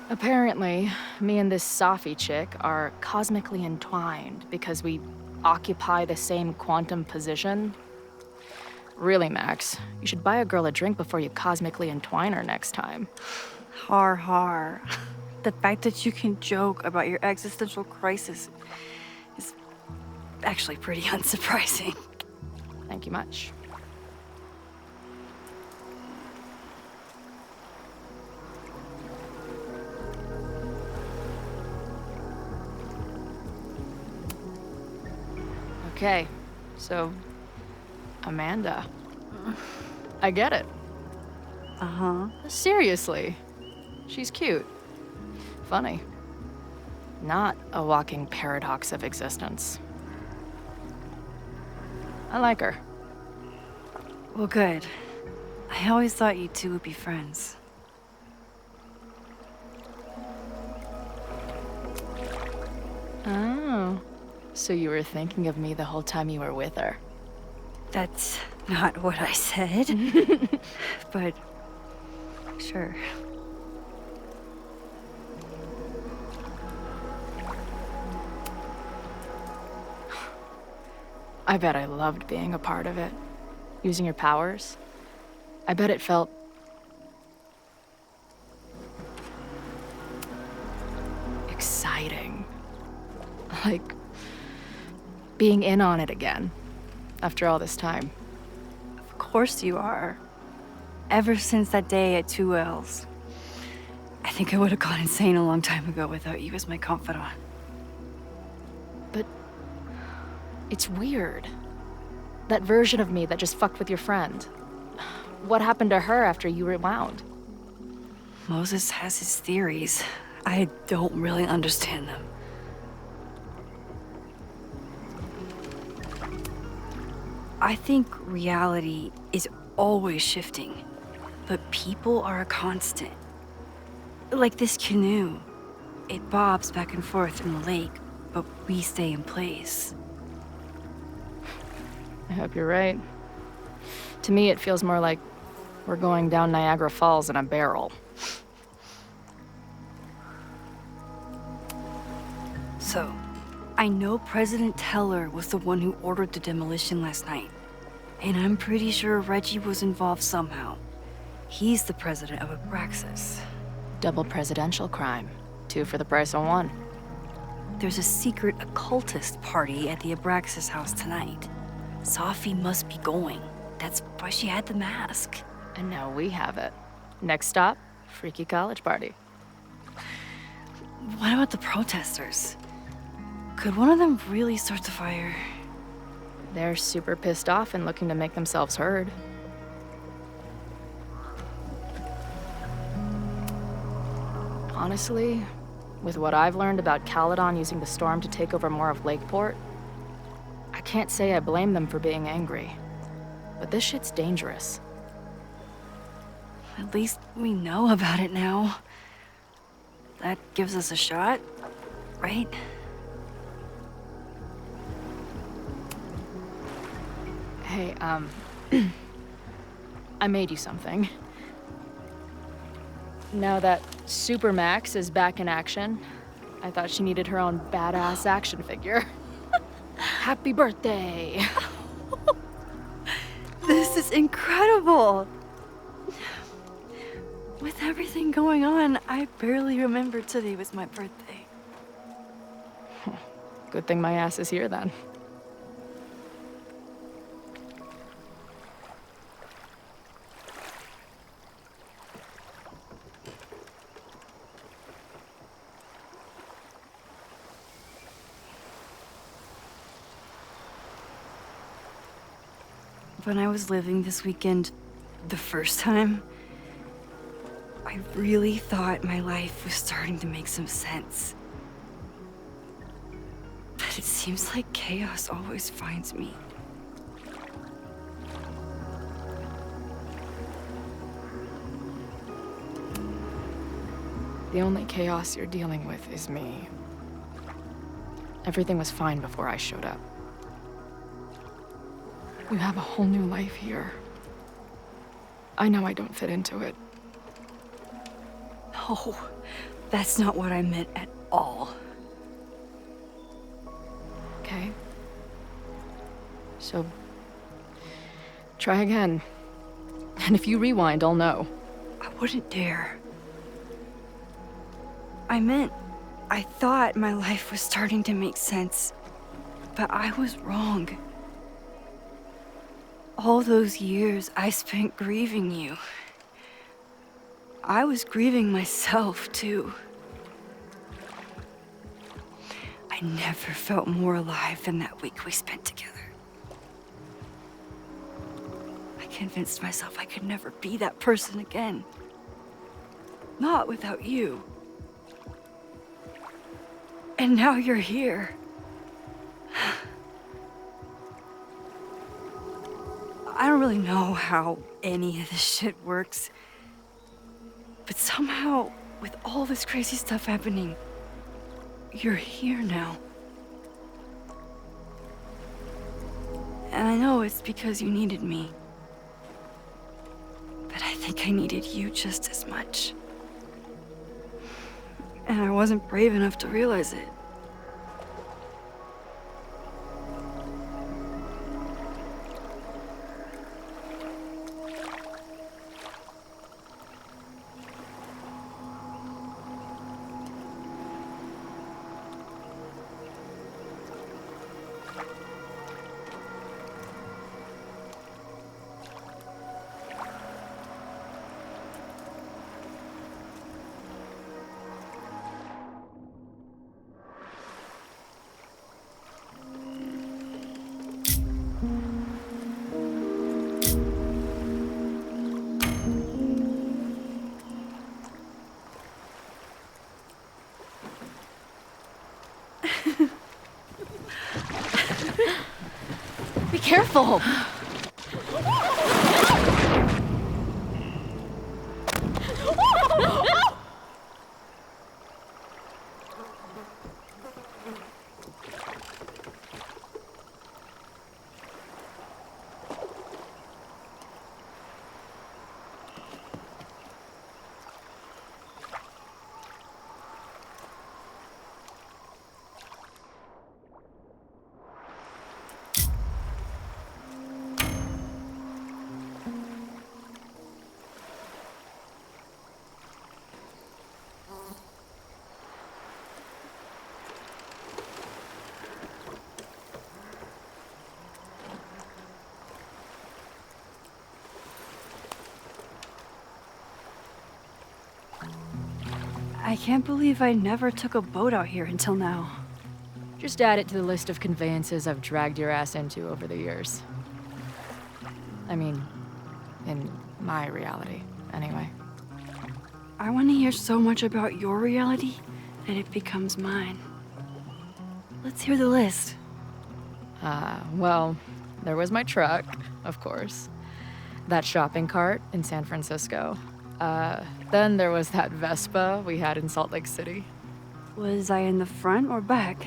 Apparently, me and this Safi chick are cosmically entwined because we occupy the same quantum position. Really, Max, you should buy a girl a drink before you cosmically entwine her next time. Har har. The fact that you can joke about your existential crisis is actually pretty unsurprising. Thank you much. Okay, so Amanda. I get it. Uh-huh. Seriously. She's cute. Funny. Not a walking paradox of existence. I like her. Well, good. I always thought you two would be friends. Oh. So you were thinking of me the whole time you were with her? That's not what I said. But sure. I bet I loved being a part of it. Using your powers. I bet it felt exciting. Like being in on it again after all this time. Of course you are. Ever since that day at 2L's. I think I would have gone insane a long time ago without you as my confidant. But it's weird. That version of me that just fucked with your friend. What happened to her after you rewound? Moses has his theories. I don't really understand them. I think reality is always shifting, but people are a constant. Like this canoe. It bobs back and forth in the lake, but we stay in place. I hope you're right. To me, it feels more like we're going down Niagara Falls in a barrel. So, I know President Teller was the one who ordered the demolition last night. And I'm pretty sure Reggie was involved somehow. He's the president of Abraxas. Double presidential crime. 2 for the price of 1. There's a secret occultist party at the Abraxas house tonight. Safi must be going. That's why she had the mask. And now we have it. Next stop, freaky college party. What about the protesters? Could one of them really start the fire? They're super pissed off and looking to make themselves heard. Honestly, with what I've learned about Caledon using the storm to take over more of Lakeport, I can't say I blame them for being angry. But this shit's dangerous. At least we know about it now. That gives us a shot. right? Hey, I made you something. Now that Super Max is back in action, I thought she needed her own badass action figure. Happy birthday! This is incredible! With everything going on, I barely remembered today was my birthday. Good thing my ass is here then. When I was living this weekend, the first time, I really thought my life was starting to make some sense. But it seems like chaos always finds me. The only chaos you're dealing with is me. Everything was fine before I showed up. You have a whole new life here. I know I don't fit into it. No, that's not what I meant at all. Okay? So, try again. And if you rewind, I'll know. I wouldn't dare. I thought my life was starting to make sense, but I was wrong. All those years I spent grieving you. I was grieving myself, too. I never felt more alive than that week we spent together. I convinced myself I could never be that person again. Not without you. And now you're here. I don't really know how any of this shit works. But somehow, with all this crazy stuff happening, you're here now. And I know it's because you needed me. But I think I needed you just as much. And I wasn't brave enough to realize it. Be careful! I can't believe I never took a boat out here until now. Just add it to the list of conveyances I've dragged your ass into over the years. I mean, in my reality, anyway. I want to hear so much about your reality that it becomes mine. Let's hear the list. Well, there was my truck, of course. That shopping cart in San Francisco. Then there was that Vespa we had in Salt Lake City. Was I in the front or back?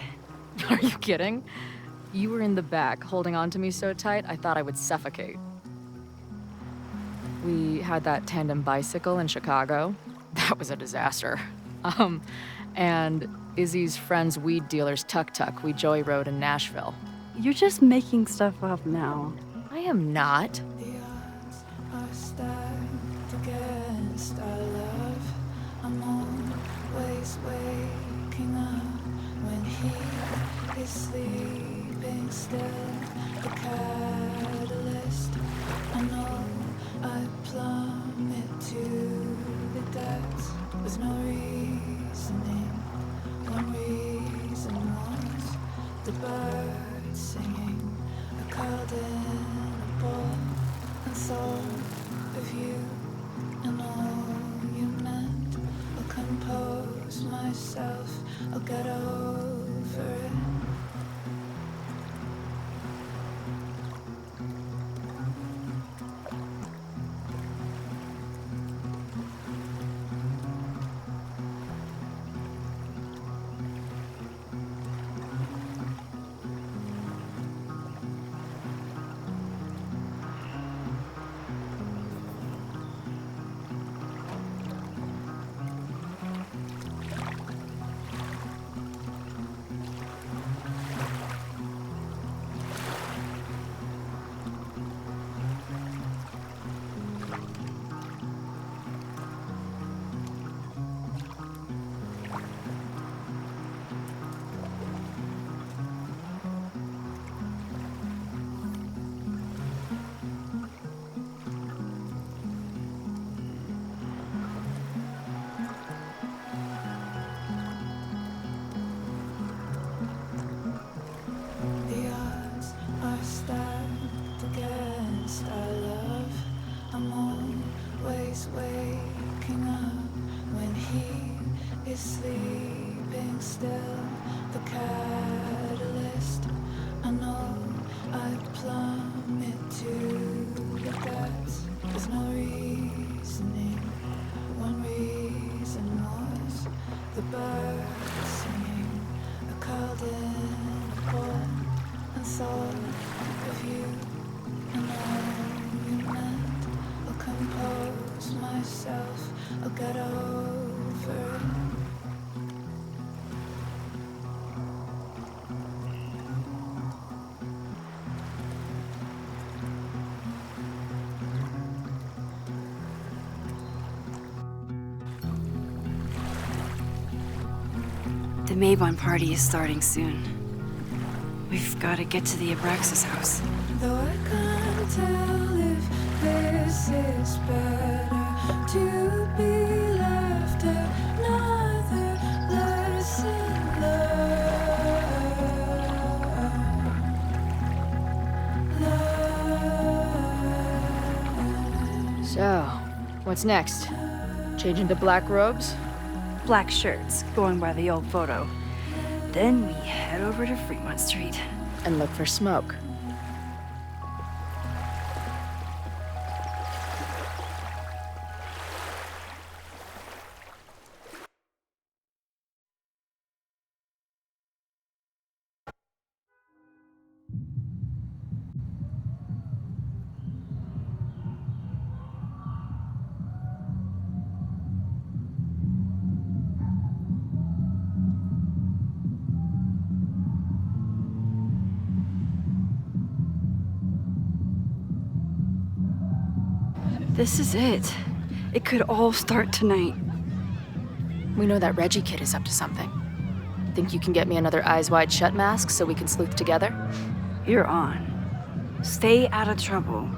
Are you kidding? You were in the back, holding on to me so tight, I thought I would suffocate. We had that tandem bicycle in Chicago. That was a disaster. And Izzy's friend's weed dealer's tuk-tuk we joyrode in Nashville. You're just making stuff up now. I am not. The odds are stacked against our love. I'm always waking up when he is sleeping still. The catalyst, I know I plummet to the depths with no reasoning. One reason was the birds singing. I called in a ball and thought of you and all you meant. I'll compose myself, I'll get over it. The odds are stacked against our love. I'm always waking up when he is sleeping still. The catalyst, I know I plummet to the depths with no reasoning. One reason was the birds singing. I called in a ball and thought of you and all you meant. I'll compose myself, I'll get over it. The Maybon party is starting soon. We've got to get to the Abraxas house. Though I can't tell if this is better to be left another lesson learned. So, what's next? Change into black robes? Black shirts, going by the old photo. Then we head over to Fremont Street. And look for smoke. This is it. It could all start tonight. We know that Reggie kid is up to something. Think you can get me another Eyes Wide Shut mask so we can sleuth together? You're on. Stay out of trouble.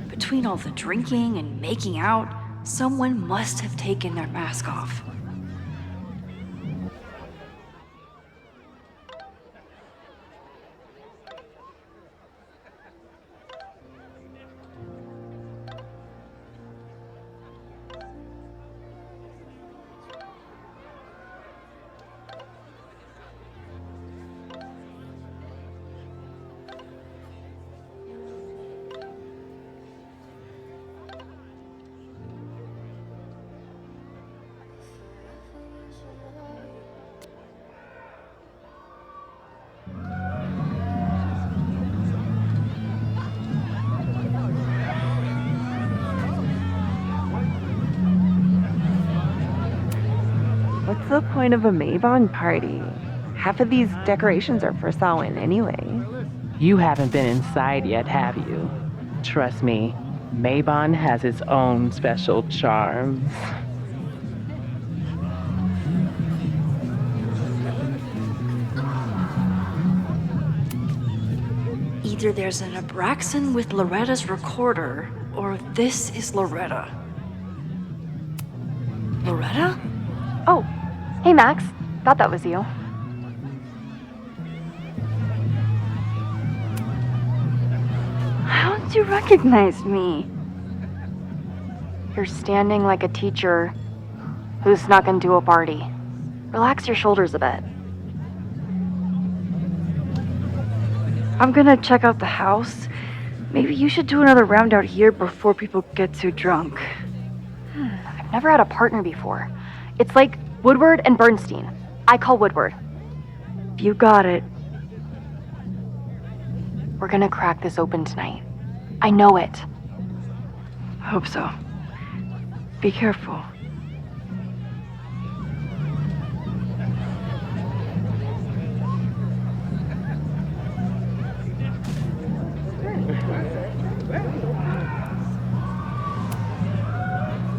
Between all the drinking and making out, someone must have taken their mask off. the point of a Mabon party? Half of these decorations are for Samhain anyway. You haven't been inside yet, have you? Trust me, Mabon has its own special charms. Either there's an Abraxan with Loretta's recorder, or this is Loretta. Loretta? Oh, hey Max. Thought that was you. How did you recognize me? You're standing like a teacher who snuck into a party. Relax your shoulders a bit. I'm gonna check out the house. Maybe you should do another round out here before people get too drunk. I've never had a partner before. It's like Woodward and Bernstein. I call Woodward. You got it. We're gonna crack this open tonight. I know it. Hope so. Be careful.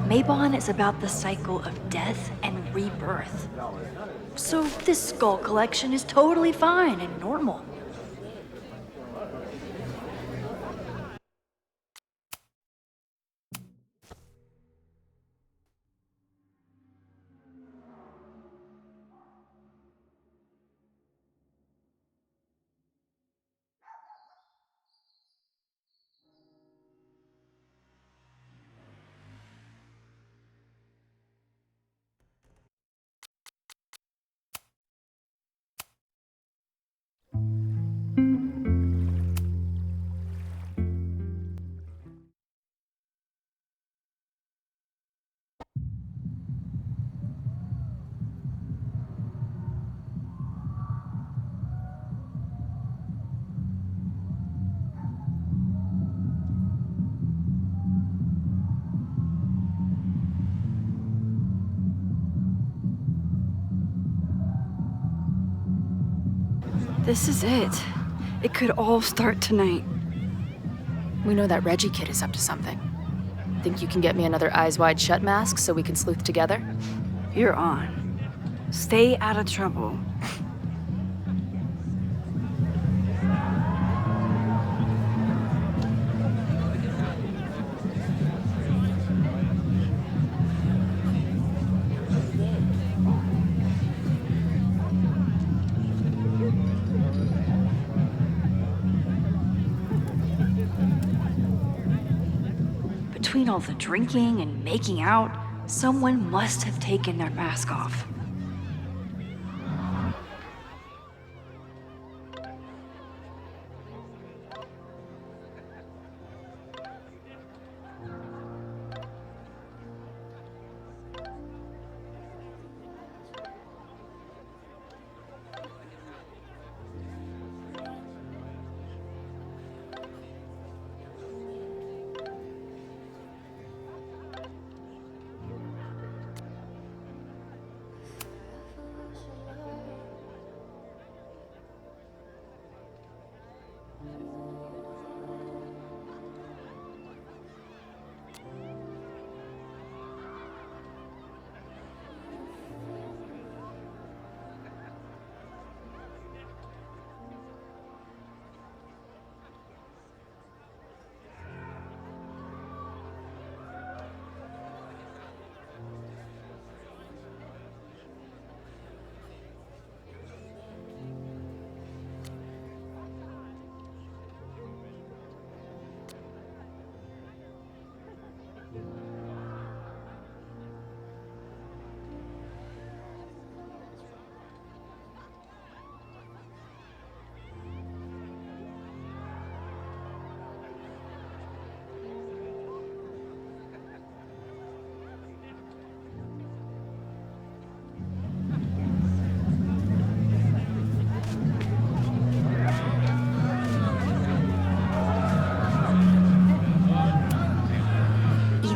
Mabon is about the cycle of death and rebirth. So this skull collection is totally fine and normal. This is it. It could all start tonight. We know that Reggie kid is up to something. Think you can get me another Eyes Wide Shut mask so we can sleuth together? You're on. Stay out of trouble. Between all the drinking and making out, someone must have taken their mask off.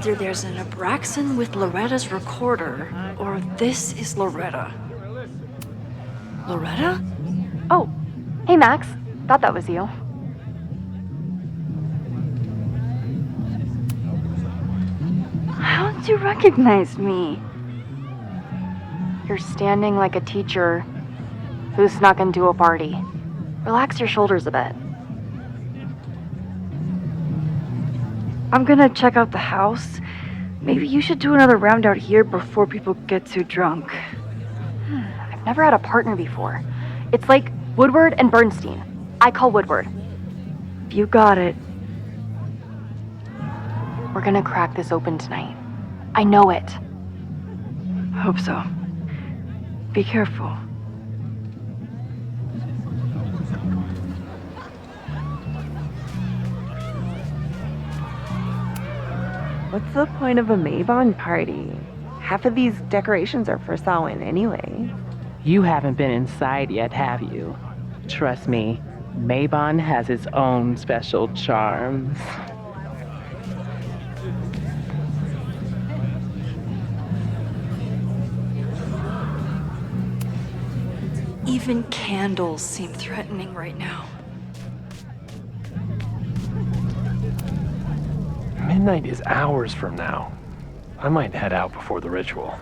either there's an Abraxan with Loretta's recorder, or this is Loretta. Loretta? Oh, hey Max. Thought that was you. How did you recognize me? You're standing like a teacher who snuck into a party. Relax your shoulders a bit. I'm gonna check out the house. Maybe you should do another round out here before people get too drunk. I've never had a partner before. It's like Woodward and Bernstein. I call Woodward. You got it. We're gonna crack this open tonight. I know it. Hope so. Be careful. What's the point of a Mabon party? Half of these decorations are for Samhain anyway. You haven't been inside yet, have you? Trust me, Mabon has its own special charms. Even candles seem threatening right now. Midnight is hours from now. I might head out before the ritual.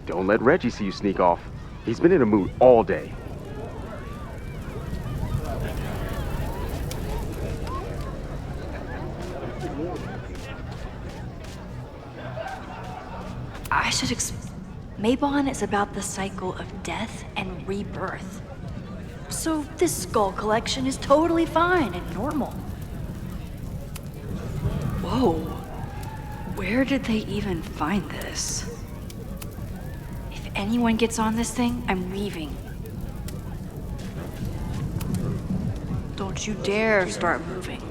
Don't let Reggie see you sneak off. He's been in a mood all day. I should Mabon is about the cycle of death and rebirth. So this skull collection is totally fine and normal. Whoa. Where did they even find this? If anyone gets on this thing, I'm leaving. Don't you dare start moving.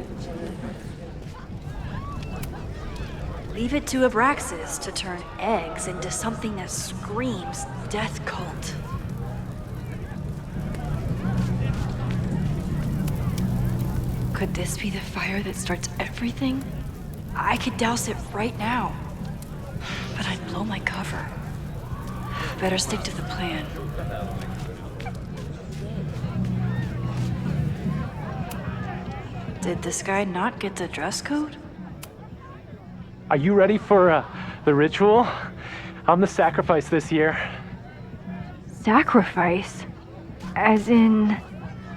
Leave it to Abraxas to turn eggs into something that screams death cult. Could this be the fire that starts everything? I could douse it right now, but I'd blow my cover. Better stick to the plan. Did this guy not get the dress code? Are you ready for the ritual? I'm the sacrifice this year. Sacrifice? As in...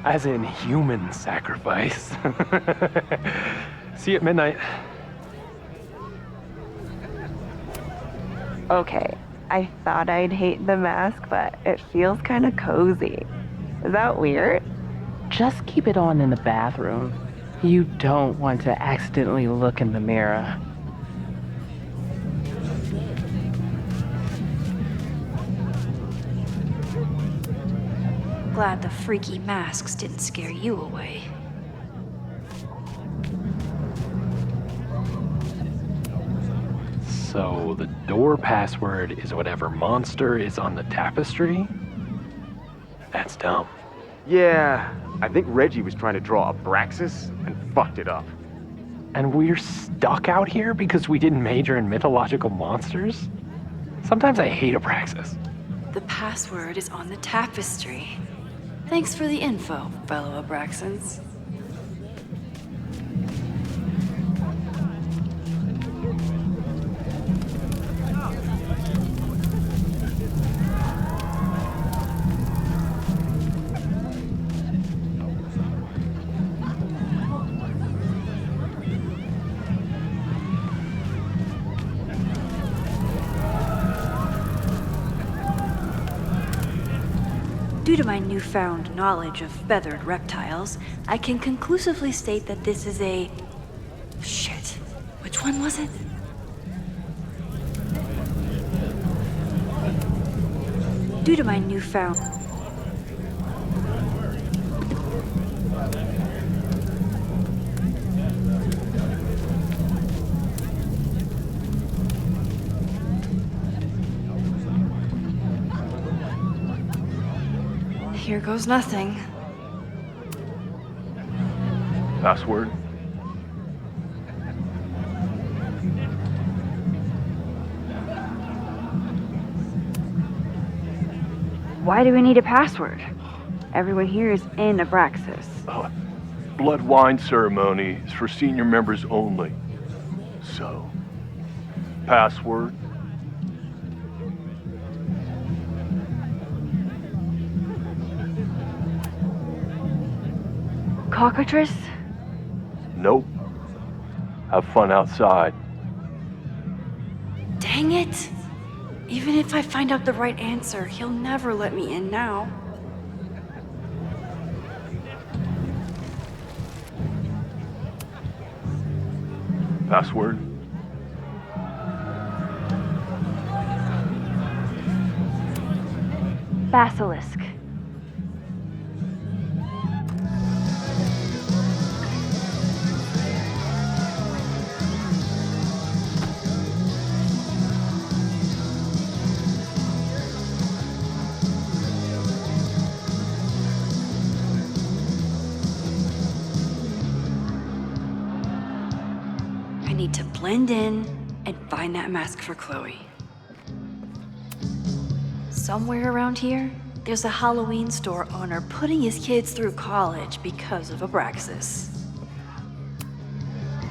As in human sacrifice. See you at midnight. Okay, I thought I'd hate the mask, but it feels kind of cozy. Is that weird? Just keep it on in the bathroom. You don't want to accidentally look in the mirror. Glad the freaky masks didn't scare you away. So the door password is whatever monster is on the tapestry? That's dumb. Yeah, I think Reggie was trying to draw Abraxas and fucked it up. And we're stuck out here because we didn't major in mythological monsters? Sometimes I hate Abraxas. The password is on the tapestry. Thanks for the info, fellow Abraxans. Due to my newfound knowledge of feathered reptiles, I can conclusively state that this is a... Shit. Which one was it? Due to my newfound... Here goes nothing. Password. Why do we need a password? Everyone here is in Abraxas. Blood wine ceremony is for senior members only. So, password? Cockatrice? Nope. Have fun outside. Dang it! Even if I find out the right answer, he'll never let me in now. Password? Basilisk. I need to blend in and find that mask for Chloe. Somewhere around here, there's a Halloween store owner putting his kids through college because of Abraxas.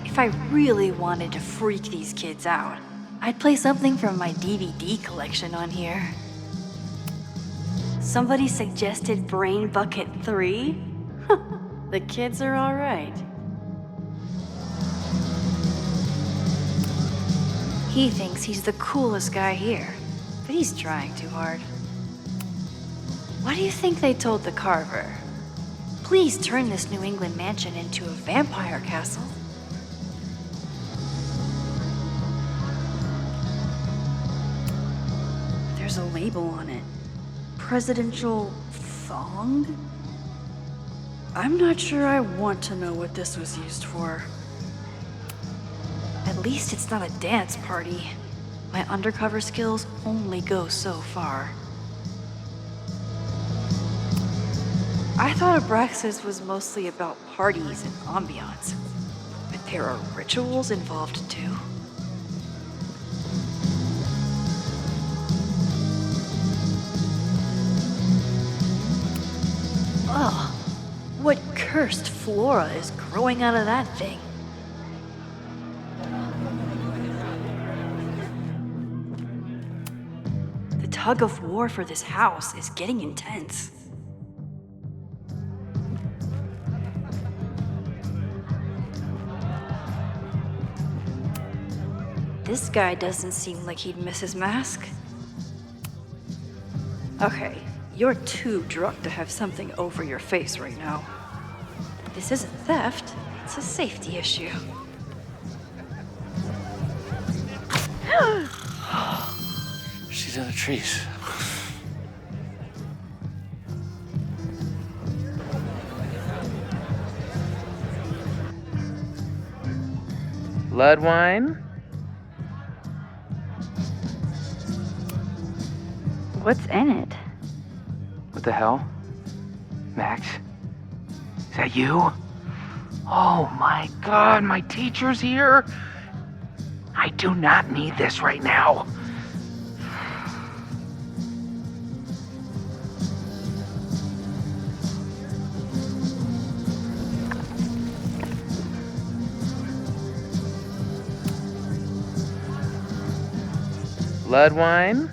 If I really wanted to freak these kids out, I'd play something from my DVD collection on here. Somebody suggested Brain Bucket 3? The kids are alright. He thinks he's the coolest guy here, but he's trying too hard. What do you think they told the Carver? Please turn this New England mansion into a vampire castle. There's a label on it. Presidential thong? I'm not sure I want to know what this was used for. At least it's not a dance party. My undercover skills only go so far. I thought Abraxas was mostly about parties and ambiance, but there are rituals involved too. Ugh, what cursed flora is growing out of that thing? The tug of war for this house is getting intense. This guy doesn't seem like he'd miss his mask. Okay, you're too drunk to have something over your face right now. This isn't theft, it's a safety issue. She's in the trees. Blood wine? What's in it? What the hell? Max? Is that you? Oh my god, my teacher's here? I do not need this right now. Blood wine?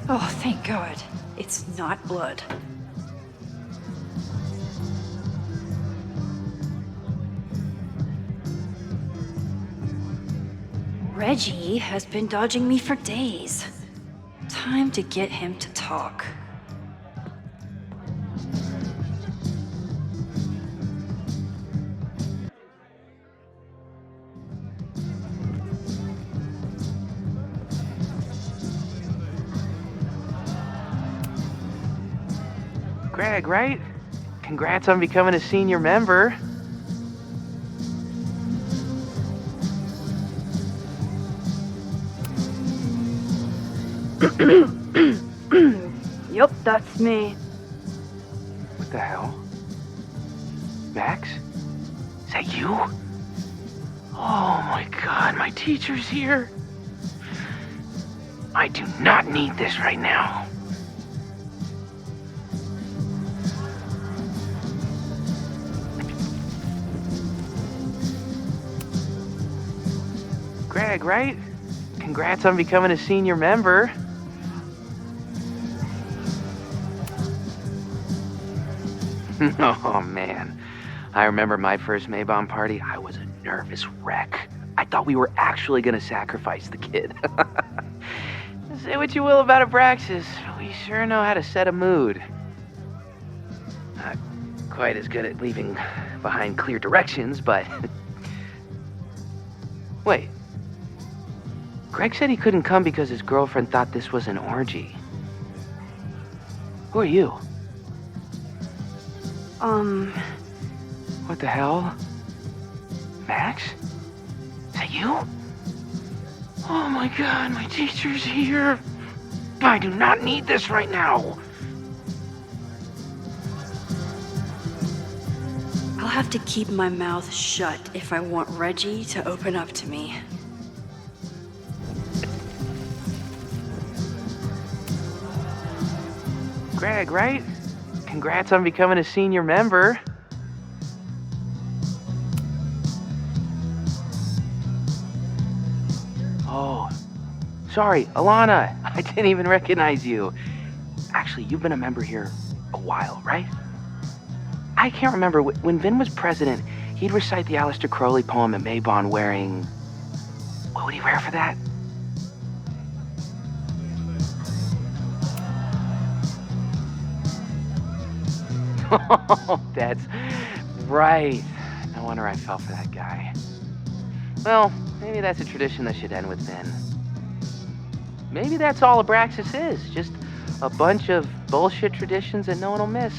Oh, thank God. It's not blood. Reggie has been dodging me for days. Time to get him to talk. Greg, right? Congrats on becoming a senior member. Yup, that's me. What the hell? Max? Is that you? Oh my god, my teacher's here. I do not need this right now. Greg, right? Congrats on becoming a senior member. Oh man, I remember my first Maybon party. I was a nervous wreck. I thought we were actually gonna sacrifice the kid. Say what you will about Abraxas, we sure know how to set a mood. Not quite as good at leaving behind clear directions, but... Wait. Greg said he couldn't come because his girlfriend thought this was an orgy. Who are you? What the hell? Max? Is that you? Oh my god, my teacher's here. I do not need this right now. I'll have to keep my mouth shut if I want Reggie to open up to me. Greg, right? Congrats on becoming a senior member. Oh, sorry, Alana. I didn't even recognize you. Actually, you've been a member here a while, right? I can't remember. When Vin was president, he'd recite the Aleister Crowley poem at Maybon wearing... What would he wear for that? Oh, that's right. No wonder I fell for that guy. Well, maybe that's a tradition that should end with Vin. Maybe that's all Abraxas is. Just a bunch of bullshit traditions that no one will miss.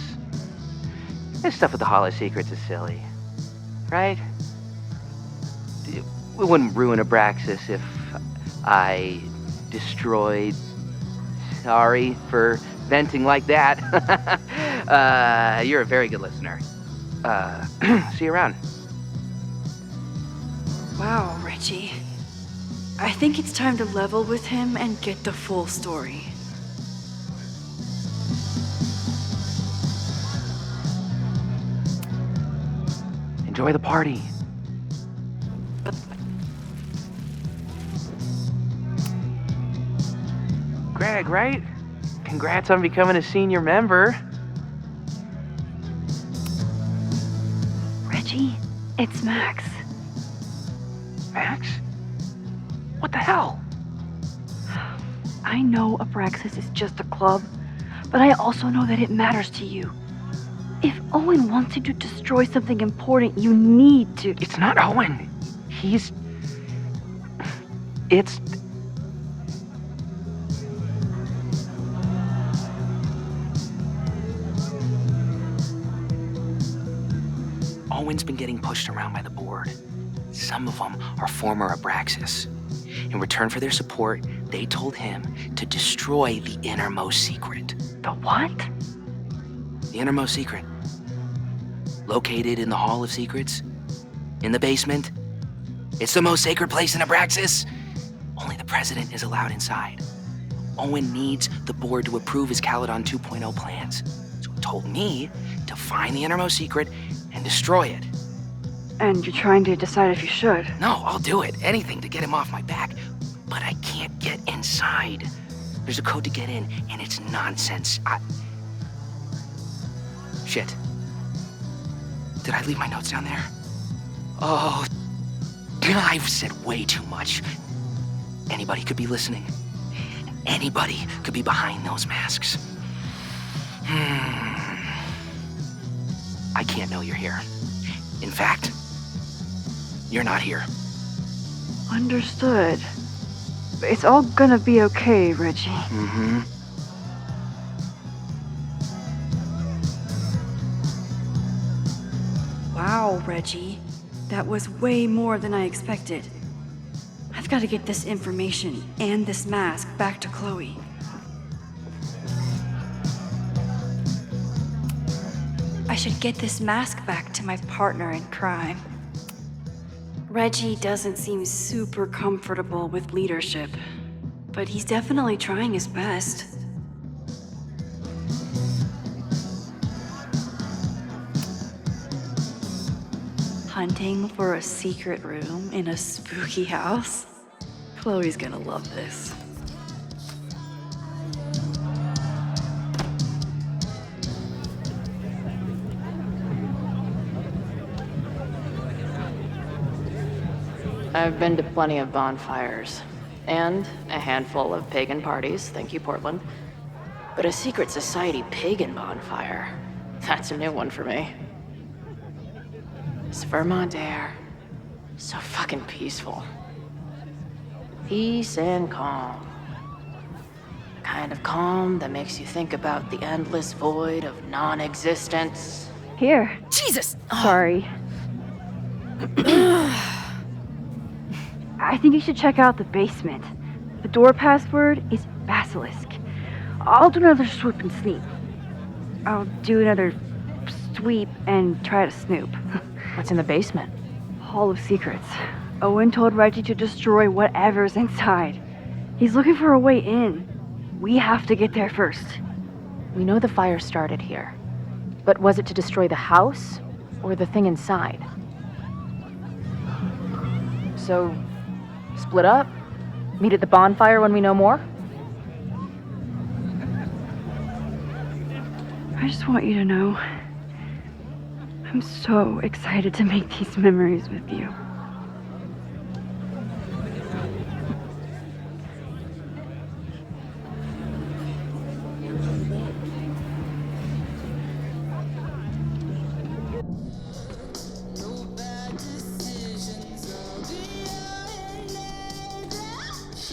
This stuff with the Hall of Secrets is silly. Right? We wouldn't ruin Abraxas if I destroyed... Sorry for venting like that. You're a very good listener. See you around. Wow, Reggie. I think it's time to level with him and get the full story. Enjoy the party. Greg, right? Congrats on becoming a senior member. Reggie, it's Max. Max? What the hell? I know Abraxas is just a club, but I also know that it matters to you. If Owen wants you to destroy something important, you need to... It's not Owen. It's... Owen's been getting pushed around by the board. Some of them are former Abraxas. In return for their support, they told him to destroy the innermost secret. The what? The innermost secret. Located in the Hall of Secrets. In the basement. It's the most sacred place in Abraxas. Only the president is allowed inside. Owen needs the board to approve his Caledon 2.0 plans. So he told me to find the innermost secret and destroy it. And you're trying to decide if you should. No, I'll do it. Anything to get him off my back. But I can't get inside. There's a code to get in, and it's nonsense. Shit. Did I leave my notes down there? Oh, I've said way too much. Anybody could be listening. Anybody could be behind those masks. I can't know you're here. In fact, you're not here. Understood. It's all gonna be okay, Reggie. Mm-hmm. Wow, Reggie. That was way more than I expected. I've got to get this information and this mask back to Chloe. I should get this mask back to my partner in crime. Reggie doesn't seem super comfortable with leadership, but he's definitely trying his best. Hunting for a secret room in a spooky house? Chloe's gonna love this. I've been to plenty of bonfires, and a handful of pagan parties, thank you, Portland. But a secret society pagan bonfire, that's a new one for me. This Vermont air, so fucking peaceful. Peace and calm. The kind of calm that makes you think about the endless void of non-existence. Here. Jesus! Sorry. I think you should check out the basement. The door password is Basilisk. I'll do another swoop and sneak. I'll do another sweep and try to snoop. What's in the basement? Hall of Secrets. Owen told Reggie to destroy whatever's inside. He's looking for a way in. We have to get there first. We know the fire started here. But was it to destroy the house or the thing inside? So, split up? Meet at the bonfire when we know more? I just want you to know, I'm so excited to make these memories with you.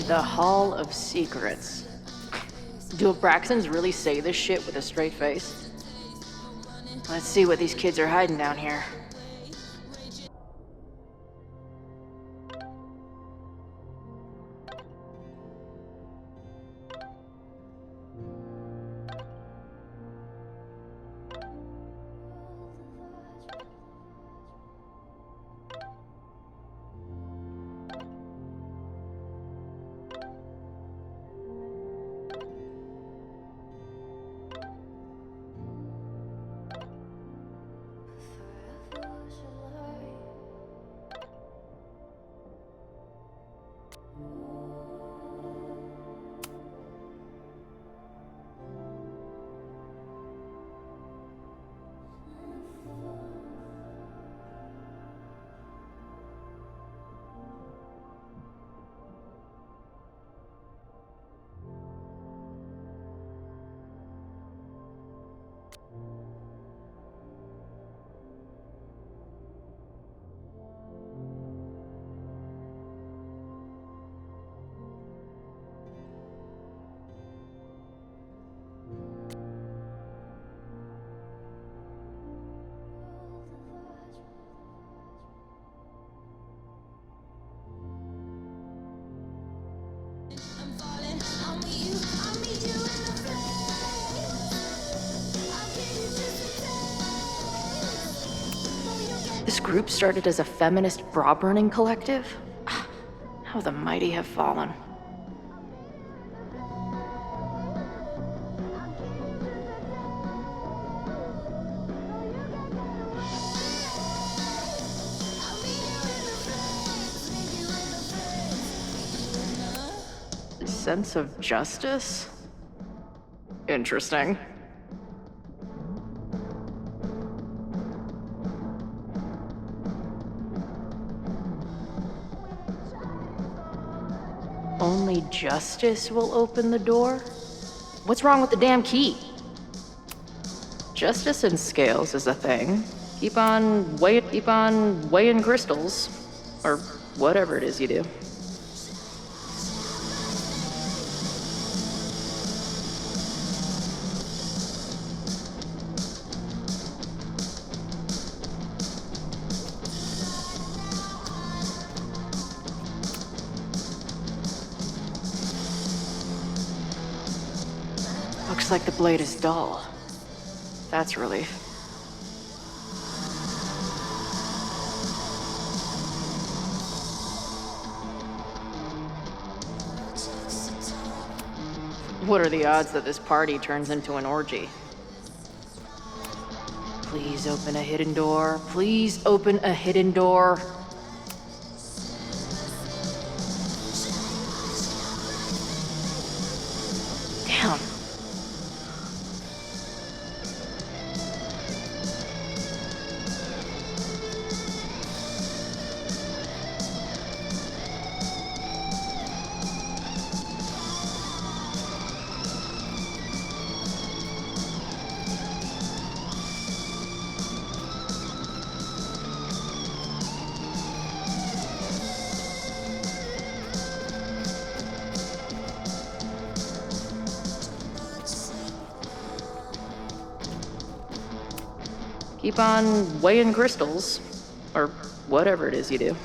The Hall of Secrets. Do Abraxans really say this shit with a straight face? Let's see what these kids are hiding down here. This group started as a feminist bra-burning collective? How the mighty have fallen. Sense of justice? Interesting. Only justice will open the door? What's wrong with the damn key? Justice in scales is a thing. Keep on weighing crystals. Or whatever it is you do. Looks like the blade is dull. That's a relief. What are the odds that this party turns into an orgy? Please open a hidden door. Please open a hidden door. Damn. Keep on weighing crystals, or whatever it is you do.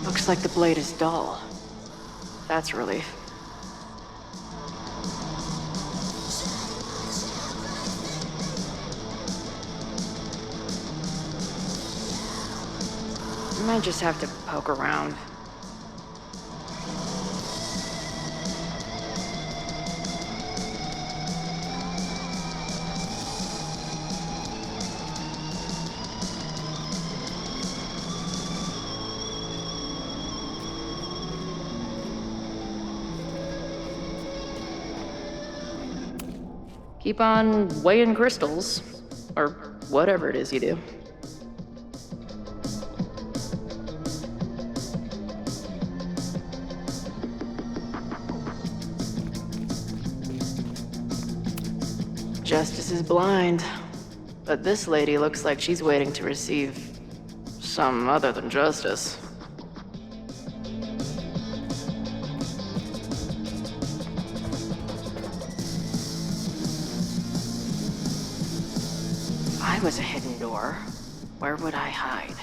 Looks like the blade is dull. That's a relief. I might just have to poke around. Keep on weighing crystals, or whatever it is you do. Justice is blind, but this lady looks like she's waiting to receive some other than justice. If I was a hidden door, where would I hide?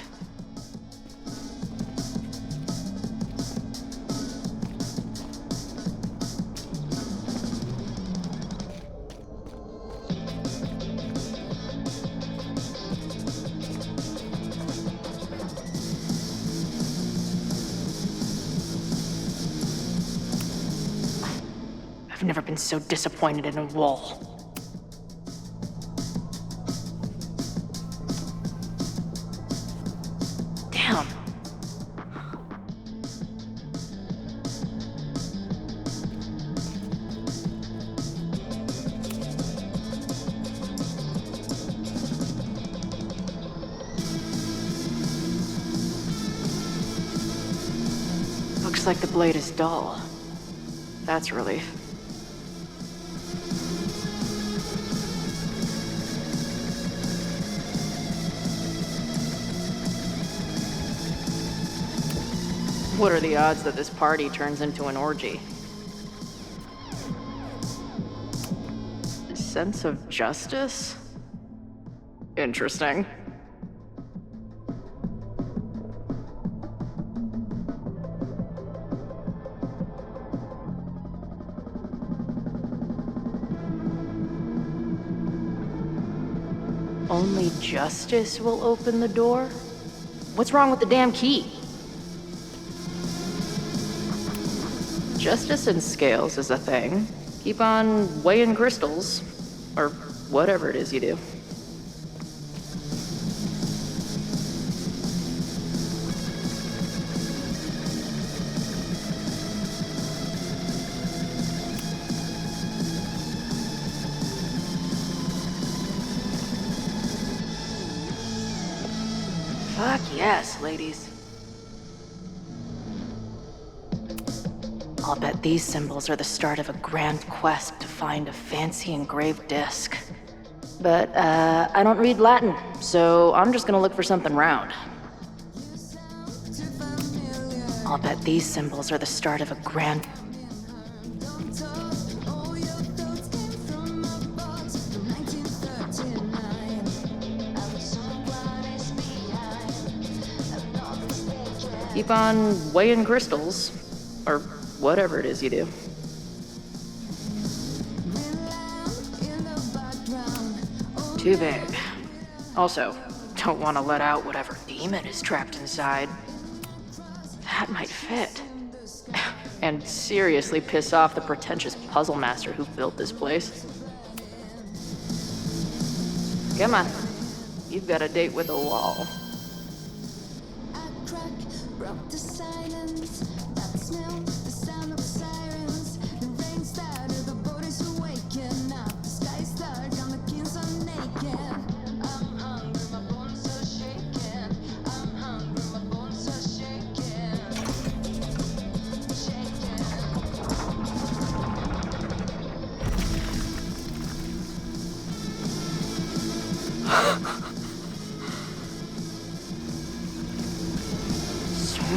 I've never been so disappointed in a wall. Damn. Looks like the blade is dull. That's a relief. What are the odds that this party turns into an orgy? A sense of justice? Interesting. Only justice will open the door? What's wrong with the damn key? Justice in scales is a thing. Keep on weighing crystals, or whatever it is you do. Fuck yes, ladies. I'll bet these symbols are the start of a grand quest to find a fancy engraved disc. But, I don't read Latin, so I'm just gonna look for something round. I'll bet these symbols are the start of a grand... Keep on weighing crystals, or whatever it is you do. Too big. Also, don't want to let out whatever the demon is trapped inside. That might fit. And seriously piss off the pretentious puzzle master who built this place. Come on. You've got a date with the wall. Broke the silence, that smell, the sound of sirens. The rain started, the boat is awakened. Now the sky's dark and the kings are naked. I'm hungry, my bones are shaking. I'm hungry, my bones are shaking.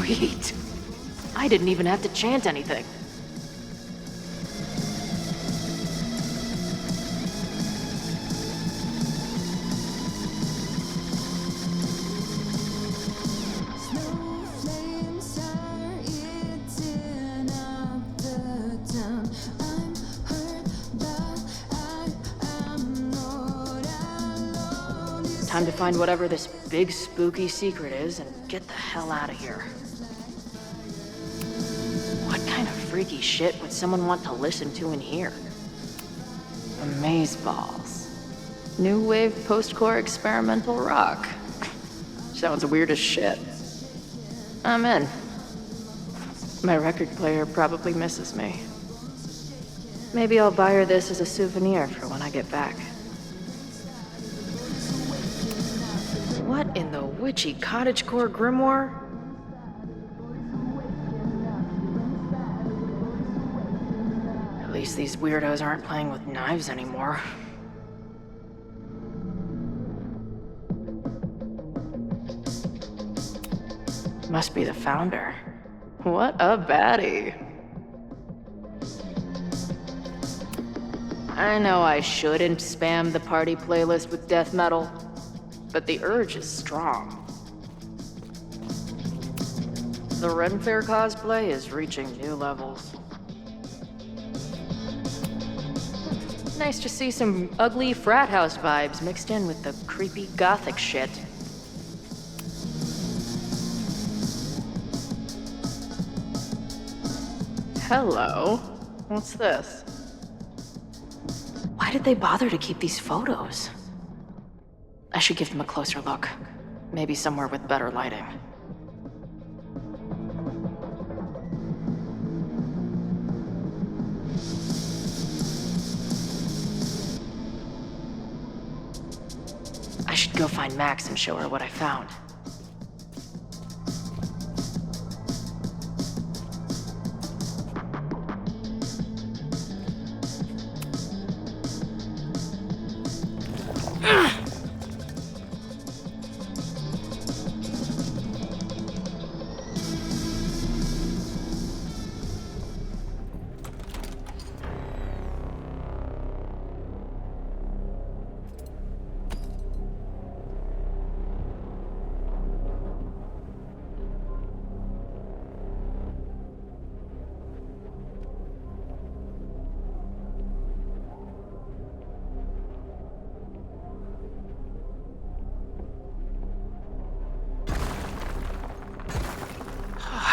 Sweet. I didn't even have to chant anything. Snow flames are eating up the town. I'm hurt, but I am not alone. Time to find whatever this big spooky secret is and get the hell out of here. What kind of freaky shit would someone want to listen to in here? Amazeballs. New wave post-core experimental rock. Sounds weird as shit. I'm in. My record player probably misses me. Maybe I'll buy her this as a souvenir for when I get back. What in the witchy cottagecore grimoire? At least these weirdos aren't playing with knives anymore. Must be the founder. What a baddie. I know I shouldn't spam the party playlist with death metal, but the urge is strong. The Ren Fair cosplay is reaching new levels. Nice to see some ugly frat house vibes mixed in with the creepy gothic shit. Hello. What's this? Why did they bother to keep these photos? I should give them a closer look. Maybe somewhere with better lighting. I should go find Max and show her what I found.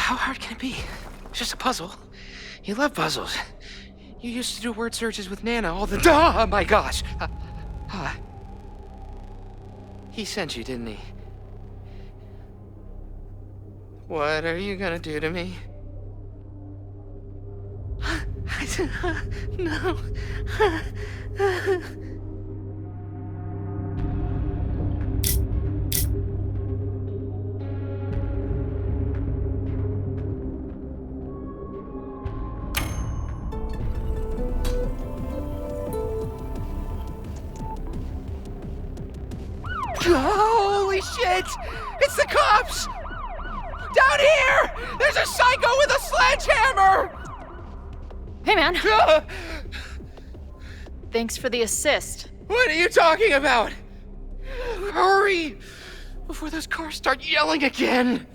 How hard can it be? It's just a puzzle. You love puzzles. You used to do word searches with Nana all the time. Oh my gosh. He sent you, didn't he? What are you gonna do to me? No. Holy shit! It's the cops! Down here! There's a psycho with a sledgehammer! Hey, man. Thanks for the assist. What are you talking about? Hurry! Before those cars start yelling again!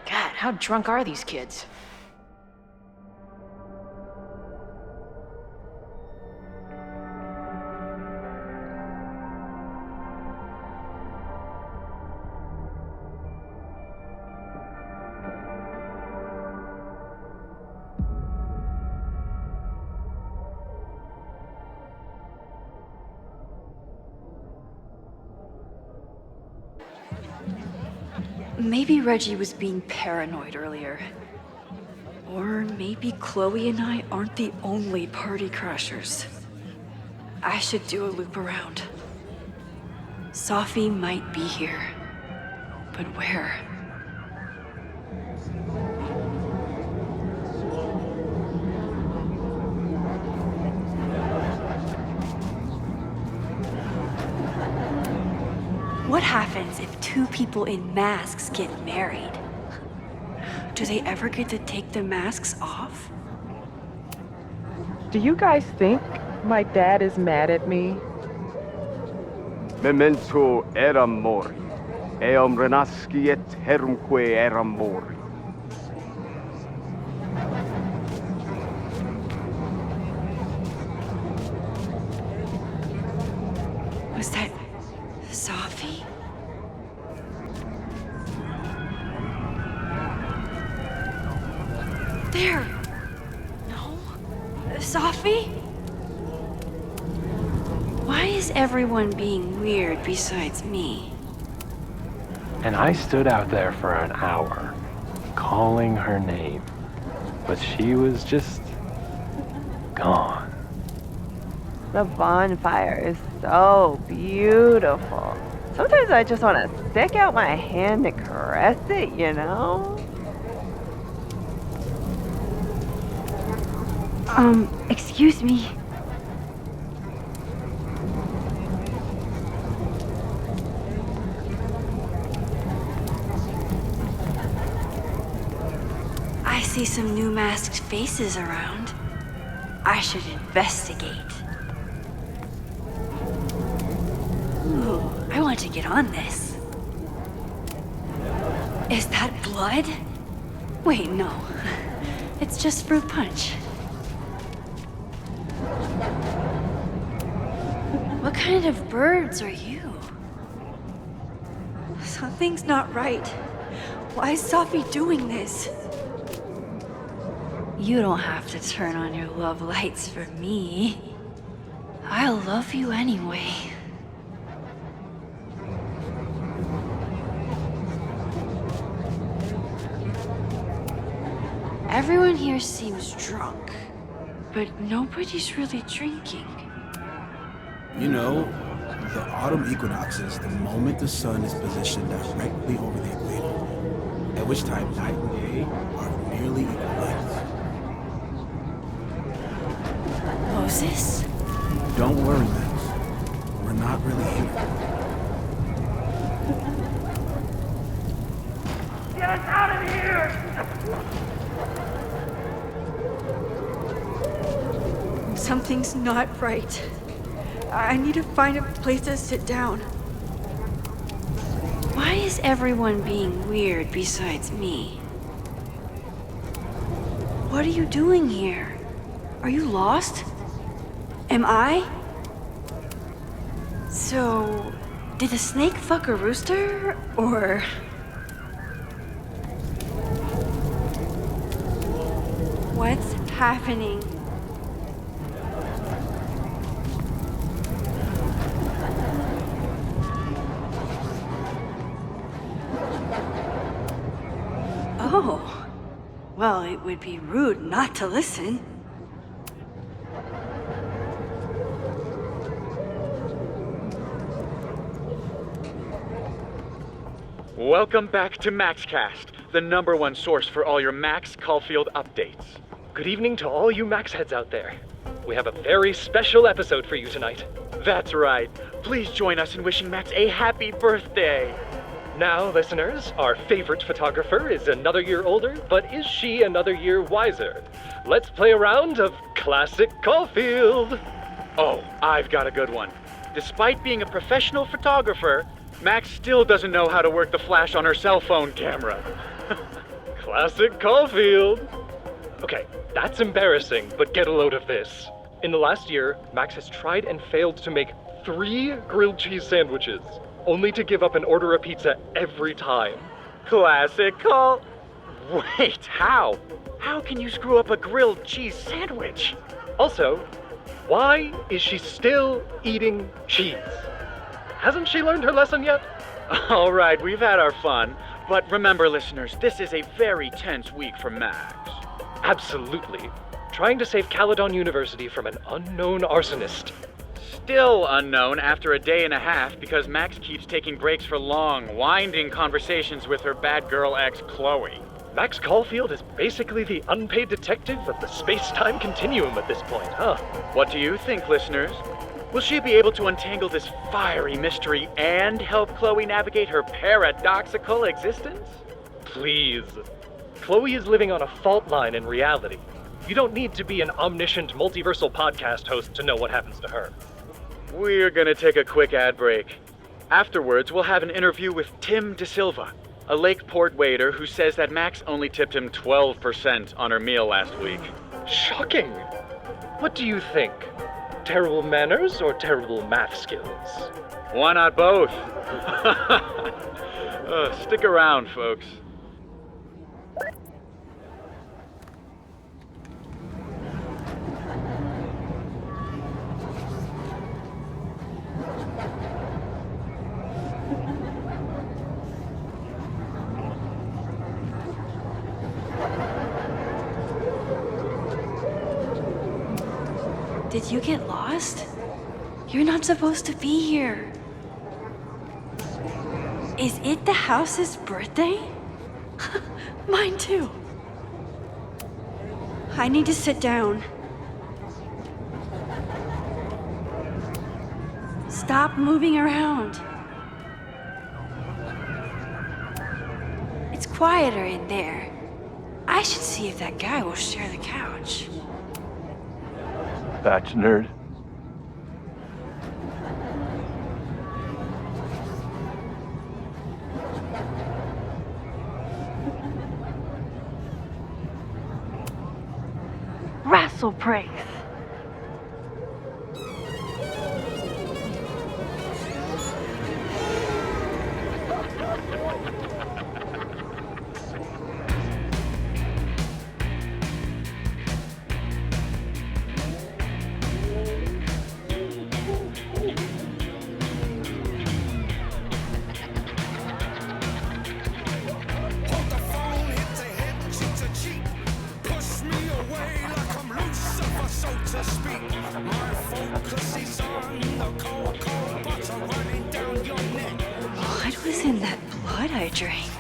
God, how drunk are these kids? Maybe Reggie was being paranoid earlier. Or maybe Chloe and I aren't the only party crashers. I should do a loop around. Sophie might be here. But where? What happens if two people in masks get married? Do they ever get to take the masks off? Do you guys think my dad is mad at me? Memento eram mori. Eum renasci et herumque eram mori. Was that Sophie? There! No? Sophie? Why is everyone being weird besides me? And I stood out there for an hour, calling her name. But she was just gone. The bonfire is so beautiful. Sometimes I just want to stick out my hand and caress it, you know? Excuse me. I see some new masked faces around. I should investigate. Ooh, I want to get on this. Is that blood? Wait, no. It's just fruit punch. What kind of birds are you? Something's not right. Why is Sophie doing this? You don't have to turn on your love lights for me. I'll love you anyway. Everyone here seems drunk, but nobody's really drinking. You know, the autumn equinox is the moment the sun is positioned directly over the equator, at which time night and day are nearly equal lengths. Moses? Don't worry, Max. We're not really human. Get us out of here! Something's not right. I need to find a place to sit down. Why is everyone being weird besides me? What are you doing here? Are you lost? Am I? So, did the snake fuck a rooster, or... What's happening? Oh. Well, it would be rude not to listen. Welcome back to MaxCast, the #1 source for all your Max Caulfield updates. Good evening to all you Max heads out there. We have a very special episode for you tonight. That's right. Please join us in wishing Max a happy birthday. Now, listeners, our favorite photographer is another year older, but is she another year wiser? Let's play a round of Classic Caulfield. Oh, I've got a good one. Despite being a professional photographer, Max still doesn't know how to work the flash on her cell phone camera. Classic Caulfield. Okay, that's embarrassing, but get a load of this. In the last year, Max has tried and failed to make 3 grilled cheese sandwiches, only to give up and order a pizza every time. Classic Caul... Wait, how? How can you screw up a grilled cheese sandwich? Also, why is she still eating cheese? Hasn't she learned her lesson yet? All right, we've had our fun. But remember, listeners, this is a very tense week for Max. Absolutely. Trying to save Caledon University from an unknown arsonist. Still unknown after a day and a half because Max keeps taking breaks for long, winding conversations with her bad girl ex, Chloe. Max Caulfield is basically the unpaid detective of the space-time continuum at this point, huh? What do you think, listeners? Will she be able to untangle this fiery mystery and help Chloe navigate her paradoxical existence? Please. Chloe is living on a fault line in reality. You don't need to be an omniscient multiversal podcast host to know what happens to her. We're gonna take a quick ad break. Afterwards, we'll have an interview with Tim DeSilva, a Lakeport waiter who says that Max only tipped him 12% on her meal last week. Shocking! What do you think? Terrible manners or terrible math skills? Why not both? Stick around, folks. Did you get lost? You're not supposed to be here. Is it the house's birthday? Mine too. I need to sit down. Stop moving around. It's quieter in there. I should see if that guy will share the couch. Batch nerd. Wrestle praise. What was in that blood I drank?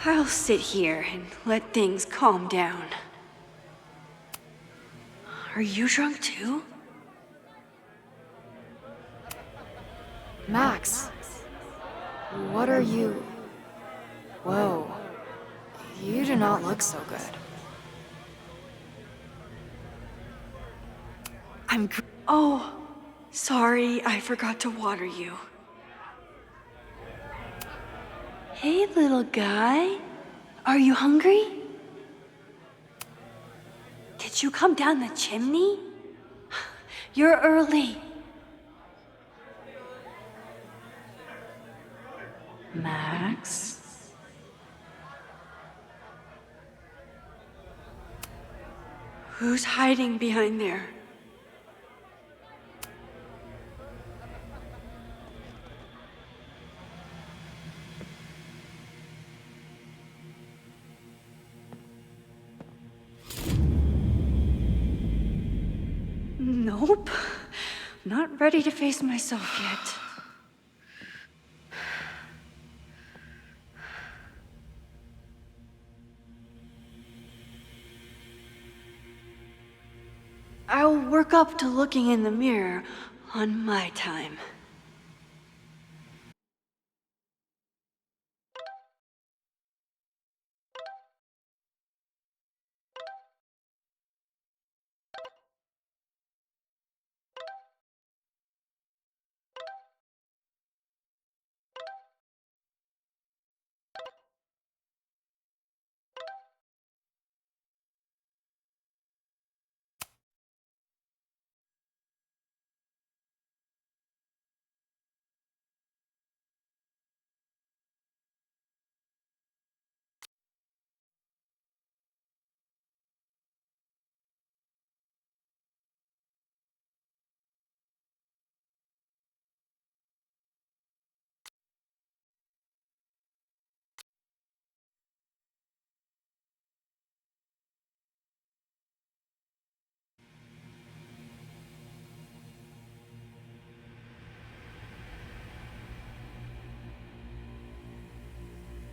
I'll sit here and let things calm down. Are you drunk too? Max, what are you? Whoa, you do not look so good. Oh, sorry, I forgot to water you. Hey, little guy. Are you hungry? Did you come down the chimney? You're early. Max? Who's hiding behind there? Nope. Not ready to face myself yet. I'll work up to looking in the mirror on my time.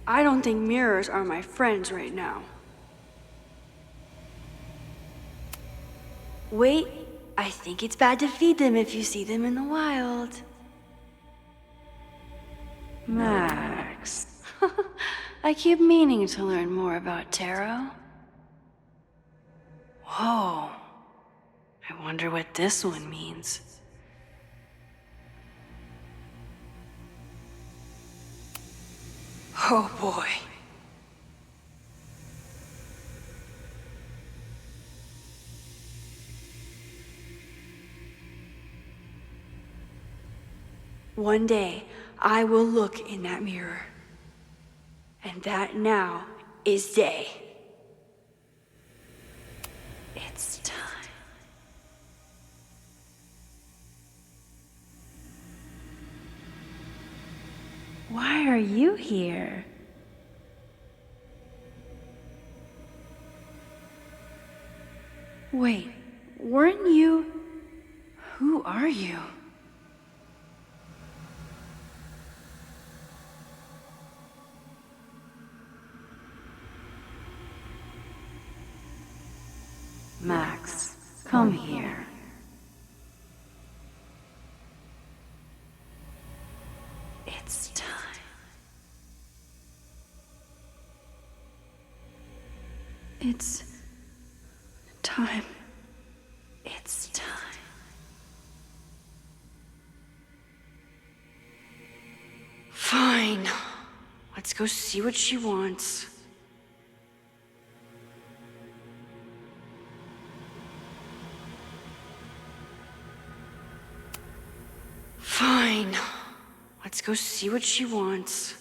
I don't think mirrors are my friends right now. Wait, I think it's bad to feed them if you see them in the wild. Max. I keep meaning to learn more about tarot. Whoa. I wonder what this one means. Oh boy. One day, I will look in that mirror. And that now is day. It's time. Why are you here? Wait, weren't you? Who are you? Max, come here. It's time. It's time. It's time. Fine. Let's go see what she wants. Fine. Let's go see what she wants.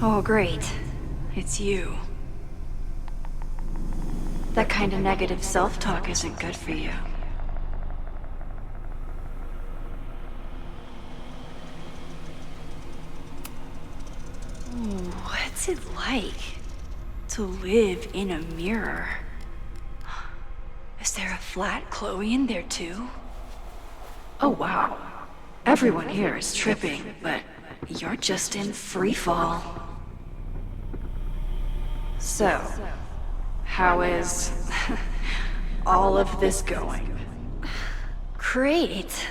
Oh, great. It's you. That kind of negative self-talk isn't good for you. Ooh, what's it like to live in a mirror? Is there a flat Chloe in there too? Oh wow. Everyone here is tripping, but you're just in free fall. So, how is all of this going? Great.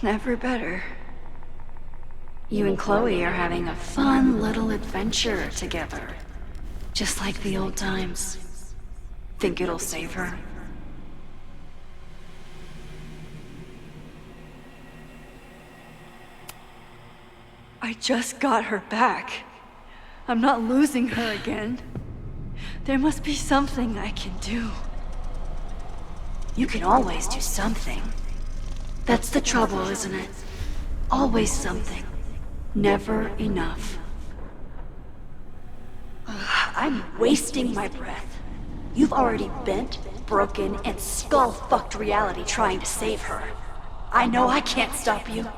Never better. You and Chloe are having a fun little adventure together. Just like the old times. Think it'll save her? I just got her back. I'm not losing her again. There must be something I can do. You can always do something. That's the trouble, isn't it? Always something. Never enough. I'm wasting my breath. You've already bent, broken, and skull-fucked reality trying to save her. I know I can't stop you.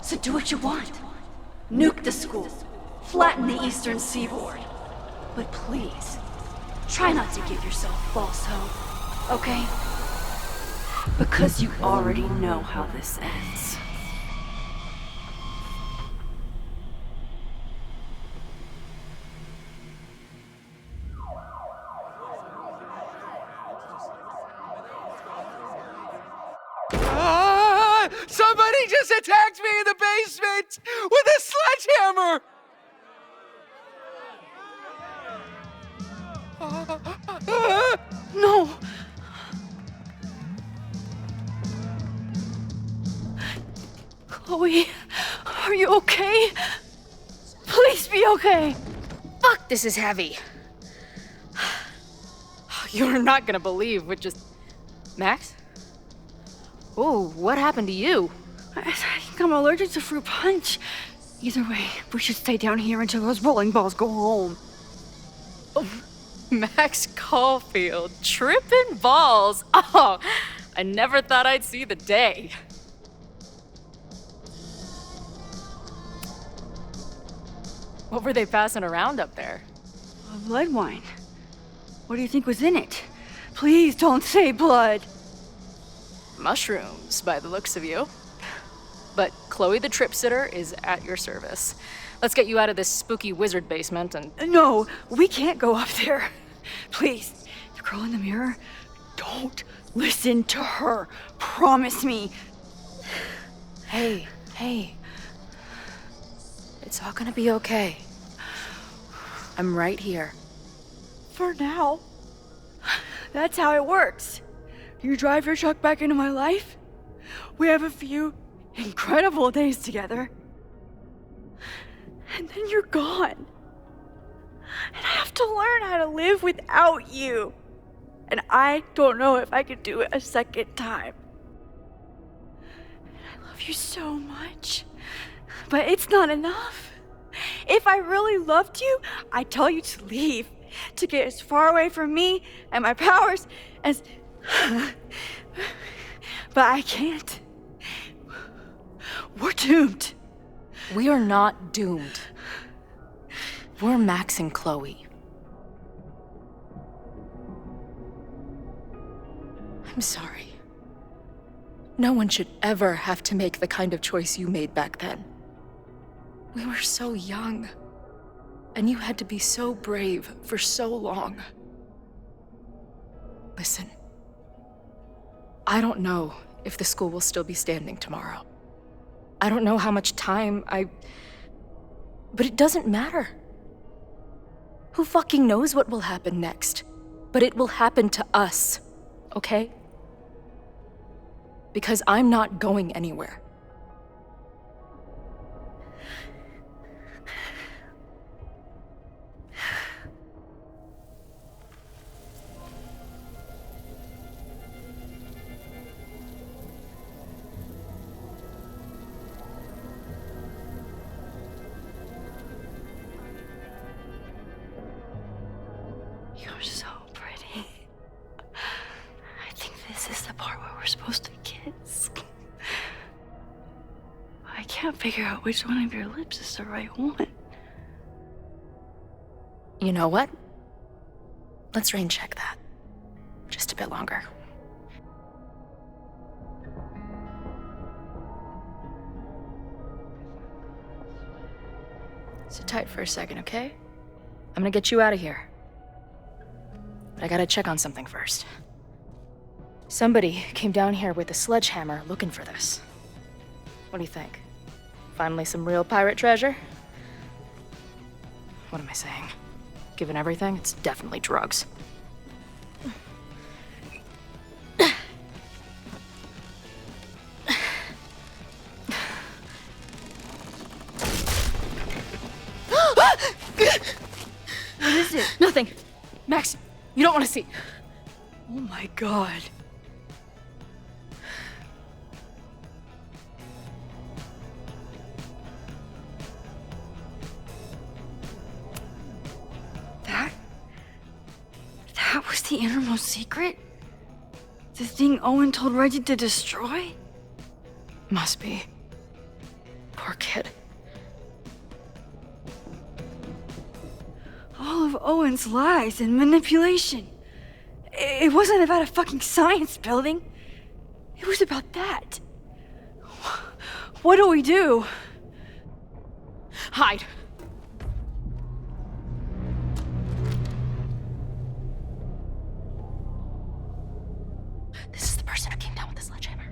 So do what you want. Nuke the school. Flatten the eastern seaboard. But please, try not to give yourself false hope, okay? Because you already know how this ends. Somebody just attacked me in the basement with a sledgehammer! No! Chloe, are you okay? Please be okay! Fuck, this is heavy. You're not gonna believe what just... Max? Oh, what happened to you? I think I'm allergic to fruit punch. Either way, we should stay down here until those bowling balls go home. Max Caulfield, tripping balls. Oh, I never thought I'd see the day. What were they passing around up there? Blood wine. What do you think was in it? Please don't say blood. Mushrooms, by the looks of you. But Chloe the Trip Sitter is at your service. Let's get you out of this spooky wizard basement and... No, we can't go up there. Please, the girl in the mirror, don't listen to her. Promise me. Hey. It's all gonna be okay. I'm right here. For now. That's how it works. You drive your truck back into my life. We have a few incredible days together. And then you're gone. And I have to learn how to live without you. And I don't know if I could do it a second time. I love you so much. But it's not enough. If I really loved you, I'd tell you to leave. To get as far away from me and my powers as... But I can't. We're doomed. We are not doomed. We're Max and Chloe. I'm sorry. No one should ever have to make the kind of choice you made back then. We were so young, and you had to be so brave for so long. Listen, I don't know if the school will still be standing tomorrow. I don't know how much time But it doesn't matter. Who fucking knows what will happen next? But it will happen to us, okay? Because I'm not going anywhere. You're so pretty. I think this is the part where we're supposed to kiss. I can't figure out which one of your lips is the right one. You know what? Let's rain check that. Just a bit longer. Sit tight for a second, okay? I'm gonna get you out of here. But I gotta check on something first. Somebody came down here with a sledgehammer looking for this. What do you think? Finally some real pirate treasure? What am I saying? Given everything, it's definitely drugs. What is it? Nothing. Max, you don't want to see. Oh my god. That was the innermost secret? The thing Owen told Reggie to destroy? Must be. Poor kid. All of Owen's lies and manipulation. It wasn't about a fucking science building. It was about that. What do we do? Hide. This is the person who came down with the sledgehammer.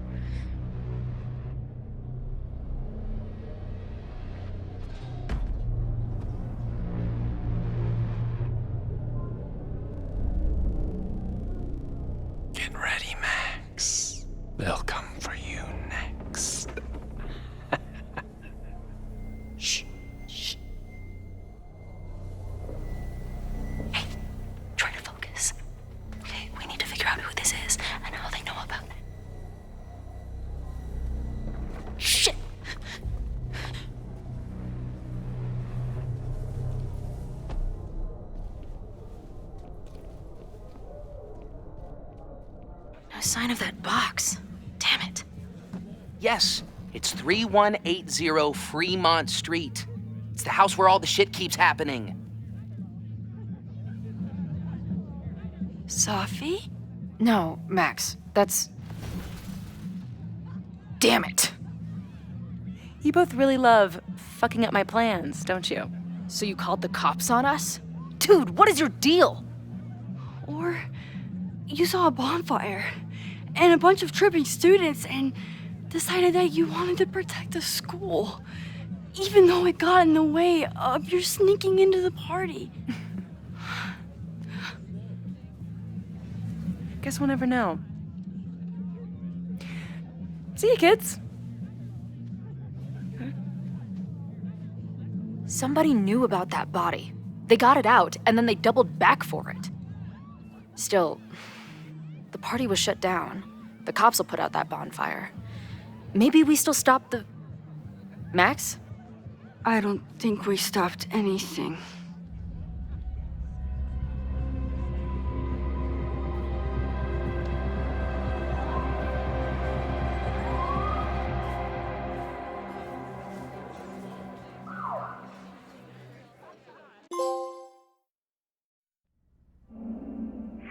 sign of that box. Damn it. Yes, it's 3180 Fremont Street. It's the house where all the shit keeps happening. Safi? No, Max. That's... Damn it. You both really love fucking up my plans, don't you? So you called the cops on us? Dude, what is your deal? Or you saw a bonfire and a bunch of tripping students and decided that you wanted to protect the school, even though it got in the way of your sneaking into the party. Guess we'll never know. See you, kids. Somebody knew about that body. They got it out, and then they doubled back for it. Still, the party was shut down. The cops will put out that bonfire. Maybe we still stopped the... Max? I don't think we stopped anything.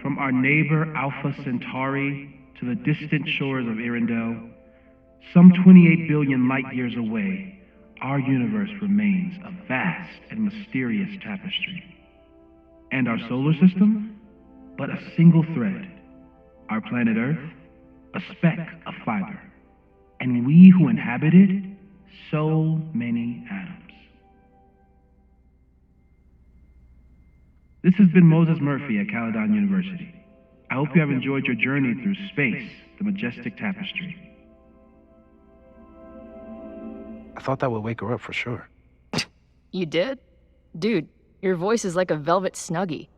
From our neighbor Alpha Centauri to the distant shores of Arendelle, some 28 billion light years away, our universe remains a vast and mysterious tapestry. And our solar system, but a single thread. Our planet Earth, a speck of fiber. And we who inhabit it, so many atoms. This has been Moses Murphy at Caledon University. I hope you have enjoyed your journey through space, the majestic tapestry. I thought that would wake her up for sure. You did? Dude, your voice is like a velvet snuggie.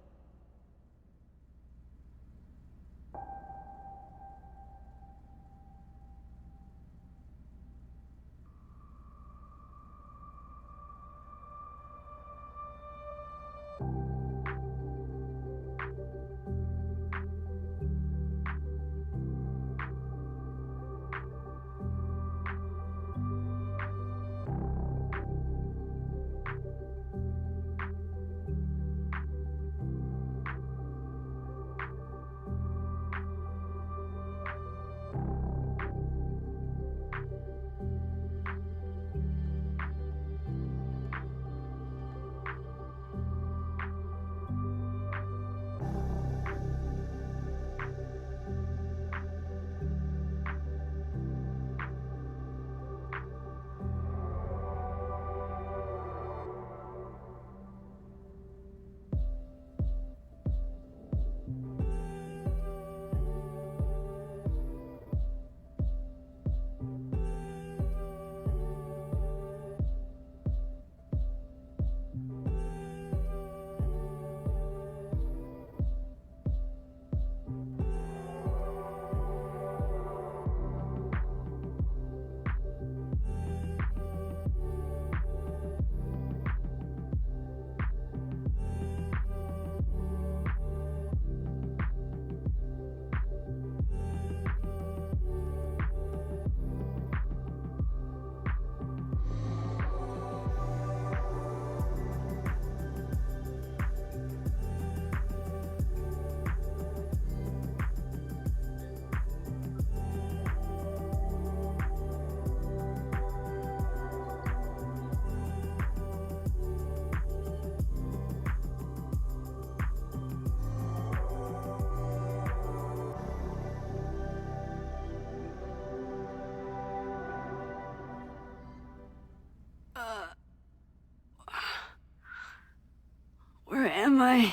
Where am I?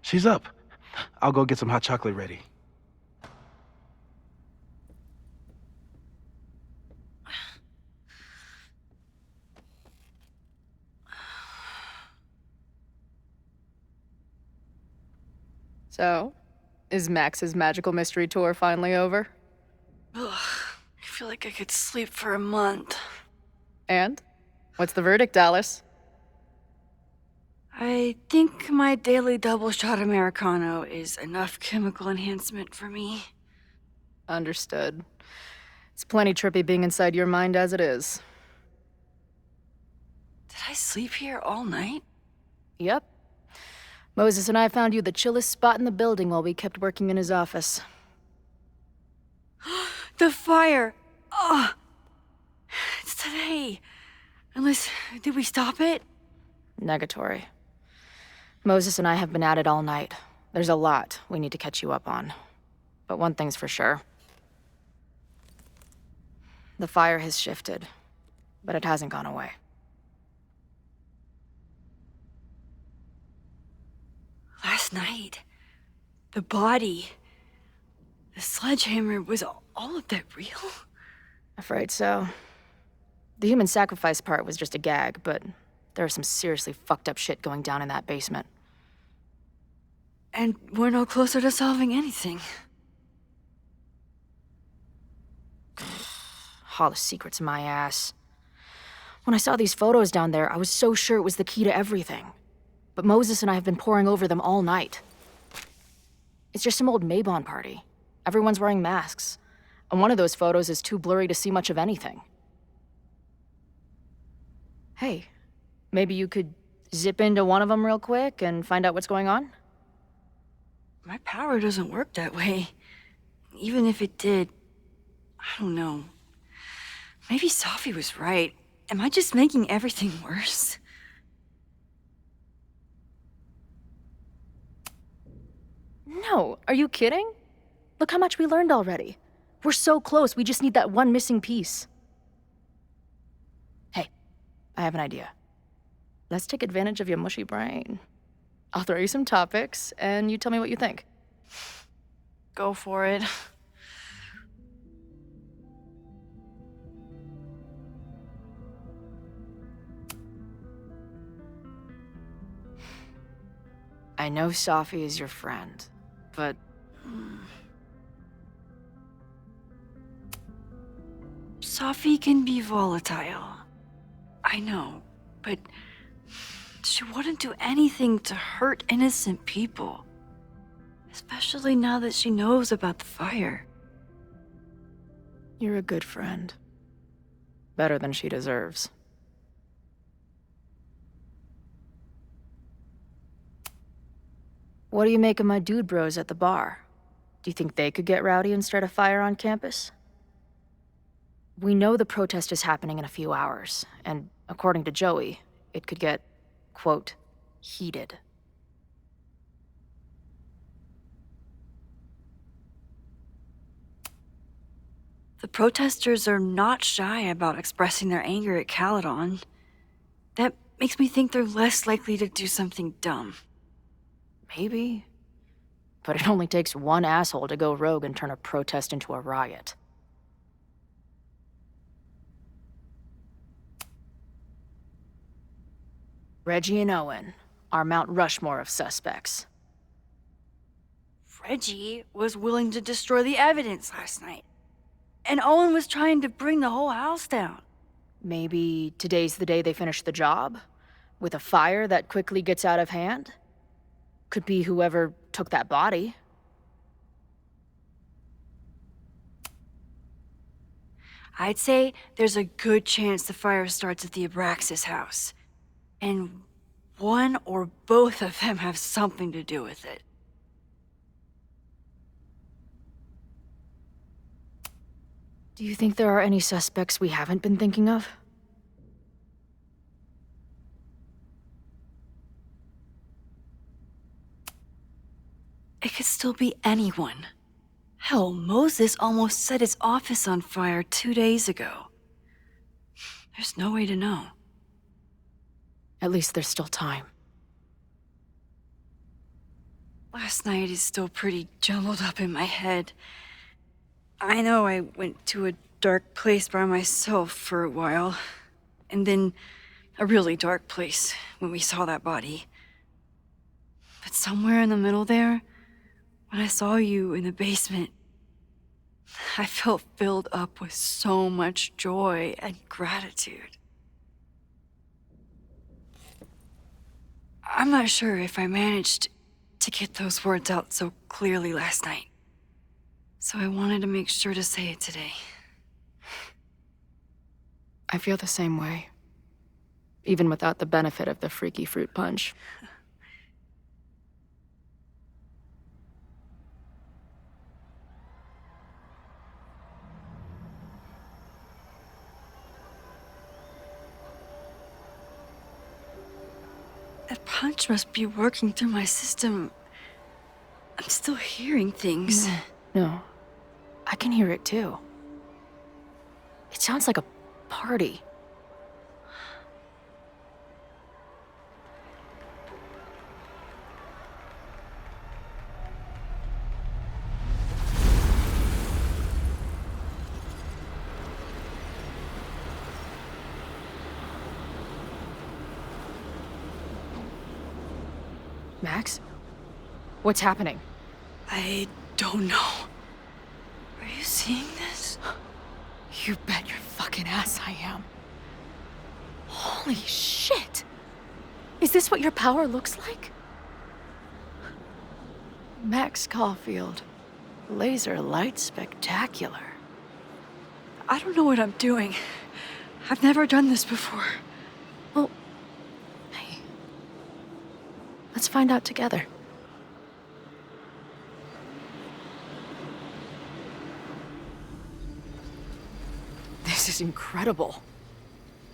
She's up. I'll go get some hot chocolate ready. So, is Max's magical mystery tour finally over? Ugh, I feel like I could sleep for a month. And? What's the verdict, Alice? I think my daily double shot Americano is enough chemical enhancement for me. Understood. It's plenty trippy being inside your mind as it is. Did I sleep here all night? Yep. Moses and I found you the chillest spot in the building while we kept working in his office. The fire! Oh! It's today. Unless, did we stop it? Negatory. Moses and I have been at it all night. There's a lot we need to catch you up on. But one thing's for sure. The fire has shifted, but it hasn't gone away. Last night, the body, the sledgehammer, was all of that real? Afraid so. The human sacrifice part was just a gag, but there's some seriously fucked up shit going down in that basement. And we're no closer to solving anything. All the secrets in my ass. When I saw these photos down there, I was so sure it was the key to everything. But Moses and I have been poring over them all night. It's just some old Mabon party. Everyone's wearing masks. And one of those photos is too blurry to see much of anything. Hey, maybe you could zip into one of them real quick and find out what's going on? My power doesn't work that way. Even if it did, I don't know. Maybe Safi was right. Am I just making everything worse? No, are you kidding? Look how much we learned already. We're so close, we just need that one missing piece. Hey, I have an idea. Let's take advantage of your mushy brain. I'll throw you some topics, and you tell me what you think. Go for it. I know Safi is your friend, but... Safi can be volatile. I know, but she wouldn't do anything to hurt innocent people. Especially now that she knows about the fire. You're a good friend. Better than she deserves. What do you make of my dude bros at the bar? Do you think they could get rowdy and start a fire on campus? We know the protest is happening in a few hours, and according to Joey, it could get, quote, heated. The protesters are not shy about expressing their anger at Caledon. That makes me think they're less likely to do something dumb. Maybe. But it only takes one asshole to go rogue and turn a protest into a riot. Reggie and Owen, our Mount Rushmore of suspects. Reggie was willing to destroy the evidence last night. And Owen was trying to bring the whole house down. Maybe today's the day they finish the job? With a fire that quickly gets out of hand? Could be whoever took that body. I'd say there's a good chance the fire starts at the Abraxas house. And one or both of them have something to do with it. Do you think there are any suspects we haven't been thinking of? It could still be anyone. Hell, Moses almost set his office on fire 2 days ago. There's no way to know. At least there's still time. Last night is still pretty jumbled up in my head. I know I went to a dark place by myself for a while. And then a really dark place when we saw that body. But somewhere in the middle there, when I saw you in the basement, I felt filled up with so much joy and gratitude. I'm not sure if I managed to get those words out so clearly last night. So I wanted to make sure to say it today. I feel the same way. Even without the benefit of the freaky fruit punch. That punch must be working through my system. I'm still hearing things. No. I can hear it too. It sounds like a party. Max? What's happening? I don't know. Are you seeing this? You bet your fucking ass I am. Holy shit! Is this what your power looks like? Max Caulfield. Laser light spectacular. I don't know what I'm doing. I've never done this before. Well, hey. Let's find out together. This is incredible.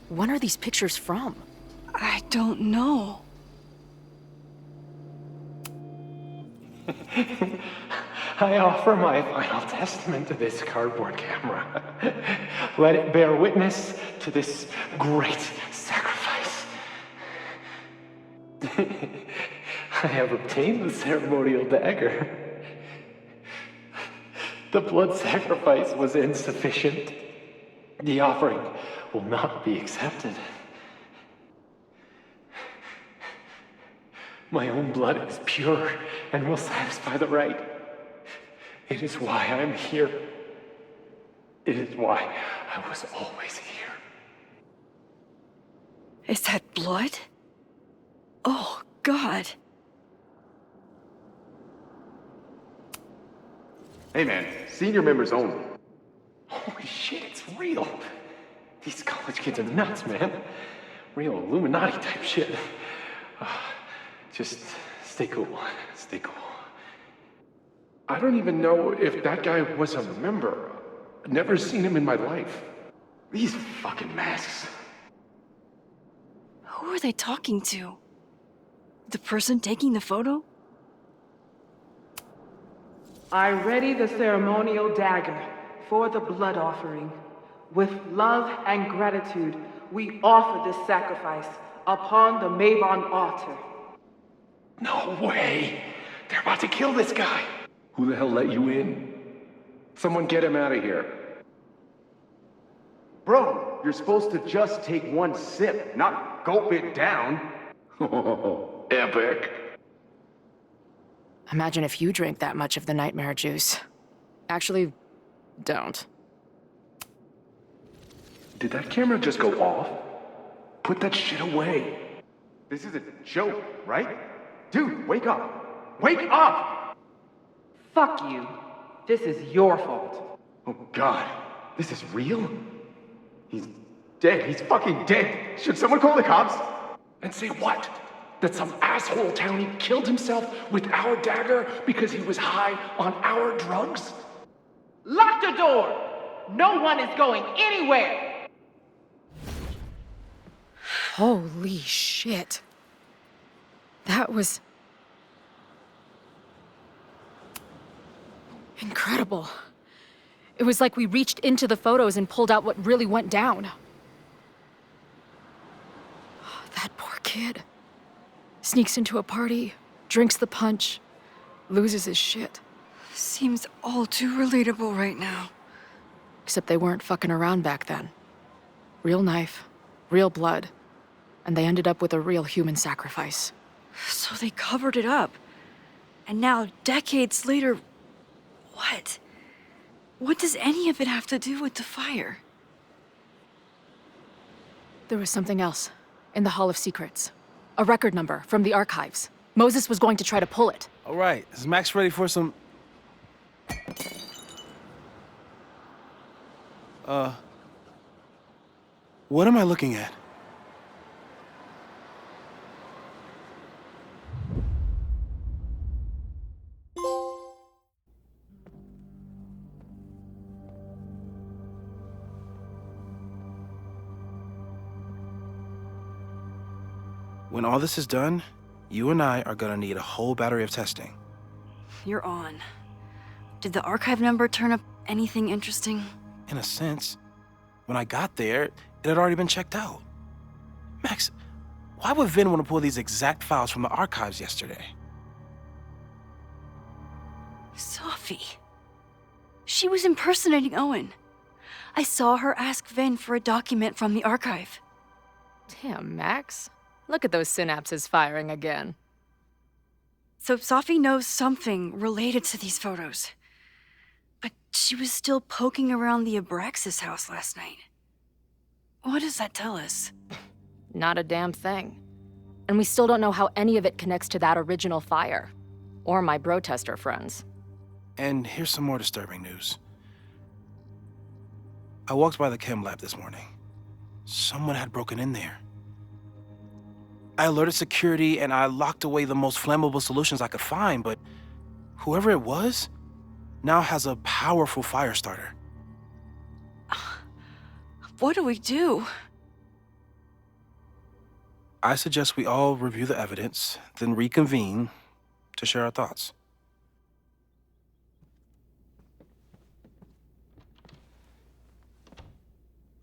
When are these pictures from? I don't know. I offer my final testament to this cardboard camera. Let it bear witness to this great sacrifice. I have obtained the ceremonial dagger. The blood sacrifice was insufficient. The offering will not be accepted. My own blood is pure and will satisfy the rite. It is why I'm here. It is why I was always here. Is that blood? Oh, God. Hey man, senior members only. Holy shit, it's real. These college kids are nuts, man. Real Illuminati type shit. Just stay cool. Stay cool. I don't even know if that guy was a member. Never seen him in my life. These fucking masks. Who are they talking to? The person taking the photo? I ready the ceremonial dagger for the blood offering. With love and gratitude, we offer this sacrifice upon the Mabon altar. No way! They're about to kill this guy! Who the hell let you in? Someone get him out of here. Bro, you're supposed to just take one sip, not gulp it down. Oh, epic. Imagine if you drank that much of the nightmare juice. Actually, don't. Did that camera just go off? Put that shit away. This is a joke, right? Dude, wake up! Wake up! Fuck you. This is your fault. Oh God, this is real? He's dead. He's fucking dead. Should someone call the cops? And say what? That some asshole townie killed himself with our dagger because he was high on our drugs? Lock the door! No one is going anywhere! Holy shit. That was... incredible. It was like we reached into the photos and pulled out what really went down. That poor kid. Sneaks into a party, drinks the punch, loses his shit. Seems all too relatable right now. Except they weren't fucking around back then. Real knife, real blood, and they ended up with a real human sacrifice. So they covered it up. And now, decades later, what? What does any of it have to do with the fire? There was something else in the Hall of Secrets. A record number from the archives. Moses was going to try to pull it. All right, is Max ready for some... What am I looking at? When all this is done, you and I are gonna need a whole battery of testing. You're on. Did the archive number turn up anything interesting? In a sense, when I got there, it had already been checked out. Max, why would Vin want to pull these exact files from the archives yesterday? Sophie. She was impersonating Owen. I saw her ask Vin for a document from the archive. Damn, Max. Look at those synapses firing again. So Sophie knows something related to these photos. But she was still poking around the Abraxas house last night. What does that tell us? Not a damn thing. And we still don't know how any of it connects to that original fire. Or my bro-tester friends. And here's some more disturbing news. I walked by the chem lab this morning. Someone had broken in there. I alerted security and I locked away the most flammable solutions I could find, but whoever it was now has a powerful fire starter. What do we do? I suggest we all review the evidence, then reconvene to share our thoughts.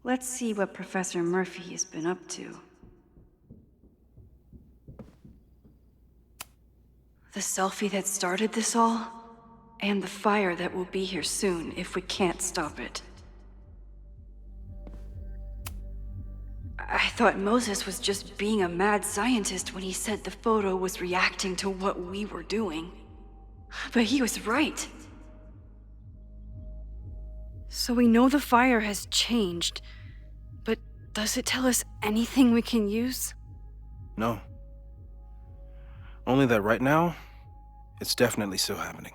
Let's see what Professor Murphy has been up to. The selfie that started this all, and the fire that will be here soon if we can't stop it. I thought Moses was just being a mad scientist when he said the photo was reacting to what we were doing. But he was right. So we know the fire has changed, but does it tell us anything we can use? No. Only that right now, it's definitely still happening.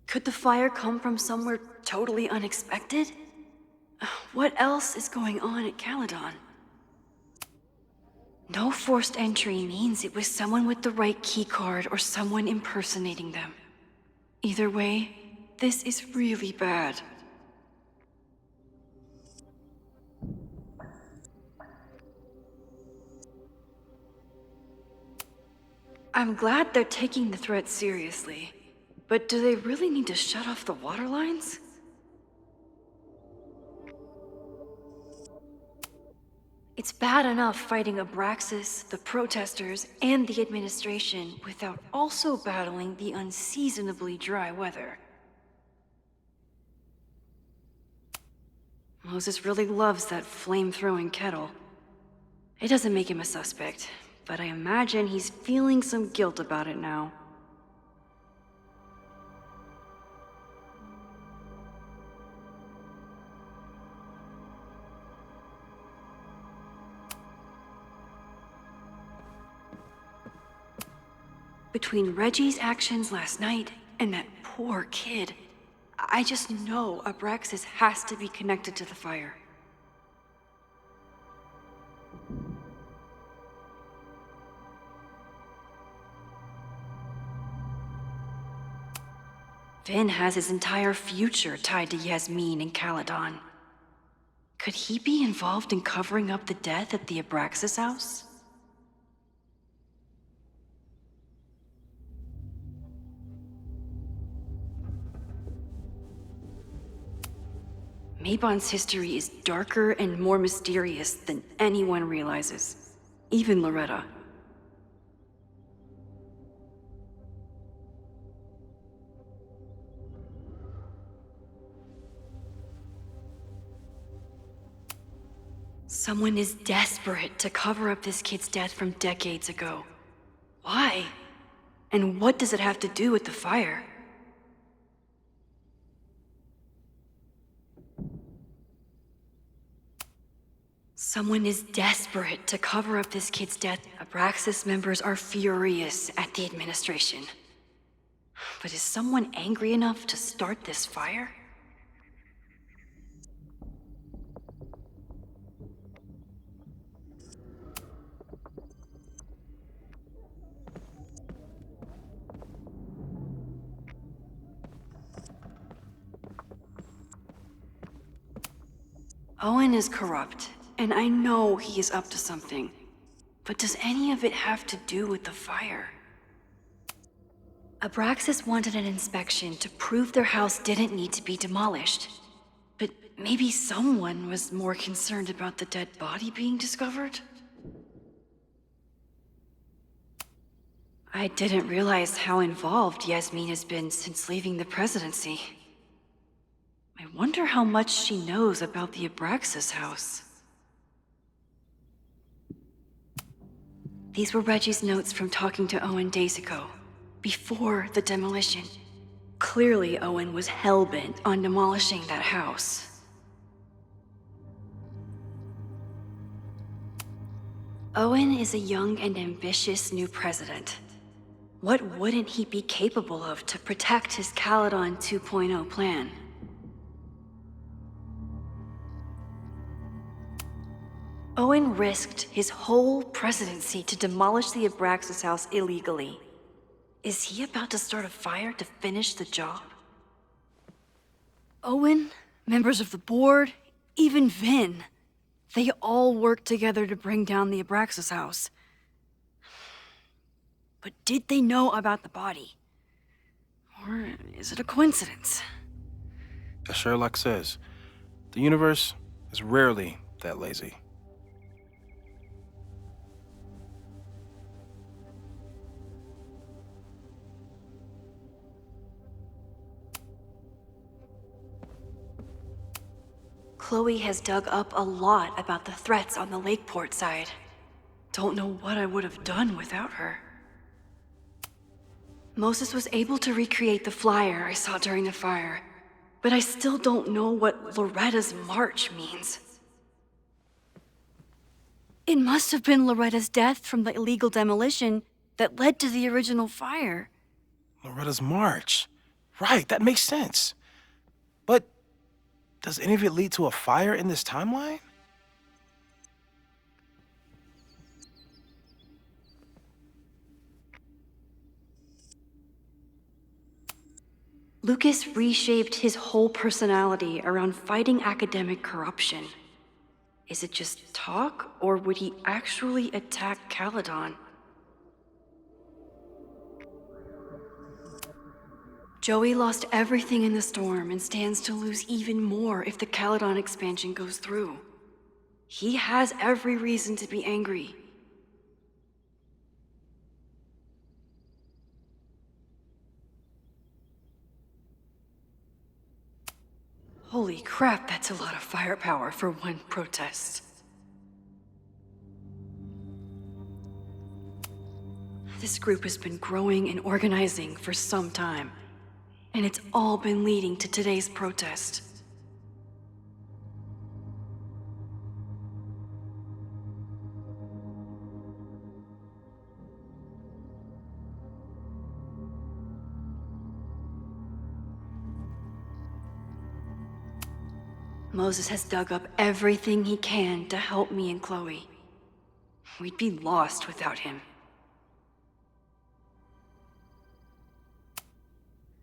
Could the fire come from somewhere totally unexpected? What else is going on at Caledon? No forced entry means it was someone with the right keycard or someone impersonating them. Either way, this is really bad. I'm glad they're taking the threat seriously, but do they really need to shut off the water lines? It's bad enough fighting Abraxas, the protesters, and the administration without also battling the unseasonably dry weather. Moses really loves that flame-throwing kettle. It doesn't make him a suspect, but I imagine he's feeling some guilt about it now. Between Reggie's actions last night and that poor kid, I just know Abraxas has to be connected to the fire. Finn has his entire future tied to Yasmin and Caledon. Could he be involved in covering up the death at the Abraxas house? Mabon's history is darker and more mysterious than anyone realizes, even Loretta. Someone is desperate to cover up this kid's death from decades ago. Why? And what does it have to do with the fire? Someone is desperate to cover up this kid's death. Abraxas members are furious at the administration. But is someone angry enough to start this fire? Owen is corrupt, and I know he is up to something. But does any of it have to do with the fire? Abraxas wanted an inspection to prove their house didn't need to be demolished. But maybe someone was more concerned about the dead body being discovered? I didn't realize how involved Yasmin has been since leaving the presidency. I wonder how much she knows about the Abraxas house. These were Reggie's notes from talking to Owen days ago, before the demolition. Clearly, Owen was hell-bent on demolishing that house. Owen is a young and ambitious new president. What wouldn't he be capable of to protect his Caledon 2.0 plan? Owen risked his whole presidency to demolish the Abraxas house illegally. Is he about to start a fire to finish the job? Owen, members of the board, even Vin. They all worked together to bring down the Abraxas house. But did they know about the body? Or is it a coincidence? As Sherlock says, the universe is rarely that lazy. Chloe has dug up a lot about the threats on the Lakeport side. Don't know what I would have done without her. Moses was able to recreate the flyer I saw during the fire, but I still don't know what Loretta's march means. It must have been Loretta's death from the illegal demolition that led to the original fire. Loretta's march. Right, that makes sense. But does any of it lead to a fire in this timeline? Lucas reshaped his whole personality around fighting academic corruption. Is it just talk, or would he actually attack Caledon? Joey lost everything in the storm and stands to lose even more if the Caledon expansion goes through. He has every reason to be angry. Holy crap, that's a lot of firepower for one protest. This group has been growing and organizing for some time, and it's all been leading to today's protest. Moses has dug up everything he can to help me and Chloe. We'd be lost without him.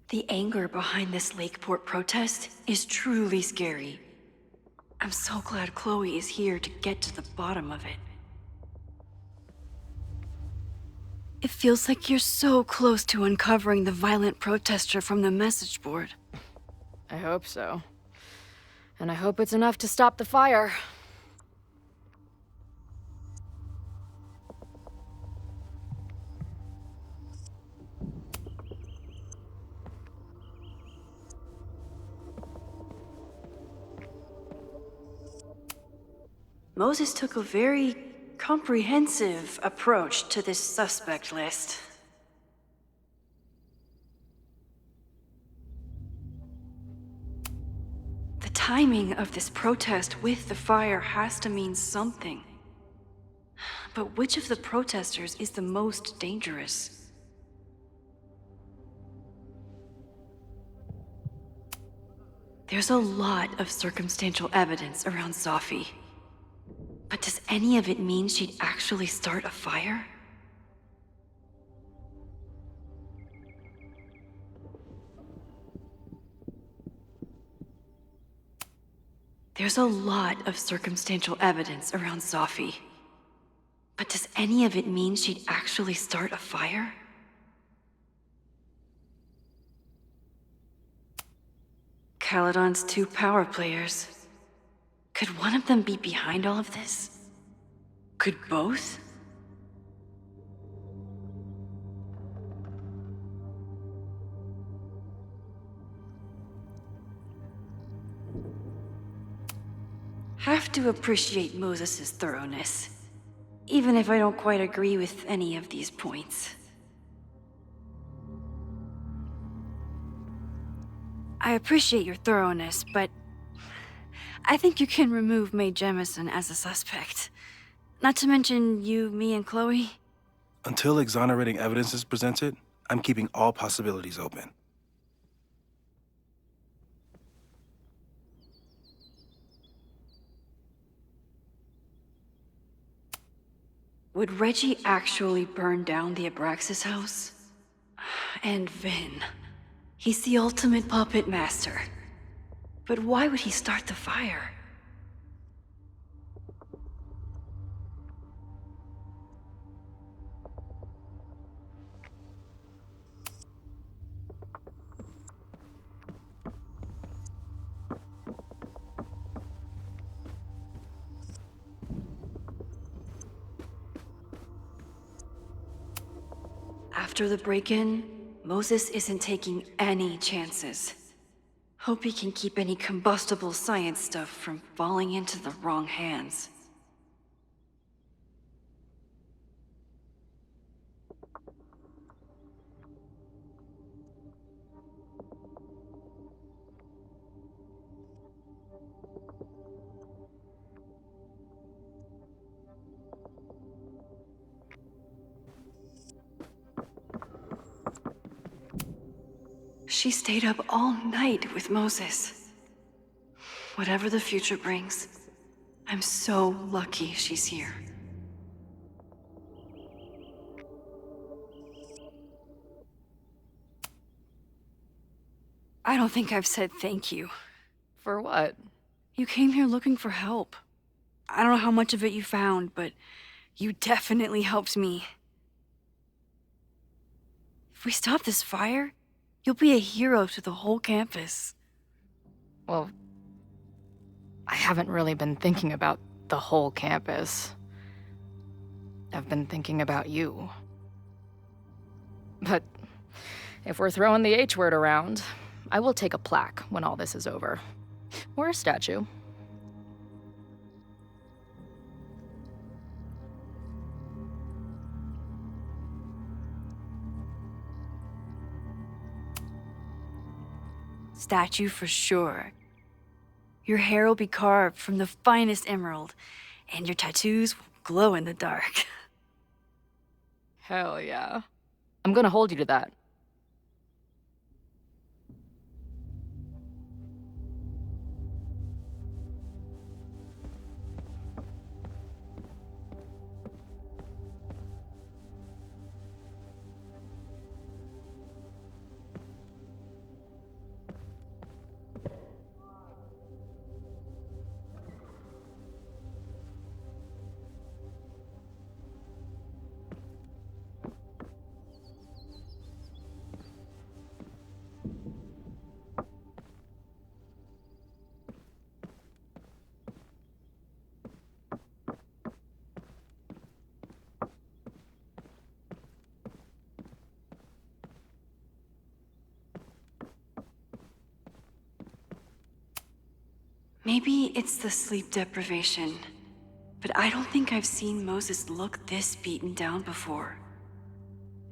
The anger behind this Lakeport protest is truly scary. I'm so glad Chloe is here to get to the bottom of it. It feels like you're so close to uncovering the violent protester from the message board. I hope so. And I hope it's enough to stop the fire. Moses took a very comprehensive approach to this suspect list. The timing of this protest with the fire has to mean something. But which of the protesters is the most dangerous? There's a lot of circumstantial evidence around Sophie. But does any of it mean she'd actually start a fire? There's a lot of circumstantial evidence around Sophie. But does any of it mean she'd actually start a fire? Caledon's 2 power players. Could one of them be behind all of this? Could both? Have to appreciate Moses' thoroughness, even if I don't quite agree with any of these points. I appreciate your thoroughness, but I think you can remove Mae Jemison as a suspect. Not to mention you, me, and Chloe. Until exonerating evidence is presented, I'm keeping all possibilities open. Would Reggie actually burn down the Abraxas house? And Vin. He's the ultimate puppet master. But why would he start the fire? After the break-in, Moses isn't taking any chances. Hope he can keep any combustible science stuff from falling into the wrong hands. She stayed up all night with Moses. Whatever the future brings, I'm so lucky she's here. I don't think I've said thank you. For what? You came here looking for help. I don't know how much of it you found, but you definitely helped me. If we stop this fire, you'll be a hero to the whole campus. Well, I haven't really been thinking about the whole campus. I've been thinking about you. But if we're throwing the H word around, I will take a plaque when all this is over. Or a statue. Statue for sure. Your hair will be carved from the finest emerald, and your tattoos will glow in the dark. Hell yeah. I'm gonna hold you to that. Maybe it's the sleep deprivation, but I don't think I've seen Moses look this beaten down before.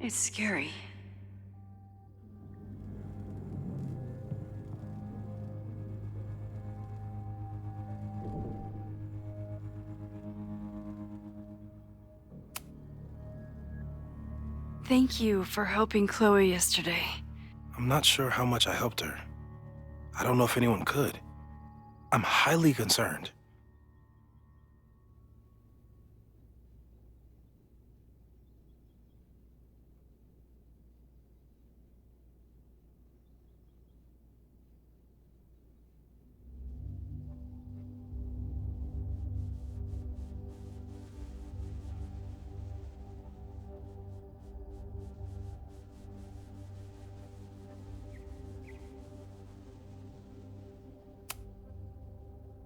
It's scary. Thank you for helping Chloe yesterday. I'm not sure how much I helped her. I don't know if anyone could. I'm highly concerned.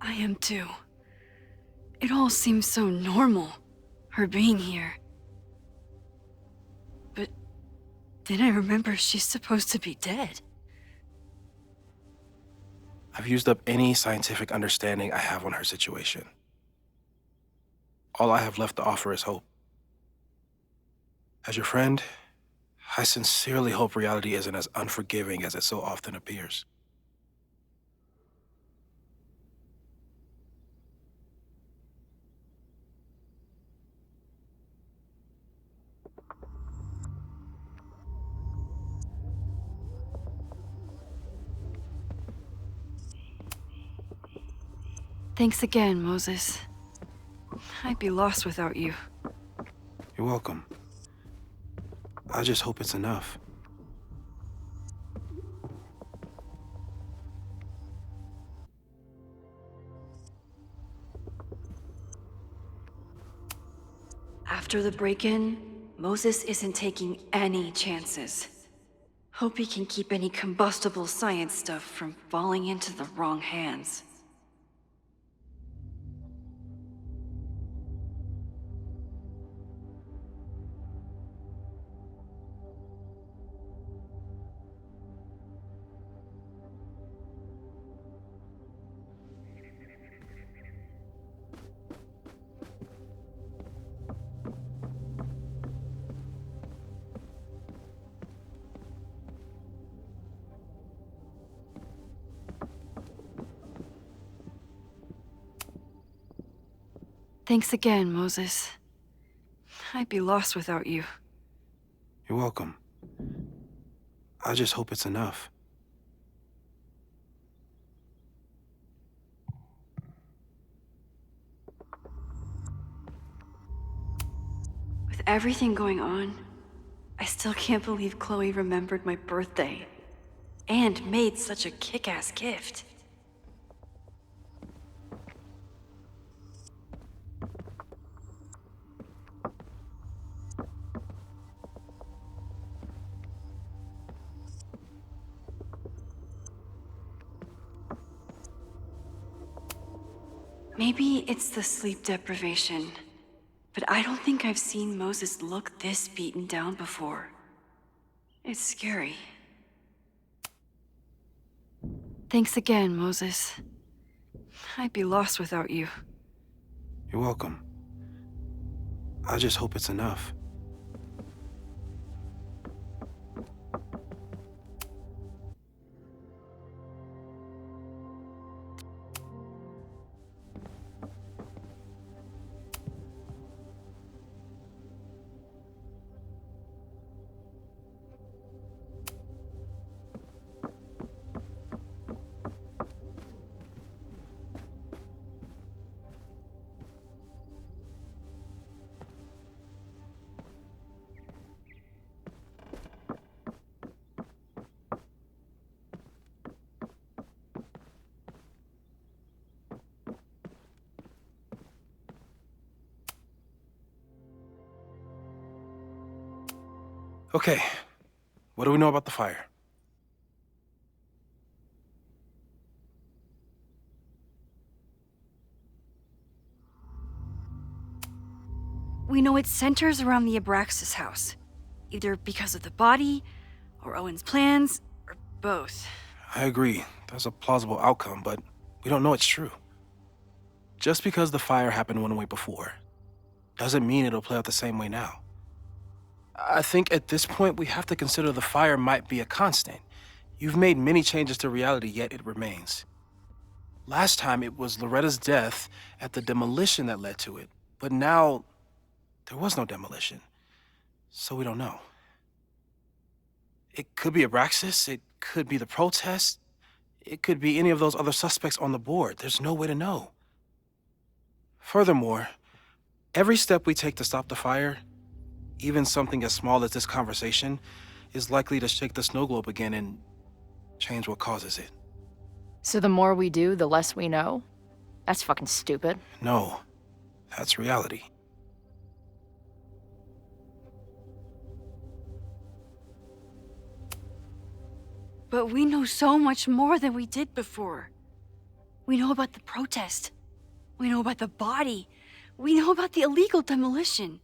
I am too. It all seems so normal, her being here. But then I remember she's supposed to be dead. I've used up any scientific understanding I have on her situation. All I have left to offer is hope. As your friend, I sincerely hope reality isn't as unforgiving as it so often appears. Thanks again, Moses. I'd be lost without you. You're welcome. I just hope it's enough. After the break-in, Moses isn't taking any chances. Hope he can keep any combustible science stuff from falling into the wrong hands. Thanks again, Moses. I'd be lost without you. You're welcome. I just hope it's enough. With everything going on, I still can't believe Chloe remembered my birthday and made such a kick-ass gift. Maybe it's the sleep deprivation, but I don't think I've seen Moses look this beaten down before. It's scary. Thanks again, Moses. I'd be lost without you. You're welcome. I just hope it's enough. Okay, what do we know about the fire? We know it centers around the Abraxas house, either because of the body, or Owen's plans, or both. I agree. That's a plausible outcome, but we don't know it's true. Just because the fire happened one way before, doesn't mean it'll play out the same way now. I think at this point we have to consider the fire might be a constant. You've made many changes to reality, yet it remains. Last time it was Loretta's death at the demolition that led to it, but now there was no demolition, so we don't know. It could be Abraxas, it could be the protest, it could be any of those other suspects on the board. There's no way to know. Furthermore, every step we take to stop the fire, even something as small as this conversation, is likely to shake the snow globe again and change what causes it. So the more we do, the less we know? That's fucking stupid. No, that's reality. But we know so much more than we did before. We know about the protest. We know about the body. We know about the illegal demolition.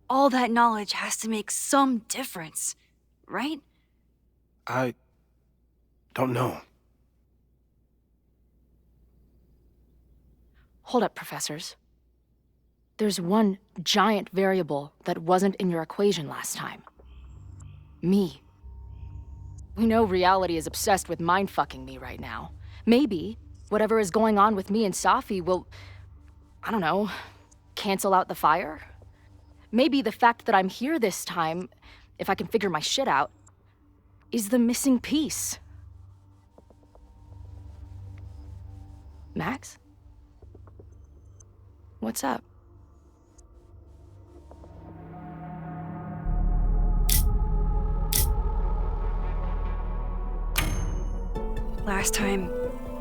All that knowledge has to make some difference, right? I don't know. Hold up, professors. There's one giant variable that wasn't in your equation last time. Me. We know reality is obsessed with mind-fucking me right now. Maybe whatever is going on with me and Safi will, I don't know, cancel out the fire? Maybe the fact that I'm here this time, if I can figure my shit out, is the missing piece. Max? What's up?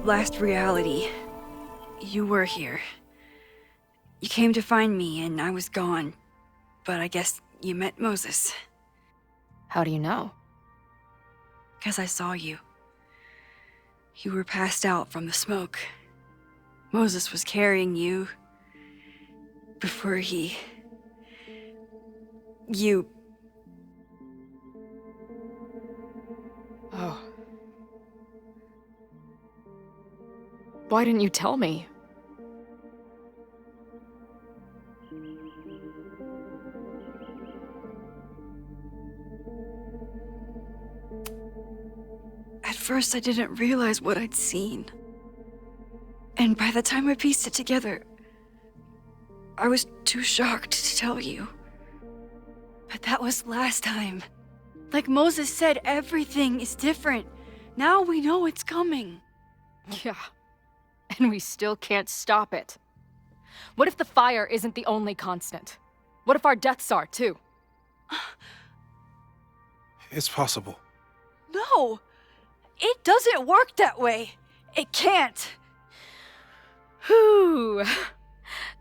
Last reality, you were here. You came to find me and I was gone, but I guess you met Moses. How do you know? 'Cause I saw you. You were passed out from the smoke. Moses was carrying you before you... Oh. Why didn't you tell me? At first, I didn't realize what I'd seen. And by the time I pieced it together, I was too shocked to tell you. But that was last time. Like Moses said, everything is different. Now we know it's coming. Yeah. And we still can't stop it. What if the fire isn't the only constant? What if our deaths are, too? It's possible. No! It doesn't work that way. It can't. Whew.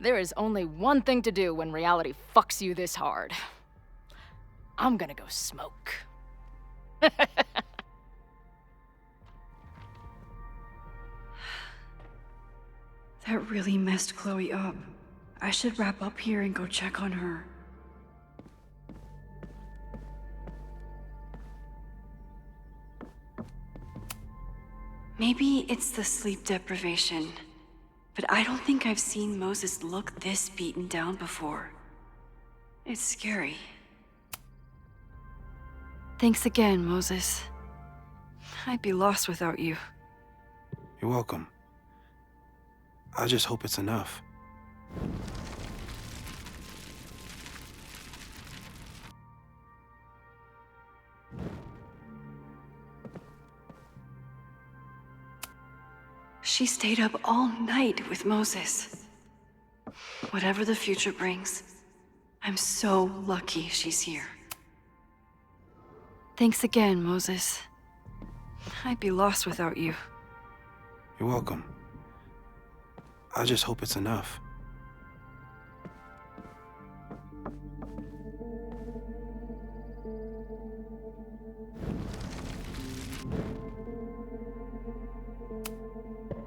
There is only one thing to do when reality fucks you this hard. I'm gonna go smoke. That really messed Chloe up. I should wrap up here and go check on her. Maybe it's the sleep deprivation, but I don't think I've seen Moses look this beaten down before. It's scary. Thanks again, Moses. I'd be lost without you. You're welcome. I just hope it's enough. She stayed up all night with Moses. Whatever the future brings, I'm so lucky she's here. Thanks again, Moses. I'd be lost without you. You're welcome. I just hope it's enough.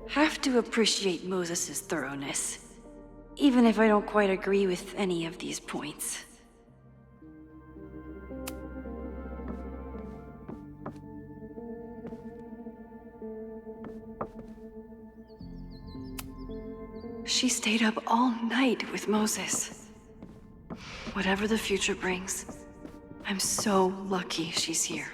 Have to appreciate Moses' thoroughness, even if I don't quite agree with any of these points. She stayed up all night with Moses. Whatever the future brings, I'm so lucky she's here.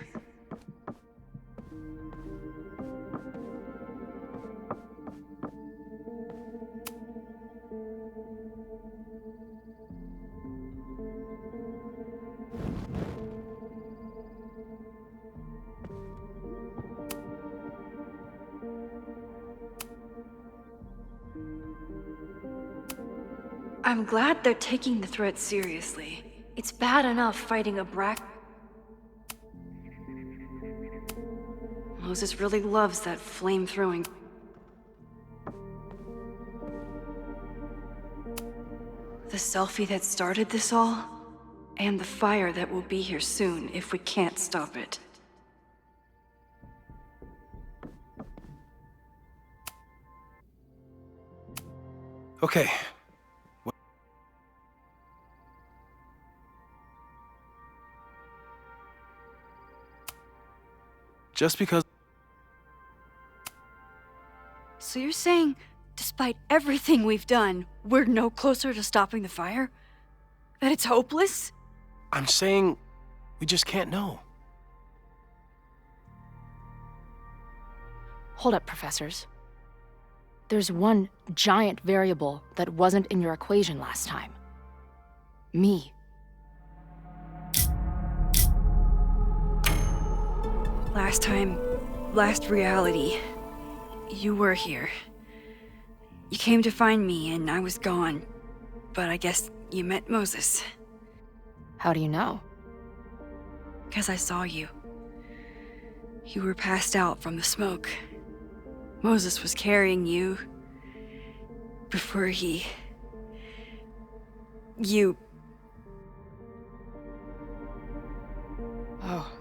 I'm glad they're taking the threat seriously. It's bad enough fighting a Moses really loves that flame-throwing. The selfie that started this all, and the fire that will be here soon if we can't stop it. Okay. Just because... So you're saying, despite everything we've done, we're no closer to stopping the fire? That it's hopeless? I'm saying we just can't know. Hold up, professors. There's one giant variable that wasn't in your equation last time. Me. Last reality, you were here. You came to find me and I was gone, but I guess you met Moses. How do you know? 'Cause I saw you. You were passed out from the smoke. Moses was carrying you before you... Oh.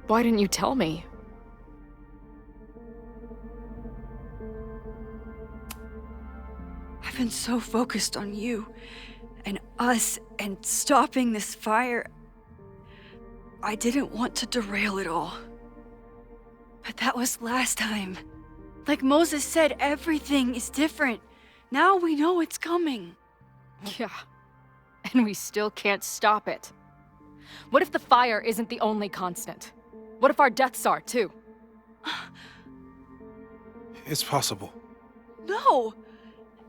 Why didn't you tell me? I've been so focused on you and us and stopping this fire. I didn't want to derail it all. But that was last time. Like Moses said, everything is different. Now we know it's coming. Yeah. And we still can't stop it. What if the fire isn't the only constant? What if our deaths are, too? It's possible. No!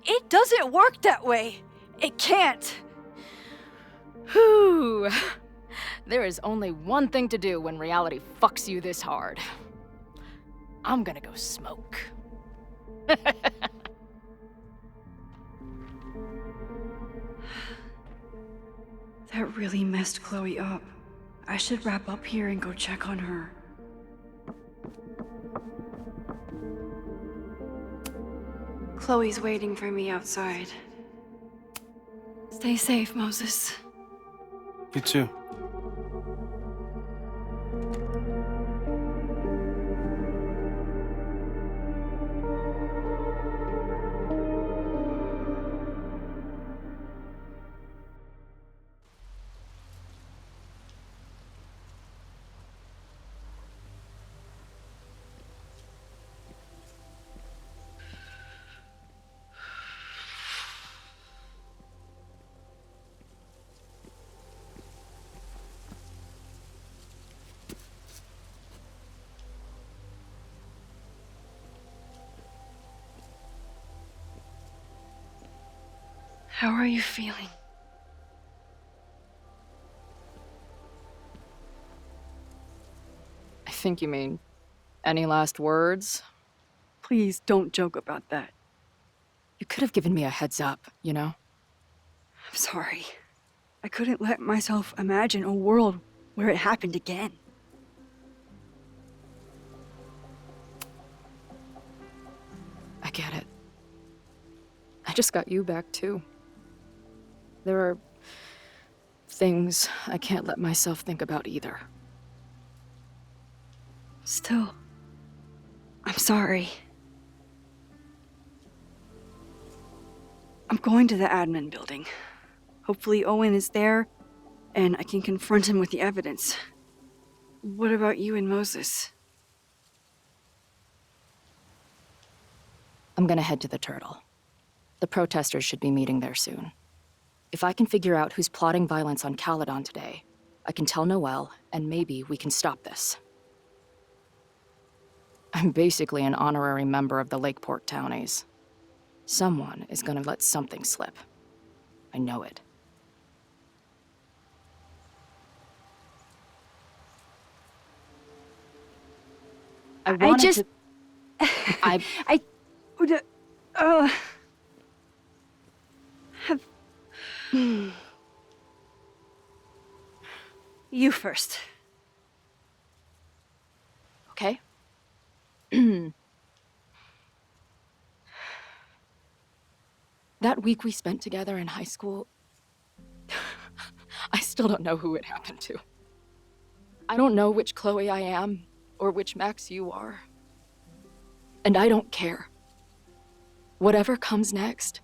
It doesn't work that way. It can't. Whew. There is only one thing to do when reality fucks you this hard. I'm gonna go smoke. That really messed Chloe up. I should wrap up here and go check on her. Chloe's waiting for me outside. Stay safe, Moses. You too. How are you feeling? I think you mean, any last words? Please don't joke about that. You could have given me a heads up, you know? I'm sorry. I couldn't let myself imagine a world where it happened again. I get it. I just got you back, too. There are things I can't let myself think about either. Still, I'm sorry. I'm going to the admin building. Hopefully Owen is there, and I can confront him with the evidence. What about you and Moses? I'm gonna head to the Turtle. The protesters should be meeting there soon. If I can figure out who's plotting violence on Caledon today, I can tell Noelle, and maybe we can stop this. I'm basically an honorary member of the Lakeport Townies. Someone is gonna let something slip. I know it. I You first. Okay? That week we spent together in high school, I still don't know who it happened to. I don't know which Chloe I am or which Max you are. And I don't care. Whatever comes next,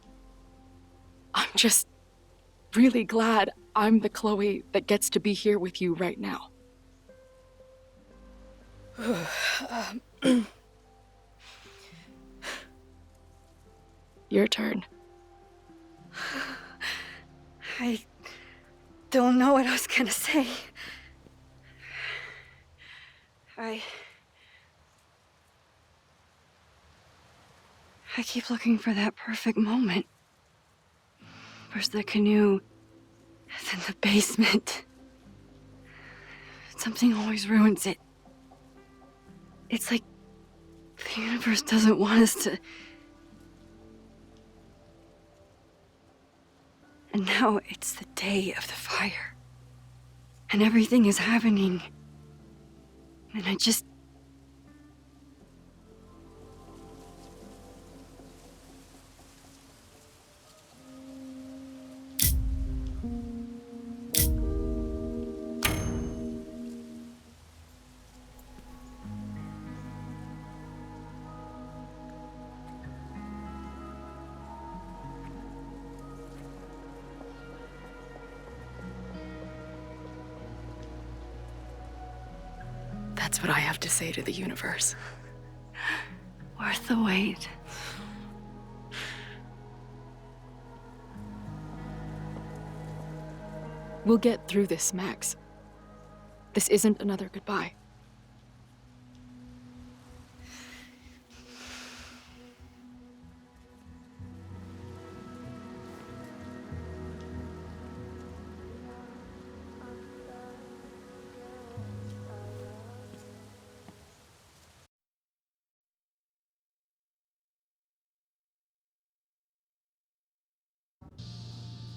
I'm just really glad I'm the Chloe that gets to be here with you right now. Your turn. I don't know what I was gonna say. I keep looking for that perfect moment. First the canoe, then the basement. Something always ruins it. It's like the universe doesn't want us to... And now it's the day of the fire. And everything is happening. And I just... That's what I have to say to the universe. Worth the wait. We'll get through this, Max. This isn't another goodbye.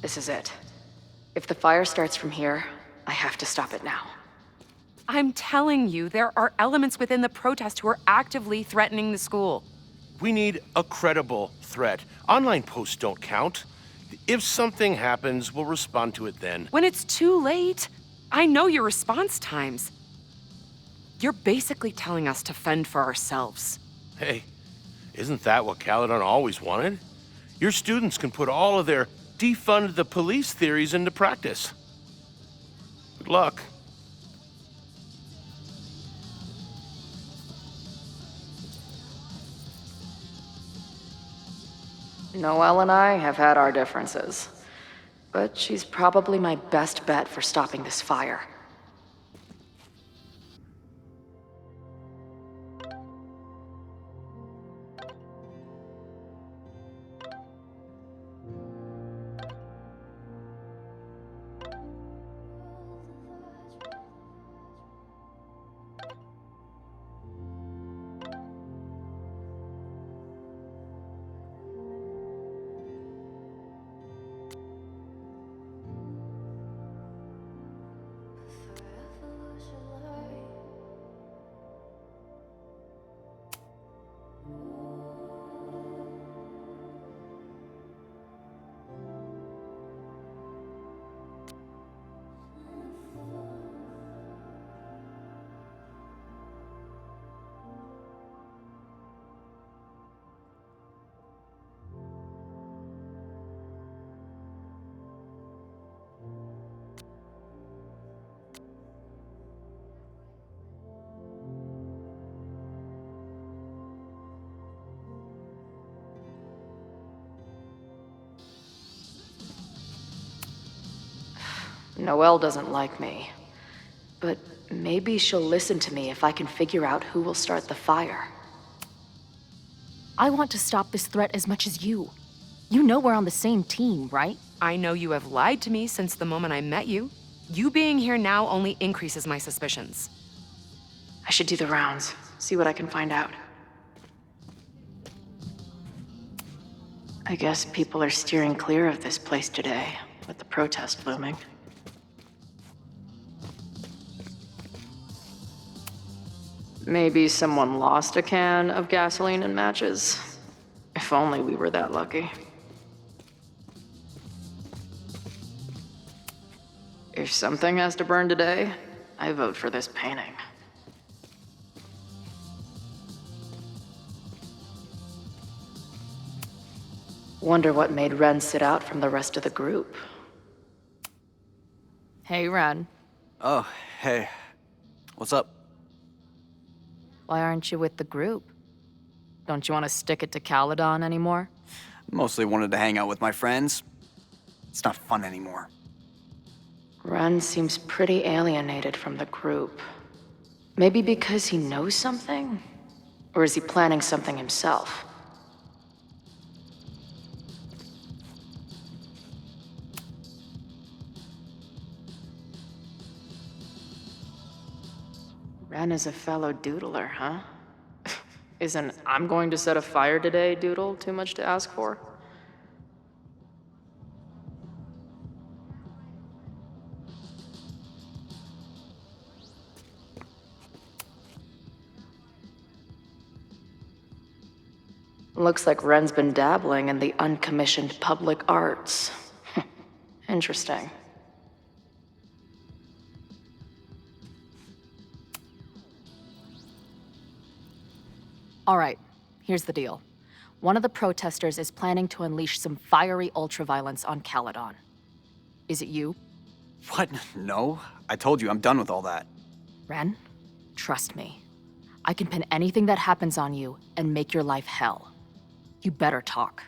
This is it. If the fire starts from here, I have to stop it now. I'm telling you, there are elements within the protest who are actively threatening the school. We need a credible threat. Online posts don't count. If something happens, we'll respond to it then. When it's too late, I know your response times. You're basically telling us to fend for ourselves. Hey, isn't that what Caledon always wanted? Your students can put all of their defund the police theories into practice. Good luck. Noelle and I have had our differences, but she's probably my best bet for stopping this fire. Noelle doesn't like me, but maybe she'll listen to me if I can figure out who will start the fire. I want to stop this threat as much as you. You know we're on the same team, right? I know you have lied to me since the moment I met you. You being here now only increases my suspicions. I should do the rounds, see what I can find out. I guess people are steering clear of this place today, with the protest looming. Maybe someone lost a can of gasoline and matches. If only we were that lucky. If something has to burn today, I vote for this painting. Wonder what made Ren sit out from the rest of the group. Hey, Ren. Oh, hey. What's up? Why aren't you with the group? Don't you want to stick it to Caledon anymore? Mostly wanted to hang out with my friends. It's not fun anymore. Ren seems pretty alienated from the group. Maybe because he knows something? Or is he planning something himself? Ren is a fellow doodler, huh? Isn't "I'm going to set a fire today" doodle too much to ask for? Looks like Ren's been dabbling in the uncommissioned public arts. Interesting. All right, here's the deal. One of the protesters is planning to unleash some fiery ultraviolence on Caledon. Is it you? What? No. I told you, I'm done with all that. Ren, trust me. I can pin anything that happens on you and make your life hell. You better talk.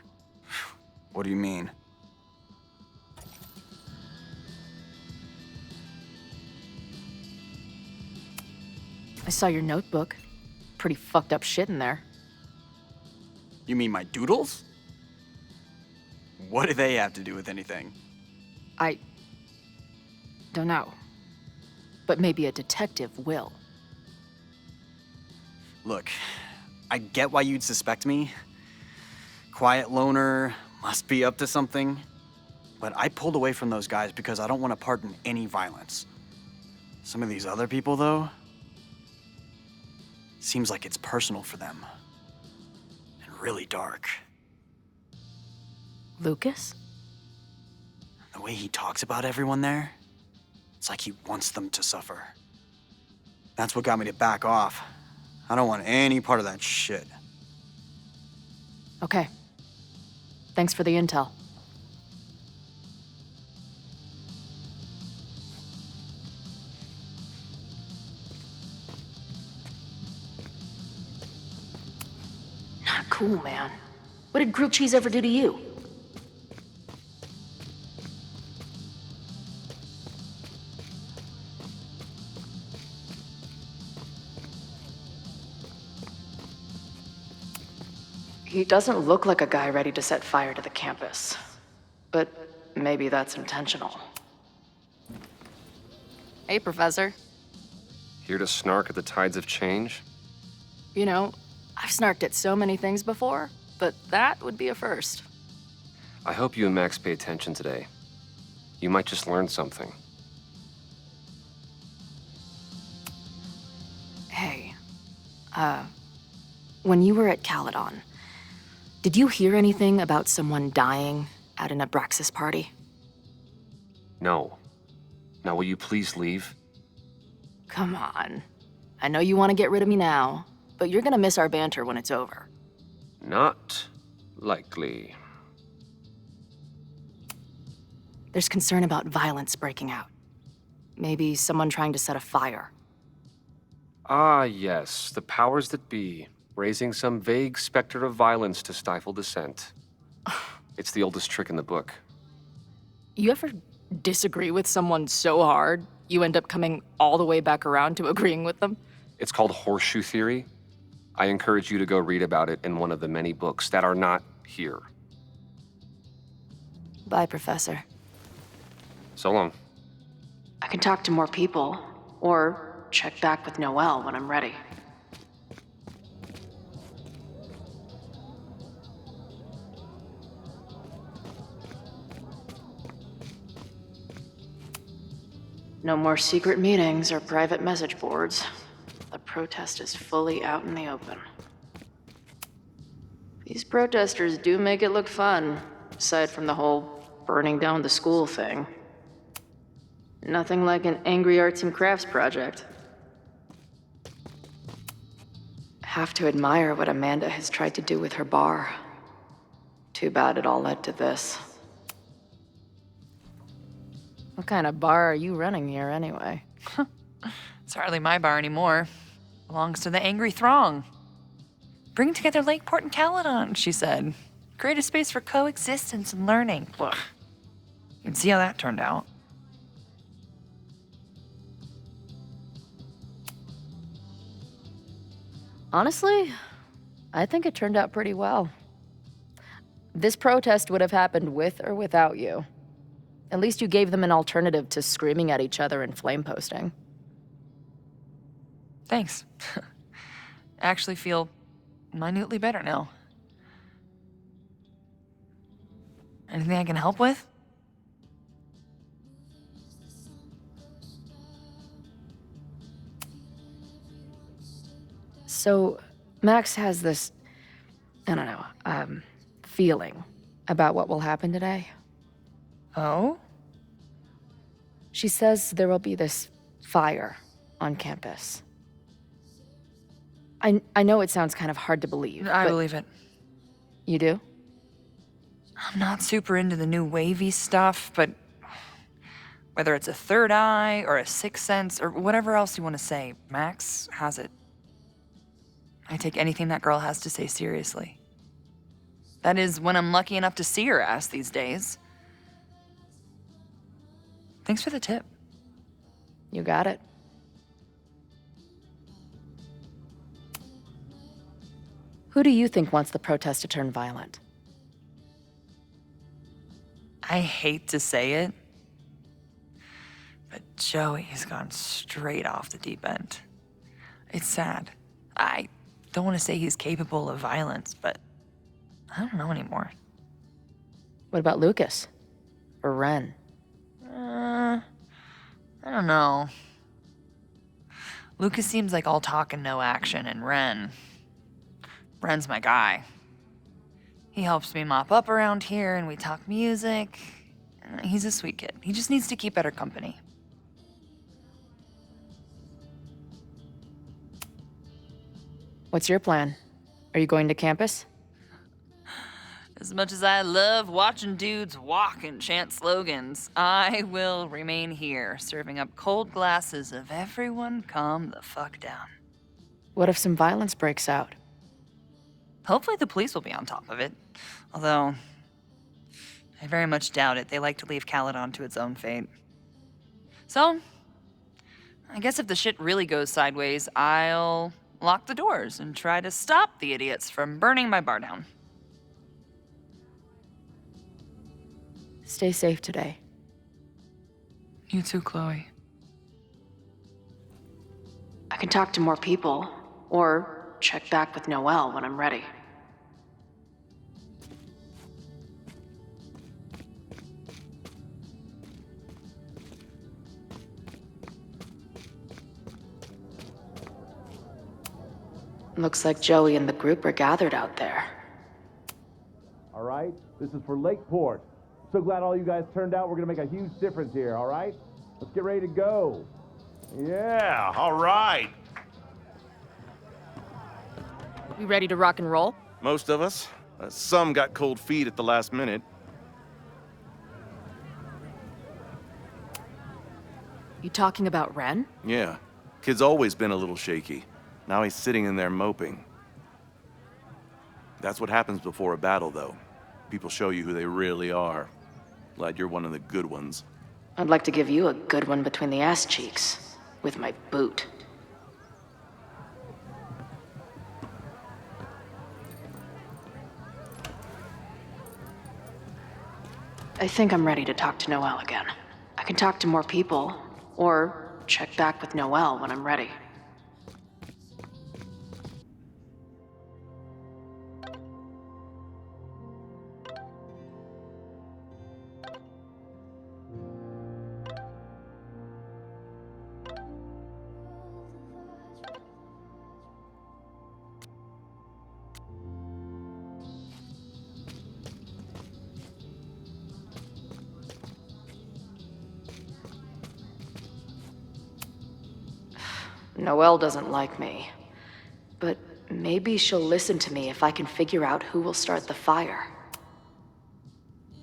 What do you mean? I saw your notebook. Pretty fucked up shit in there. You mean my doodles? What do they have to do with anything? I don't know. But maybe a detective will. Look, I get why you'd suspect me. Quiet loner, must be up to something. But I pulled away from those guys because I don't want to part in any violence. Some of these other people, though, seems like it's personal for them. And really dark. Lucas? The way he talks about everyone there, it's like he wants them to suffer. That's what got me to back off. I don't want any part of that shit. Okay. Thanks for the intel. Not cool, man. What did grilled cheese ever do to you? He doesn't look like a guy ready to set fire to the campus. But maybe that's intentional. Hey, Professor. Here to snark at the tides of change? You know, I've snarked at so many things before, but that would be a first. I hope you and Max pay attention today. You might just learn something. Hey, when you were at Caledon, did you hear anything about someone dying at an Abraxas party? No. Now will you please leave? Come on. I know you want to get rid of me now, but you're gonna miss our banter when it's over. Not likely. There's concern about violence breaking out. Maybe someone trying to set a fire. Ah, yes, the powers that be, raising some vague specter of violence to stifle dissent. It's the oldest trick in the book. You ever disagree with someone so hard, you end up coming all the way back around to agreeing with them? It's called horseshoe theory. I encourage you to go read about it in one of the many books that are not here. Bye, Professor. So long. I can talk to more people, or check back with Noelle when I'm ready. No more secret meetings or private message boards. The protest is fully out in the open. These protesters do make it look fun, aside from the whole burning down the school thing. Nothing like an angry arts and crafts project. Have to admire what Amanda has tried to do with her bar. Too bad it all led to this. What kind of bar are you running here anyway? It's hardly my bar anymore. Belongs to the angry throng. Bring together Lakeport and Caledon, she said. Create a space for coexistence and learning. Ugh. You can see how that turned out. Honestly, I think it turned out pretty well. This protest would have happened with or without you. At least you gave them an alternative to screaming at each other and flame posting. Thanks. I actually feel minutely better now. Anything I can help with? So, Max has this, I don't know, feeling about what will happen today. Oh? She says there will be this fire on campus. I know it sounds kind of hard to believe. I but believe it. You do? I'm not super into the new wavy stuff, but whether it's a third eye or a sixth sense or whatever else you want to say, Max has it. I take anything that girl has to say seriously. That is, when I'm lucky enough to see her ass these days. Thanks for the tip. You got it. Who do you think wants the protest to turn violent? I hate to say it, but Joey has gone straight off the deep end. It's sad. I don't want to say he's capable of violence, but I don't know anymore. What about Lucas? Or Ren? I don't know. Lucas seems like all talk and no action, and Ren's my guy. He helps me mop up around here, and we talk music. He's a sweet kid. He just needs to keep better company. What's your plan? Are you going to campus? As much as I love watching dudes walk and chant slogans, I will remain here, serving up cold glasses of everyone calm the fuck down. What if some violence breaks out? Hopefully the police will be on top of it. Although, I very much doubt it. They like to leave Caledon to its own fate. So, I guess if the shit really goes sideways, I'll lock the doors and try to stop the idiots from burning my bar down. Stay safe today. You too, Chloe. I can talk to more people, or check back with Noelle when I'm ready. Looks like Joey and the group are gathered out there. All right, this is for Lakeport. So glad all you guys turned out. We're gonna make a huge difference here, all right? Let's get ready to go. Yeah, all right. We ready to rock and roll? Most of us. Some got cold feet at the last minute. You talking about Ren? Yeah. Kid's always been a little shaky. Now he's sitting in there moping. That's what happens before a battle, though. People show you who they really are. Glad you're one of the good ones. I'd like to give you a good one between the ass cheeks, with my boot. I think I'm ready to talk to Noelle again. I can talk to more people, or check back with Noelle when I'm ready. Noelle doesn't like me. But maybe she'll listen to me if I can figure out who will start the fire.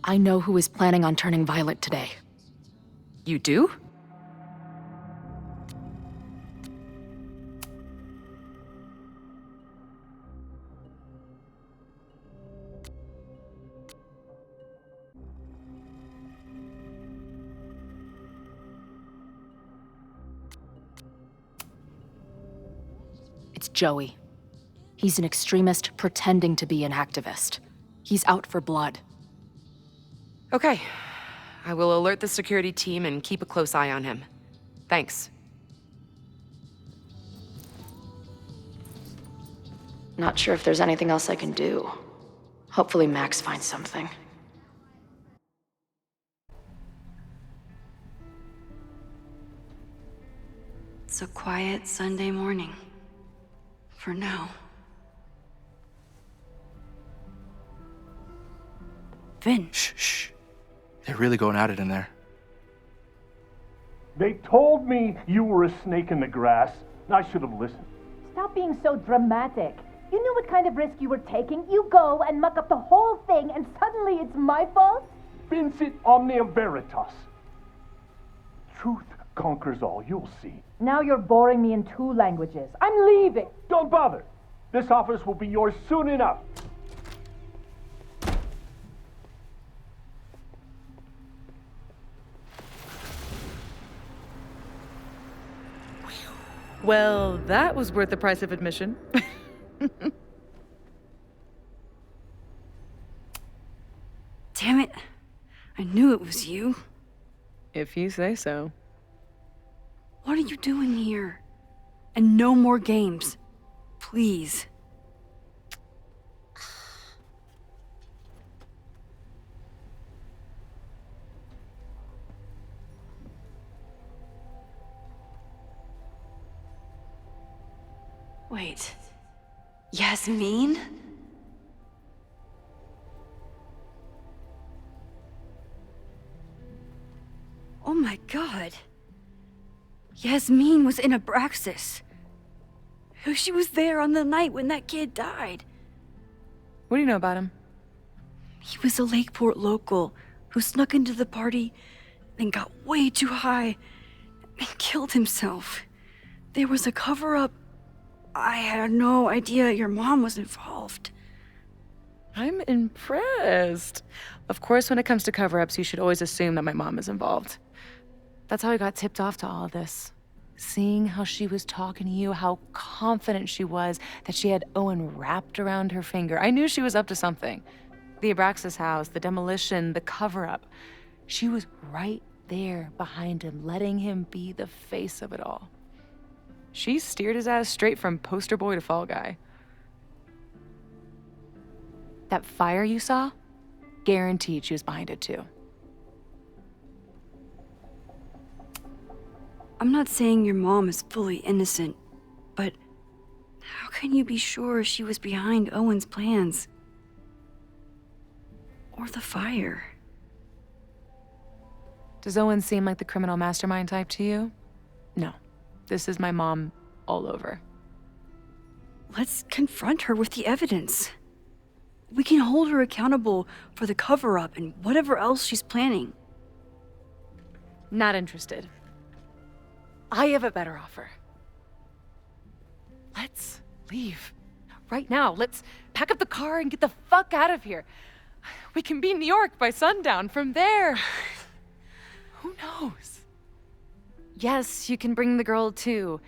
I know who is planning on turning violent today. You do? It's Joey. He's an extremist pretending to be an activist. He's out for blood. Okay. I will alert the security team and keep a close eye on him. Thanks. Not sure if there's anything else I can do. Hopefully Max finds something. It's a quiet Sunday morning. For now. Vin. Shh. They're really going at it in there. They told me you were a snake in the grass. I should have listened. Stop being so dramatic. You knew what kind of risk you were taking. You go and muck up the whole thing, and suddenly it's my fault? Vincit omnia veritas. Truth conquers all, you'll see. Now you're boring me in 2 languages. I'm leaving. Don't bother. This office will be yours soon enough. Well, that was worth the price of admission. Damn it. I knew it was you. If you say so. What are you doing here? And no more games. Please. Wait. Yasmin? Oh my god. Yasmin was in Abraxas. She was there on the night when that kid died. What do you know about him? He was a Lakeport local who snuck into the party, then got way too high and killed himself. There was a cover-up. I had no idea your mom was involved. I'm impressed. Of course, when it comes to cover-ups, you should always assume that my mom is involved. That's how I got tipped off to all of this. Seeing how she was talking to you, how confident she was that she had Owen wrapped around her finger. I knew she was up to something. The Abraxas house, the demolition, the cover-up. She was right there behind him, letting him be the face of it all. She steered his ass straight from poster boy to fall guy. That fire you saw? Guaranteed she was behind it too. I'm not saying your mom is fully innocent, but how can you be sure she was behind Owen's plans? Or the fire? Does Owen seem like the criminal mastermind type to you? No. This is my mom all over. Let's confront her with the evidence. We can hold her accountable for the cover-up and whatever else she's planning. Not interested. I have a better offer. Let's leave. Right now. Let's pack up the car and get the fuck out of here. We can be in New York by sundown. From there, who knows? Yes, you can bring the girl too.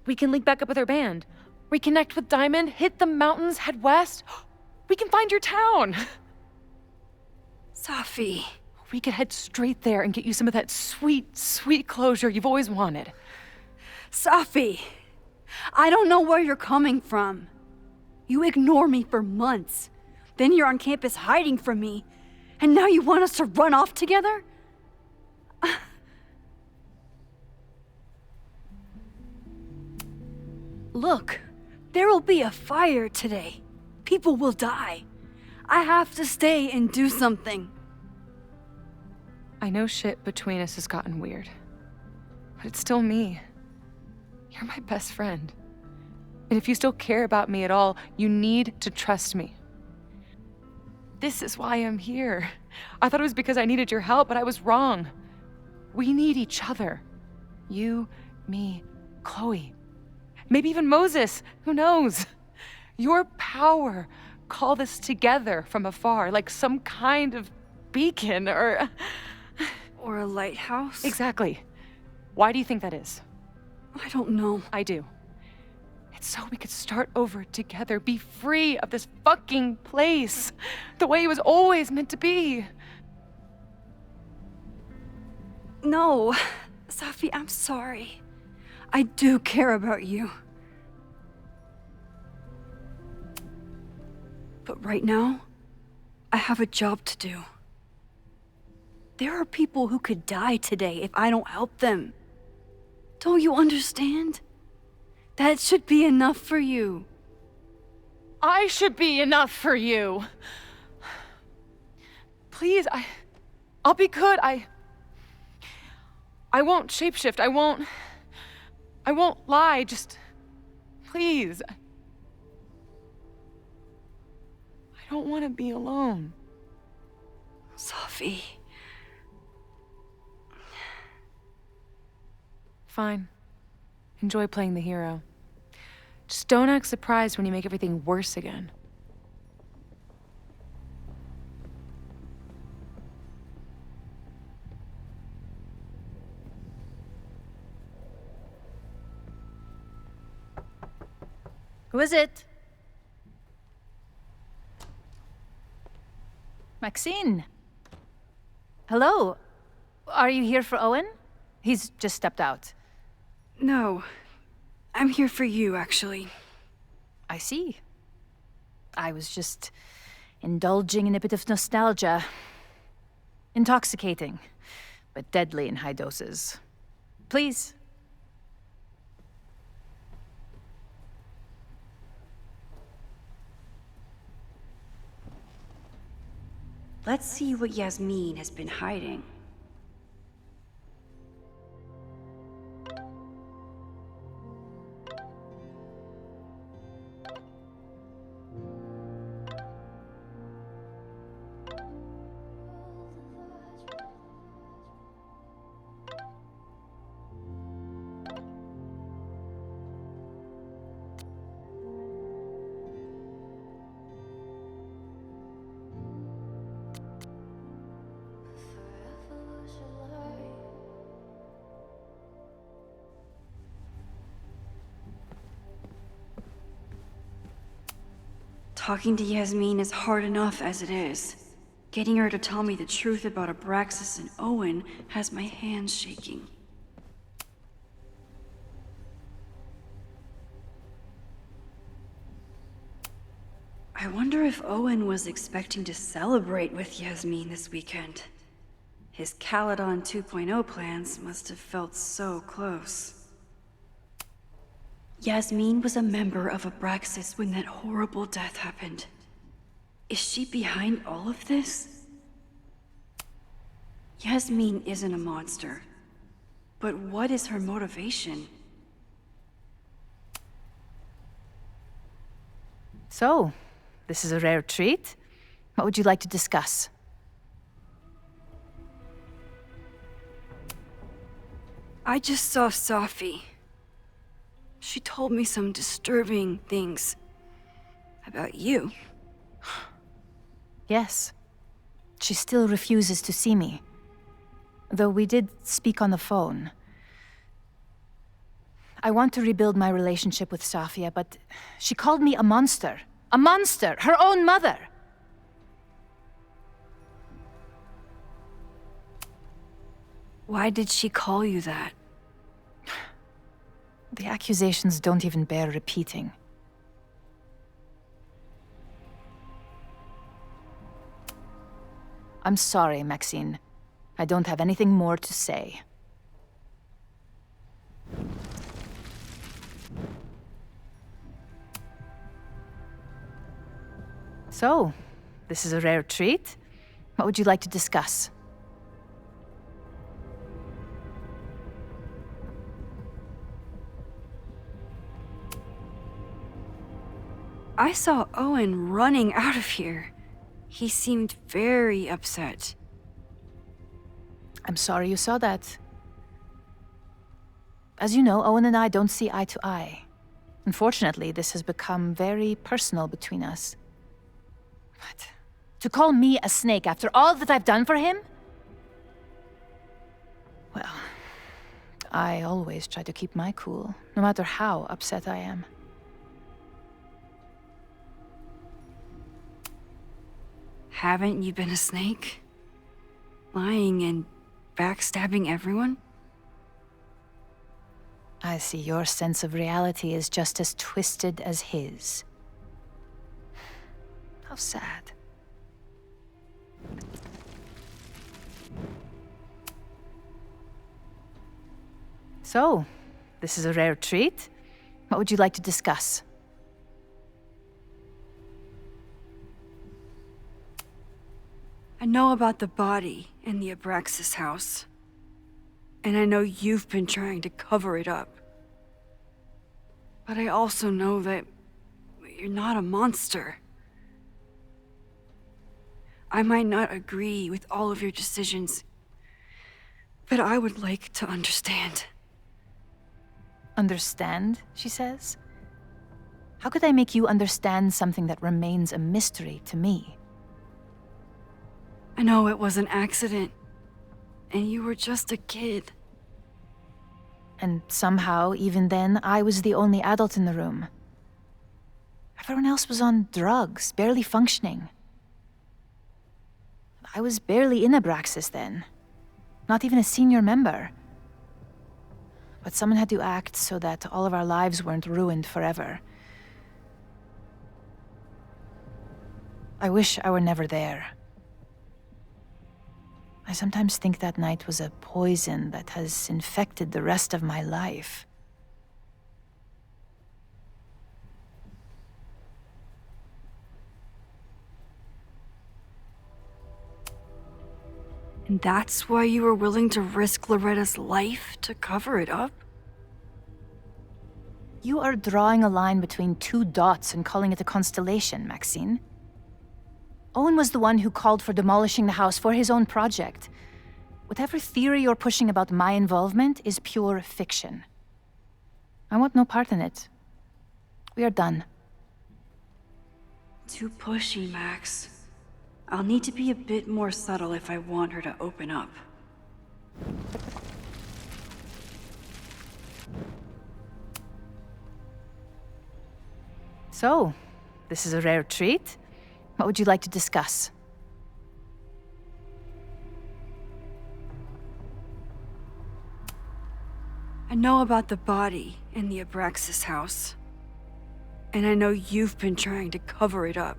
We can link back up with her band. Reconnect with Diamond, hit the mountains, head west. We can find your town. Safi. We could head straight there and get you some of that sweet, sweet closure you've always wanted. Safi, I don't know where you're coming from. You ignore me for months. Then you're on campus hiding from me. And now you want us to run off together? Look, there will be a fire today. People will die. I have to stay and do something. I know shit between us has gotten weird. But it's still me. You're my best friend. And if you still care about me at all, you need to trust me. This is why I'm here. I thought it was because I needed your help, but I was wrong. We need each other. You, me, Chloe. Maybe even Moses. Who knows? Your power called us together from afar, like some kind of beacon or a lighthouse? Exactly. Why do you think that is? I don't know. I do. It's so we could start over together, be free of this fucking place, the way it was always meant to be. No, Safi, I'm sorry. I do care about you. But right now, I have a job to do. There are people who could die today if I don't help them. Don't you understand? That should be enough for you. I should be enough for you. Please, I'll be good. I won't shapeshift. I won't lie. Just please. I don't want to be alone. Safi. Fine. Enjoy playing the hero. Just don't act surprised when you make everything worse again. Who is it? Maxine. Hello. Are you here for Owen? He's just stepped out. No. I'm here for you, actually. I see. I was just indulging in a bit of nostalgia. Intoxicating, but deadly in high doses. Please. Let's see what Yasmin has been hiding. Talking to Yasmin is hard enough as it is. Getting her to tell me the truth about Abraxas and Owen has my hands shaking. I wonder if Owen was expecting to celebrate with Yasmin this weekend. His Caledon 2.0 plans must have felt so close. Yasmin was a member of Abraxas when that horrible death happened. Is she behind all of this? Yasmin isn't a monster. But what is her motivation? So, this is a rare treat. What would you like to discuss? I just saw Safi. She told me some disturbing things about you. Yes. She still refuses to see me. Though we did speak on the phone. I want to rebuild my relationship with Safia, but she called me a monster. A monster! Her own mother! Why did she call you that? The accusations don't even bear repeating. I'm sorry, Maxine. I don't have anything more to say. So, this is a rare treat. What would you like to discuss? I saw Owen running out of here. He seemed very upset. I'm sorry you saw that. As you know, Owen and I don't see eye to eye. Unfortunately, this has become very personal between us. But to call me a snake after all that I've done for him? Well, I always try to keep my cool, no matter how upset I am. Haven't you been a snake? Lying and backstabbing everyone? I see your sense of reality is just as twisted as his. How sad. So, this is a rare treat. What would you like to discuss? I know about the body in the Abraxas house. And I know you've been trying to cover it up. But I also know that you're not a monster. I might not agree with all of your decisions, but I would like to understand. Understand, she says? How could I make you understand something that remains a mystery to me? I know it was an accident, and you were just a kid. And somehow, even then, I was the only adult in the room. Everyone else was on drugs, barely functioning. I was barely in Abraxas then. Not even a senior member. But someone had to act so that all of our lives weren't ruined forever. I wish I were never there. I sometimes think that night was a poison that has infected the rest of my life. And that's why you were willing to risk Loretta's life to cover it up? You are drawing a line between two dots and calling it a constellation, Maxine. Owen was the one who called for demolishing the house for his own project. Whatever theory you're pushing about my involvement is pure fiction. I want no part in it. We are done. Too pushy, Max. I'll need to be a bit more subtle if I want her to open up. So, this is a rare treat. What would you like to discuss? I know about the body in the Abraxas house. And I know you've been trying to cover it up.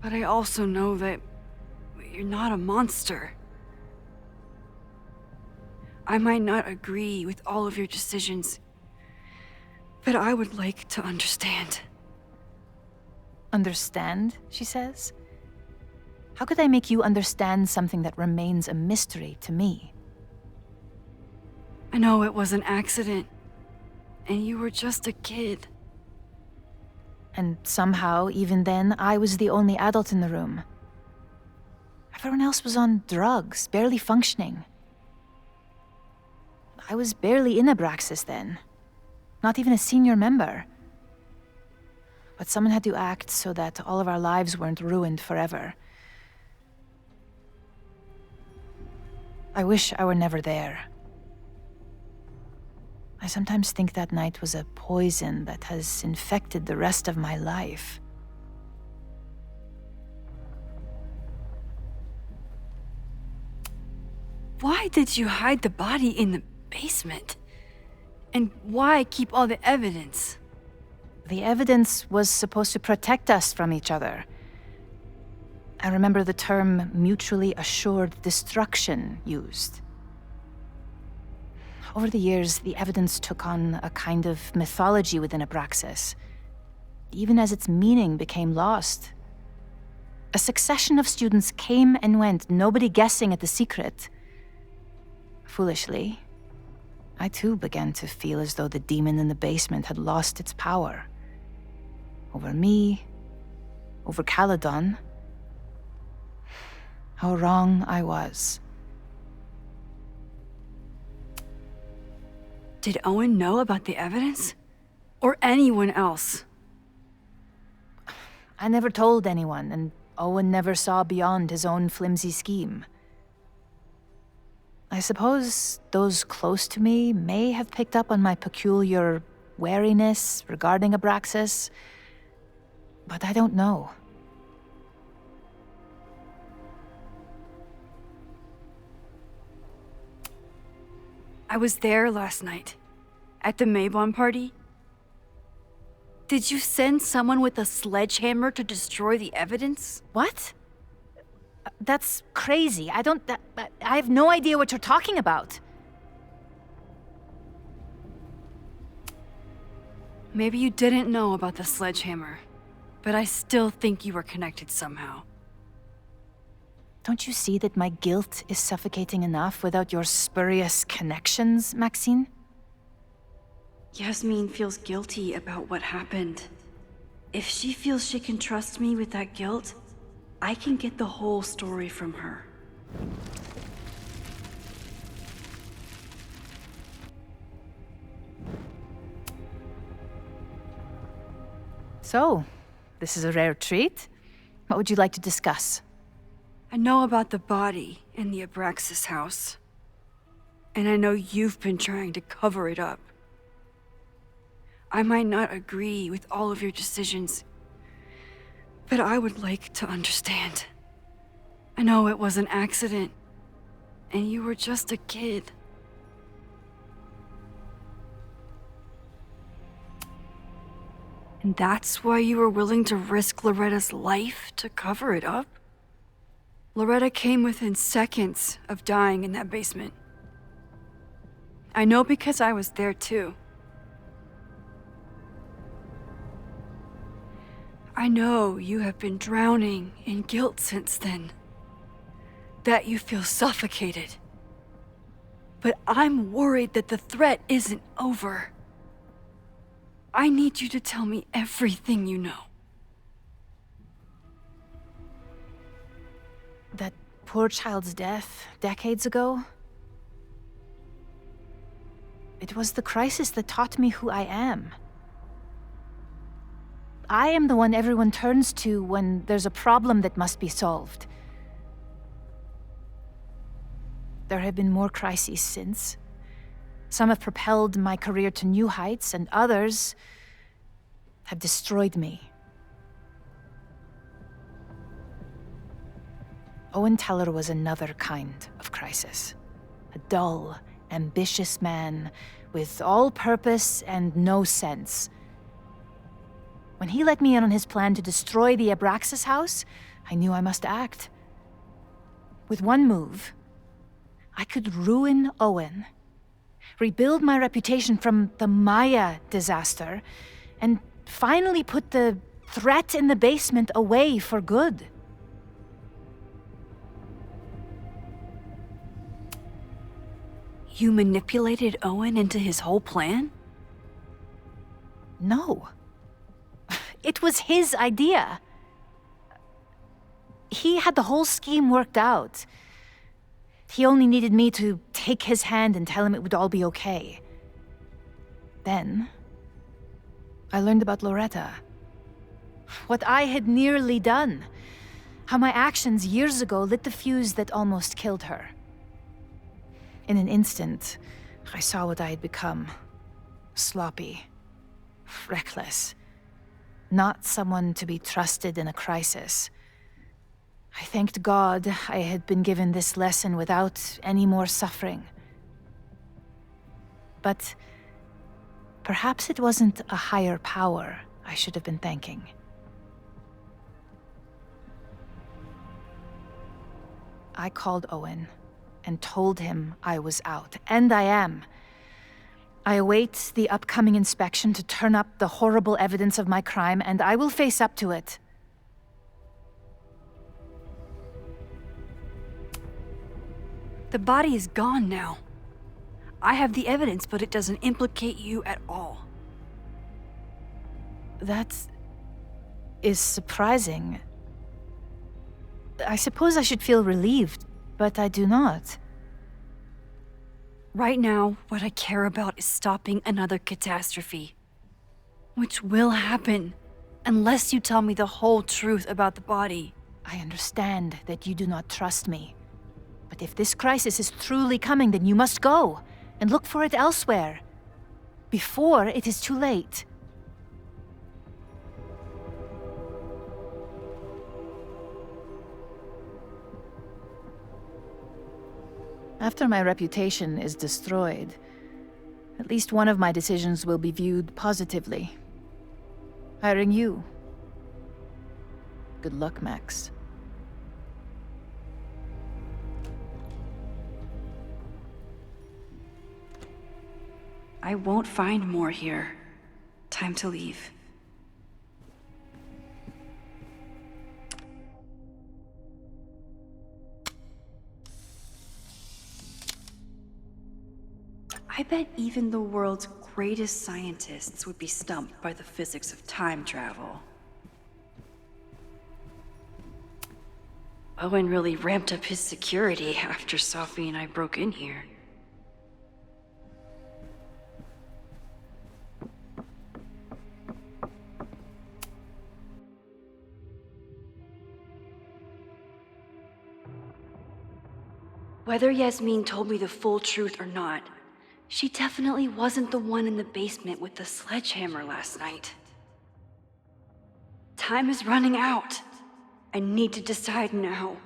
But I also know that you're not a monster. I might not agree with all of your decisions, but I would like to understand. Understand, she says? How could I make you understand something that remains a mystery to me? I know it was an accident, and you were just a kid. And somehow, even then, I was the only adult in the room. Everyone else was on drugs, barely functioning. I was barely in Abraxas then. Not even a senior member. But someone had to act so that all of our lives weren't ruined forever. I wish I were never there. I sometimes think that night was a poison that has infected the rest of my life. Why did you hide the body in the basement? And why keep all the evidence? The evidence was supposed to protect us from each other. I remember the term mutually assured destruction used. Over the years, the evidence took on a kind of mythology within Abraxas, even as its meaning became lost. A succession of students came and went, nobody guessing at the secret. Foolishly, I too began to feel as though the demon in the basement had lost its power. over me, over Caledon. How wrong I was. Did Owen know about the evidence? Or anyone else? I never told anyone, and Owen never saw beyond his own flimsy scheme. I suppose those close to me may have picked up on my peculiar wariness regarding Abraxas, but I don't know. I was there last night, at the Maybon party. Did you send someone with a sledgehammer to destroy the evidence? What? That's crazy. I have no idea what you're talking about. Maybe you didn't know about the sledgehammer, but I still think you were connected somehow. Don't you see that my guilt is suffocating enough without your spurious connections, Maxine? Yasmin feels guilty about what happened. If she feels she can trust me with that guilt, I can get the whole story from her. So, this is a rare treat. What would you like to discuss? I know about the body in the Abraxas house. And I know you've been trying to cover it up. I might not agree with all of your decisions, but I would like to understand. I know it was an accident, and you were just a kid. And that's why you were willing to risk Loretta's life to cover it up? Loretta came within seconds of dying in that basement. I know because I was there too. I know you have been drowning in guilt since then. That you feel suffocated. But I'm worried that the threat isn't over. I need you to tell me everything you know. That poor child's death decades ago? It was the crisis that taught me who I am. I am the one everyone turns to when there's a problem that must be solved. There have been more crises since. Some have propelled my career to new heights, and others have destroyed me. Owen Teller was another kind of crisis. A dull, ambitious man with all purpose and no sense. When he let me in on his plan to destroy the Abraxas house, I knew I must act. With one move, I could ruin Owen, rebuild my reputation from the Maya disaster, and finally put the threat in the basement away for good. You manipulated Owen into his whole plan? No. It was his idea. He had the whole scheme worked out. He only needed me to take his hand and tell him it would all be okay. Then, I learned about Loretta. What I had nearly done. How my actions years ago lit the fuse that almost killed her. In an instant, I saw what I had become. Sloppy. Reckless. Not someone to be trusted in a crisis. I thanked God I had been given this lesson without any more suffering. But perhaps it wasn't a higher power I should have been thanking. I called Owen and told him I was out, and I am. I await the upcoming inspection to turn up the horrible evidence of my crime, and I will face up to it. The body is gone now. I have the evidence, but it doesn't implicate you at all. That's... is surprising. I suppose I should feel relieved, but I do not. Right now, what I care about is stopping another catastrophe. Which will happen, unless you tell me the whole truth about the body. I understand that you do not trust me. But if this crisis is truly coming, then you must go and look for it elsewhere. Before it is too late. After my reputation is destroyed, at least one of my decisions will be viewed positively. Hiring you. Good luck, Max. I won't find more here. Time to leave. I bet even the world's greatest scientists would be stumped by the physics of time travel. Owen really ramped up his security after Sophie and I broke in here. Whether Yasmin told me the full truth or not, she definitely wasn't the one in the basement with the sledgehammer last night. Time is running out. I need to decide now.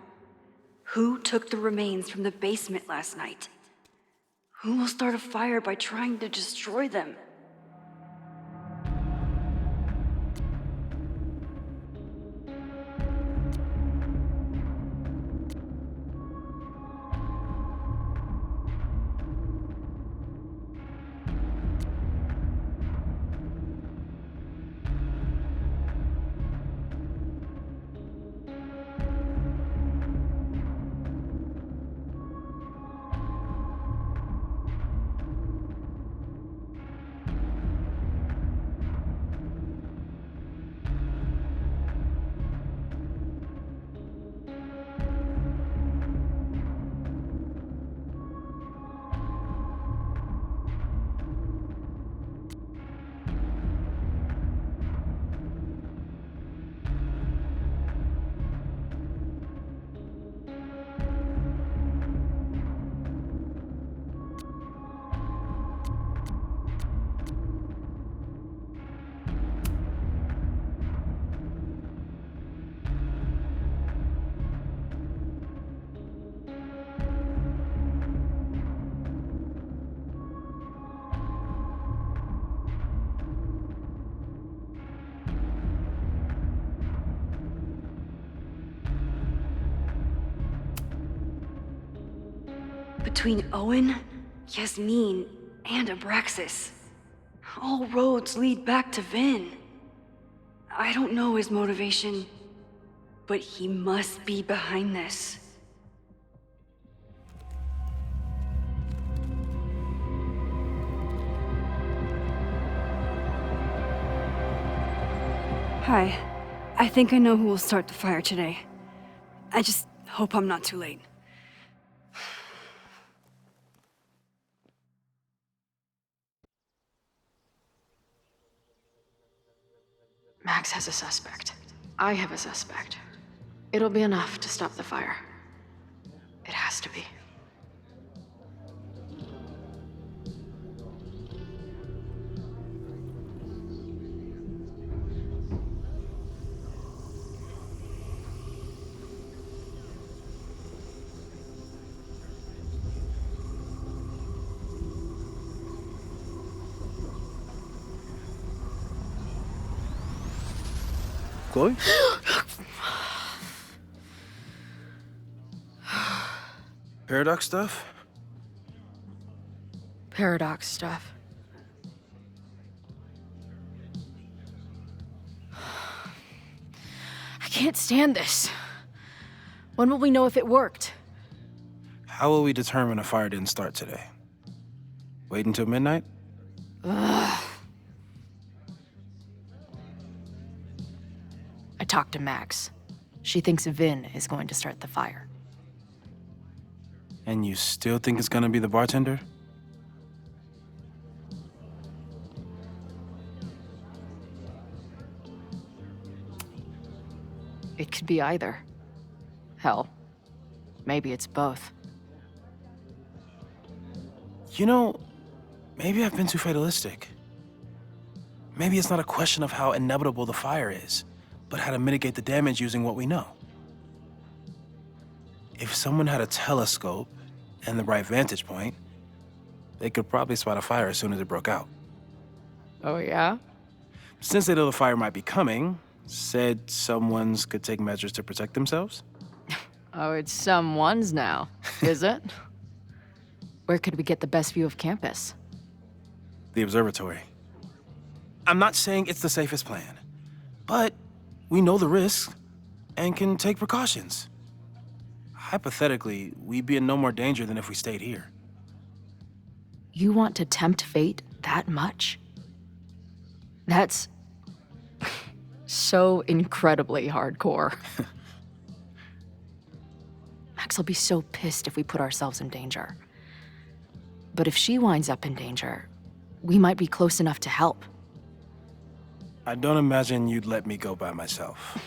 Who took the remains from the basement last night? Who will start a fire by trying to destroy them? Between Owen, Yasmin, and Abraxas, all roads lead back to Vin. I don't know his motivation, but he must be behind this. Hi. I think I know who will start the fire today. I just hope I'm not too late. Max has a suspect. I have a suspect. It'll be enough to stop the fire. It has to be. Chloe? Paradox stuff? Paradox stuff. I can't stand this. When will we know if it worked? How will we determine a fire didn't start today? Wait until midnight? Ugh. talked to Max. She thinks Vin is going to start the fire. And you still think it's gonna be the bartender? It could be either. Hell, maybe it's both. You know, maybe I've been too fatalistic. Maybe it's not a question of how inevitable the fire is, but how to mitigate the damage using what we know. If someone had a telescope and the right vantage point, they could probably spot a fire as soon as it broke out. Oh, yeah? Since they know the fire might be coming, said someone's could take measures to protect themselves? Oh, it's someone's now, is it? Where could we get the best view of campus? The observatory. I'm not saying it's the safest plan, but we know the risks and can take precautions. Hypothetically, we'd be in no more danger than if we stayed here. You want to tempt fate that much? That's so incredibly hardcore. Max will be so pissed if we put ourselves in danger. But if she winds up in danger, we might be close enough to help. I don't imagine you'd let me go by myself.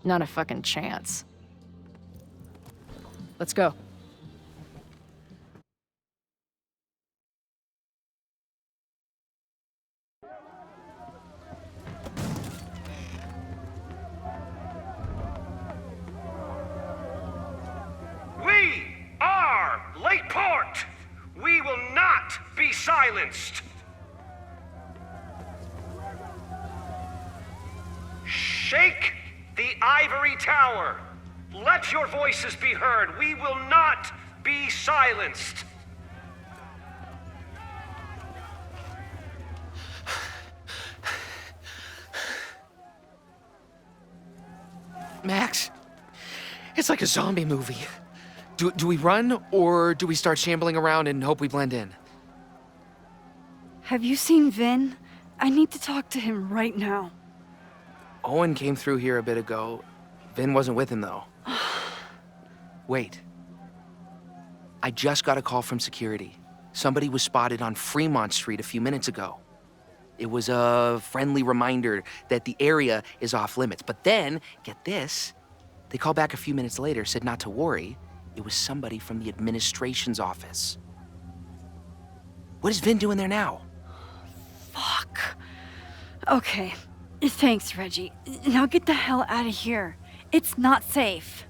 Not a fucking chance. Let's go. We are Lakeport! We will not be silenced! Shake the ivory tower! Let your voices be heard! We will not be silenced! Max, it's like a zombie movie. Do we run, or do we start shambling around and hope we blend in? Have you seen Vin? I need to talk to him right now. Owen came through here a bit ago. Vin wasn't with him, though. Wait. I just got a call from security. Somebody was spotted on Fremont Street a few minutes ago. It was a friendly reminder that the area is off limits. But then, get this, they called back a few minutes later, said not to worry. It was somebody from the administration's office. What is Vin doing there now? Fuck. Okay. Thanks, Reggie. Now get the hell out of here. It's not safe.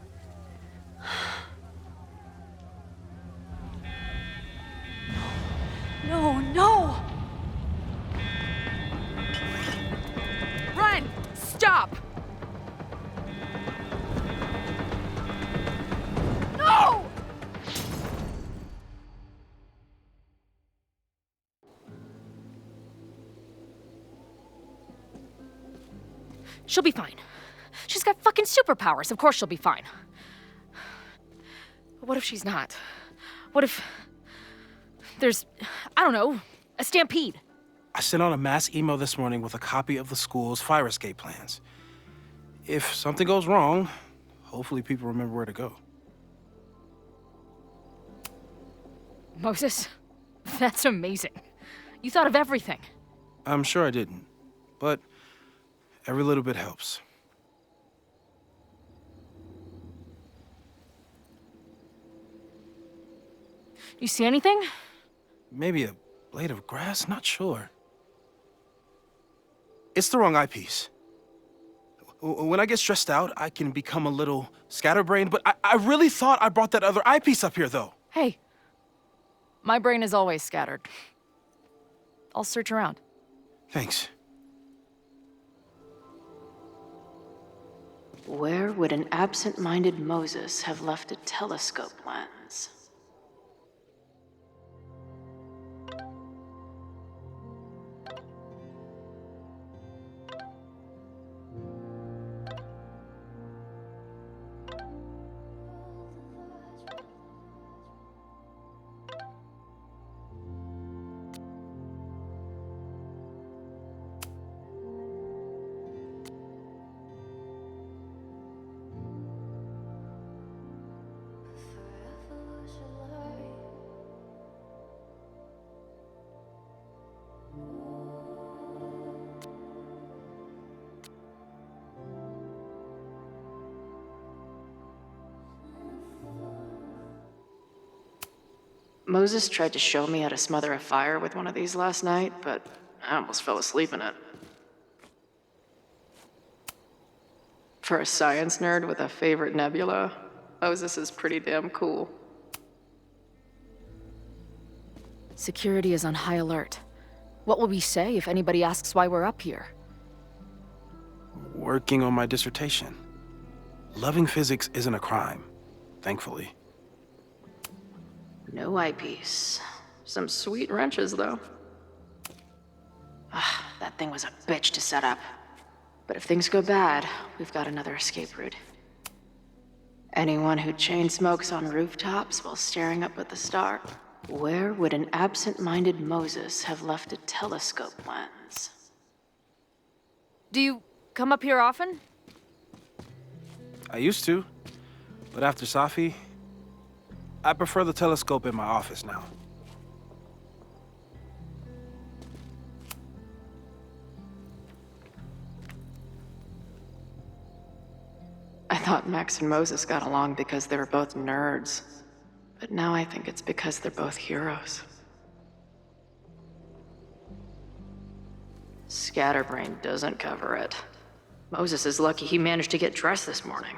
No, no! Run! Stop! No! She'll be fine. She's got fucking superpowers. Of course she'll be fine. But what if she's not? What if there's, I don't know, a stampede? I sent out a mass email this morning with a copy of the school's fire escape plans. If something goes wrong, hopefully people remember where to go. Moses, that's amazing. You thought of everything. I'm sure I didn't, but every little bit helps. You see anything? Maybe a blade of grass, not sure. It's the wrong eyepiece. When I get stressed out, I can become a little scatterbrained, but I really thought I brought that other eyepiece up here, though. Hey, my brain is always scattered. I'll search around. Thanks. Where would an absent-minded Moses have left a telescope lens? Moses tried to show me how to smother a fire with one of these last night, but I almost fell asleep in it. For a science nerd with a favorite nebula, Moses is pretty damn cool. Security is on high alert. What will we say if anybody asks why we're up here? Working on my dissertation. Loving physics isn't a crime, thankfully. No eyepiece. Some sweet wrenches, though. That thing was a bitch to set up. But if things go bad, we've got another escape route. Anyone who chain smokes on rooftops while staring up at the star, where would an absent-minded Moses have left a telescope lens? Do you come up here often? I used to, but after Safi, I prefer the telescope in my office now. I thought Max and Moses got along because they were both nerds. But now I think it's because they're both heroes. Scatterbrain doesn't cover it. Moses is lucky he managed to get dressed this morning.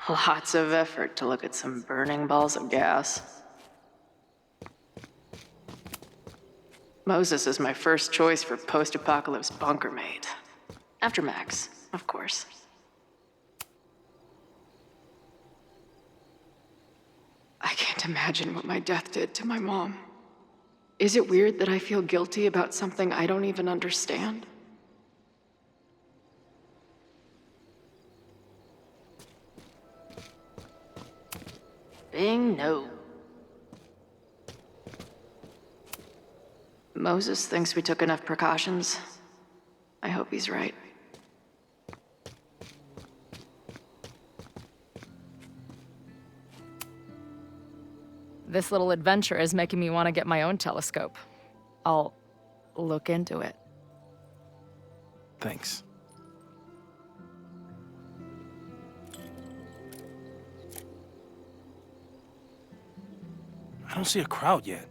Lots of effort to look at some burning balls of gas. Moses is my first choice for post-apocalypse bunker mate. After Max, of course. I can't imagine what my death did to my mom. Is it weird that I feel guilty about something I don't even understand? Bing, no. Moses thinks we took enough precautions. I hope he's right. This little adventure is making me want to get my own telescope. I'll look into it. Thanks. I don't see a crowd yet.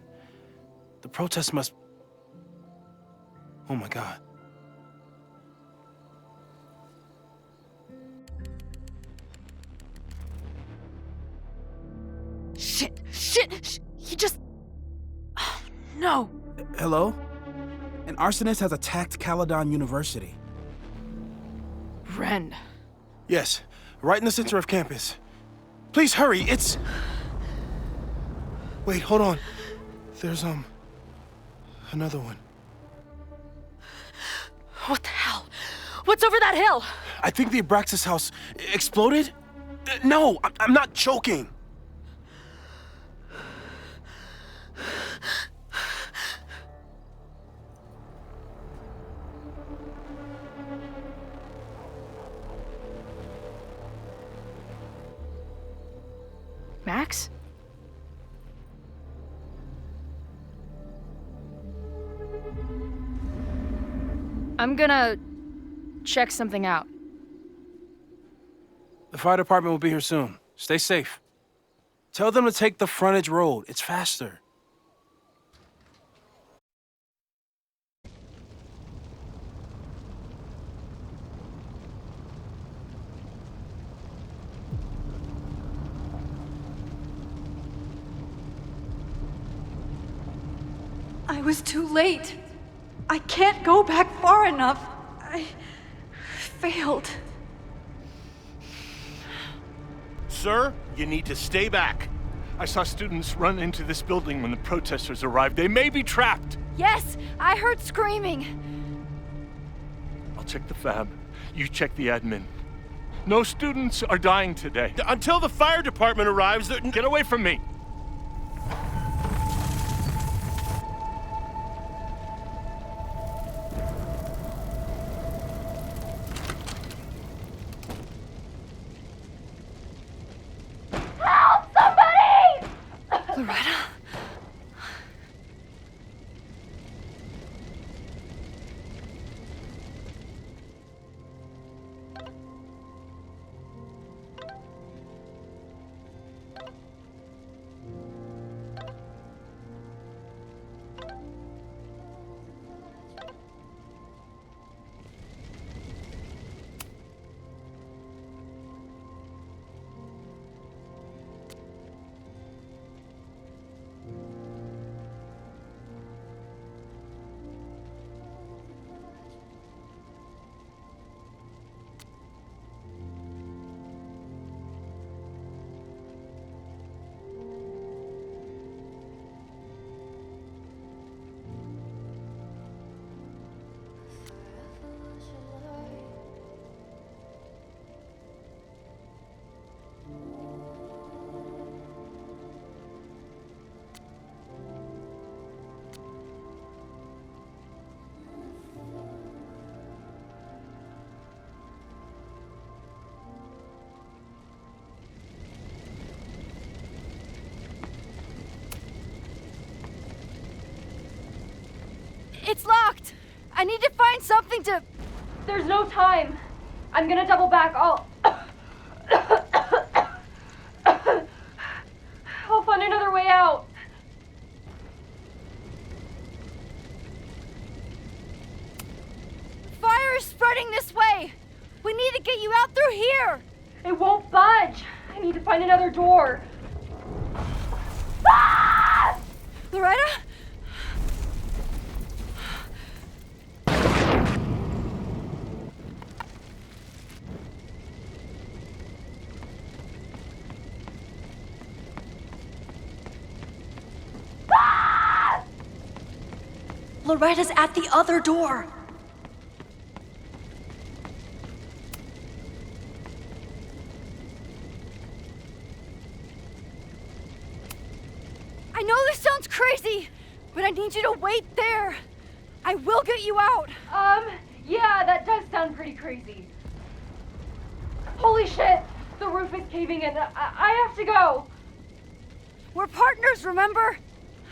The protest must... Oh my God. Shit! He just... Oh, no! Hello? An arsonist has attacked Caledon University. Ren. Yes, right in the center of campus. Please hurry, it's... Wait, hold on. There's, another one. What the hell? What's over that hill? I think the Abraxas house exploded? No, I'm not joking. Max? I'm gonna check something out. The fire department will be here soon. Stay safe. Tell them to take the frontage road. It's faster. I was too late. I can't go back far enough. I failed. Sir, you need to stay back. I saw students run into this building when the protesters arrived. They may be trapped. Yes, I heard screaming. I'll check the fab. You check the admin. No students are dying today. Until the fire department arrives, get away from me. Loretta? It's locked! I need to find something to... There's no time. I'm gonna double back. I'll find another way out. Fire is spreading this way! We need to get you out through here! It won't budge. I need to find another door. Loretta? Loretta's at the other door. I know this sounds crazy, but I need you to wait there. I will get you out. Yeah, that does sound pretty crazy. Holy shit! The roof is caving in. I have to go. We're partners, remember?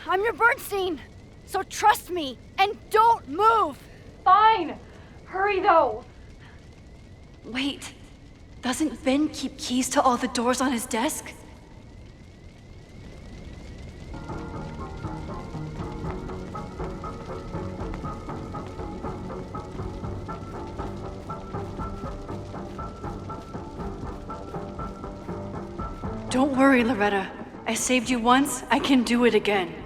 I'm your Bernstein. So trust me, and don't move! Fine! Hurry, though! Wait, doesn't Ben keep keys to all the doors on his desk? Don't worry, Loretta. I saved you once, I can do it again.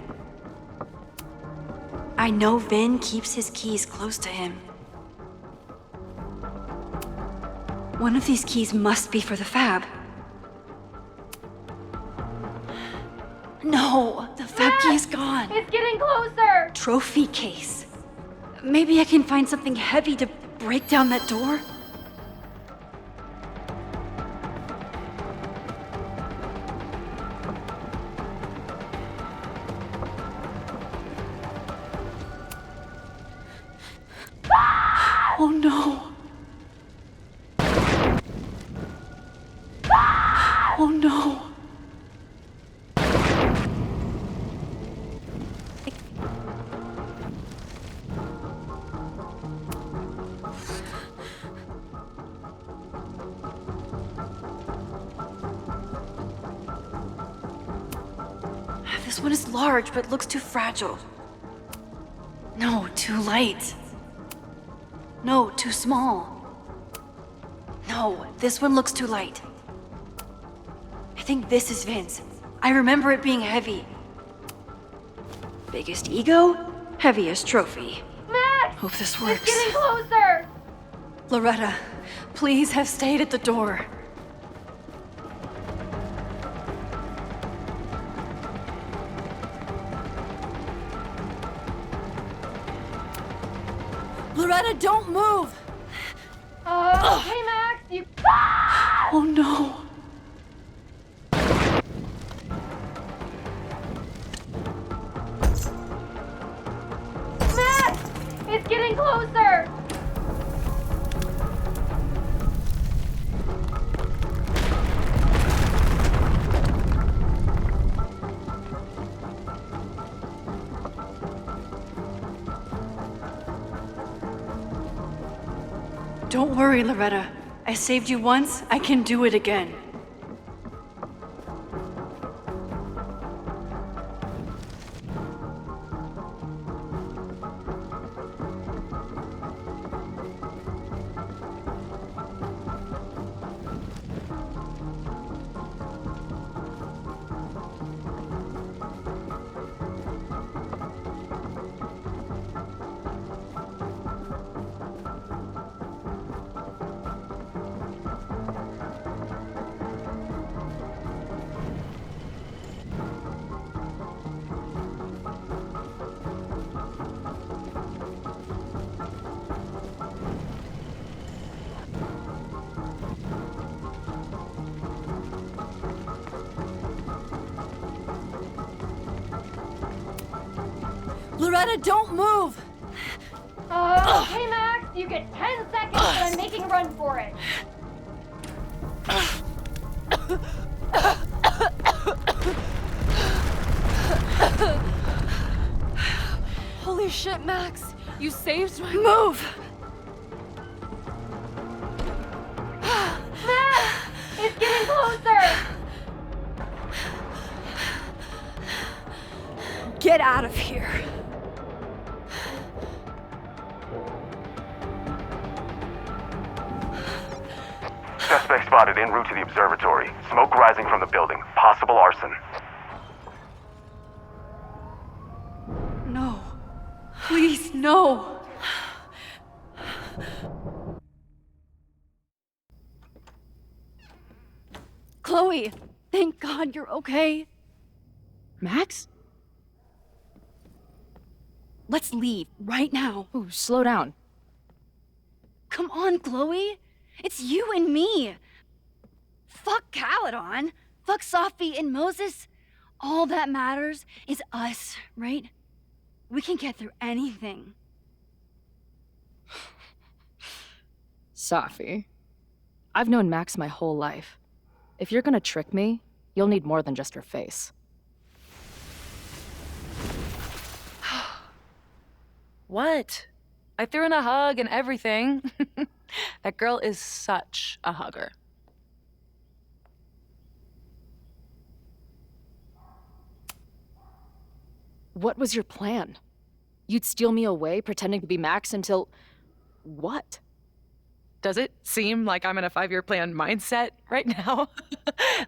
I know Vin keeps his keys close to him. One of these keys must be for the Fab. No, the Fab key is gone. It's getting closer! Trophy case. Maybe I can find something heavy to break down that door? Oh no. Oh no. This one is large, but looks too fragile. No, too light. No, too small. No, this one looks too light. I think this is Vince. I remember it being heavy. Biggest ego, heaviest trophy. Max! Hope this works. It's getting closer! Loretta, please have stayed at the door. Loretta, don't move! Okay, Max, you... Oh no. Max! It's getting closer! Don't worry, Loretta. I saved you once, I can do it again. Loretta, don't move! Okay, Max, you get 10 seconds, but I'm making a run for it. Holy shit, Max! You saved my— Move! It's getting closer! Get out of here. Suspect spotted en route to the observatory. Smoke rising from the building. Possible arson. No. Please, no. Chloe, thank God you're okay. Max? Let's leave right now. Ooh, slow down. Come on, Chloe. It's you and me. Fuck Caledon. Fuck Sophie and Moses. All that matters is us, right? We can get through anything. Sophie. I've known Max my whole life. If you're gonna trick me, you'll need more than just her face. What? I threw in a hug and everything. That girl is such a hugger. What was your plan? You'd steal me away, pretending to be Max until... what? Does it seem like I'm in a 5-year plan mindset right now?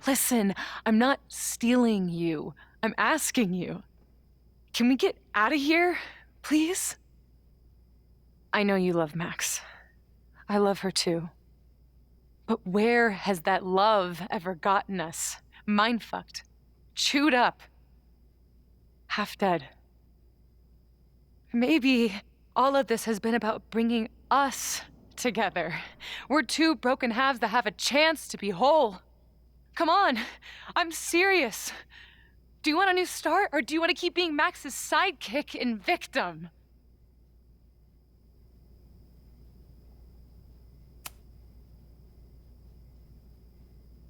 Listen, I'm not stealing you. I'm asking you. Can we get out of here, please? I know you love Max. I love her too. But where has that love ever gotten us? Mind-fucked. Chewed up. Half dead. Maybe all of this has been about bringing us together. We're two broken halves that have a chance to be whole. Come on, I'm serious. Do you want a new start, or do you want to keep being Max's sidekick and victim?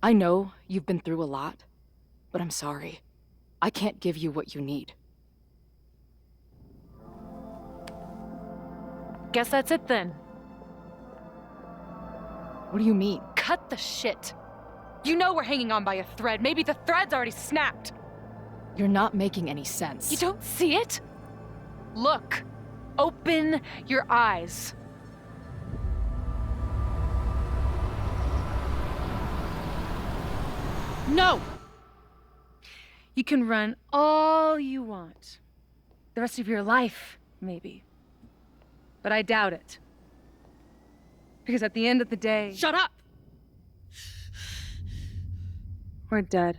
I know you've been through a lot, but I'm sorry. I can't give you what you need. Guess that's it then. What do you mean? Cut the shit. You know we're hanging on by a thread. Maybe the thread's already snapped. You're not making any sense. You don't see it? Look. Open your eyes. No! You can run all you want. The rest of your life, maybe. But I doubt it. Because at the end of the day... Shut up! We're dead.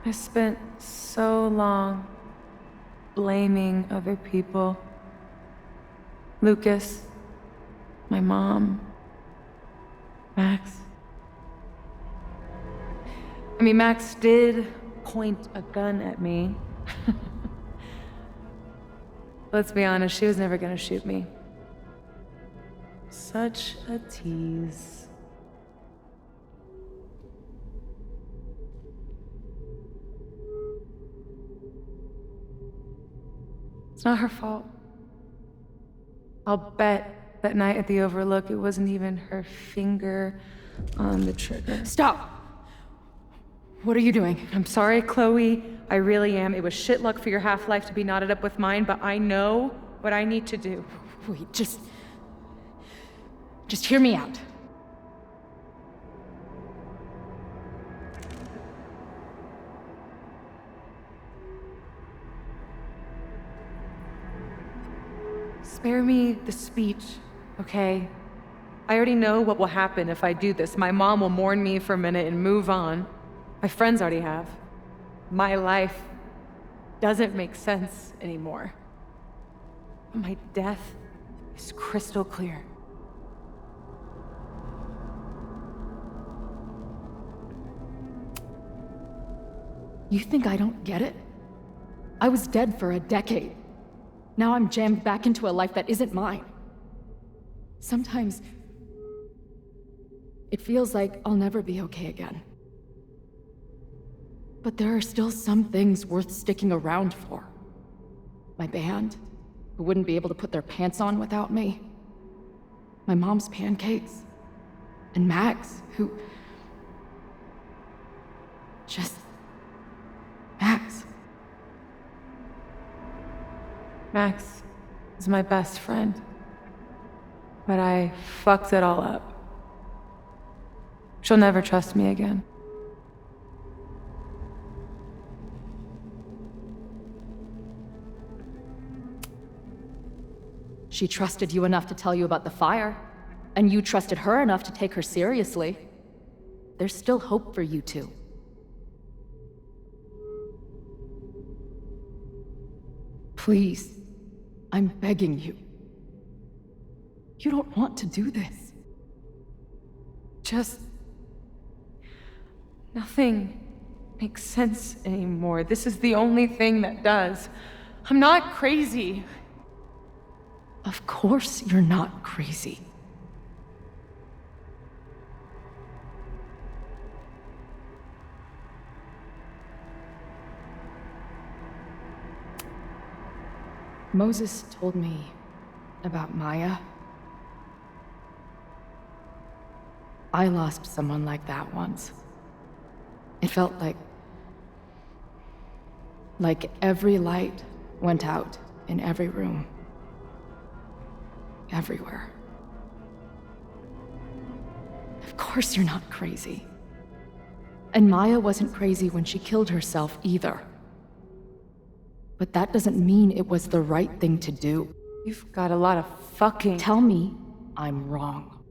I spent so long blaming other people. Lucas, my mom, Max. I mean, Max did point a gun at me. Let's be honest, she was never gonna shoot me. Such a tease. It's not her fault. I'll bet that night at the Overlook, it wasn't even her finger on the trigger. Stop! What are you doing? I'm sorry, Chloe. I really am. It was shit luck for your half-life to be knotted up with mine, but I know what I need to do. Wait, just hear me out. Spare me the speech, okay? I already know what will happen if I do this. My mom will mourn me for a minute and move on. My friends already have. My life doesn't make sense anymore. My death is crystal clear. You think I don't get it? I was dead for a decade. Now I'm jammed back into a life that isn't mine. Sometimes it feels like I'll never be okay again. But there are still some things worth sticking around for. My band, who wouldn't be able to put their pants on without me. My mom's pancakes. And Max, who... just... Max. Max is my best friend. But I fucked it all up. She'll never trust me again. She trusted you enough to tell you about the fire, and you trusted her enough to take her seriously. There's still hope for you two. Please, I'm begging you. You don't want to do this. Just... nothing makes sense anymore. This is the only thing that does. I'm not crazy. Of course you're not crazy. Moses told me about Maya. I lost someone like that once. It felt like every light went out in every room. Everywhere. Of course you're not crazy. And Maya wasn't crazy when she killed herself either. But that doesn't mean it was the right thing to do. You've got a lot of fucking... Tell me I'm wrong.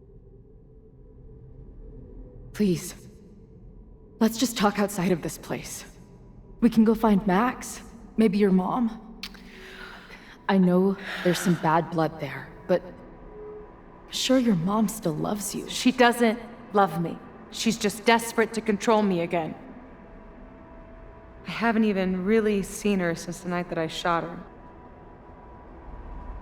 Please. Let's just talk outside of this place. We can go find Max. Maybe your mom. I know there's some bad blood there, but I'm sure your mom still loves you. She doesn't love me. She's just desperate to control me again. I haven't even really seen her since the night that I shot her.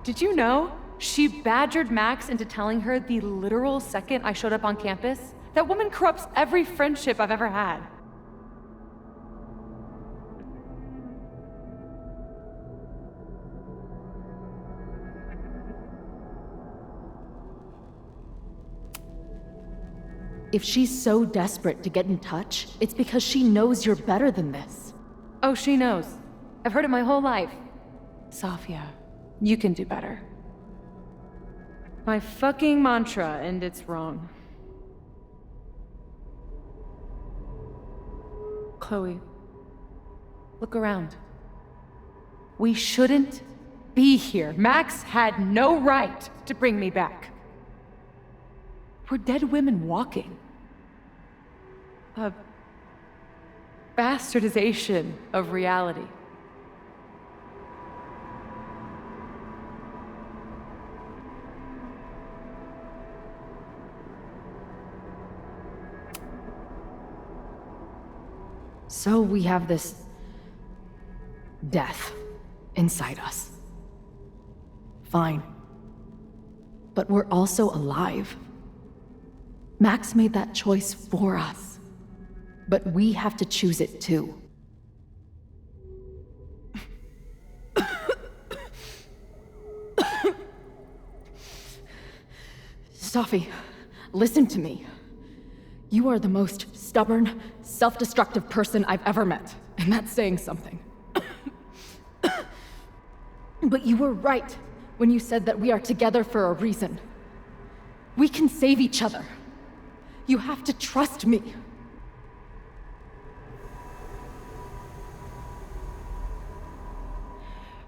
Did you know? She badgered Max into telling her the literal second I showed up on campus. That woman corrupts every friendship I've ever had. If she's so desperate to get in touch, it's because she knows you're better than this. Oh, she knows. I've heard it my whole life. Safia, you can do better. My fucking mantra, and it's wrong. Chloe, look around. We shouldn't be here. Max had no right to bring me back. We're dead women walking. A bastardization of reality. So we have this death inside us. Fine. But we're also alive. Max made that choice for us. But we have to choose it too. Safi, listen to me. You are the most stubborn, self-destructive person I've ever met, and that's saying something. But you were right when you said that we are together for a reason. We can save each other. You have to trust me.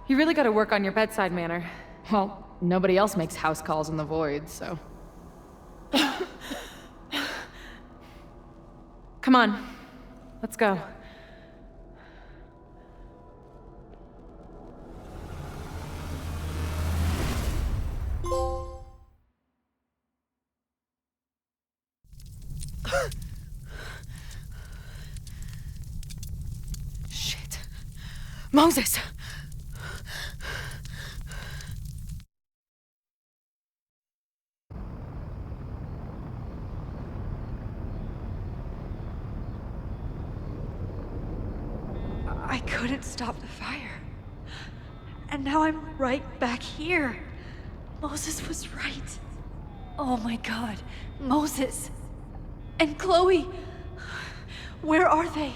You really gotta work on your bedside manner. Well, nobody else makes house calls in the void, so... Come on, let's go. Shit. Moses! I couldn't stop the fire. And now I'm right back here. Moses was right. Oh my god. Moses. And Chloe. Where are they?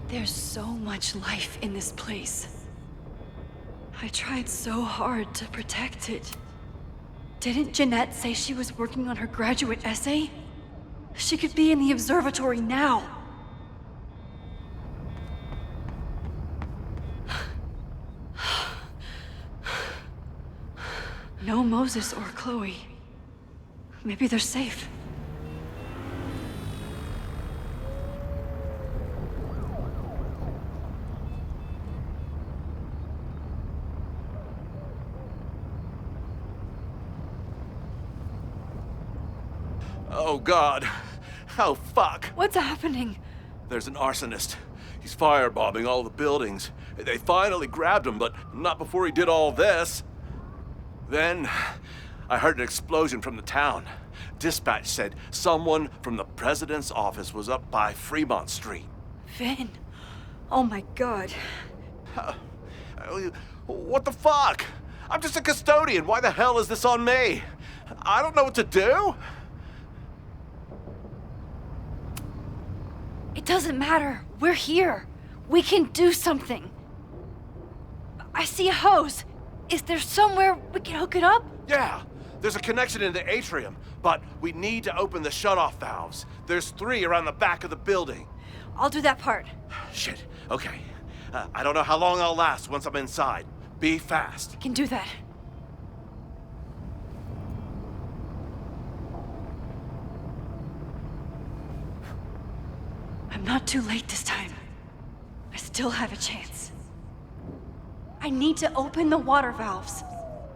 There's so much life in this place. I tried so hard to protect it. Didn't Jeanette say she was working on her graduate essay? She could be in the observatory now. No Moses or Chloe. Maybe they're safe. Oh, God. Oh, fuck. What's happening? There's an arsonist. He's firebombing all the buildings. They finally grabbed him, but not before he did all this. Then, I heard an explosion from the town. Dispatch said someone from the president's office was up by Fremont Street. Vin. Oh my god. What the fuck? I'm just a custodian. Why the hell is this on me? I don't know what to do. It doesn't matter. We're here. We can do something. I see a hose. Is there somewhere we can hook it up? Yeah, there's a connection in the atrium, but we need to open the shutoff valves. There's 3 around the back of the building. I'll do that part. Shit, okay. I don't know how long I'll last once I'm inside. Be fast. I can do that. I'm not too late this time. I still have a chance. I need to open the water valves.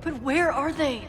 But where are they?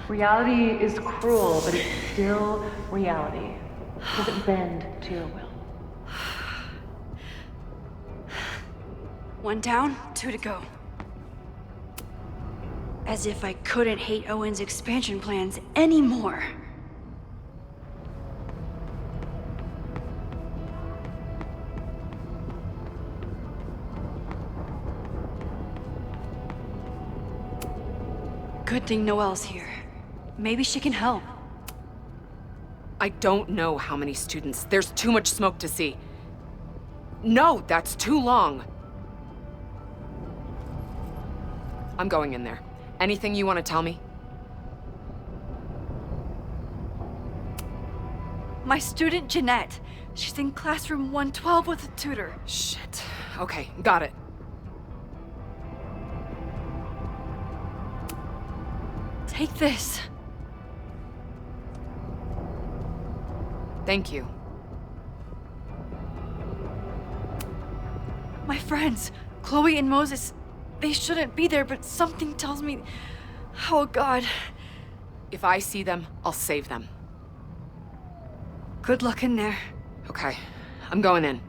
Reality is cruel, but it's still reality. It doesn't bend to your will. 1 down, 2 to go. As if I couldn't hate Owen's expansion plans anymore. Good thing Noelle's here. Maybe she can help. I don't know how many students. There's too much smoke to see. No, that's too long. I'm going in there. Anything you want to tell me? My student Jeanette. She's in classroom 112 with a tutor. Shit. Okay, got it. Take this. Thank you. My friends, Chloe and Moses, they shouldn't be there, but something tells me... Oh, God. If I see them, I'll save them. Good luck in there. Okay, I'm going in.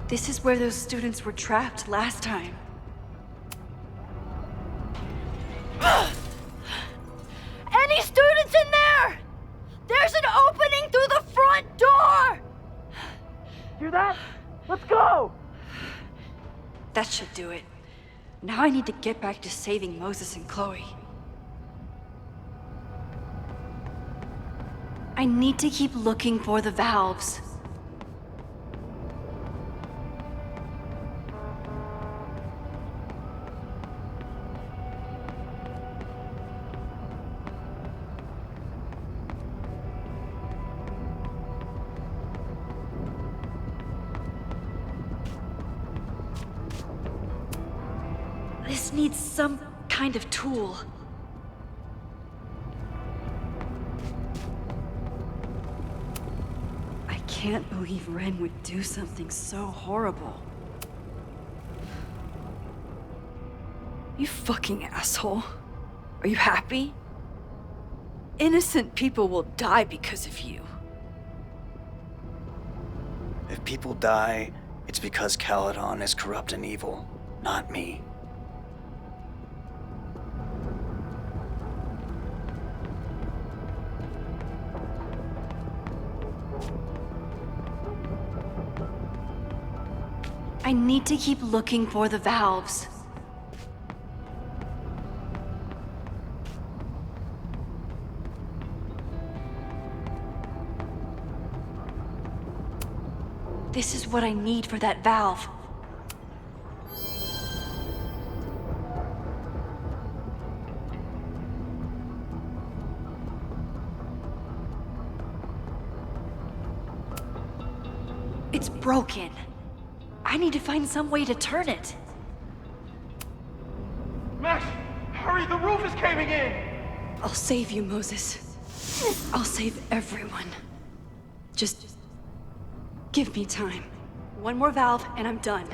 This is where those students were trapped last time. Any students in there? There's an opening through the front door! Hear that? Let's go! That should do it. Now I need to get back to saving Moses and Chloe. I need to keep looking for the valves. This needs some kind of tool. I can't believe Ren would do something so horrible. You fucking asshole. Are you happy? Innocent people will die because of you. If people die, it's because Caledon is corrupt and evil, not me. I need to keep looking for the valves. This is what I need for that valve. It's broken. I need to find some way to turn it. Max, hurry, the roof is caving in! I'll save you, Moses. I'll save everyone. Just give me time. One more valve and I'm done.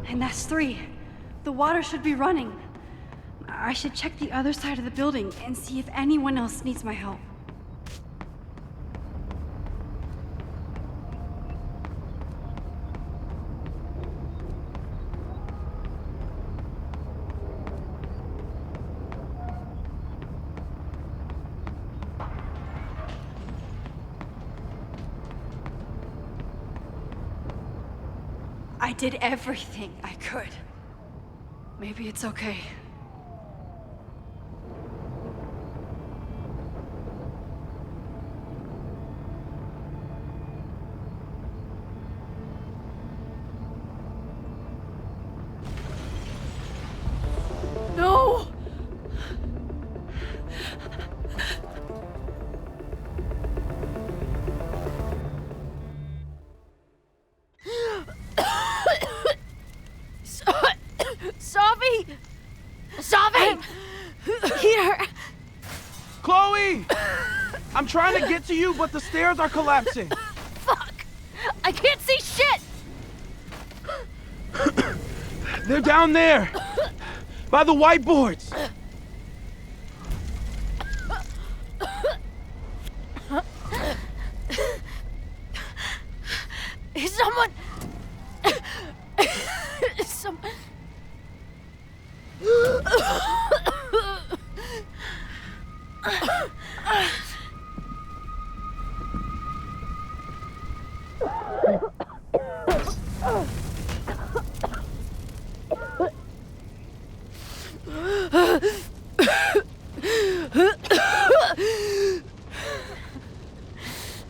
And that's 3. The water should be running. I should check the other side of the building and see if anyone else needs my help. I did everything I could. Maybe it's okay. I'm trying to get to you, but the stairs are collapsing. Fuck! I can't see shit! They're down there, by the whiteboards. Is someone... Is someone...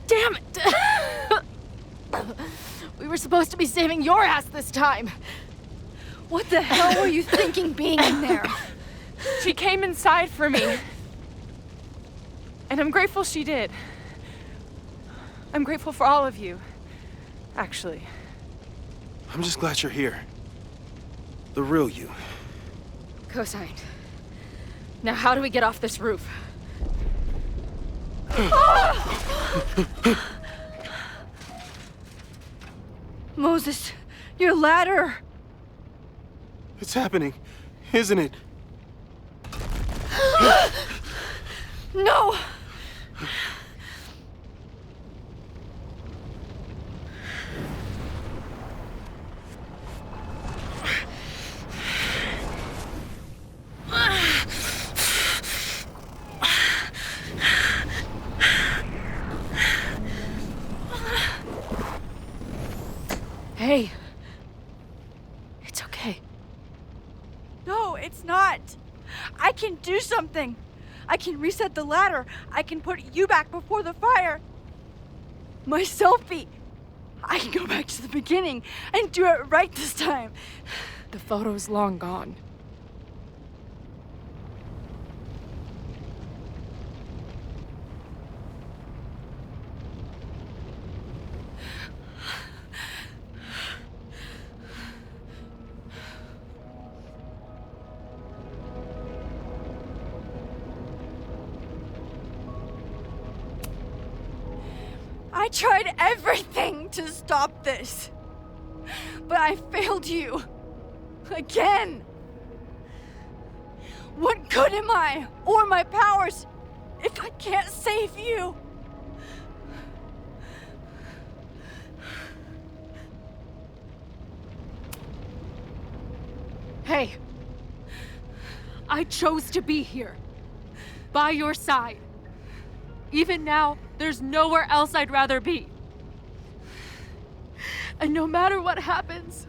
Damn it! We were supposed to be saving your ass this time. What the hell were you thinking being in there? She came inside for me. And I'm grateful she did. I'm grateful for all of you, actually. I'm just glad you're here. The real you. Co-signed. Now how do we get off this roof? Moses, your ladder! It's happening, isn't it? No! Hey. It's okay. No, it's not. I can do something. I can reset the ladder. I can put you back before the fire. My selfie. I can go back to the beginning and do it right this time. The photo's long gone. I tried everything to stop this. But I failed you. Again. What good am I, or my powers, if I can't save you? Hey. I chose to be here. By your side. Even now, there's nowhere else I'd rather be. And no matter what happens,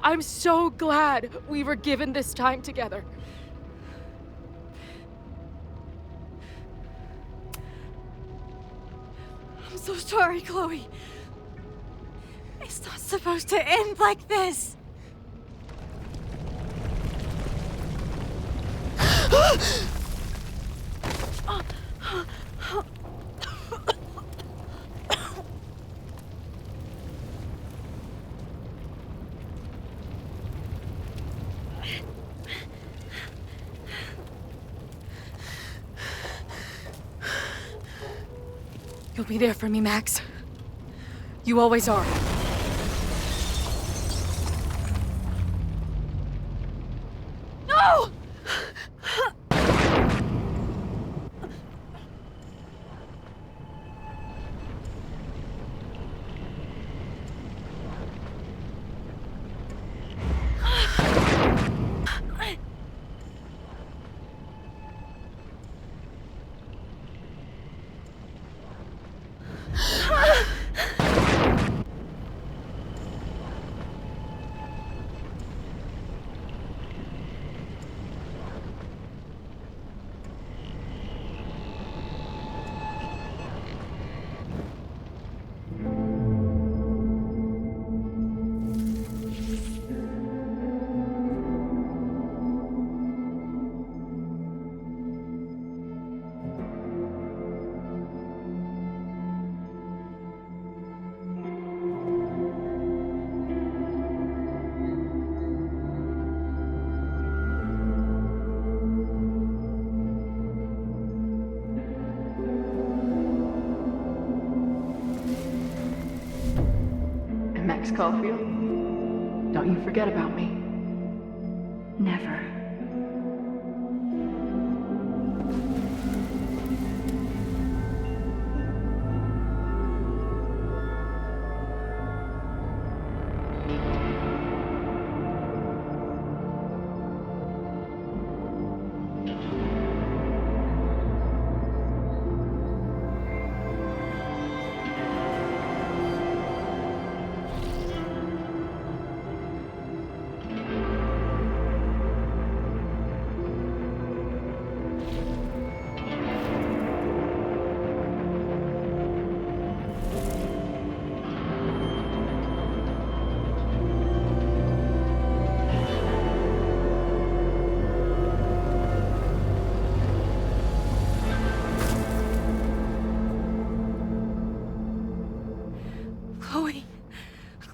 I'm so glad we were given this time together. I'm so sorry, Chloe. It's not supposed to end like this. You'll be there for me, Max. You always are. No! Caulfield. Don't you forget about me. Never.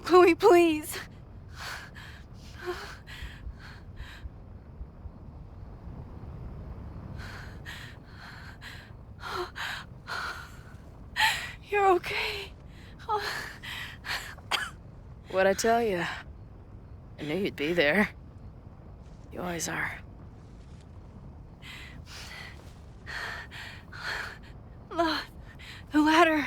Chloe, please. You're okay. What'd I tell you? I knew you'd be there. You always are. The ladder.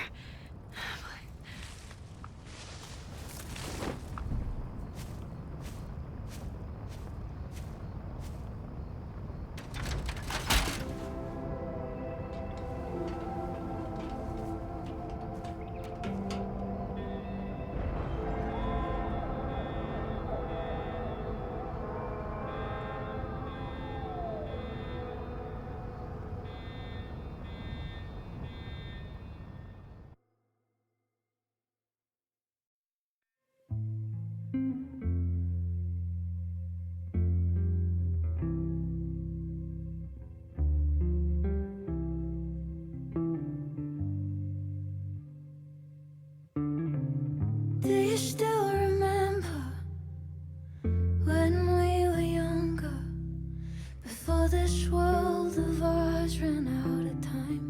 Do you still remember when we were younger, before this world of ours ran out of time?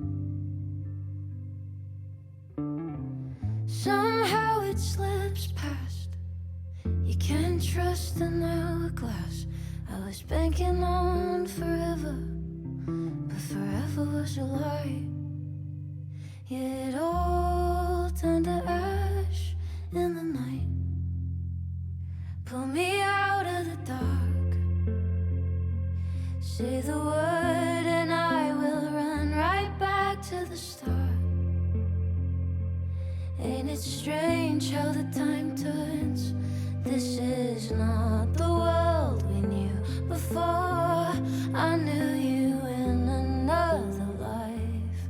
Somehow it slips past. You can't trust an hourglass. I was banking on forever, but forever was a lie. Yeah, it all turned to ash in the night. Pull me out of the dark. Say the word and I will run right back to the start. Ain't it strange how the time turns? This is not the world we knew before. I knew you in another life.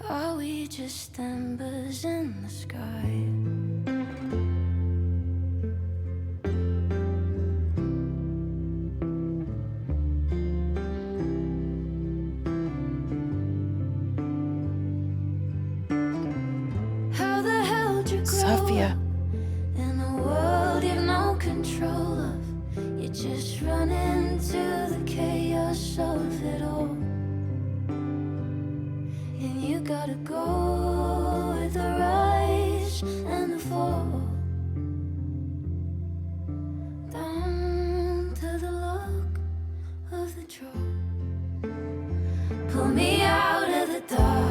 Are we just embers in the sky? How the hell did you grow Sophia. up in a world you've no control of? You just run into the chaos of it all. And you gotta go with the rise and the fall, down to the luck of the draw. Pull me out of the dark.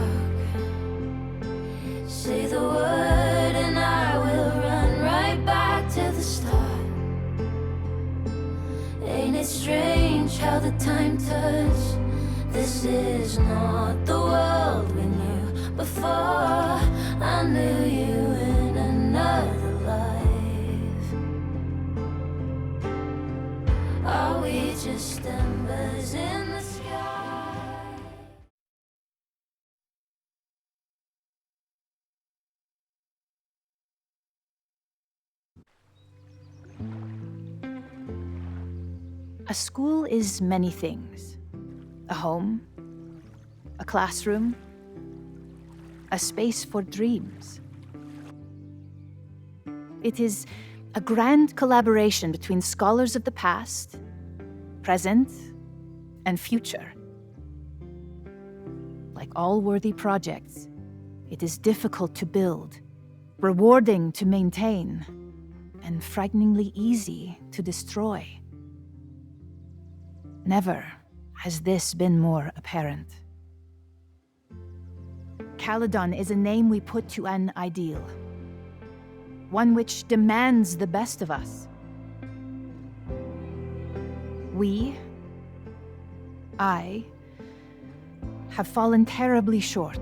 Say the word and I will run right back to the start. Ain't it strange how the time turns? This is not the world we knew before. I knew you in another life. Are we just embers in the sky? A school is many things. A home, a classroom, a space for dreams. It is a grand collaboration between scholars of the past, present, and future. Like all worthy projects, it is difficult to build rewarding to maintain, and frighteningly easy to destroy. Never has this been more apparent. Caledon is a name we put to an ideal, one which demands the best of us. I, have fallen terribly short.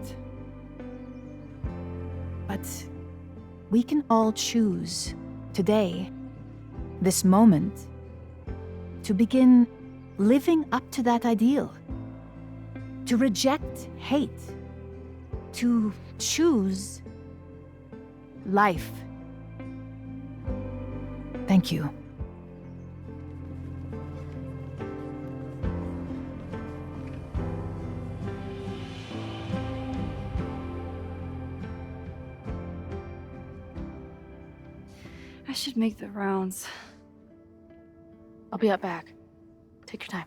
But we can all choose today, this moment, to begin living up to that ideal, to reject hate, to choose life. Thank you. I should make the rounds. I'll be up back. Take your time.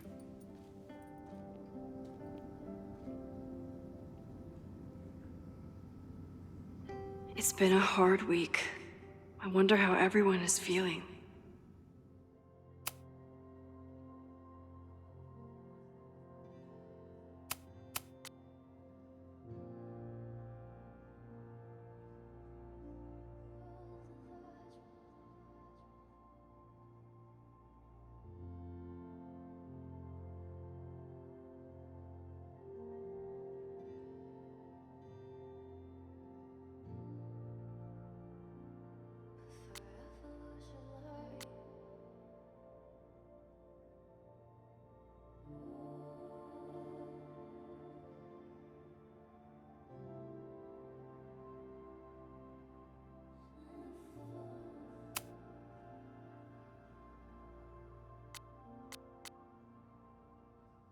It's been a hard week. I wonder how everyone is feeling.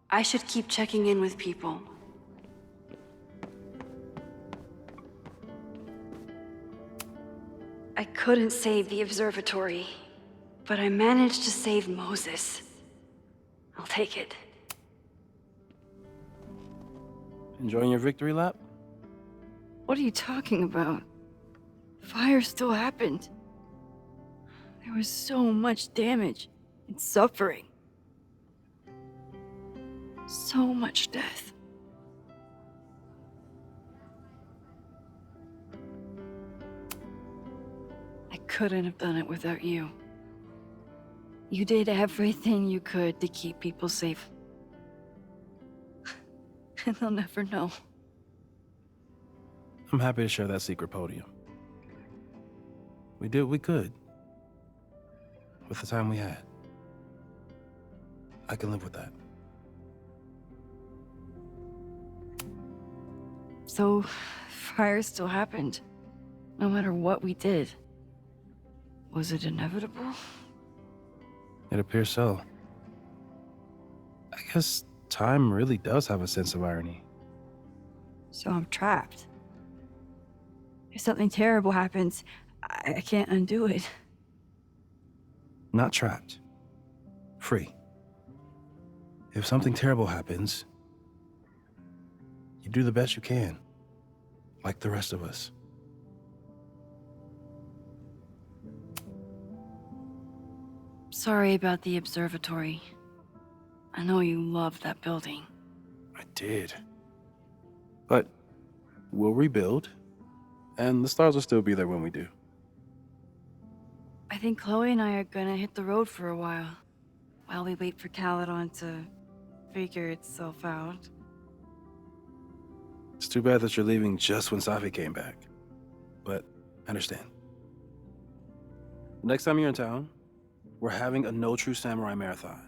I should keep checking in with people. I couldn't save the observatory, but I managed to save Moses. I'll take it. Enjoying your victory lap? What are you talking about? Fire still happened. There was so much damage and suffering. So much death. I couldn't have done it without you. You did everything you could to keep people safe. And they'll never know. I'm happy to share that secret podium. We did what we could. With the time we had. I can live with that. So, fire still happened. No matter what we did. Was it inevitable? It appears so. I guess time really does have a sense of irony. So I'm trapped. If something terrible happens, I can't undo it. Not trapped. Free. If something terrible happens, you do the best you can. Like the rest of us. Sorry about the observatory. I know you loved that building. I did. But we'll rebuild, and the stars will still be there when we do. I think Chloe and I are gonna hit the road for a while we wait for Caledon to figure itself out. It's too bad that you're leaving just when Safi came back. But I understand. Next time you're in town, we're having a No True Samurai marathon.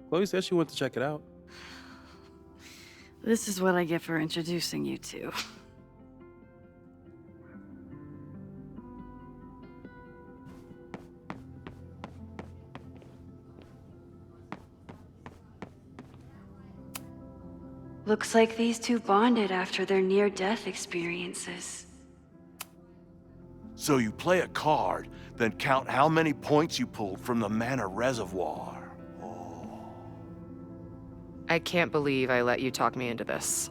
Chloe said she wanted to check it out. This is what I get for introducing you to. Looks like these two bonded after their near-death experiences. So you play a card, then count how many points you pulled from the mana reservoir. I can't believe I let you talk me into this.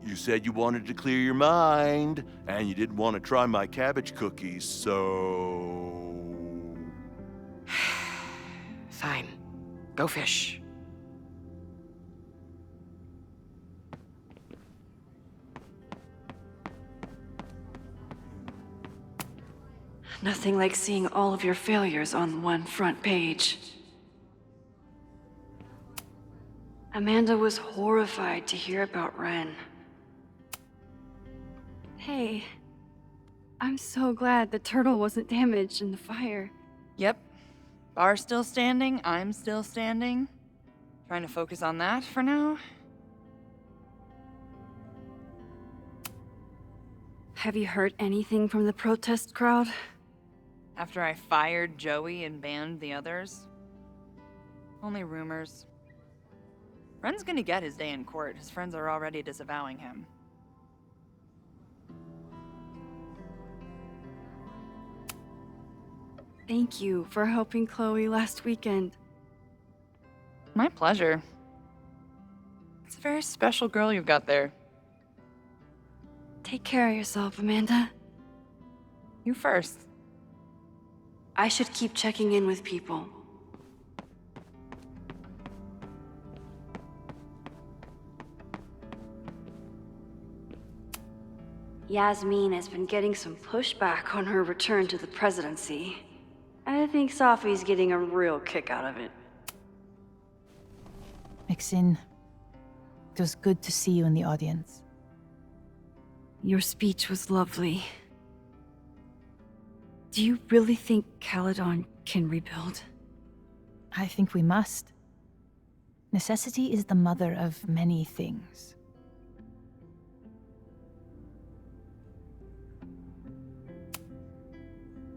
You said you wanted to clear your mind, and you didn't want to try my cabbage cookies, so... Fine. Go fish. Nothing like seeing all of your failures on one front page. Amanda was horrified to hear about Ren. Hey, I'm so glad the turtle wasn't damaged in the fire. Yep. Bar's still standing, I'm still standing. Trying to focus on that for now. Have you heard anything from the protest crowd? After I fired Joey and banned the others? Only rumors. Ren's gonna get his day in court. His friends are already disavowing him. Thank you for helping Chloe last weekend. My pleasure. It's a very special girl you've got there. Take care of yourself, Amanda. You first. I should keep checking in with people. Yasmin has been getting some pushback on her return to the presidency. I think Safi's getting a real kick out of it. Maxine, it was good to see you in the audience. Your speech was lovely. Do you really think Caledon can rebuild? I think we must. Necessity is the mother of many things.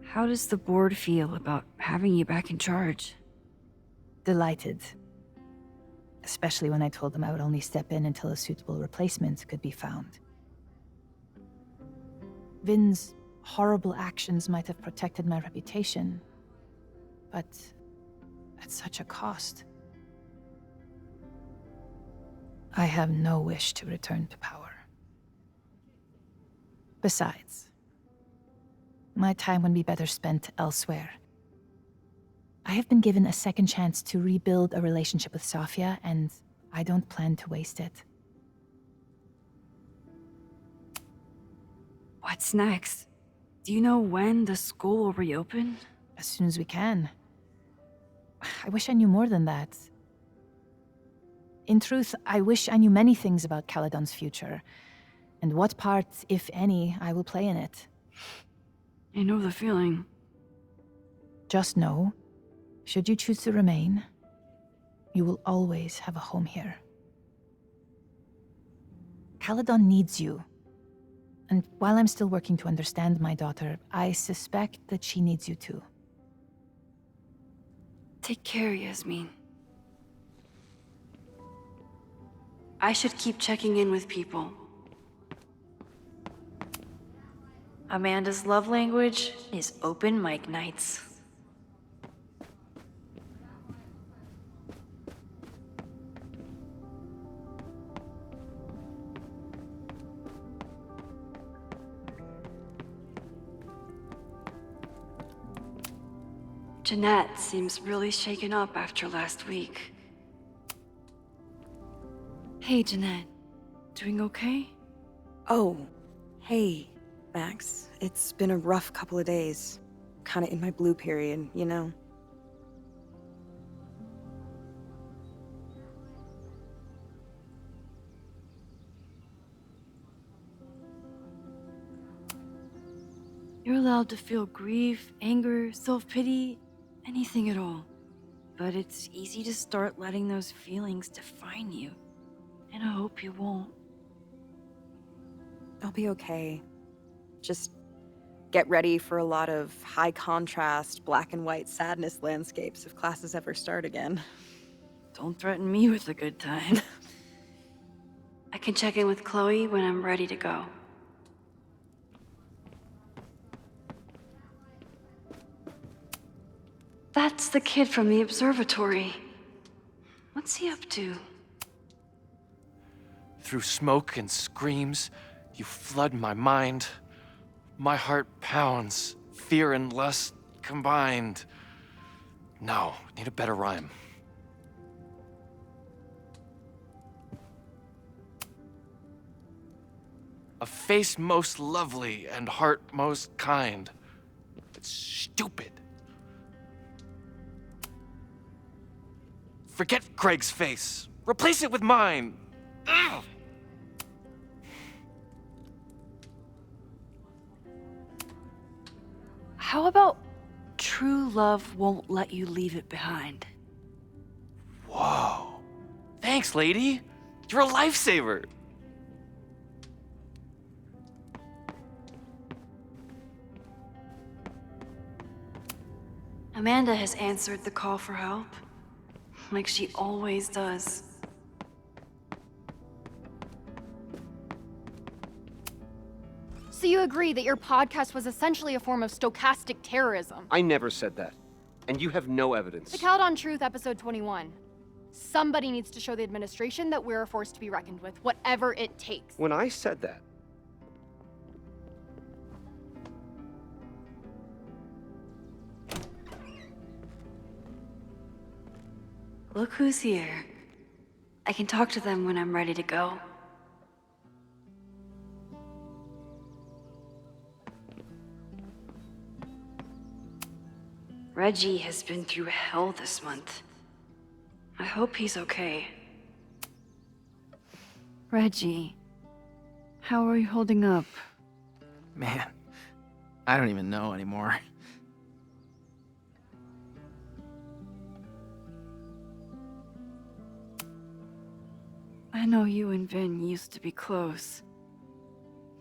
How does the board feel about having you back in charge? Delighted. Especially when I told them I would only step in until a suitable replacement could be found. Vin's horrible actions might have protected my reputation, but at such a cost. I have no wish to return to power. Besides, my time would be better spent elsewhere. I have been given a second chance to rebuild a relationship with Safia, and I don't plan to waste it. What's next? Do you know when the school will reopen? As soon as we can. I wish I knew more than that. In truth, I wish I knew many things about Caledon's future, and what part, if any, I will play in it. I know the feeling. Just know, should you choose to remain, you will always have a home here. Caledon needs you. And while I'm still working to understand my daughter, I suspect that she needs you too. Take care, Yasmin. I should keep checking in with people. Amanda's love language is open mic nights. Jeanette seems really shaken up after last week. Hey, Jeanette. Doing okay? Oh, hey, Max. It's been a rough couple of days. Kinda in my blue period, you know? You're allowed to feel grief, anger, self-pity, anything at all. But it's easy to start letting those feelings define you. And I hope you won't. I'll be okay. Just get ready for a lot of high contrast, black and white sadness landscapes if classes ever start again. Don't threaten me with a good time. I can check in with Chloe when I'm ready to go. That's the kid from the observatory. What's he up to? through smoke and screams. You flood my mind. My heart pounds, fear and lust combined. No, need a better rhyme. A face most lovely and heart most kind. It's stupid. Forget Craig's face. Replace it with mine. Ugh. How about true love won't let you leave it behind? Whoa. Thanks, lady. You're a lifesaver. Amanda has answered the call for help, like she always does. So you agree that your podcast was essentially a form of stochastic terrorism? I never said that. And you have no evidence. The Caledon Truth, episode 21. Somebody needs to show the administration that we're a force to be reckoned with, whatever it takes. When I said that, Look who's here. I can talk to them when I'm ready to go. Reggie has been through hell this month. I hope he's okay. Reggie, how are you holding up? Man, I don't even know anymore. I know you and Vin used to be close.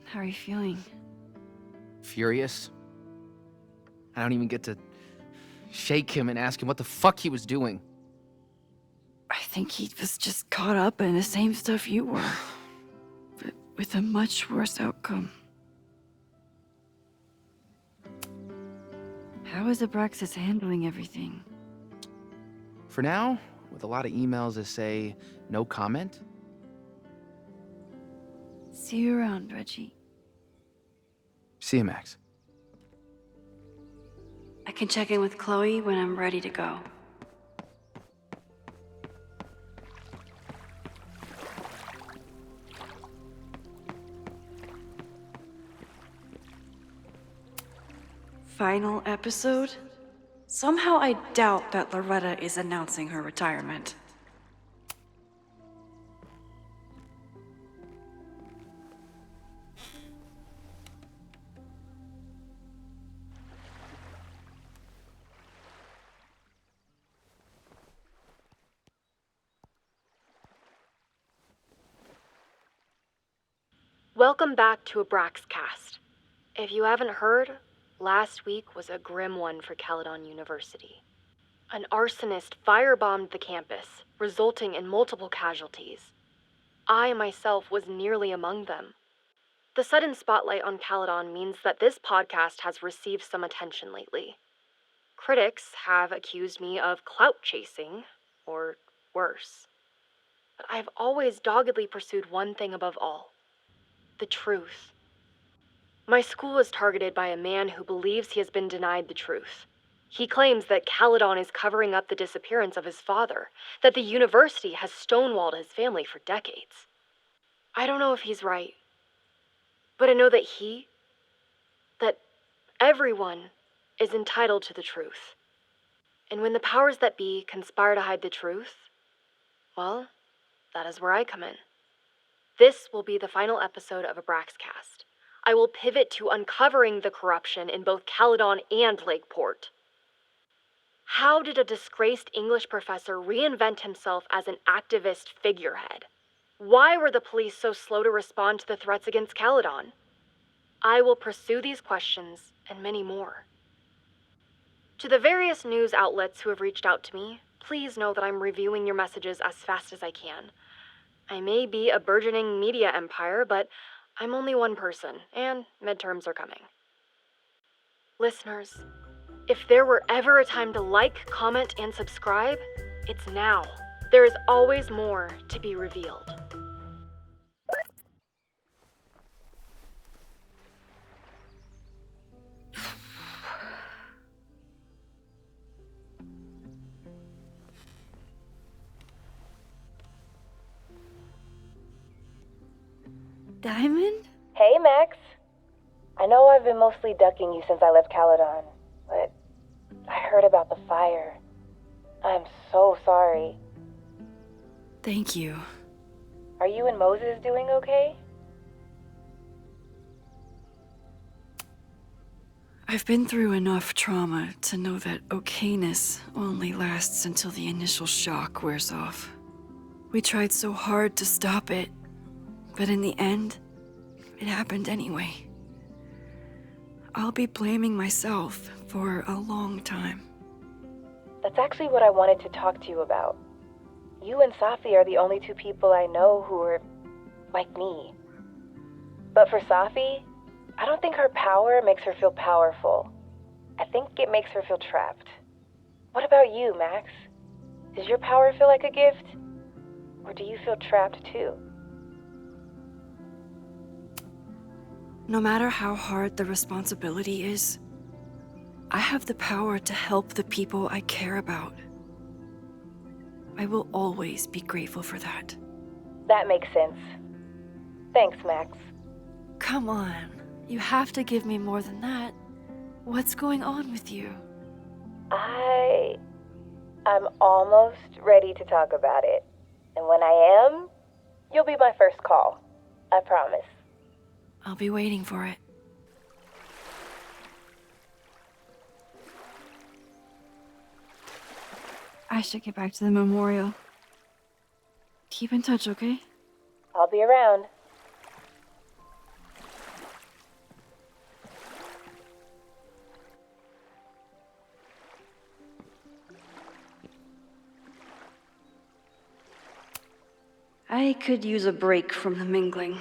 How are you feeling? Furious. I don't even get to shake him and ask him what the fuck he was doing. I think he was just caught up in the same stuff you were, but with a much worse outcome. How is Abraxas handling everything? For now, with a lot of emails that say no comment. See you around, Reggie. See you, Max. I can check in with Chloe when I'm ready to go. Final episode? Somehow I doubt that Loretta is announcing her retirement. Welcome back to Abraxcast. If you haven't heard, last week was a grim one for Caledon University. An arsonist firebombed the campus, resulting in multiple casualties. I myself was nearly among them. The sudden spotlight on Caledon means that this podcast has received some attention lately. Critics have accused me of clout chasing, or worse. But I've always doggedly pursued one thing above all: the truth. My school is targeted by a man who believes he has been denied the truth. He claims that Caledon is covering up the disappearance of his father, that the university has stonewalled his family for decades. I don't know if he's right, but I know that that everyone is entitled to the truth. And when the powers that be conspire to hide the truth, well, that is where I come in. This will be the final episode of Abraxcast. I will pivot to uncovering the corruption in both Caledon and Lakeport. How did a disgraced English professor reinvent himself as an activist figurehead? Why were the police so slow to respond to the threats against Caledon? I will pursue these questions and many more. To the various news outlets who have reached out to me, please know that I'm reviewing your messages as fast as I can. I may be a burgeoning media empire, but I'm only one person, and midterms are coming. Listeners, if there were ever a time to like, comment, and subscribe, it's now. There is always more to be revealed. Diamond? Hey, Max. I know I've been mostly ducking you since I left Caledon, but I heard about the fire. I'm so sorry. Thank you. Are you and Moses doing okay? I've been through enough trauma to know that okayness only lasts until the initial shock wears off. We tried so hard to stop it, but in the end, it happened anyway. I'll be blaming myself for a long time. That's actually what I wanted to talk to you about. You and Safi are the only two people I know who are like me. But for Safi, I don't think her power makes her feel powerful. I think it makes her feel trapped. What about you, Max? Does your power feel like a gift? Or do you feel trapped too? No matter how hard the responsibility is, I have the power to help the people I care about. I will always be grateful for that. That makes sense. Thanks, Max. Come on, you have to give me more than that. What's going on with you? I'm almost ready to talk about it. And when I am, you'll be my first call. I promise. I'll be waiting for it. I should get back to the memorial. Keep in touch, okay? I'll be around. I could use a break from the mingling.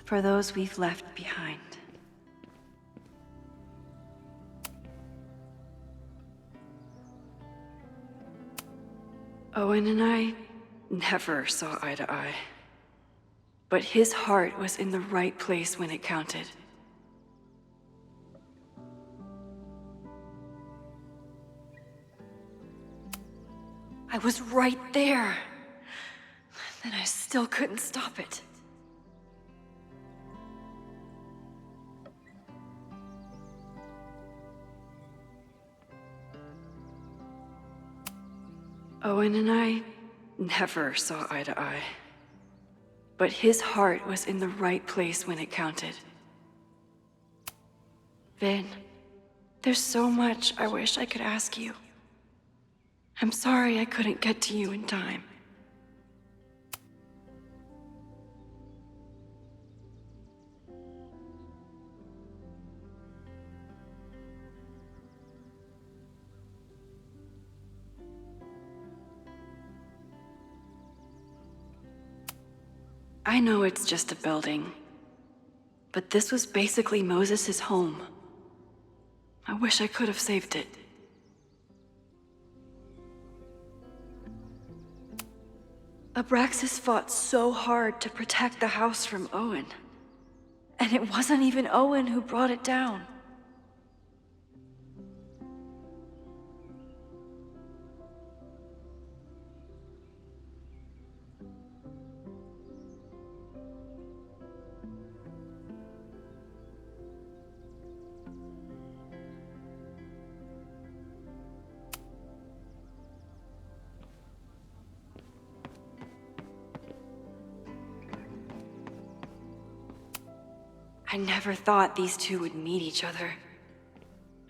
For those we've left behind. Owen and I never saw eye to eye. But his heart was in the right place when it counted. I was right there. Then I still couldn't stop it. Owen and I never saw eye to eye. But his heart was in the right place when it counted. Vin, there's so much I wish I could ask you. I'm sorry I couldn't get to you in time. I know it's just a building, but this was basically Moses' home. I wish I could have saved it. Abraxas fought so hard to protect the house from Owen. And it wasn't even Owen who brought it down. I never thought these two would meet each other.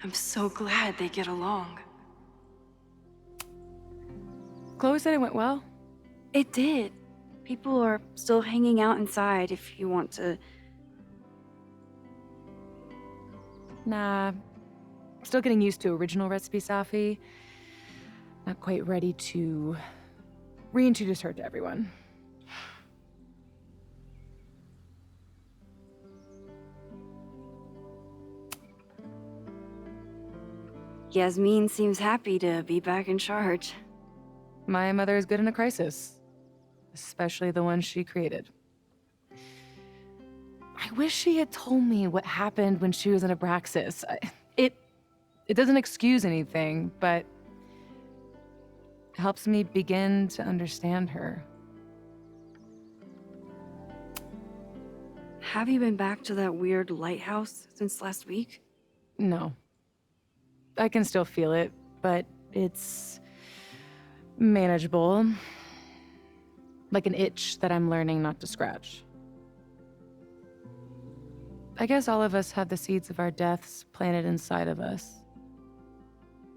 I'm so glad they get along. Chloe said it went well. It did. People are still hanging out inside if you want to. Nah. Still getting used to original recipe Safi. Not quite ready to reintroduce her to everyone. Yasmin seems happy to be back in charge. My mother is good in a crisis. especially the ones she created. I wish she had told me what happened when she was in Abraxas. It doesn't excuse anything, but helps me begin to understand her. Have you been back to that weird lighthouse since last week? No. I can still feel it, but it's manageable. Like an itch that I'm learning not to scratch. I guess all of us have the seeds of our deaths planted inside of us.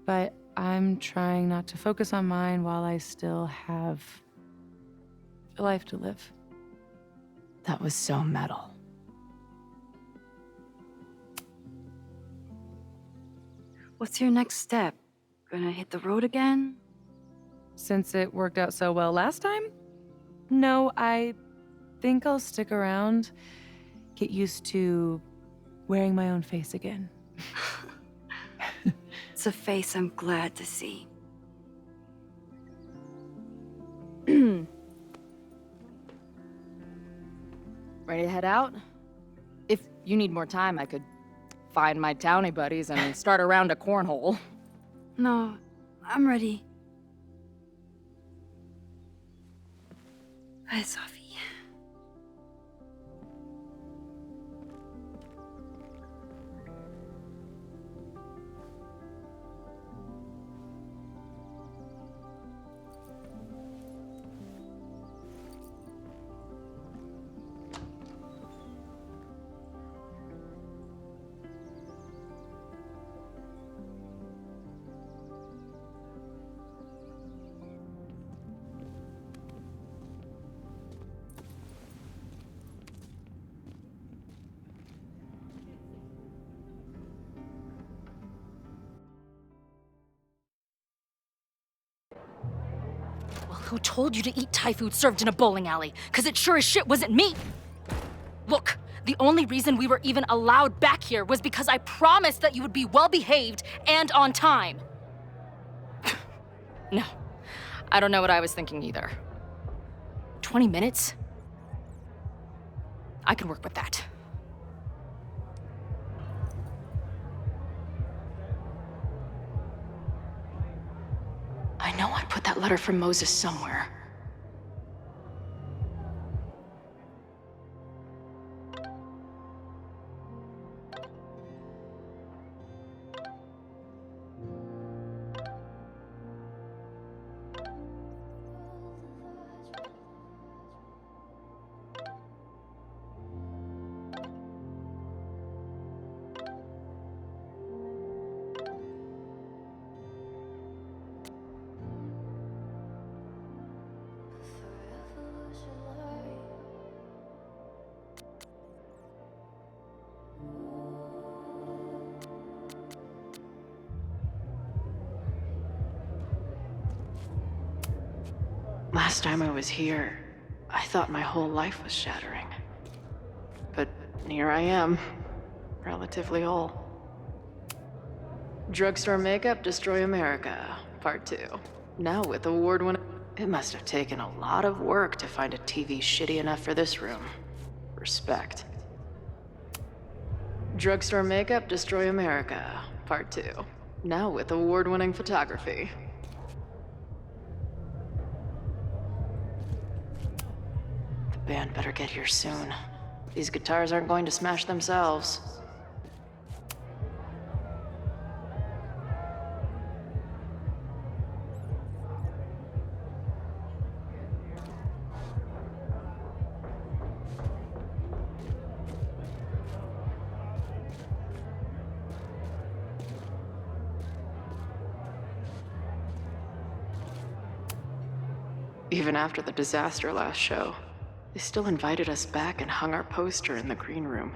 But I'm trying not to focus on mine while I still have a life to live. That was so metal. What's your next step? Gonna hit the road again? Since it worked out so well last time? No, I think I'll stick around, get used to wearing my own face again. It's a face I'm glad to see. Ready to head out? If you need more time, I could find my townie buddies and start a round of cornhole. No, I'm ready. Bye, Sophie. Who told you to eat Thai food served in a bowling alley? Because it sure as shit wasn't me! Look, the only reason we were even allowed back here was because I promised that you would be well-behaved and on time. No, I don't know what I was thinking either. 20 minutes? I can work with that. I know I put that letter from Moses somewhere. Last time I was here, I thought my whole life was shattering. But here I am, relatively whole. Drugstore Makeup Destroy America, Part 2. Now with award-winning... It must have taken a lot of work to find a TV shitty enough for this room. Respect. Drugstore Makeup Destroy America, Part 2. Now with award-winning photography. The band better get here soon. These guitars aren't going to smash themselves. Even after the disaster last show, they still invited us back and hung our poster in the green room.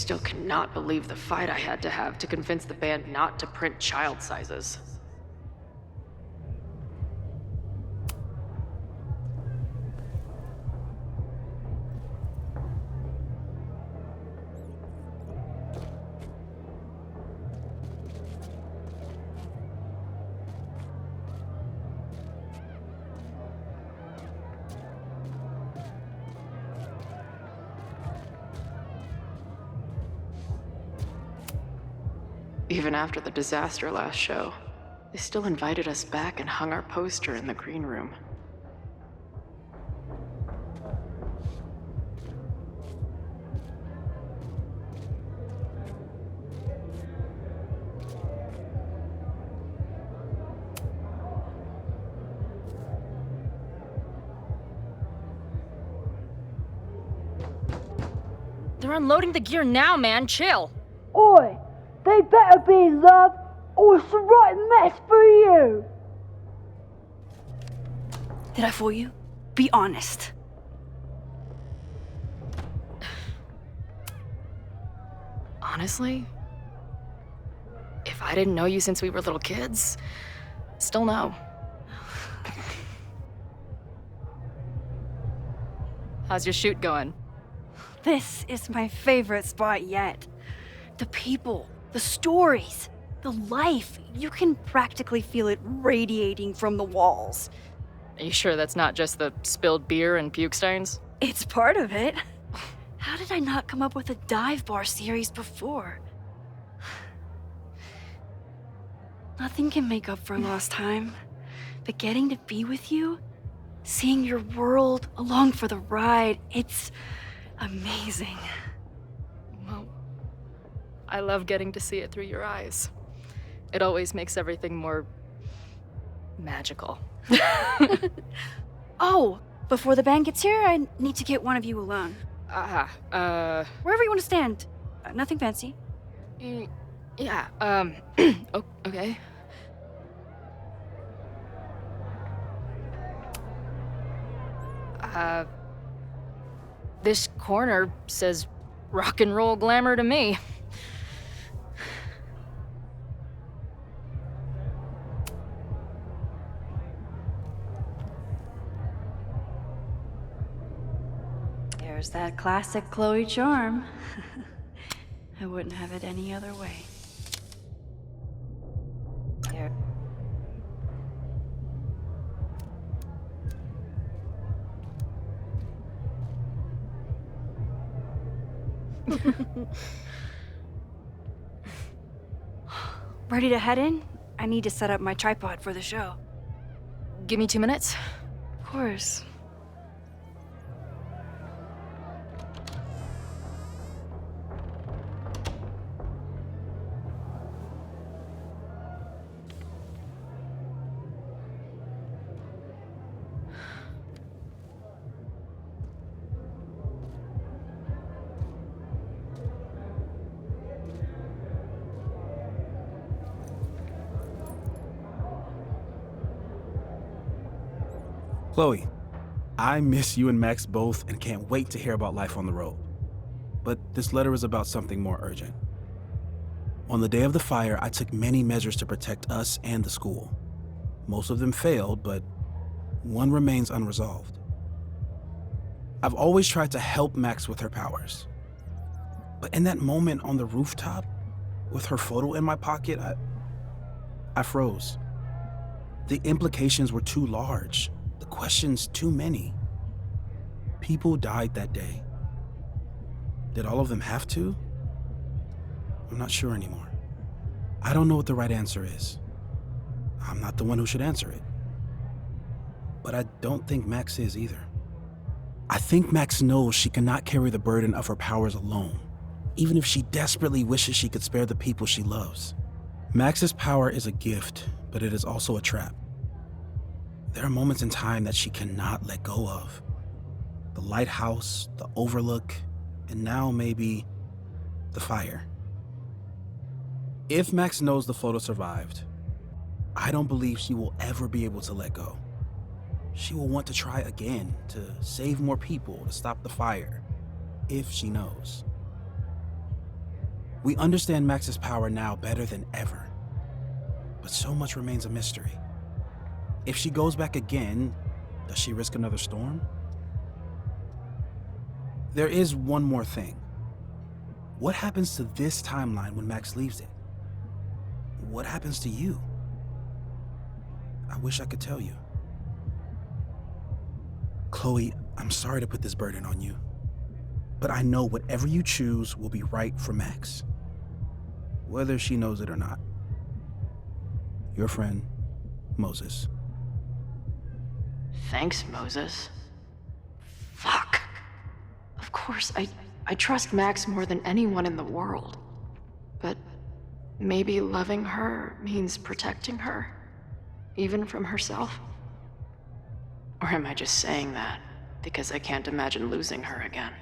still cannot believe the fight I had to have to convince the band not to print child sizes. Even after the disaster last show, they still invited us back and hung our poster in the green room. They're unloading the gear now, man. Chill. Oi! They better be in love, or it's a right mess for you! Did I fool you? Be honest. Honestly, if I didn't know you since we were little kids, still no. How's your shoot going? This is my favorite spot yet. The people, the stories, the life. You can practically feel it radiating from the walls. Are you sure that's not just the spilled beer and puke stains? It's part of it. How did I not come up with a dive bar series before? Nothing can make up for lost time, but getting to be with you, seeing your world along for the ride, it's amazing. Well, I love getting to see it through your eyes. It always makes everything more magical. Oh, before the band gets here, I need to get one of you alone. Wherever you want to stand. Nothing fancy. Yeah, okay. This corner says rock and roll glamour to me. There's that classic Chloe charm. I wouldn't have it any other way. There. Ready to head in? I need to set up my tripod for the show. Give me 2 minutes. Of course. Chloe, I miss you and Max both and can't wait to hear about life on the road. But this letter is about something more urgent. On the day of the fire, I took many measures to protect us and the school. Most of them failed, but one remains unresolved. I've always tried to help Max with her powers. But in that moment on the rooftop, with her photo in my pocket, I froze. The implications were too large. The questions too many. People died that day. Did all of them have to? I'm not sure anymore. I don't know what the right answer is. I'm not the one who should answer it. But I don't think Max is either. I think Max knows she cannot carry the burden of her powers alone, even if she desperately wishes she could spare the people she loves. Max's power is a gift, but it is also a trap. There are moments in time that she cannot let go of. The lighthouse, the overlook, and now maybe the fire. If Max knows the photo survived, I don't believe she will ever be able to let go. She will want to try again, to save more people, to stop the fire, if she knows. We understand Max's power now better than ever. But so much remains a mystery. If she goes back again, does she risk another storm? There is one more thing. What happens to this timeline when Max leaves it? What happens to you? I wish I could tell you. Chloe, I'm sorry to put this burden on you, but I know whatever you choose will be right for Max, whether she knows it or not. Your friend, Moses. Thanks, Moses. Fuck. Of course, I trust Max more than anyone in the world. But maybe loving her means protecting her, even from herself? Or am I just saying that because I can't imagine losing her again?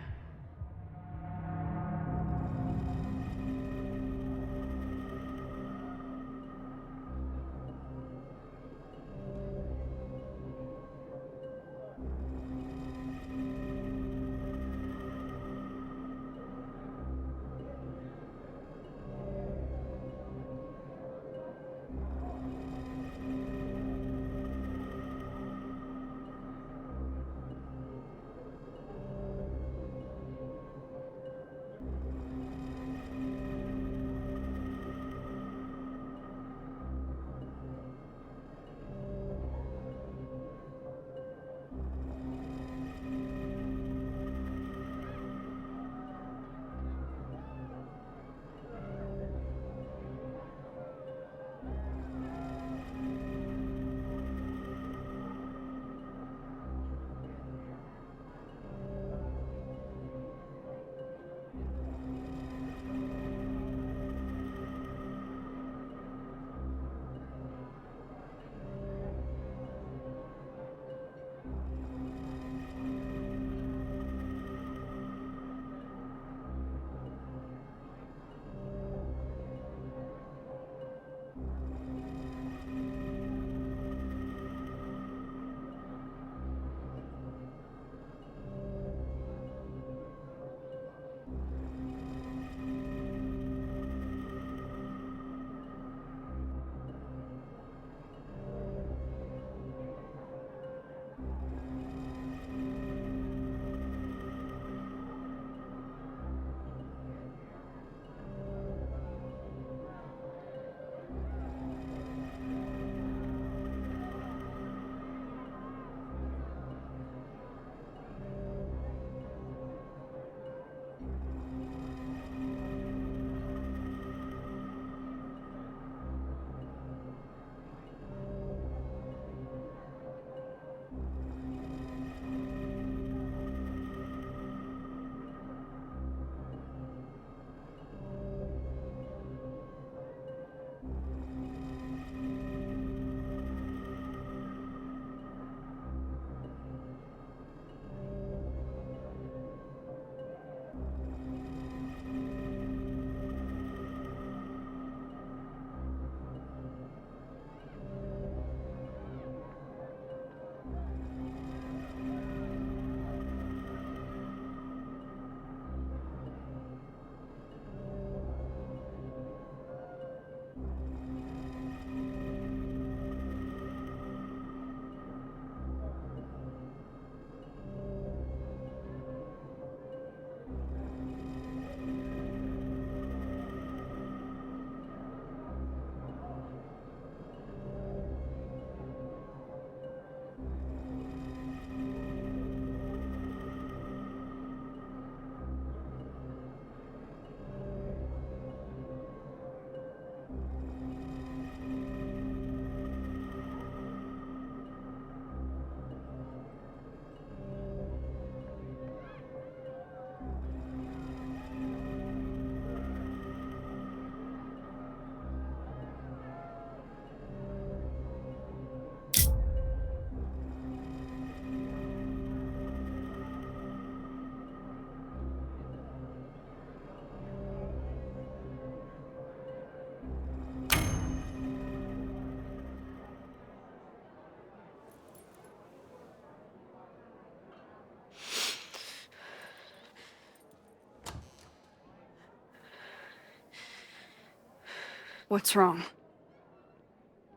What's wrong?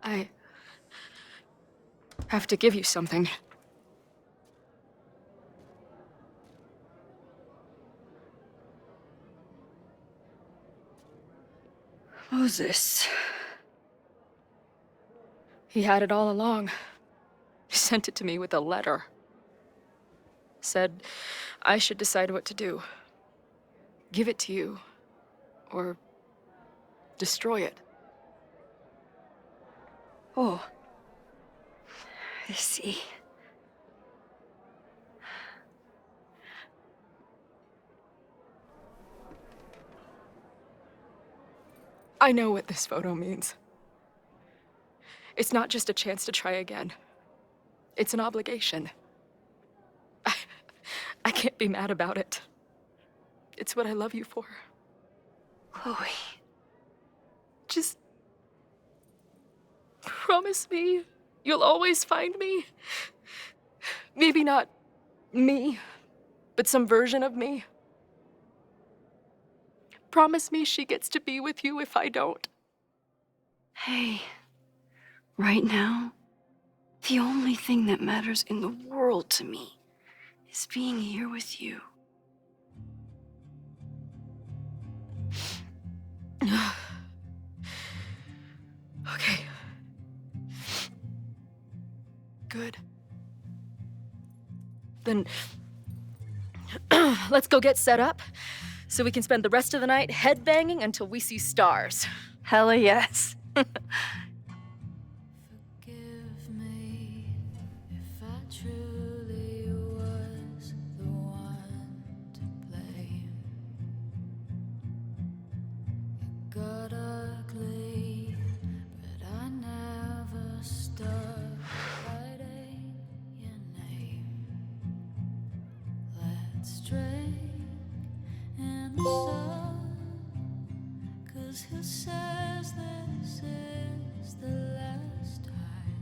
I have to give you something. Moses. He had it all along. He sent it to me with a letter. Said I should decide what to do. Give it to you, or destroy it. Oh. I see. I know what this photo means. It's not just a chance to try again. It's an obligation. I can't be mad about it. It's what I love you for. Chloe. Just promise me you'll always find me. Maybe not me, but some version of me. Promise me she gets to be with you if I don't. Hey, right now, the only thing that matters in the world to me is being here with you. Okay. Good. Then let's go get set up so we can spend the rest of the night headbanging until we see stars. Hella yes. Forgive me if I truly was the one to blame. It got ugly, but I never stopped writing your name. Let's drink in the sun, 'cause who says this is the last time?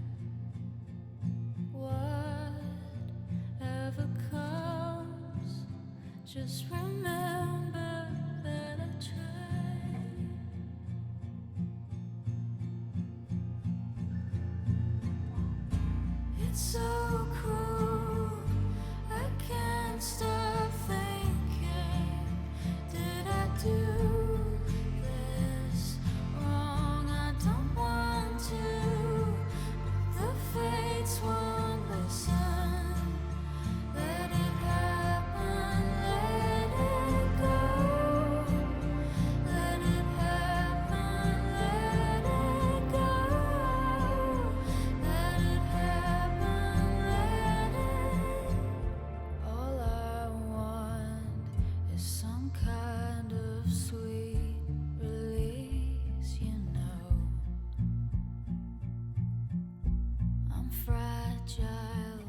Whatever comes, just remember that I tried. It's so cruel, I can't stop thinking, did I do this wrong? I don't want to, but the fates won't listen. Let it happen, let it go. Let it happen, let it go. Let it happen, let it. All I want is some kind of sweet release, you know. I'm fragile,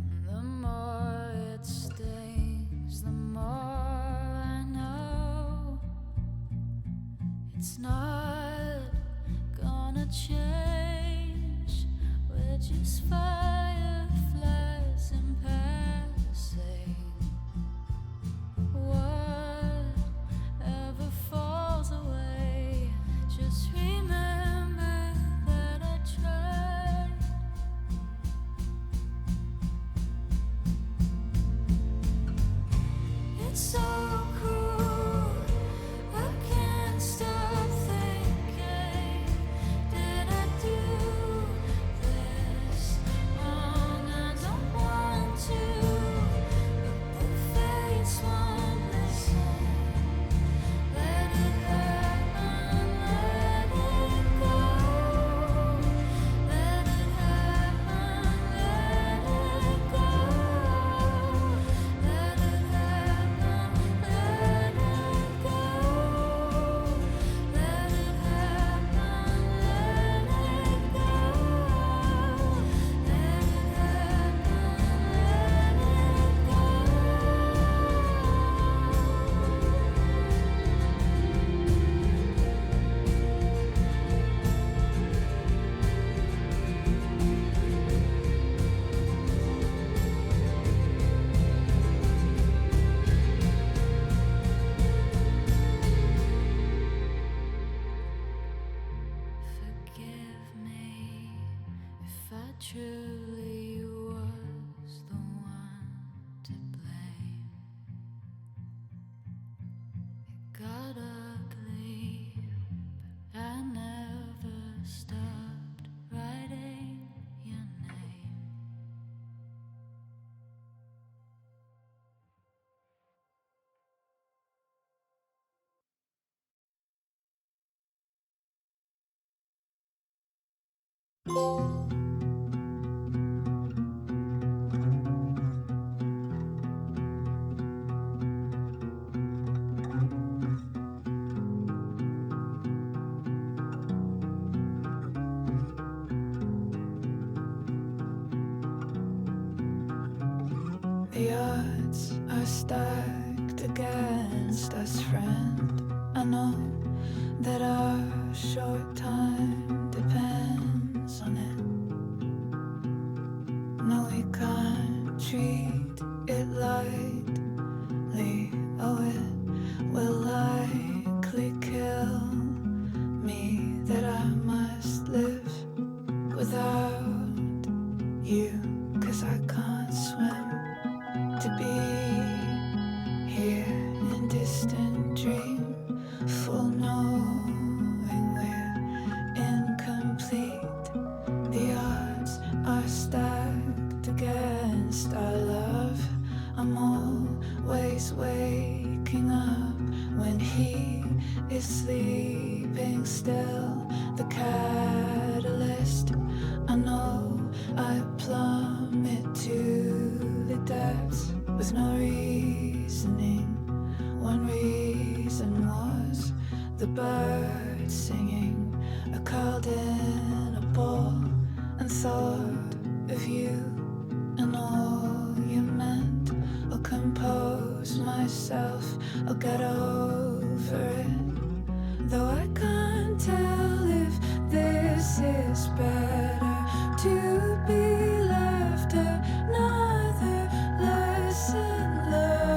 and the more it stings, the more I know it's not gonna change. We're just fireflies in passing. Whatever falls away, just remember that I tried. It's so cruel, I can't stop thinking, did I do this truly was the one to blame. It got ugly, but I never stopped writing your name. The odds are stacked against us, friend. I know that our short time depends on it. No, we can't treat it lightly. Oh, it will likely kill me that I must live without you, 'cause I can't swim. To be here in distant dream, full knowing we're incomplete. The odds are stacked against our love. I'm always waking up when he is sleeping still. The catalyst, I know I plummet to the depths with no reasoning. One reason was the bird singing. I curled in a ball and thought of you and all you meant. I'll compose myself, I'll get over it. Though I can't tell if this is better to be left another lesson learned.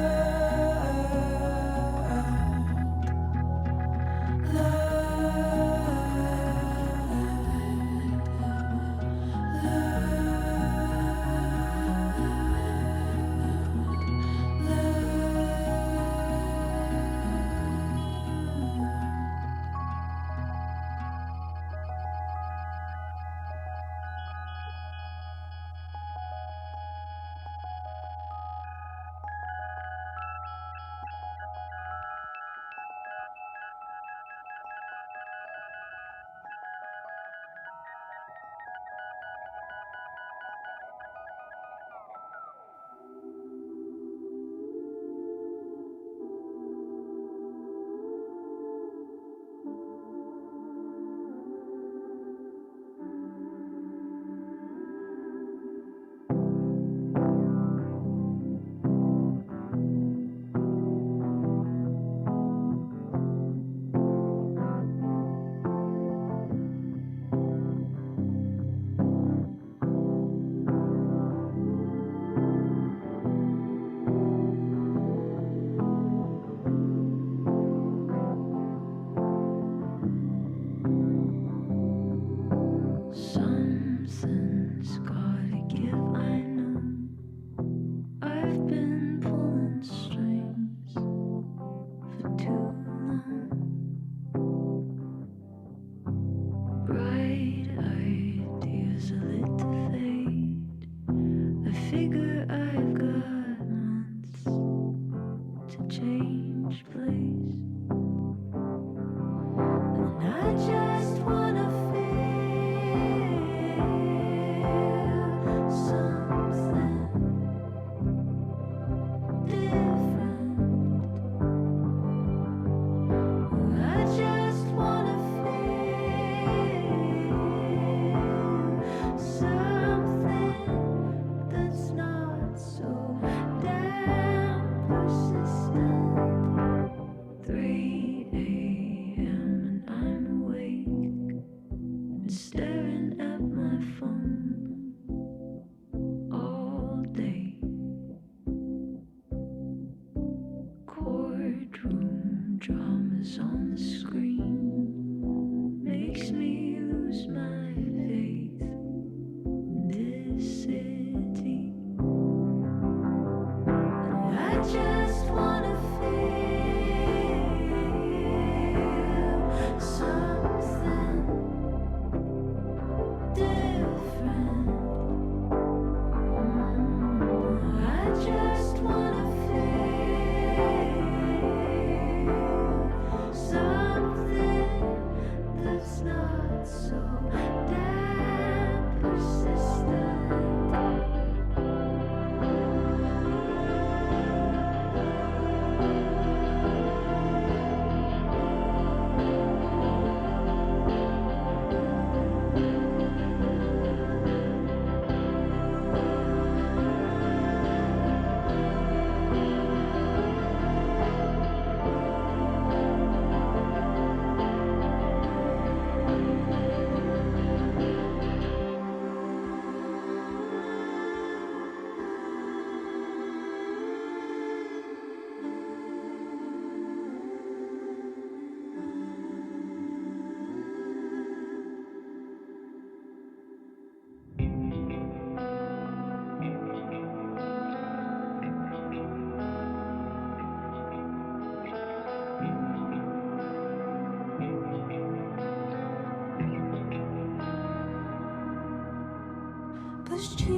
was cheap.